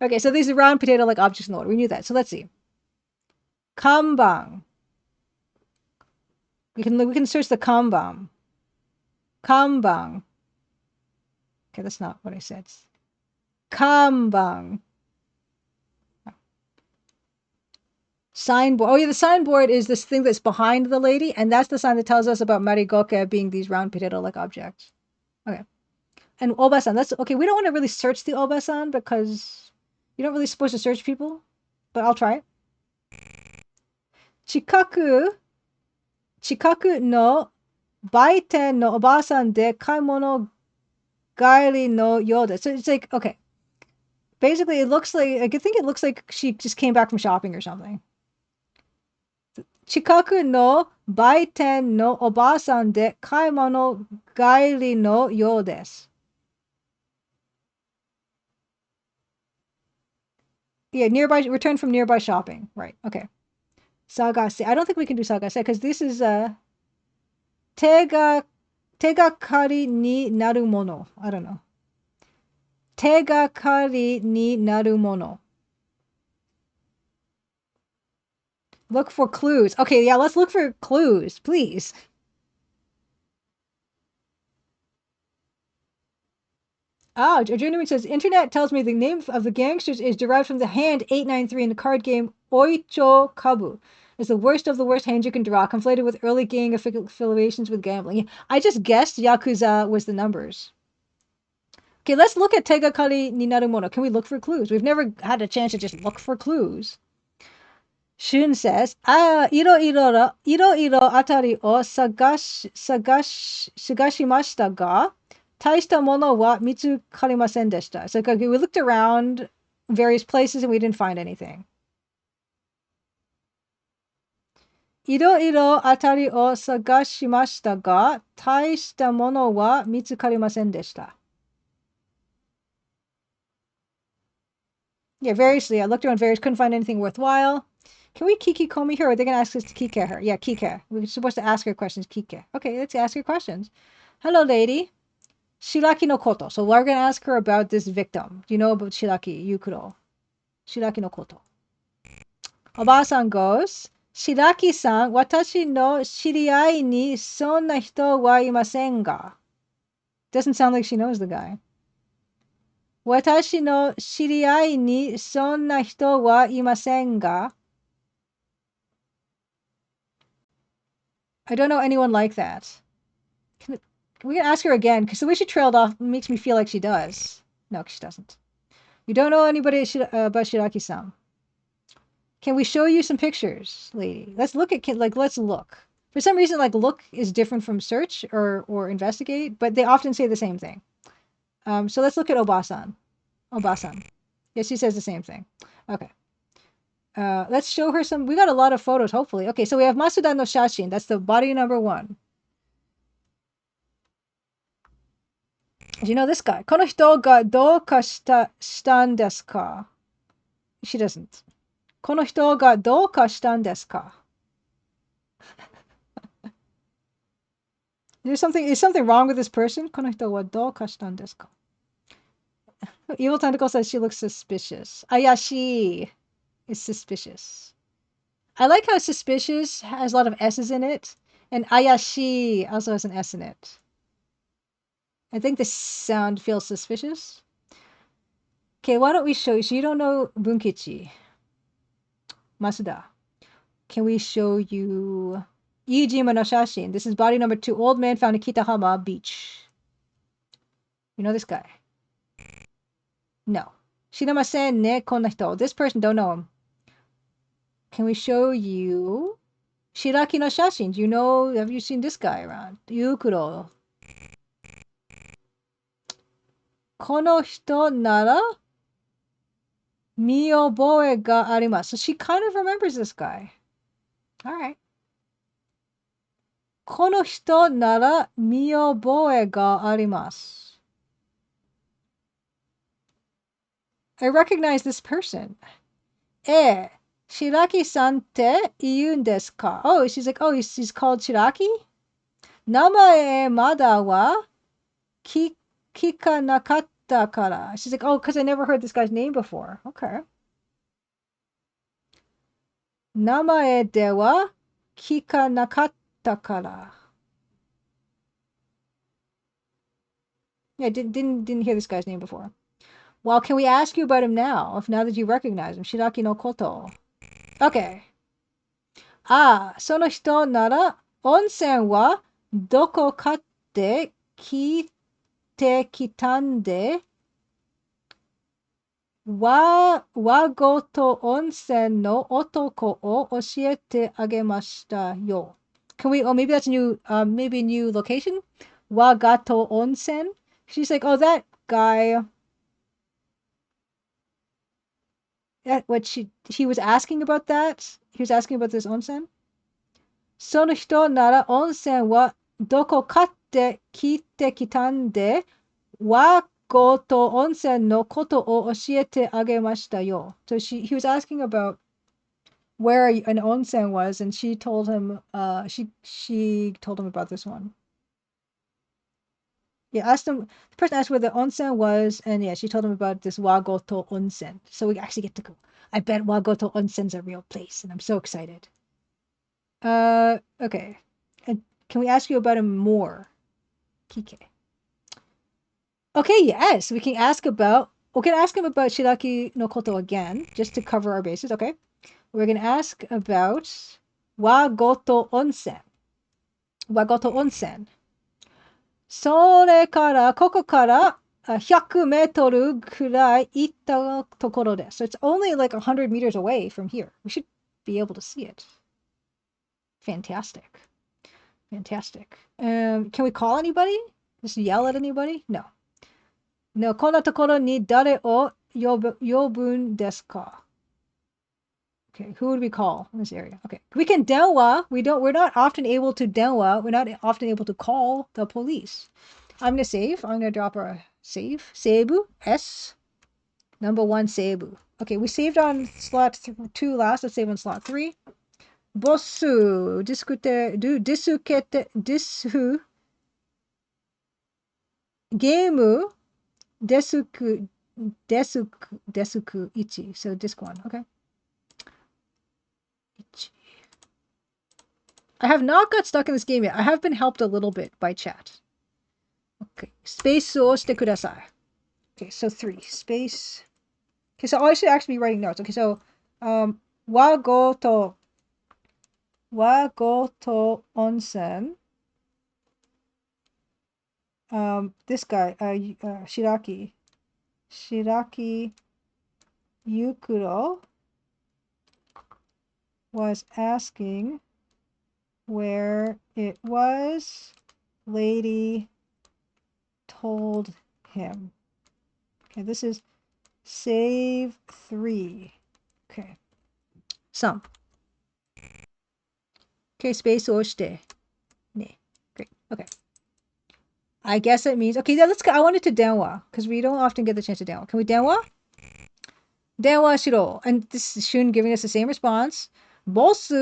Okay, so these are round potato-like objects in the water. We knew that. So let's see. Kanban. We can search the kanban. Kanban. Okay, that's not what I said. Kanban. Signboard. Oh yeah, the signboard is this thing that's behind the lady, and that's the sign that tells us about Marigoke being these round potato-like objects. Okay. And Obasan, that's okay. We don't want to really search the Obasan because you're not really supposed to search people, but I'll try it. Chikaku no baiten no obasan de kaimono gairi no yoda. So it's like, okay. Basically, it looks like, I think it looks like she just came back from shopping or something. Chikaku no baiten no oba-san de kaimono gairi no you desu. Yeah, nearby, return from nearby shopping. Right, okay. Sagase. I don't think we can do sagase because this is tegakari ni naru mono. I don't know. Tegakari ni naru mono. Look for clues. Okay, yeah, let's look for clues, please. Ah, Journeyman says, Internet tells me the name of the gangsters is derived from the hand 893 in the card game Oicho Kabu. It's the worst of the worst hands you can draw, conflated with early gang affiliations with gambling. I just guessed Yakuza was the numbers. Okay, let's look at Tegakari ni Narumono. Can we look for clues? We've never had a chance to just look for clues. Shun says, iro iro atari o sagashimashita ga, taishita mono wa mitsukarimasen deshita. So okay, we looked around various places and we didn't find anything. Iro iro atari o sagashimashita ga, taishita mono wa mitsukarimasen deshita. Yeah, variously. I looked around various, couldn't find anything worthwhile. Can we Kiki Komi her? Or are they going to ask us to Kike her? Yeah, Kike. We're supposed to ask her questions, Kike. Okay, let's ask her questions. Hello, lady. Shiraki no koto. So we're going to ask her about this victim. Do you know about Shiraki Yukuro? Shiraki no koto. Oba-san goes, Shiraki-san, watashi no shiriai ni sonna hito wa imasen ga. Doesn't sound like she knows the guy. Watashi no shiriai ni sonna hito wa imasen ga. I don't know anyone like that. Can we ask her again? Because the way she trailed off makes me feel like she does. No, she doesn't. You don't know anybody about Shiraki-san. Can we show you some pictures, lady? Let's look at, let's look. For some reason, look is different from search or investigate, but they often say the same thing. So let's look at Oba-san. Oba-san. Yes, she says the same thing. Okay. Let's show her some. We got a lot of photos, hopefully. Okay, so we have Masuda no Shashin. That's the body number 1. Do you know this guy? この人がどうかしたんですか? She doesn't. この人がどうかしたんですか? Is something wrong with this person? この人はどうかしたんですか? Evil Tentacle says she looks suspicious. Ayashi is suspicious. I like how suspicious has a lot of S's in it, and Ayashi also has an S in it. I think this sound feels suspicious. Okay, why don't we show you? So you don't know Bunkichi. Masuda. Can we show you Iijima no Shashin? This is body number 2. Old man found in Kitahama Beach. You know this guy? No. Shinamasen ne konna hito. This person, don't know him. Can we show you Shiraki no Shashin? Do you know, have you seen this guy around? Yukuro. Kono hito nara miyoboe ga arimasu. So she kind of remembers this guy. All right. この人なら見覚えがあります. I recognize this person. Shiraki-sanって言うんですか? Oh, she's like, oh, he's called Shiraki? 名前まだは聞かなかったから. She's like, oh, because I never heard this guy's name before. Okay. 名前では聞かなかったから. Yeah, didn't hear this guy's name before. Well, can we ask you about him now that you recognize him? Shiraki no koto. Okay. その人なら温泉はどこかって聞いてきたんで、和ごと温泉の男を教えてあげましたよ. Can we, maybe that's new, maybe a new location? Wagato onsen? She's like, oh, that guy. What he was asking about that? He was asking about this onsen? その人なら温泉はどこかって聞いてきたんで、和合と温泉のことを教えてあげましたよ. So he was asking about where an onsen was, and she told him, she told him about this one. Yeah, the person asked where the onsen was, and yeah, she told him about this Wagoto Onsen. So we actually get to go. I bet Wagoto Onsen's a real place, and I'm so excited. Okay. And can we ask you about him more? Kike. Okay, yes, we can ask him about Shiraki no Koto again, just to cover our bases, okay? We're gonna ask about Wagoto Onsen. Wagoto Onsen. それから、ここから100メートルくらい行ったところです。So it's only like 100 meters away from here. We should be able to see it. Fantastic. Fantastic. Can we call anybody? Just yell at anybody? No. No, こんなところに誰を呼ぶんですか? Okay, who would we call in this area? Okay, we can denwa. We're not often able to denwa. We're not often able to call the police. I'm gonna save. I'm gonna drop our save. Seibu S. Number 1 Seibu. Okay, we saved on slot 2 last. Let's save on slot 3. Bossu. Disukete. Disu. Game. Desuku. Ichi. So disc 1. Okay. Ichi. I have not got stuck in this game yet. I have been helped a little bit by chat. Okay. Spaceを押してください. Okay, so 3. Space. Okay, so I should actually be writing notes. Okay, so Wagoto Onsen. This guy, Shiraki Yukuro was asking where it was. Lady told him. Okay, this is save 3. Okay. Some. Okay, space を押して。ね. Great. Okay. I guess it means, okay, yeah, let's go. I wanted to denwa, because we don't often get the chance to denwa. Can we denwa? Denwa shiro. And this is Shun giving us the same response. Boss,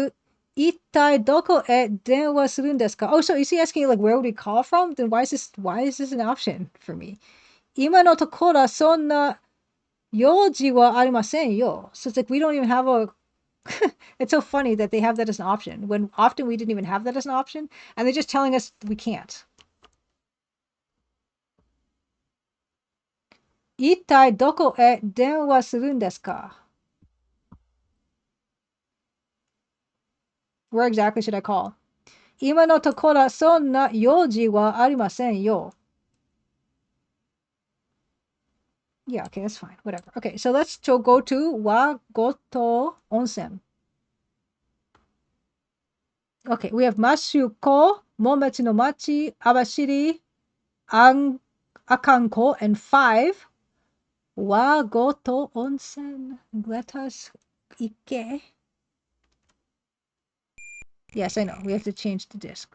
ittai doko e denwa surun desu ka? Oh, so is he asking, like, where would we call from? Then why is this an option for me? Ima no tokora sonna yoji wa arimasen yo. So it's like we don't even have a it's so funny that they have that as an option when often we didn't even have that as an option, and they're just telling us we can't. Ittai doko e denwa surun desu ka? Where exactly should I call? Ima no tokora sonna yoji wa arimasen yo. Yeah, okay, that's fine. Whatever. Okay, so let's go to Wagoto Onsen. Okay, we have Mashuko, Mometsu no Machi, Abashiri, Akanko, and 5. Wagoto Onsen. Let us ike. Yes, I know. We have to change the disc.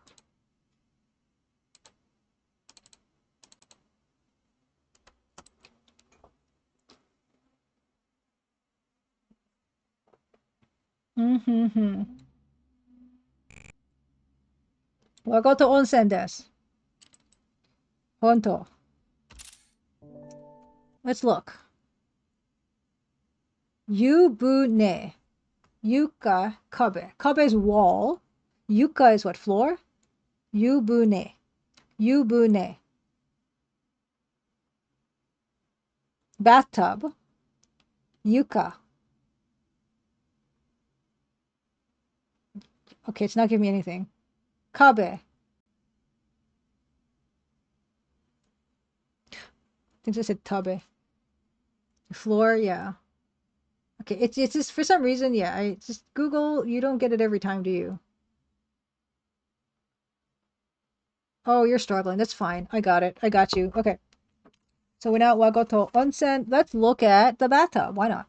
Wagoto Onsen desu. Honto. Let's look. Yubune. Yuka, kabe. Kabe is wall. Yuka is what, floor? Yubune. Yubune. Bathtub. Yuka. Okay, it's not giving me anything. Kabe. I think I said tabe. Floor, yeah. Okay, it's just for some reason, yeah. I just Google. You don't get it every time, do you? Oh, you're struggling. That's fine. I got it. I got you. Okay. So we now will go to onsen. Let's look at the bathtub. Why not?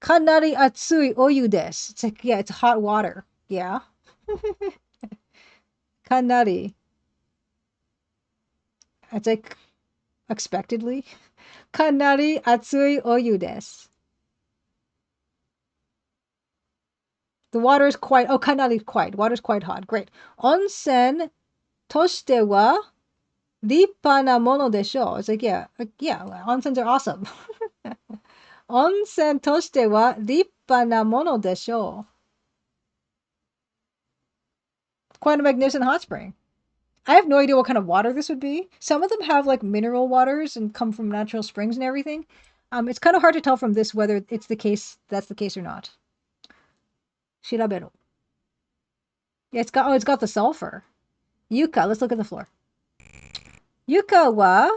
Kanari atsui oyu desu. It's like, yeah, it's hot water. Yeah. Kanari. It's like expectedly. Kanari atsui oyu desu. The water is quite, oh, kanari quite. Water is quite hot. Great. Onsen toshite wa rippa na mono desho. It's like, yeah, onsens are awesome. Onsen toshite wa rippa na mono desho. Quite a magnificent hot spring. I have no idea what kind of water this would be. Some of them have like mineral waters and come from natural springs and everything. It's kind of hard to tell from this whether it's the case, that's the case or not. Shiraberu. Yeah, it's got the sulfur. Yuka, let's look at the floor. Yuka wa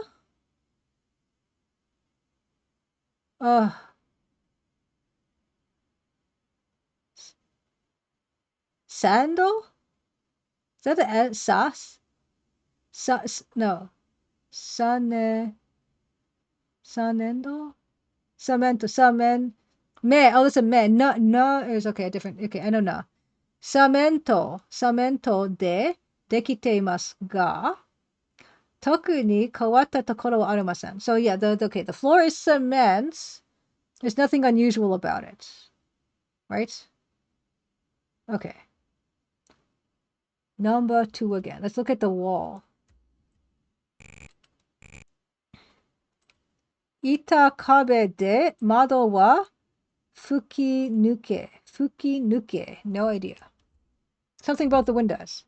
sandal? Is that the sas? No. Sanendo? Samen. Me. Oh, listen, me. No is okay, different. Okay, I know na. Samento de dekiteimasu ga, toku ni kawatta tokoro wa arimasen. So yeah, the floor is cement. There's nothing unusual about it. Right? Okay. Number 2 again. Let's look at the wall. Ita kabe de mado wa fukinuke. Fukinuke. No idea. Something about the windows.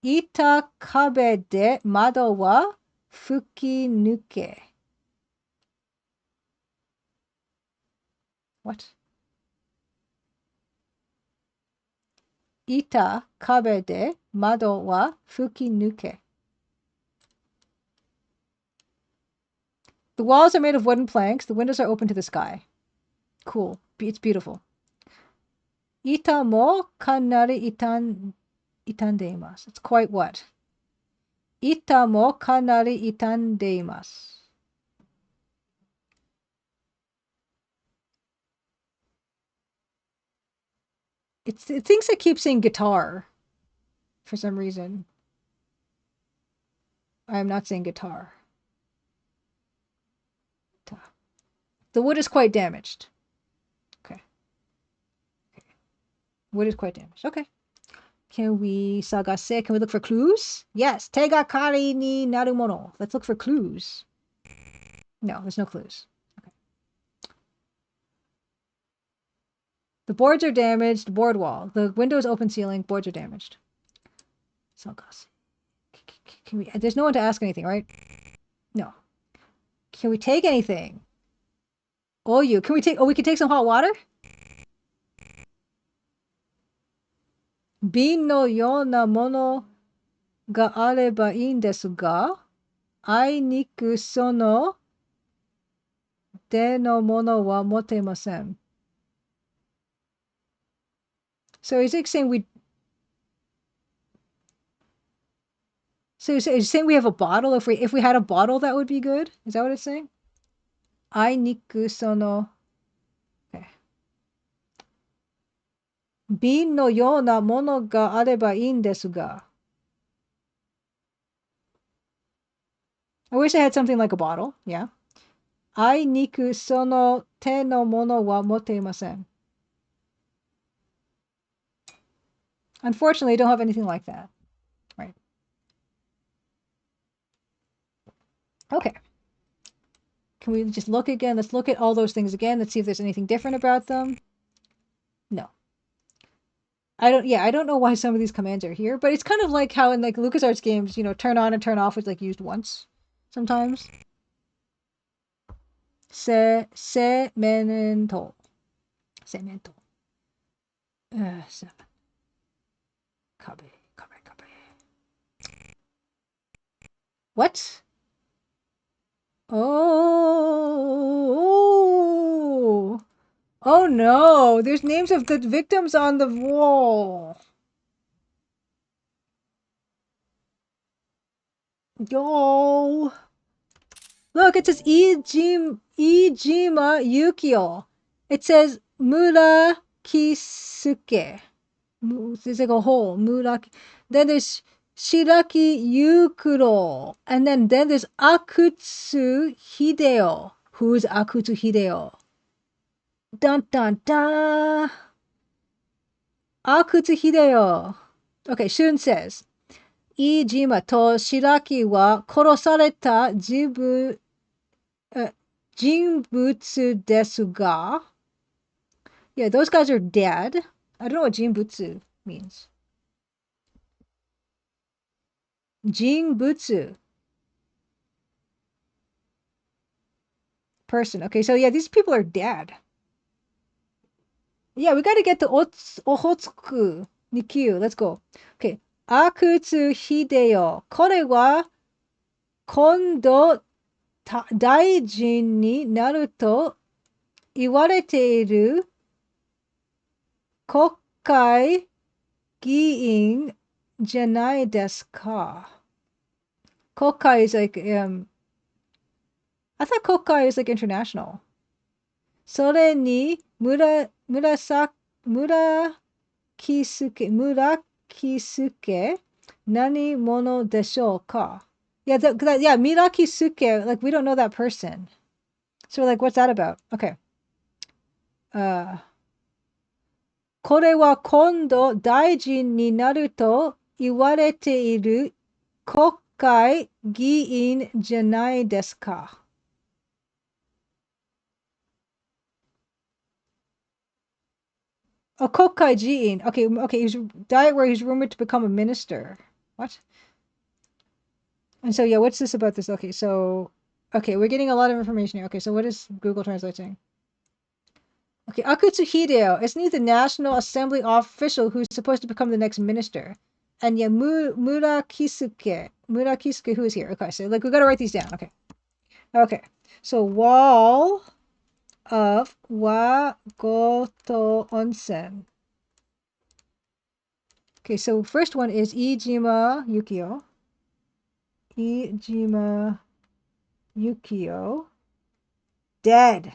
Ita kabe de mado wa fukinuke. What? Ita kabe de mado wa fukinuke. The walls are made of wooden planks. The windows are open to the sky. Cool. It's beautiful. Ita mo kanari itandeimasu. It's quite what? Ita mo kanari itandeimasu. It thinks it keeps saying guitar for some reason. I am not saying guitar. The wood is quite damaged. Okay. Wood is quite damaged. Okay. Can we sagase? Can we look for clues? Yes. Tegakari ni naru mono. Let's look for clues. No, there's no clues. Okay. The boards are damaged. Board wall. The windows open ceiling. Boards are damaged. Sagase. Can we? There's no one to ask anything, right? No. Can we take anything? Oh, can we take? Oh, we can take some hot water. Bin no yona mono ga areba ii n desu ga, ainiku sono de no mono wa motemasen. So is it saying we? So is saying we have a bottle? If we had a bottle, that would be good. Is that what it's saying? Ainiku sono. Okay. Bin no yona mono ga areba ii n desu ga. I wish I had something like a bottle. Yeah. Ainiku sono te no mono wa motemasen. Unfortunately, I don't have anything like that. Right. Okay. Can we just look again? Let's look at all those things again. Let's see if there's anything different about them. No. I don't know why some of these commands are here, but it's kind of like how in like LucasArts games, turn on and turn off is like used once sometimes. Cemento. Cemento. Kabe. What? Oh. Oh no, there's names of the victims on the wall. Yo. Look, it says Ijima Yukio. It says Mura Kisuke. There's like a hole. Mura. Then there's Shiraki Yukuro. And then there's Akutsu Hideo. Who's Akutsu Hideo? Dun dun dun. Akutsu Hideo. Okay, Shun says, Ijima to Shiraki wa korosareta jinbutsu desu ga. Yeah, those guys are dead. I don't know what jinbutsu means. Jinbutsu. Person. Okay, so yeah, these people are dead. Yeah, we gotta get to Ohotsuku Nikyu. Let's go. Okay. Akutsu Hideo. これは今度大臣になると言われている国会議員じゃないですか。国会 is like I thought Kokai is like international. それに紫何者でしょうか? Yeah, yeah, Mirakisuke, like we don't know that person. So we're like, what's that about? Okay. これは今度大臣になると言われている国会議員じゃないですか? Oh, Kokai Jiin. Okay, he's diet where he's rumored to become a minister. What? And so, yeah, what's this about this? Okay, so, okay, we're getting a lot of information here. Okay, so what is Google Translate saying? Okay, Akutsu Hideo. Isn't he the National Assembly official who's supposed to become the next minister? And yeah, Murakisuke. Murakisuke, who is here? Okay, so, like, we gotta write these down. Okay. Okay, so wall of Wagoto Onsen. Okay, so first one is Ijima Yukio. Ijima Yukio. Dead.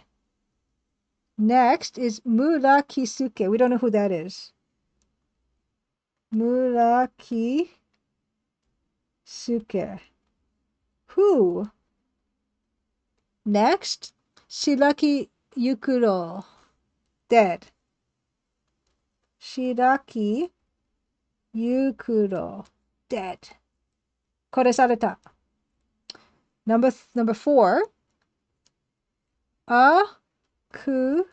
Next is Murakisuke. We don't know who that is. Murakisuke. Who? Next, Shiraki Yukuro. Dead. Shiraki Yukuro. Dead. Koresareta. Number 4. Akutsu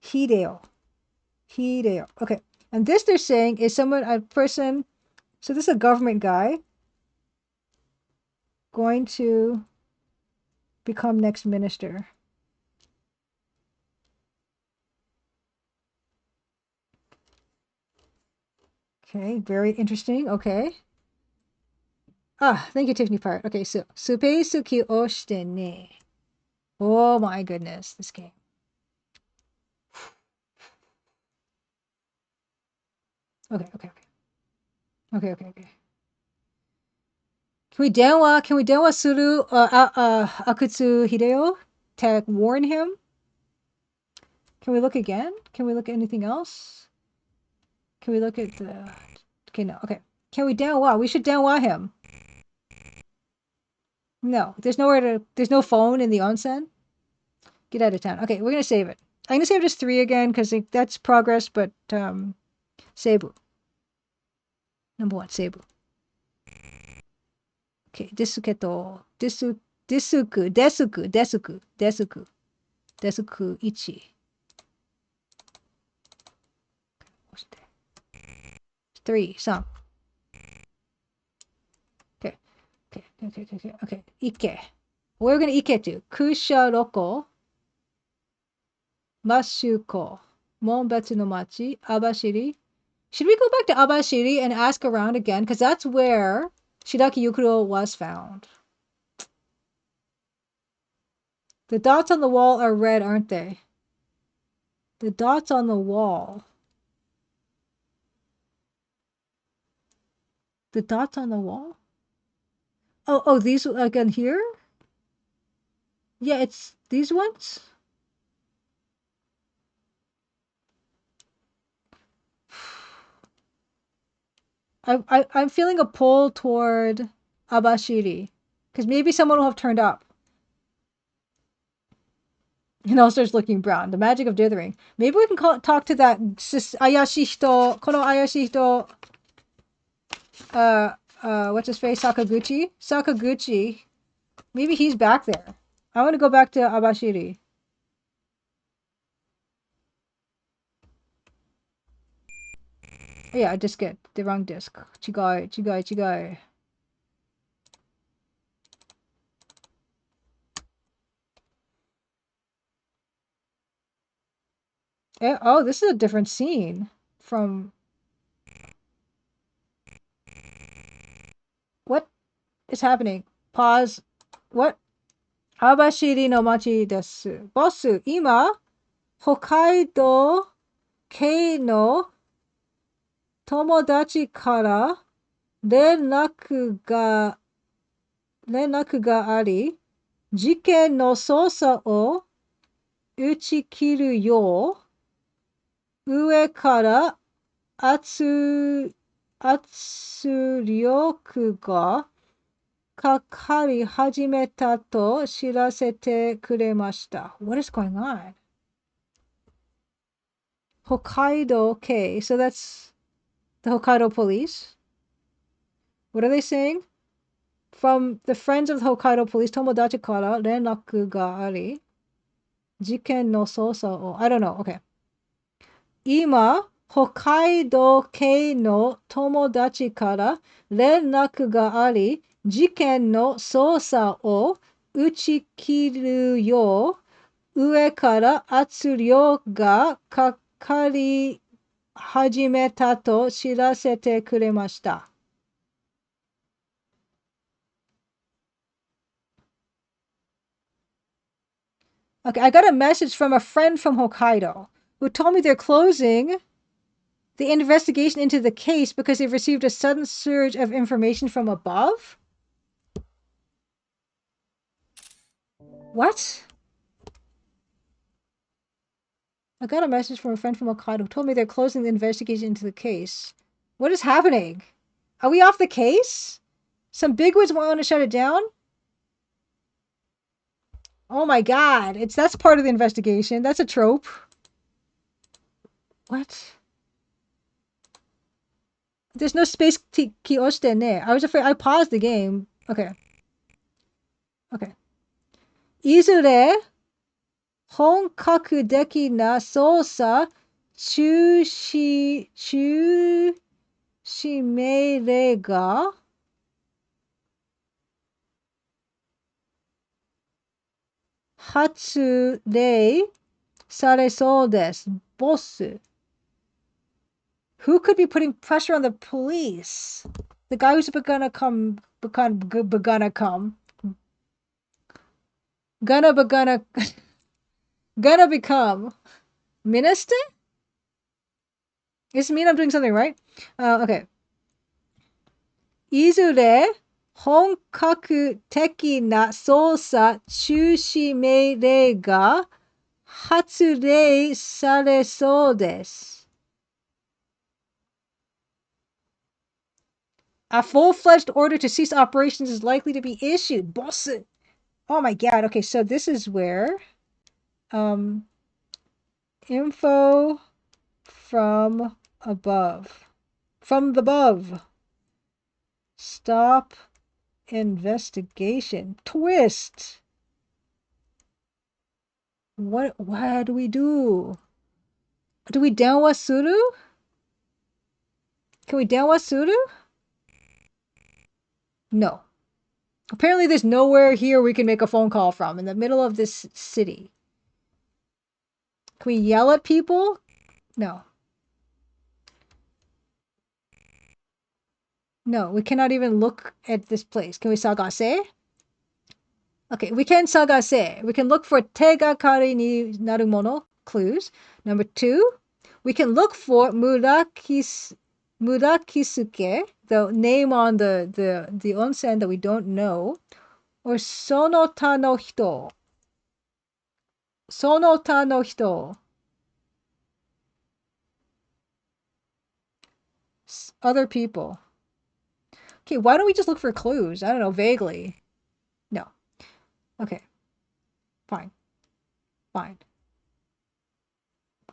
Hideo. Hideo. Okay. And this they're saying is a person. So this is a government guy going to become next minister. Okay, very interesting. Okay. Thank you, Tiffany Pirate. Okay, so Supei Suki Oshite ne. Oh my goodness, this game. Okay. Can we denwa suru Akutsu Hideo to warn him? Can we look again? Can we look at anything else? Can we look at the... Okay, no. Okay. Can we denwa? We should denwa him. No, there's no phone in the onsen. Get out of town. Okay, we're gonna save it. I'm gonna save just 3 again because that's progress, but Seibu. Number 1, Seibu. Okay, desuketo, desuku 1. 3, some. Okay. Ike. Where are we gonna Ike to? Kusharoko, Mashuko, Monbetsu no Machi, Abashiri. Should we go back to Abashiri and ask around again? Because that's where Shiraki Yukuro was found. The dots on the wall are red, aren't they? The dots on the wall. The dots on the wall? Oh, these again here? Yeah, it's these ones. I'm feeling a pull toward Abashiri. Because maybe someone will have turned up. And all starts looking brown. The magic of dithering. Maybe we can talk to that Ayashi hito, kono Ayashi hito, what's his face? Sakaguchi? Sakaguchi. Maybe he's back there. I want to go back to Abashiri. Yeah, I just get the wrong disc. Chigai. Oh, this is a different scene from... What is happening? Pause. What? Abashiri no machi desu. Boss, ima, Hokkaido kei no tomodachi kara連絡があり、事件の捜査を打ち切るよう、上から圧力がかかり始めたと知らせてくれました。What is going on? Hokkaido K. So that's the Hokkaido police. What are they saying? From the friends of the Hokkaido police, Tomodachi kara renraku ga ari. Jiken no sousa o. I don't know. Okay. Ima, Hokkaido kei no tomodachi kara renraku ga ari, jiken no sousa o uchikiru yo, ue kara atsuryo ga kakari hajimeta to shirasete kuremashita. Okay, I got a message from a friend from Hokkaido who told me they're closing the investigation into the case because they've received a sudden surge of information from above. What? I got a message from a friend from Hokkaido who told me they're closing the investigation into the case. What is happening? Are we off the case? Some bigwigs want to shut it down? Oh my god, that's part of the investigation. That's a trope. What? There's no space kioshite ne. I was afraid. I paused the game. Okay. Okay. いずれ本格的な捜査中止命令が発令されそうです。Boss. Who could be putting pressure on the police? The guy who's gonna become minister? Does it mean I'm doing something right? Okay. いずれ本格的な捜査中止命令が発令されそうです。A full-fledged order to cease operations is likely to be issued. Boss. Oh my god. Okay, so this is where info from above. From the above. Stop investigation. Twist. What do we do? Do we downwa suru? Can we downwa suru? No. Apparently there's nowhere here we can make a phone call from in the middle of this city. Can we yell at people? No. No, we cannot even look at this place. Can we sagase? Okay, we can sagase. We can look for tegakari ni narumono, clues. Number 2, we can look for Murakisuke, the name on the onsen that we don't know, or Sonota no hito. Sonota no hito. Other people. Okay, why don't we just look for clues? I don't know, vaguely. No. Okay. Fine. Fine.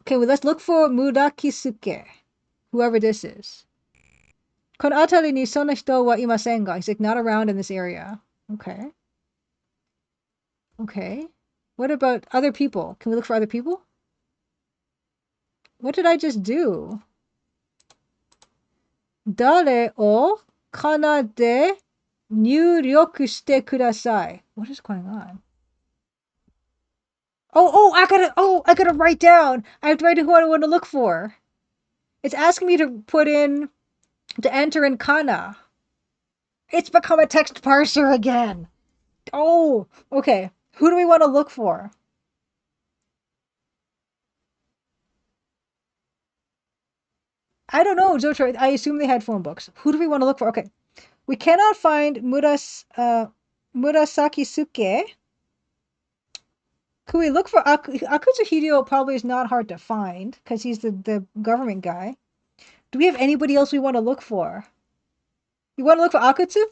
Okay, well, let's look for Murakisuke. Whoever this is. この辺りにそんな人はいませんが. He's like, not around in this area. Okay. Okay. What about other people? Can we look for other people? What did I just do? 誰をかなで入力してください. What is going on? I gotta write down. I have to write who I want to look for. It's asking me to enter in kana. It's become a text parser again. Oh, okay. Who do we want to look for? I don't know, Zotro. I assume they had phone books. Who do we want to look for? Okay. We cannot find Murasaki Suke. Could we look for Akutsu Hideo? Probably is not hard to find because he's the government guy. Do we have anybody else we want to look for? You want to look for Akutsu?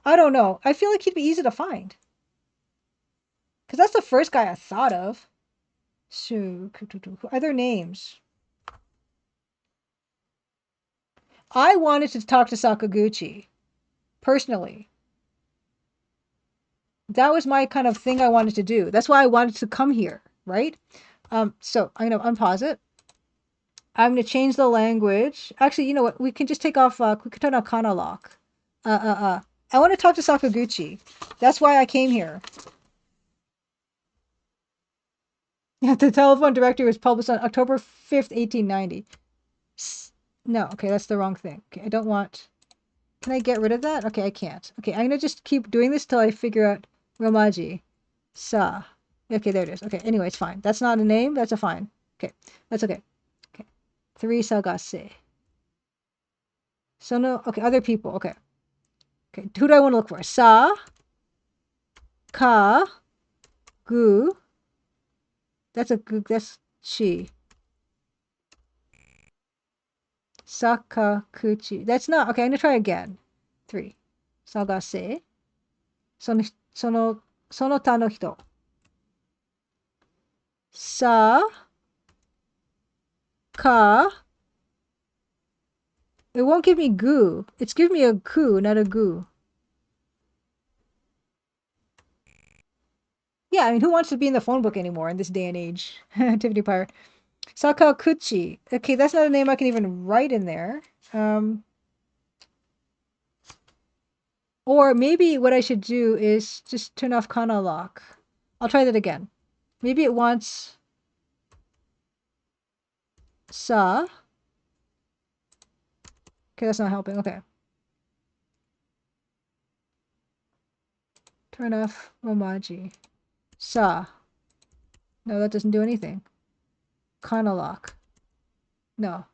I don't know. I feel like he'd be easy to find. Because that's the first guy I thought of. So, are their names? I wanted to talk to Sakaguchi. Personally. That was my kind of thing I wanted to do. That's why I wanted to come here, right? So I'm going to unpause it. I'm going to change the language. Actually, you know what? We can just take off, we can turn on Kana lock. I want to talk to Sakaguchi. That's why I came here. The telephone directory was published on October 5th, 1890. No, okay, that's the wrong thing. Okay, I don't want... Can I get rid of that? Okay, I can't. Okay, I'm going to just keep doing this till I figure out Romaji. Sa. Okay, there it is. Okay, anyway, it's fine. That's not a name. That's a fine. Okay, that's okay. Okay. 3 sagase. Sono... Okay, other people. Okay. Okay, who do I want to look for? Sa. Ka. Gu. That's a gu. That's chi. Sakakuchi. That's not... Okay, I'm going to try again. 3. Sagase. Sonota no hito. Sa. Ka. It won't give me gu. It's giving me a ku, not a gu. Yeah, I mean, who wants to be in the phone book anymore in this day and age? Tiffany Pyre. Sakakuchi. Okay, that's not a name I can even write in there. Or maybe what I should do is just turn off Kana lock. I'll try that again. Maybe it wants sa. Okay, that's not helping. Okay. Turn off Romaji. Sa. No, that doesn't do anything. Kana lock. No.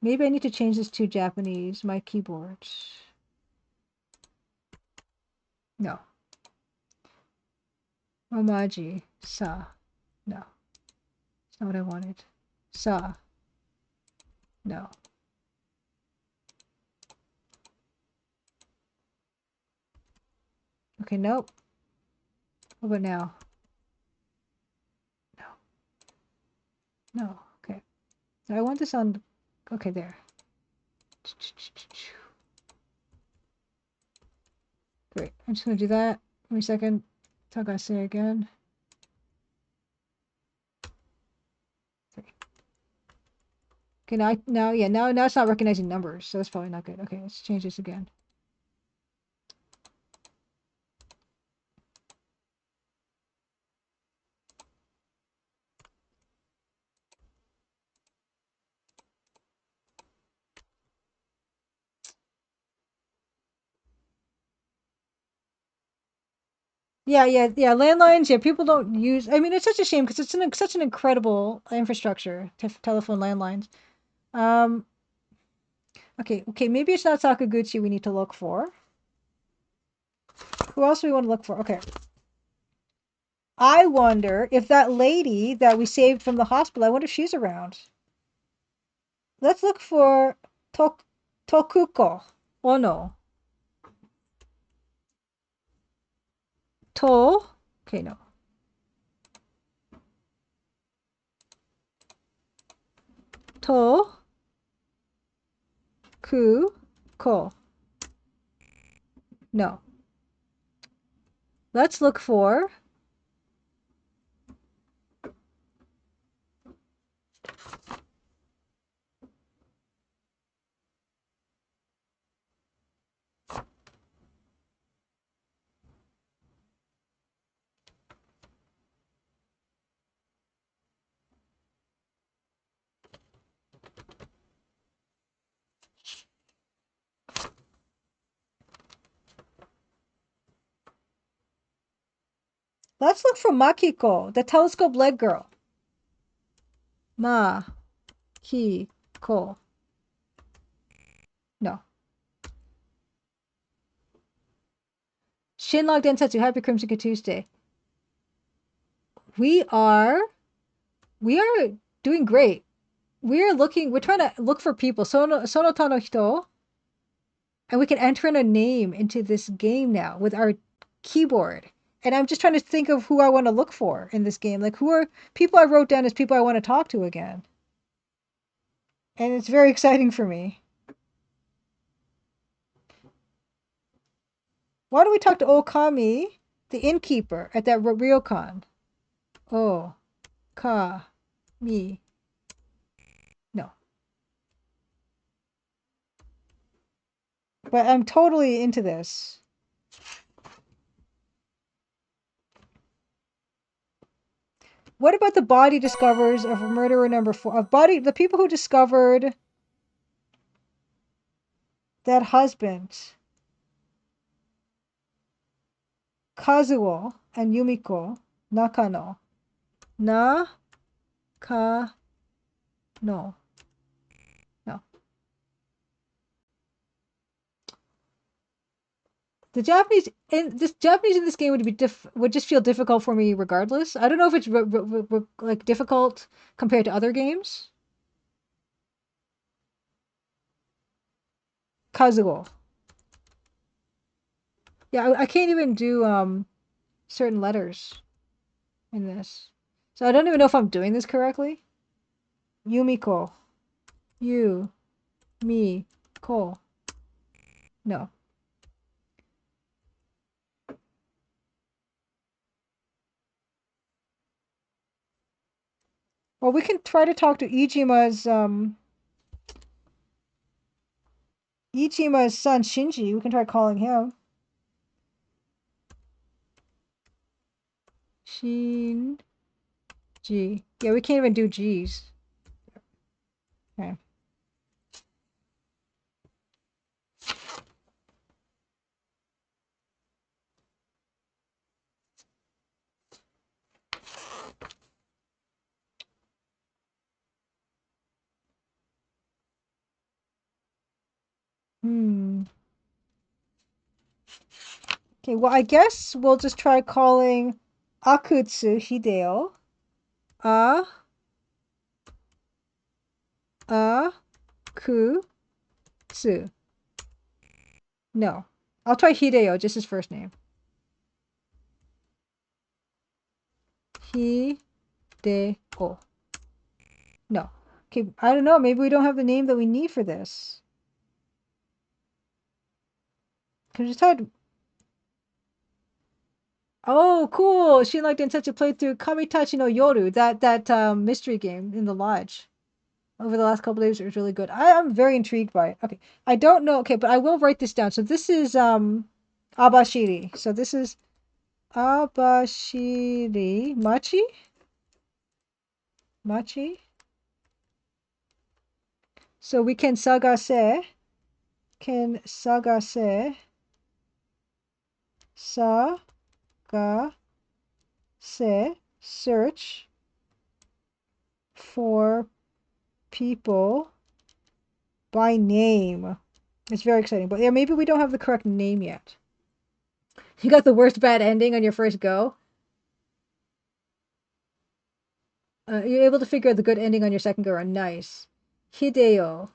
Maybe I need to change this to Japanese, my keyboard. No. Romaji. Sa. No. That's not what I wanted. Sa. No. Okay, nope. What about now? No. No. Okay. I want this on... Okay, there. Great. I'm just going to do that. Give me a second. Tagase again. Okay, now it's not recognizing numbers, so that's probably not good. Okay, let's change this again. Yeah, yeah, yeah. Landlines, yeah, people don't use. I mean, it's such a shame because it's such an incredible infrastructure, telephone landlines. Um, okay, okay, maybe it's not Sakaguchi we need to look for. Who else do we want to look for? Okay. I wonder if that lady that we saved from the hospital, I wonder if she's around. Let's look for Tokuko. Oh no. To. Okay, no. To. Ku. Ko. No. Let's look for. Let's look for Makiko, the telescope leg girl. Ma. Ki. Ko. No. Shinlog Densetsu. Happy Crimson Tuesday. We are. We are doing great. We're looking. We're trying to look for people. Sonoto no hito. And we can enter in a name into this game now with our keyboard. And I'm just trying to think of who I want to look for in this game. Like, who are people I wrote down as people I want to talk to again. And it's very exciting for me. Why don't we talk to Okami, the innkeeper at that ryokan? Oh, ka, mi. No. But I'm totally into this. What about the body discoverers of murderer number 4? The people who discovered that husband, Kazuo and Yumiko Nakano. Na, ka, no. No. The Japanese in this game would just feel difficult for me regardless. I don't know if it's like difficult compared to other games. Kazuo. Yeah, I can't even do certain letters in this. So I don't even know if I'm doing this correctly. Yumiko. You. Me. Ko. No. Well, we can try to talk to Ichima's son Shinji. We can try calling him. Shinji. Yeah, we can't even do G's. Okay. Hmm. Okay, well, I guess we'll just try calling Akutsu Hideo. A, ku, tsu. No. I'll try Hideo, just his first name. Hideo. No. Okay, I don't know. Maybe we don't have the name that we need for this. Can we just type? Oh, cool! She liked in such a playthrough Kamitachi no Yoru, that mystery game in the lodge. Over the last couple days, it was really good. I am very intrigued by it. Okay, I don't know. Okay, but I will write this down. So this is Abashiri. So this is Abashiri Machi. Machi. So we can sagase. Can sagase. Sa Ga se search for people by name. It's very exciting. But yeah, maybe we don't have the correct name yet. You got the worst bad ending on your first go. You're able to figure out the good ending on your second go around. Nice. Hideo.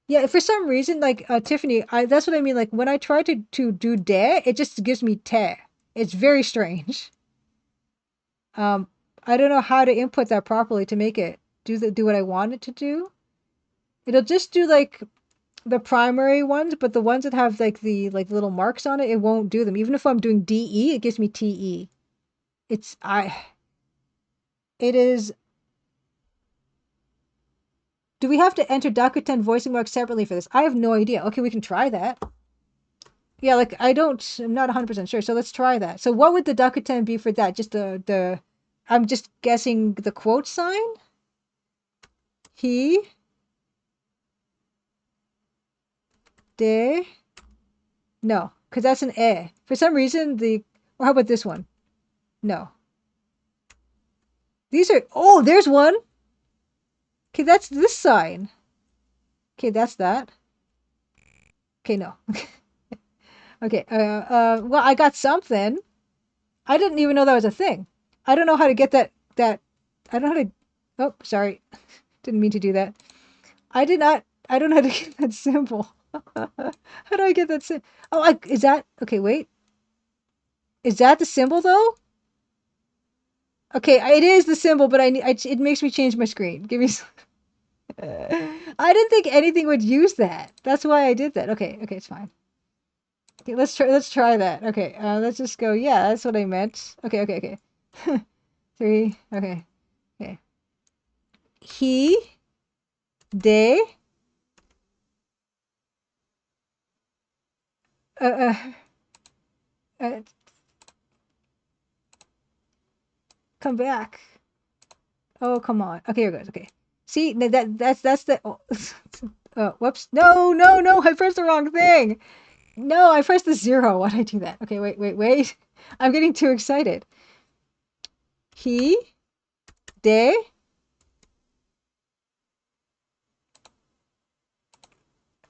Yeah, for some reason, like Tiffany, that's what I mean. Like when I try to do de, it just gives me te. It's very strange. I don't know how to input that properly to make it do what I want it to do. It'll just do like the primary ones, but the ones that have like the little marks on it, it won't do them. Even if I'm doing DE, it gives me TE. It is. Do we have to enter Dakuten voicing marks separately for this? I have no idea. Okay, we can try that. Yeah, like I'm not 100% sure. So let's try that. So what would the Dakuten be for that? Just I'm just guessing the quote sign. He, de, no, because that's an e. For some reason, or how about this one? No. These are, oh, there's one. Okay, that's this sign. Okay, that's that. Okay, no. Okay, well, I got something. I didn't even know that was a thing. I don't know how to get that, I don't know how to, oh, sorry. Didn't mean to do that. I don't know how to get that symbol. How do I get that symbol? Oh, is that, okay, wait. Is that the symbol though? Okay, it is the symbol, but it makes me change my screen. Give me I didn't think anything would use that. That's why I did that. Okay, it's fine. Okay, let's try that. Okay, let's just go. Yeah, that's what I meant. Okay. 3. Okay. He, de, uh, uh, uh, come back. Oh, come on. Okay, here goes. Okay. See, that's the. Oh, whoops. No. I pressed the wrong thing. No, I pressed the 0. Why'd I do that? Okay, wait. I'm getting too excited. He, de.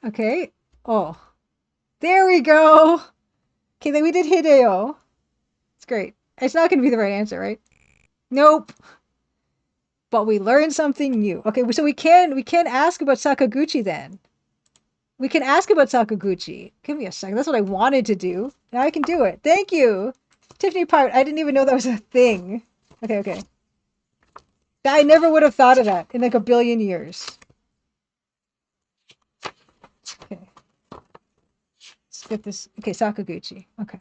Okay. Oh, there we go. Okay, then we did Hideo. It's great. It's not going to be the right answer, right? Nope. But we learned something new. Okay, so we can ask about Sakaguchi then. We can ask about Sakaguchi. Give me a second. That's what I wanted to do. Now I can do it. Thank you. Tiffany Pirate. I didn't even know that was a thing. Okay. I never would have thought of that in like a billion years. Okay. Let's get this. Okay, Sakaguchi. Okay.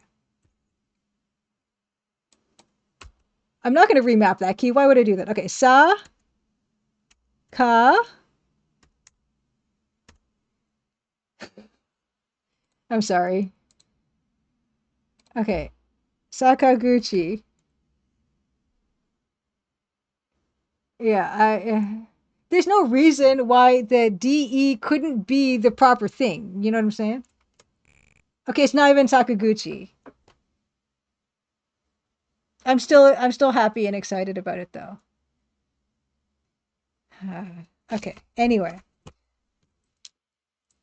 I'm not going to remap that key. Why would I do that? Okay, Ka. I'm sorry. Okay. Sakaguchi. Yeah, there's no reason why the DE couldn't be the proper thing. You know what I'm saying? Okay, it's not even Sakaguchi. I'm still happy and excited about it though. Okay. Anyway.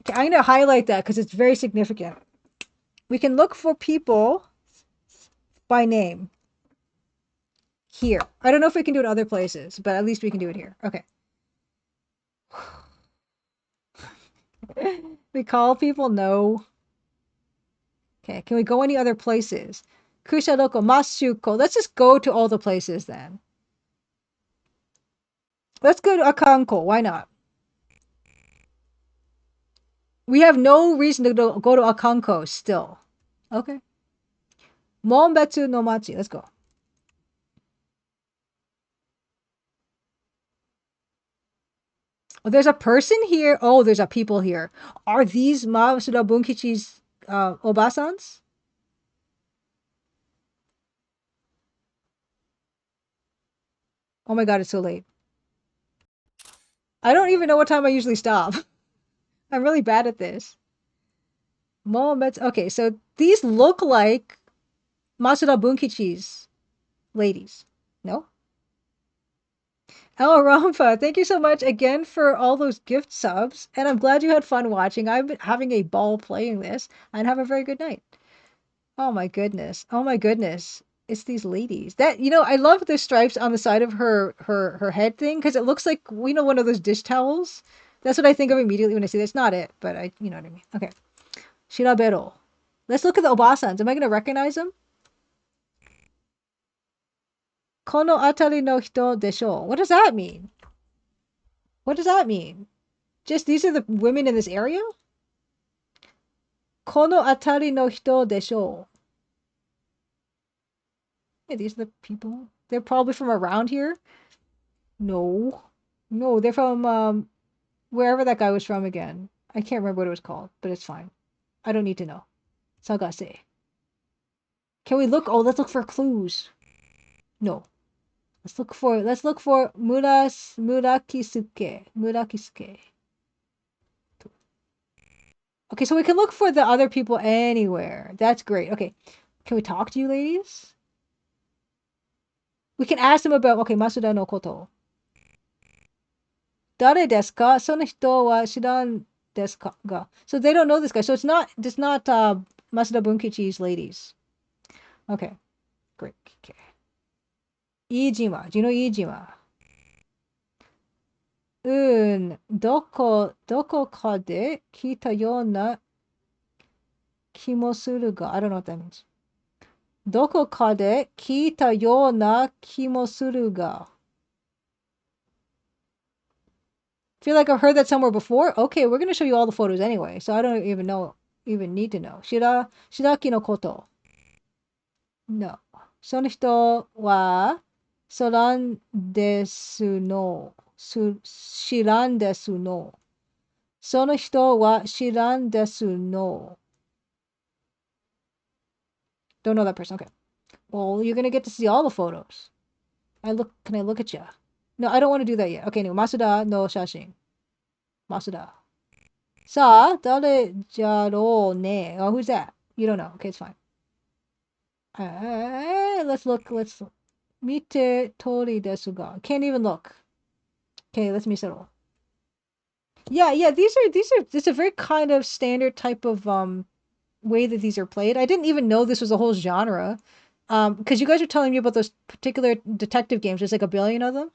Okay, I'm gonna highlight that because it's very significant. We can look for people by name here. I don't know if we can do it other places, but at least we can do it here. Okay. We call people? No. Okay, can we go any other places? Kusha Loko, Masuko. Let's just go to all the places then. Let's go to Akanko. Why not? We have no reason to go to Akanko still. Okay. Monbetsu no Machi. Let's go. Oh, there's a person here. Oh, there's a people here. Are these Masuda Bunkichi's Obasans? Oh my god, it's so late. I don't even know what time I usually stop. I'm really bad at this. Monbetsu. Okay, so These look like Masuda Bunkichi's ladies. No? El Rampa, thank you so much again for all those gift subs. And I'm glad you had fun watching. I've been having a ball playing this and have a very good night. Oh my goodness. Oh my goodness. It's these ladies. That I love the stripes on the side of her head thing because it looks like one of those dish towels. That's what I think of immediately when I see this. Not it, but you know what I mean. Okay. Shirabero. Let's look at the Obasans. Am I gonna recognize them? Kono atari no hito desho. What does that mean? What does that mean? Just these are the women in this area? Kono atari no hito desho. Hey, these are the people. They're probably from around here. No. No, they're from wherever that guy was from again. I can't remember what it was called, but it's fine. I don't need to know. Sagase. Can we look? Oh, let's look for clues. No. Let's look for Murakisuke. Murakisuke. Okay, so we can look for the other people anywhere. That's great. Okay. Can we talk to you ladies? We can ask them about, okay, Masuda no koto. Dare desu ka? Sono hito wa shiran desu ka? Ga. So they don't know this guy. So it's not Masuda Bunkichi's ladies. Okay, great. Okay. Iijima. Do you know Iijima? どこかで聞いたような気もするが。I don't know what that means. どこかで聞いたような気もするが。Feel like I've heard that somewhere before? Okay, we're going to show you all the photos anyway, so I don't even need to know. Shiraki no koto. No. その人は、知らんですの。知らんですの。その人は知らんですの。Don't know that person. Okay. Well, you're going to get to see all the photos. Can I look at you? No, I don't want to do that yet. Okay, no. Masuda no shashin. Masuda. さあ、誰じゃろうね? Oh, who's that? You don't know. Okay, it's fine. Let's look. 見て通りですが. Can't even look. Okay, let's misettle. Yeah, these are it's a very kind of standard type of way that these are played. I didn't even know this was a whole genre. Because you guys are telling me about those particular detective games. There's like a billion of them.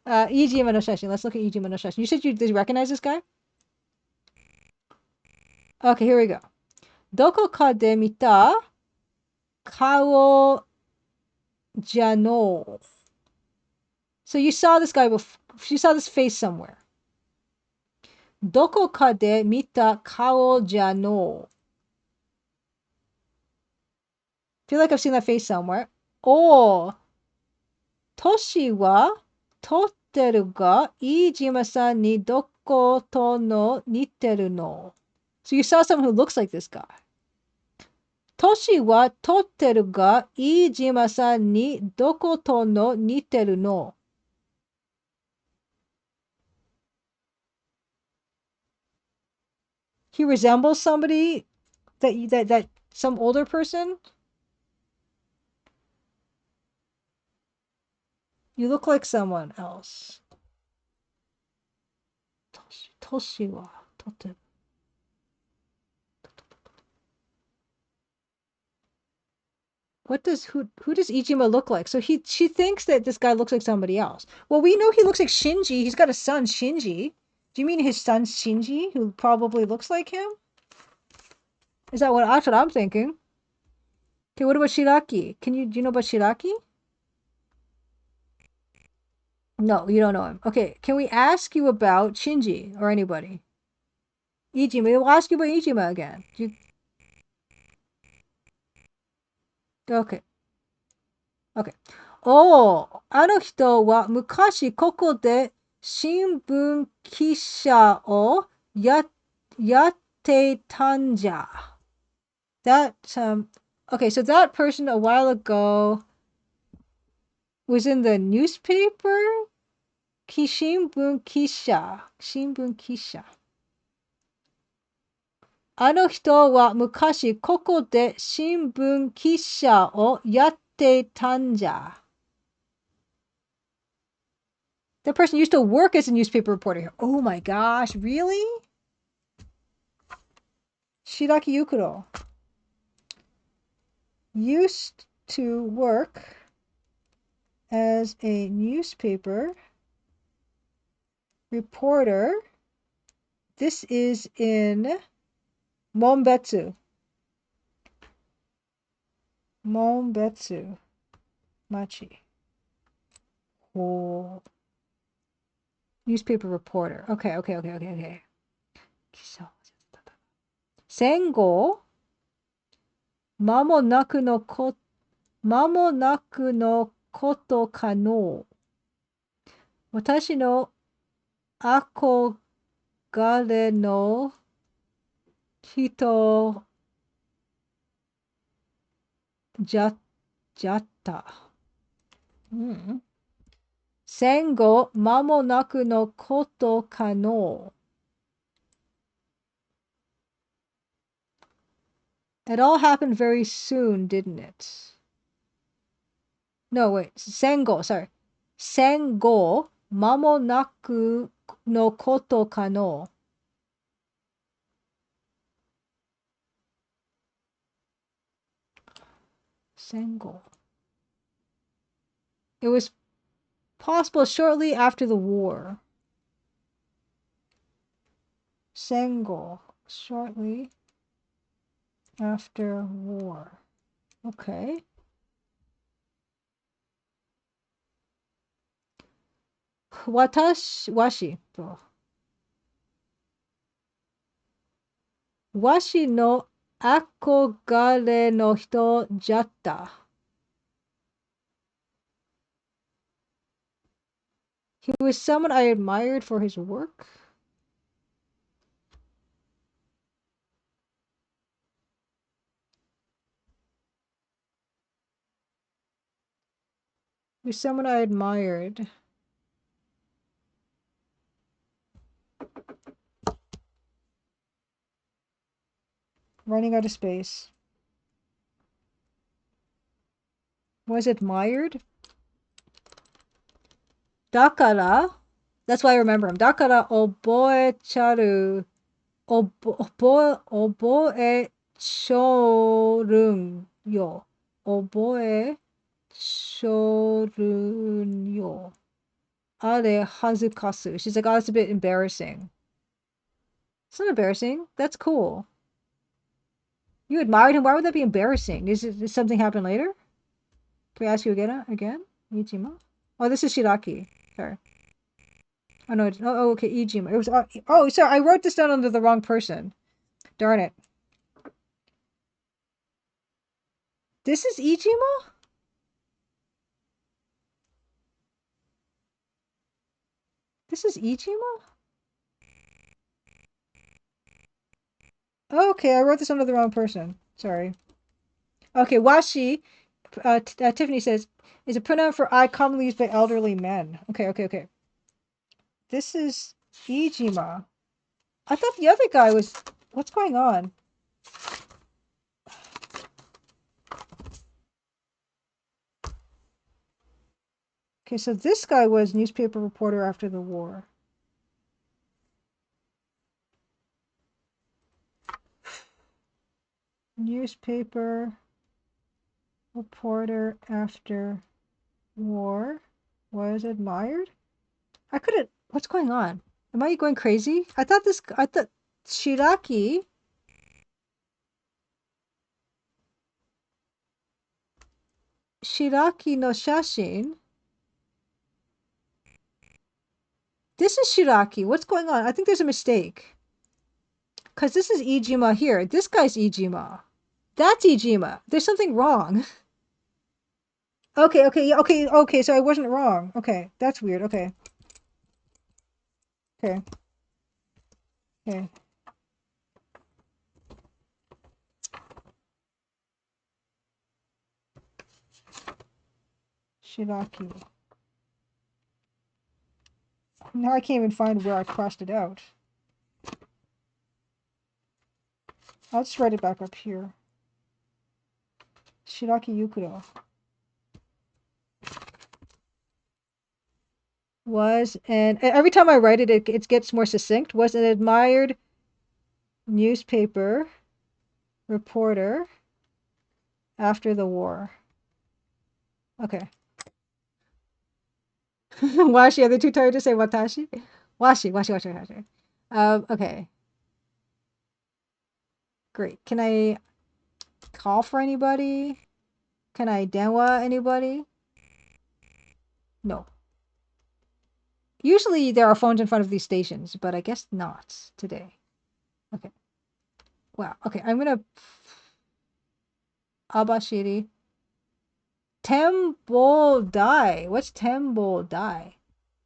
Ijima no Shashin. Let's look at Ijima no Shashin. You said did you recognize this guy? Okay, here we go. Doko ka de mita kao jano. So you saw this guy before. You saw this face somewhere. Doko ka de mita kao jano. Feel like I've seen that face somewhere. Oh, Toshi wa totteru ga Iijima-san ni doko to no nitteru no. So you saw someone who looks like this guy. Toshi wa totteru ga Iijima-san ni doko to no nitteru no. He resembles somebody that some older person. You look like someone else. Toshi wa totteru. Who does Ichima look like? So she thinks that this guy looks like somebody else. Well, we know he looks like Shinji. He's got a son, Shinji. Do you mean his son Shinji, who probably looks like him? That's what I'm thinking. Okay, what about Shiraki? Do you know about Shiraki? No, you don't know him. Okay, can we ask you about Shinji or anybody? Ijima. We'll ask you about Ijima again. Okay. Okay. あの人は昔ここで新聞記者をやってたんじゃ. Okay, so that person a while ago was in the newspaper? 新聞記者.あの人は昔ここで新聞記者をやってたんじゃ。That person used to work as a newspaper reporter here. Oh my gosh, really? Shiraki Yukuro used to work as a newspaper reporter. This is in Monbetsu. Monbetsu Machi. Oh. Newspaper reporter. Okay. 戦後間もなくのことかの私の憧れの人じゃった。戦後間もなくのことかの It all happened very soon, didn't it? No, wait. 戦後 sorry. 戦後間もなくのことかの戦後 It was possible shortly after the war. 戦後 shortly after war. Okay. わしの憧れの人じゃった。He was someone I admired for his work. He was someone I admired. Running out of space. Was admired? だから That's why I remember him. だから覚えちゃる。覚えちょるんよ。覚えちょるんよ。あれ、恥ずかしい. She's like, oh, that's a bit embarrassing. It's not embarrassing. That's cool. You admired him. Why would that be embarrassing? Did something happen later? Can we ask you again? Ijima? Oh, this is Shiraki. Sorry. Oh, no. Oh, okay. Ijima. It was. Oh, sorry. I wrote this down under the wrong person. Darn it. This is Ijima? This is Ijima? Okay, I wrote this under the wrong person. Sorry. Okay, Washi, Tiffany says, is a pronoun for I commonly used by elderly men. Okay. This is Ijima. I thought the other guy was... What's going on? Okay, so this guy was newspaper reporter after the war. Newspaper reporter after war was admired? I couldn't... What's going on? Am I going crazy? I thought Shiraki... Shiraki no shashin... This is Shiraki. What's going on? I think there's a mistake. Because this is Ijima here. This guy's Ijima. That's Ijima. There's something wrong. Okay. So I wasn't wrong. Okay, that's weird. Okay. Shiraki. Now I can't even find where I crossed it out. I'll just write it back up here. Shiraki Yukuro. Was, and every time I write it, it gets more succinct. Was an admired newspaper reporter after the war. Okay. Washi, are they too tired to say watashi? Washi. Okay. Great. Can I call for anybody? Can I denwa anybody? No. Usually there are phones in front of these stations, but I guess not today. Okay. Wow. Okay, I'm gonna Abashiri. Tembo Dai. What's Tembo Dai?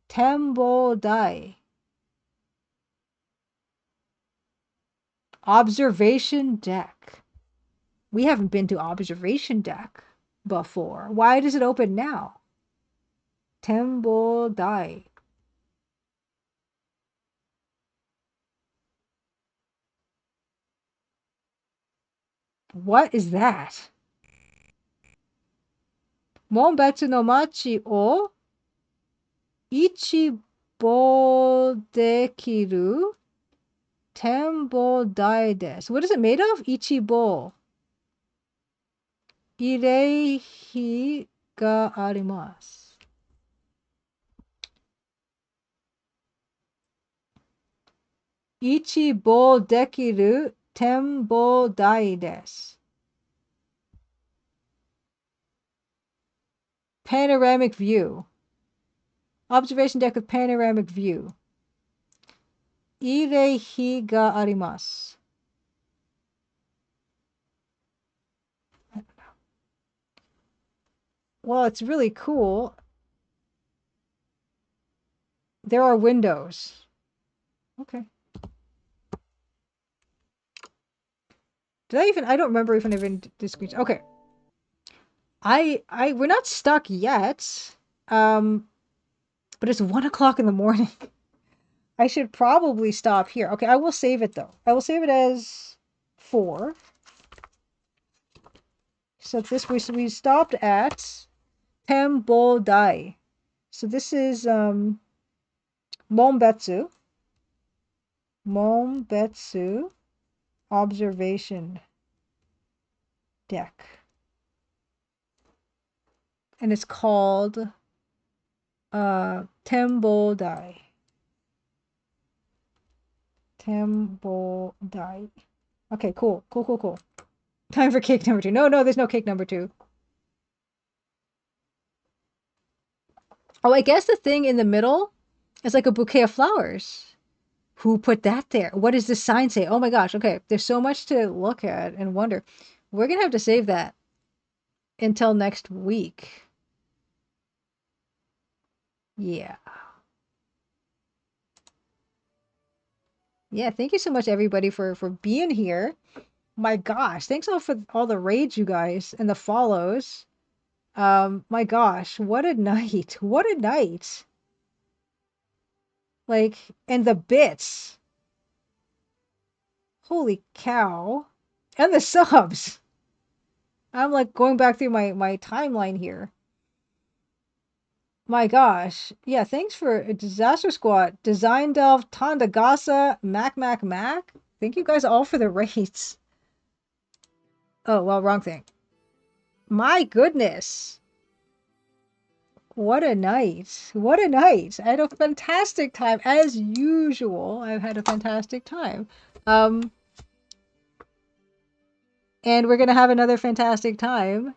Tembo Dai. Observation deck. We haven't been to observation deck before. Why does it open now? Tembo Dai. What is that? Monbetsu no machi o ichibo dekiru tembo dai desu. What is it made of? Ichibo. Ireihi ga arimasu. Ichibo dekiru tembo dai desu. Panoramic view. Observation deck with panoramic view. Ireihi ga arimasu. Well, it's really cool. There are windows. Okay. I don't remember if I even did screens. Okay. We're not stuck yet. But it's 1 o'clock in the morning. I should probably stop here. Okay, I will save it though. I will save it as 4. So this we stopped at Tembo Dai. So this is Monbetsu. Monbetsu observation deck. And it's called Tembo Dai. Tembo Dai. Okay, cool. Time for cake number 2. No, there's no cake number 2. Oh, I guess the thing in the middle is like a bouquet of flowers. Who put that there? What does this sign say? Oh my gosh. Okay, there's so much to look at and wonder. We're going to have to save that until next week. Yeah. Yeah, thank you so much everybody for being here. My gosh, thanks all for all the raids you guys and the follows. My gosh, what a night. What a night. Like, and the bits. Holy cow. And the subs. I'm like going back through my timeline here. My gosh. Yeah, thanks for Disaster Squad, Design Delve, Tandagasa, Mac. Thank you guys all for the raids. Oh, well, wrong thing. My goodness. What a night. What a night. I had a fantastic time. As usual, I've had a fantastic time. And we're going to have another fantastic time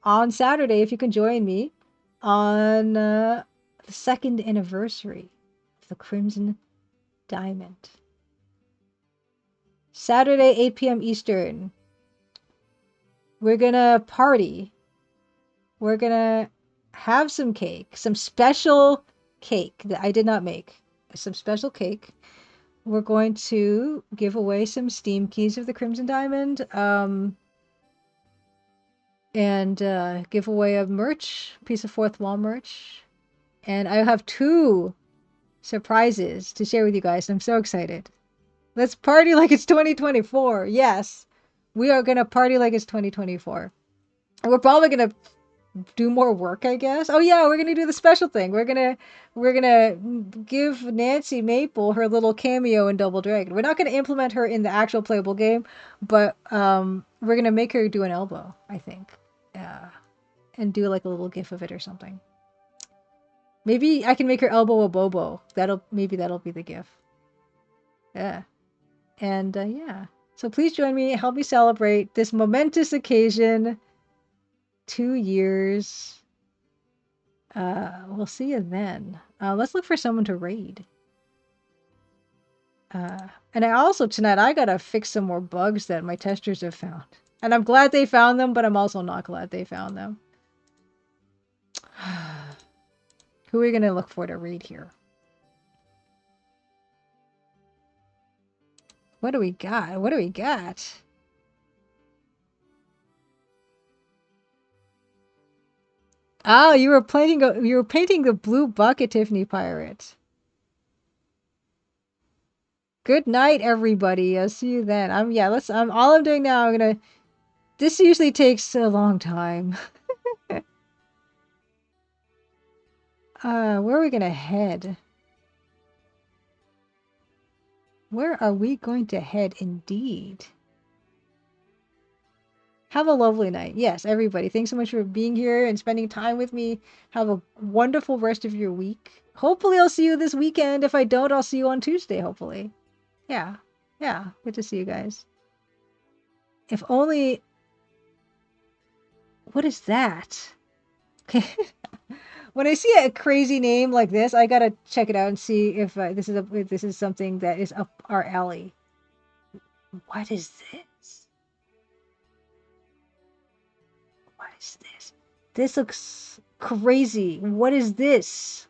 on Saturday if you can join me on the 2nd anniversary of the Crimson Diamond. Saturday, 8 p.m. Eastern. We're gonna party. We're gonna have some cake, some special cake that I did not make. Some special cake. We're going to give away some Steam keys of the Crimson Diamond. And give away a piece of fourth wall merch. And I have 2 surprises to share with you guys. I'm so excited. Let's party like it's 2024. Yes. We are gonna party like it's 2024. We're probably gonna do more work, I guess. Oh yeah, we're gonna do the special thing. We're gonna give Nancy Maple her little cameo in Double Dragon. We're not gonna implement her in the actual playable game, but we're gonna make her do an elbow, I think. Yeah. And do like a little gif of it or something. Maybe I can make her elbow a bobo. Maybe that'll be the gif. Yeah. And yeah. So please join me, help me celebrate this momentous occasion. 2 years. We'll see you then. Let's look for someone to raid. And I also, tonight, I gotta fix some more bugs that my testers have found. And I'm glad they found them, but I'm also not glad they found them. Who are we gonna look for to raid here? What do we got? What do we got? Oh, you were painting the blue bucket, Tiffany Pirate. Good night, everybody. I'll see you then. All I'm doing now, this usually takes a long time. Where are we gonna head? Where are we going to head indeed? Have a lovely night. Yes, everybody. Thanks so much for being here and spending time with me. Have a wonderful rest of your week. Hopefully I'll see you this weekend. If I don't, I'll see you on Tuesday, hopefully. Yeah. Yeah. Good to see you guys. If only... What is that? Okay. When I see a crazy name like this, I gotta check it out and see if this is something that is up our alley. What is this? What is this? This looks crazy. What is this?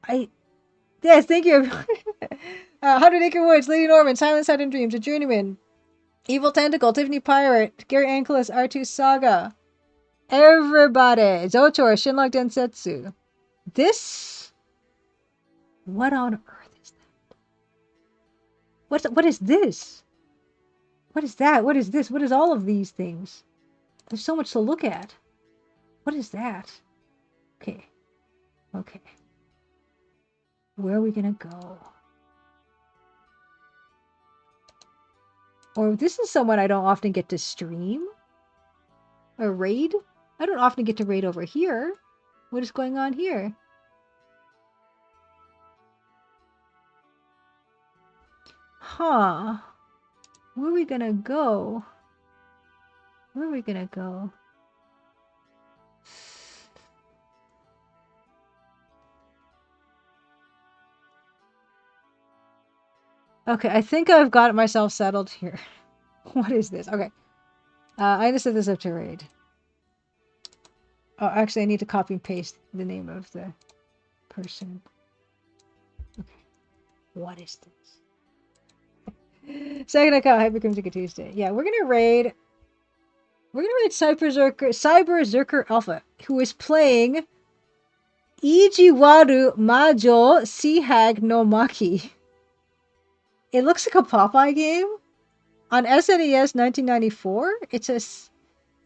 Yes, thank you. 100 Acre Woods, Lady Norman, Silent Side and Dreams, A Journeyman, Evil Tentacle, Tiffany Pirate, Gary Ankylos, R2 Saga. Everybody! Zotor, Shinlog Densetsu. This? What on earth is that? What is this? What is that? What is this? What is all of these things? There's so much to look at. What is that? Okay. Okay. Where are we gonna go? Or this is someone I don't often get to stream? Or raid? I don't often get to raid over here. What is going on here? Huh. Where are we gonna go? Where are we gonna go? Okay, I think I've got myself settled here. What is this? Okay. I just set this up to raid. Oh, actually, I need to copy and paste the name of the person. Okay. What is this? Second account, Hypercrimson Tuesday. Yeah, we're gonna raid Cyber Zerker Alpha, who is playing Ijiwaru Majo Seahag no Maki. It looks like a Popeye game. On SNES 1994, it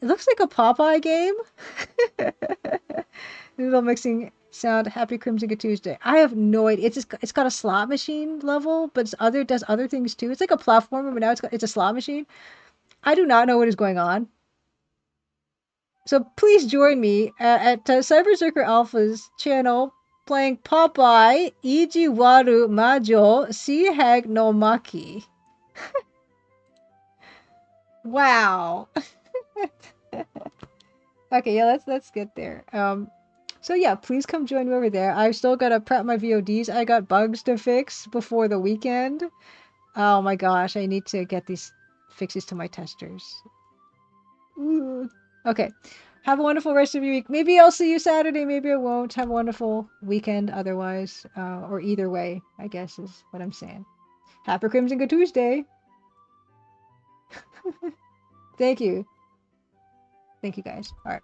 looks like a Popeye game. Little mixing sound. Happy Crimson Tuesday. I have no idea. It's got a slot machine level, but does other things too. It's like a platformer, but now it's a slot machine. I do not know what is going on. So please join me at Cyber Zerker Alpha's channel playing Popeye Ijiwaru Majo Seahag no Maki. Wow. Okay, yeah, let's get there. So yeah, please come join me over there. I've still got to prep my VODs. I got bugs to fix before the weekend. Oh my gosh, I need to get these fixes to my testers. Ooh. Okay. Have a wonderful rest of your week. Maybe I'll see you Saturday. Maybe I won't. Have a wonderful weekend otherwise. Or either way, I guess is what I'm saying. Happy Crimson Good Tuesday. Thank you. Thank you guys. All right.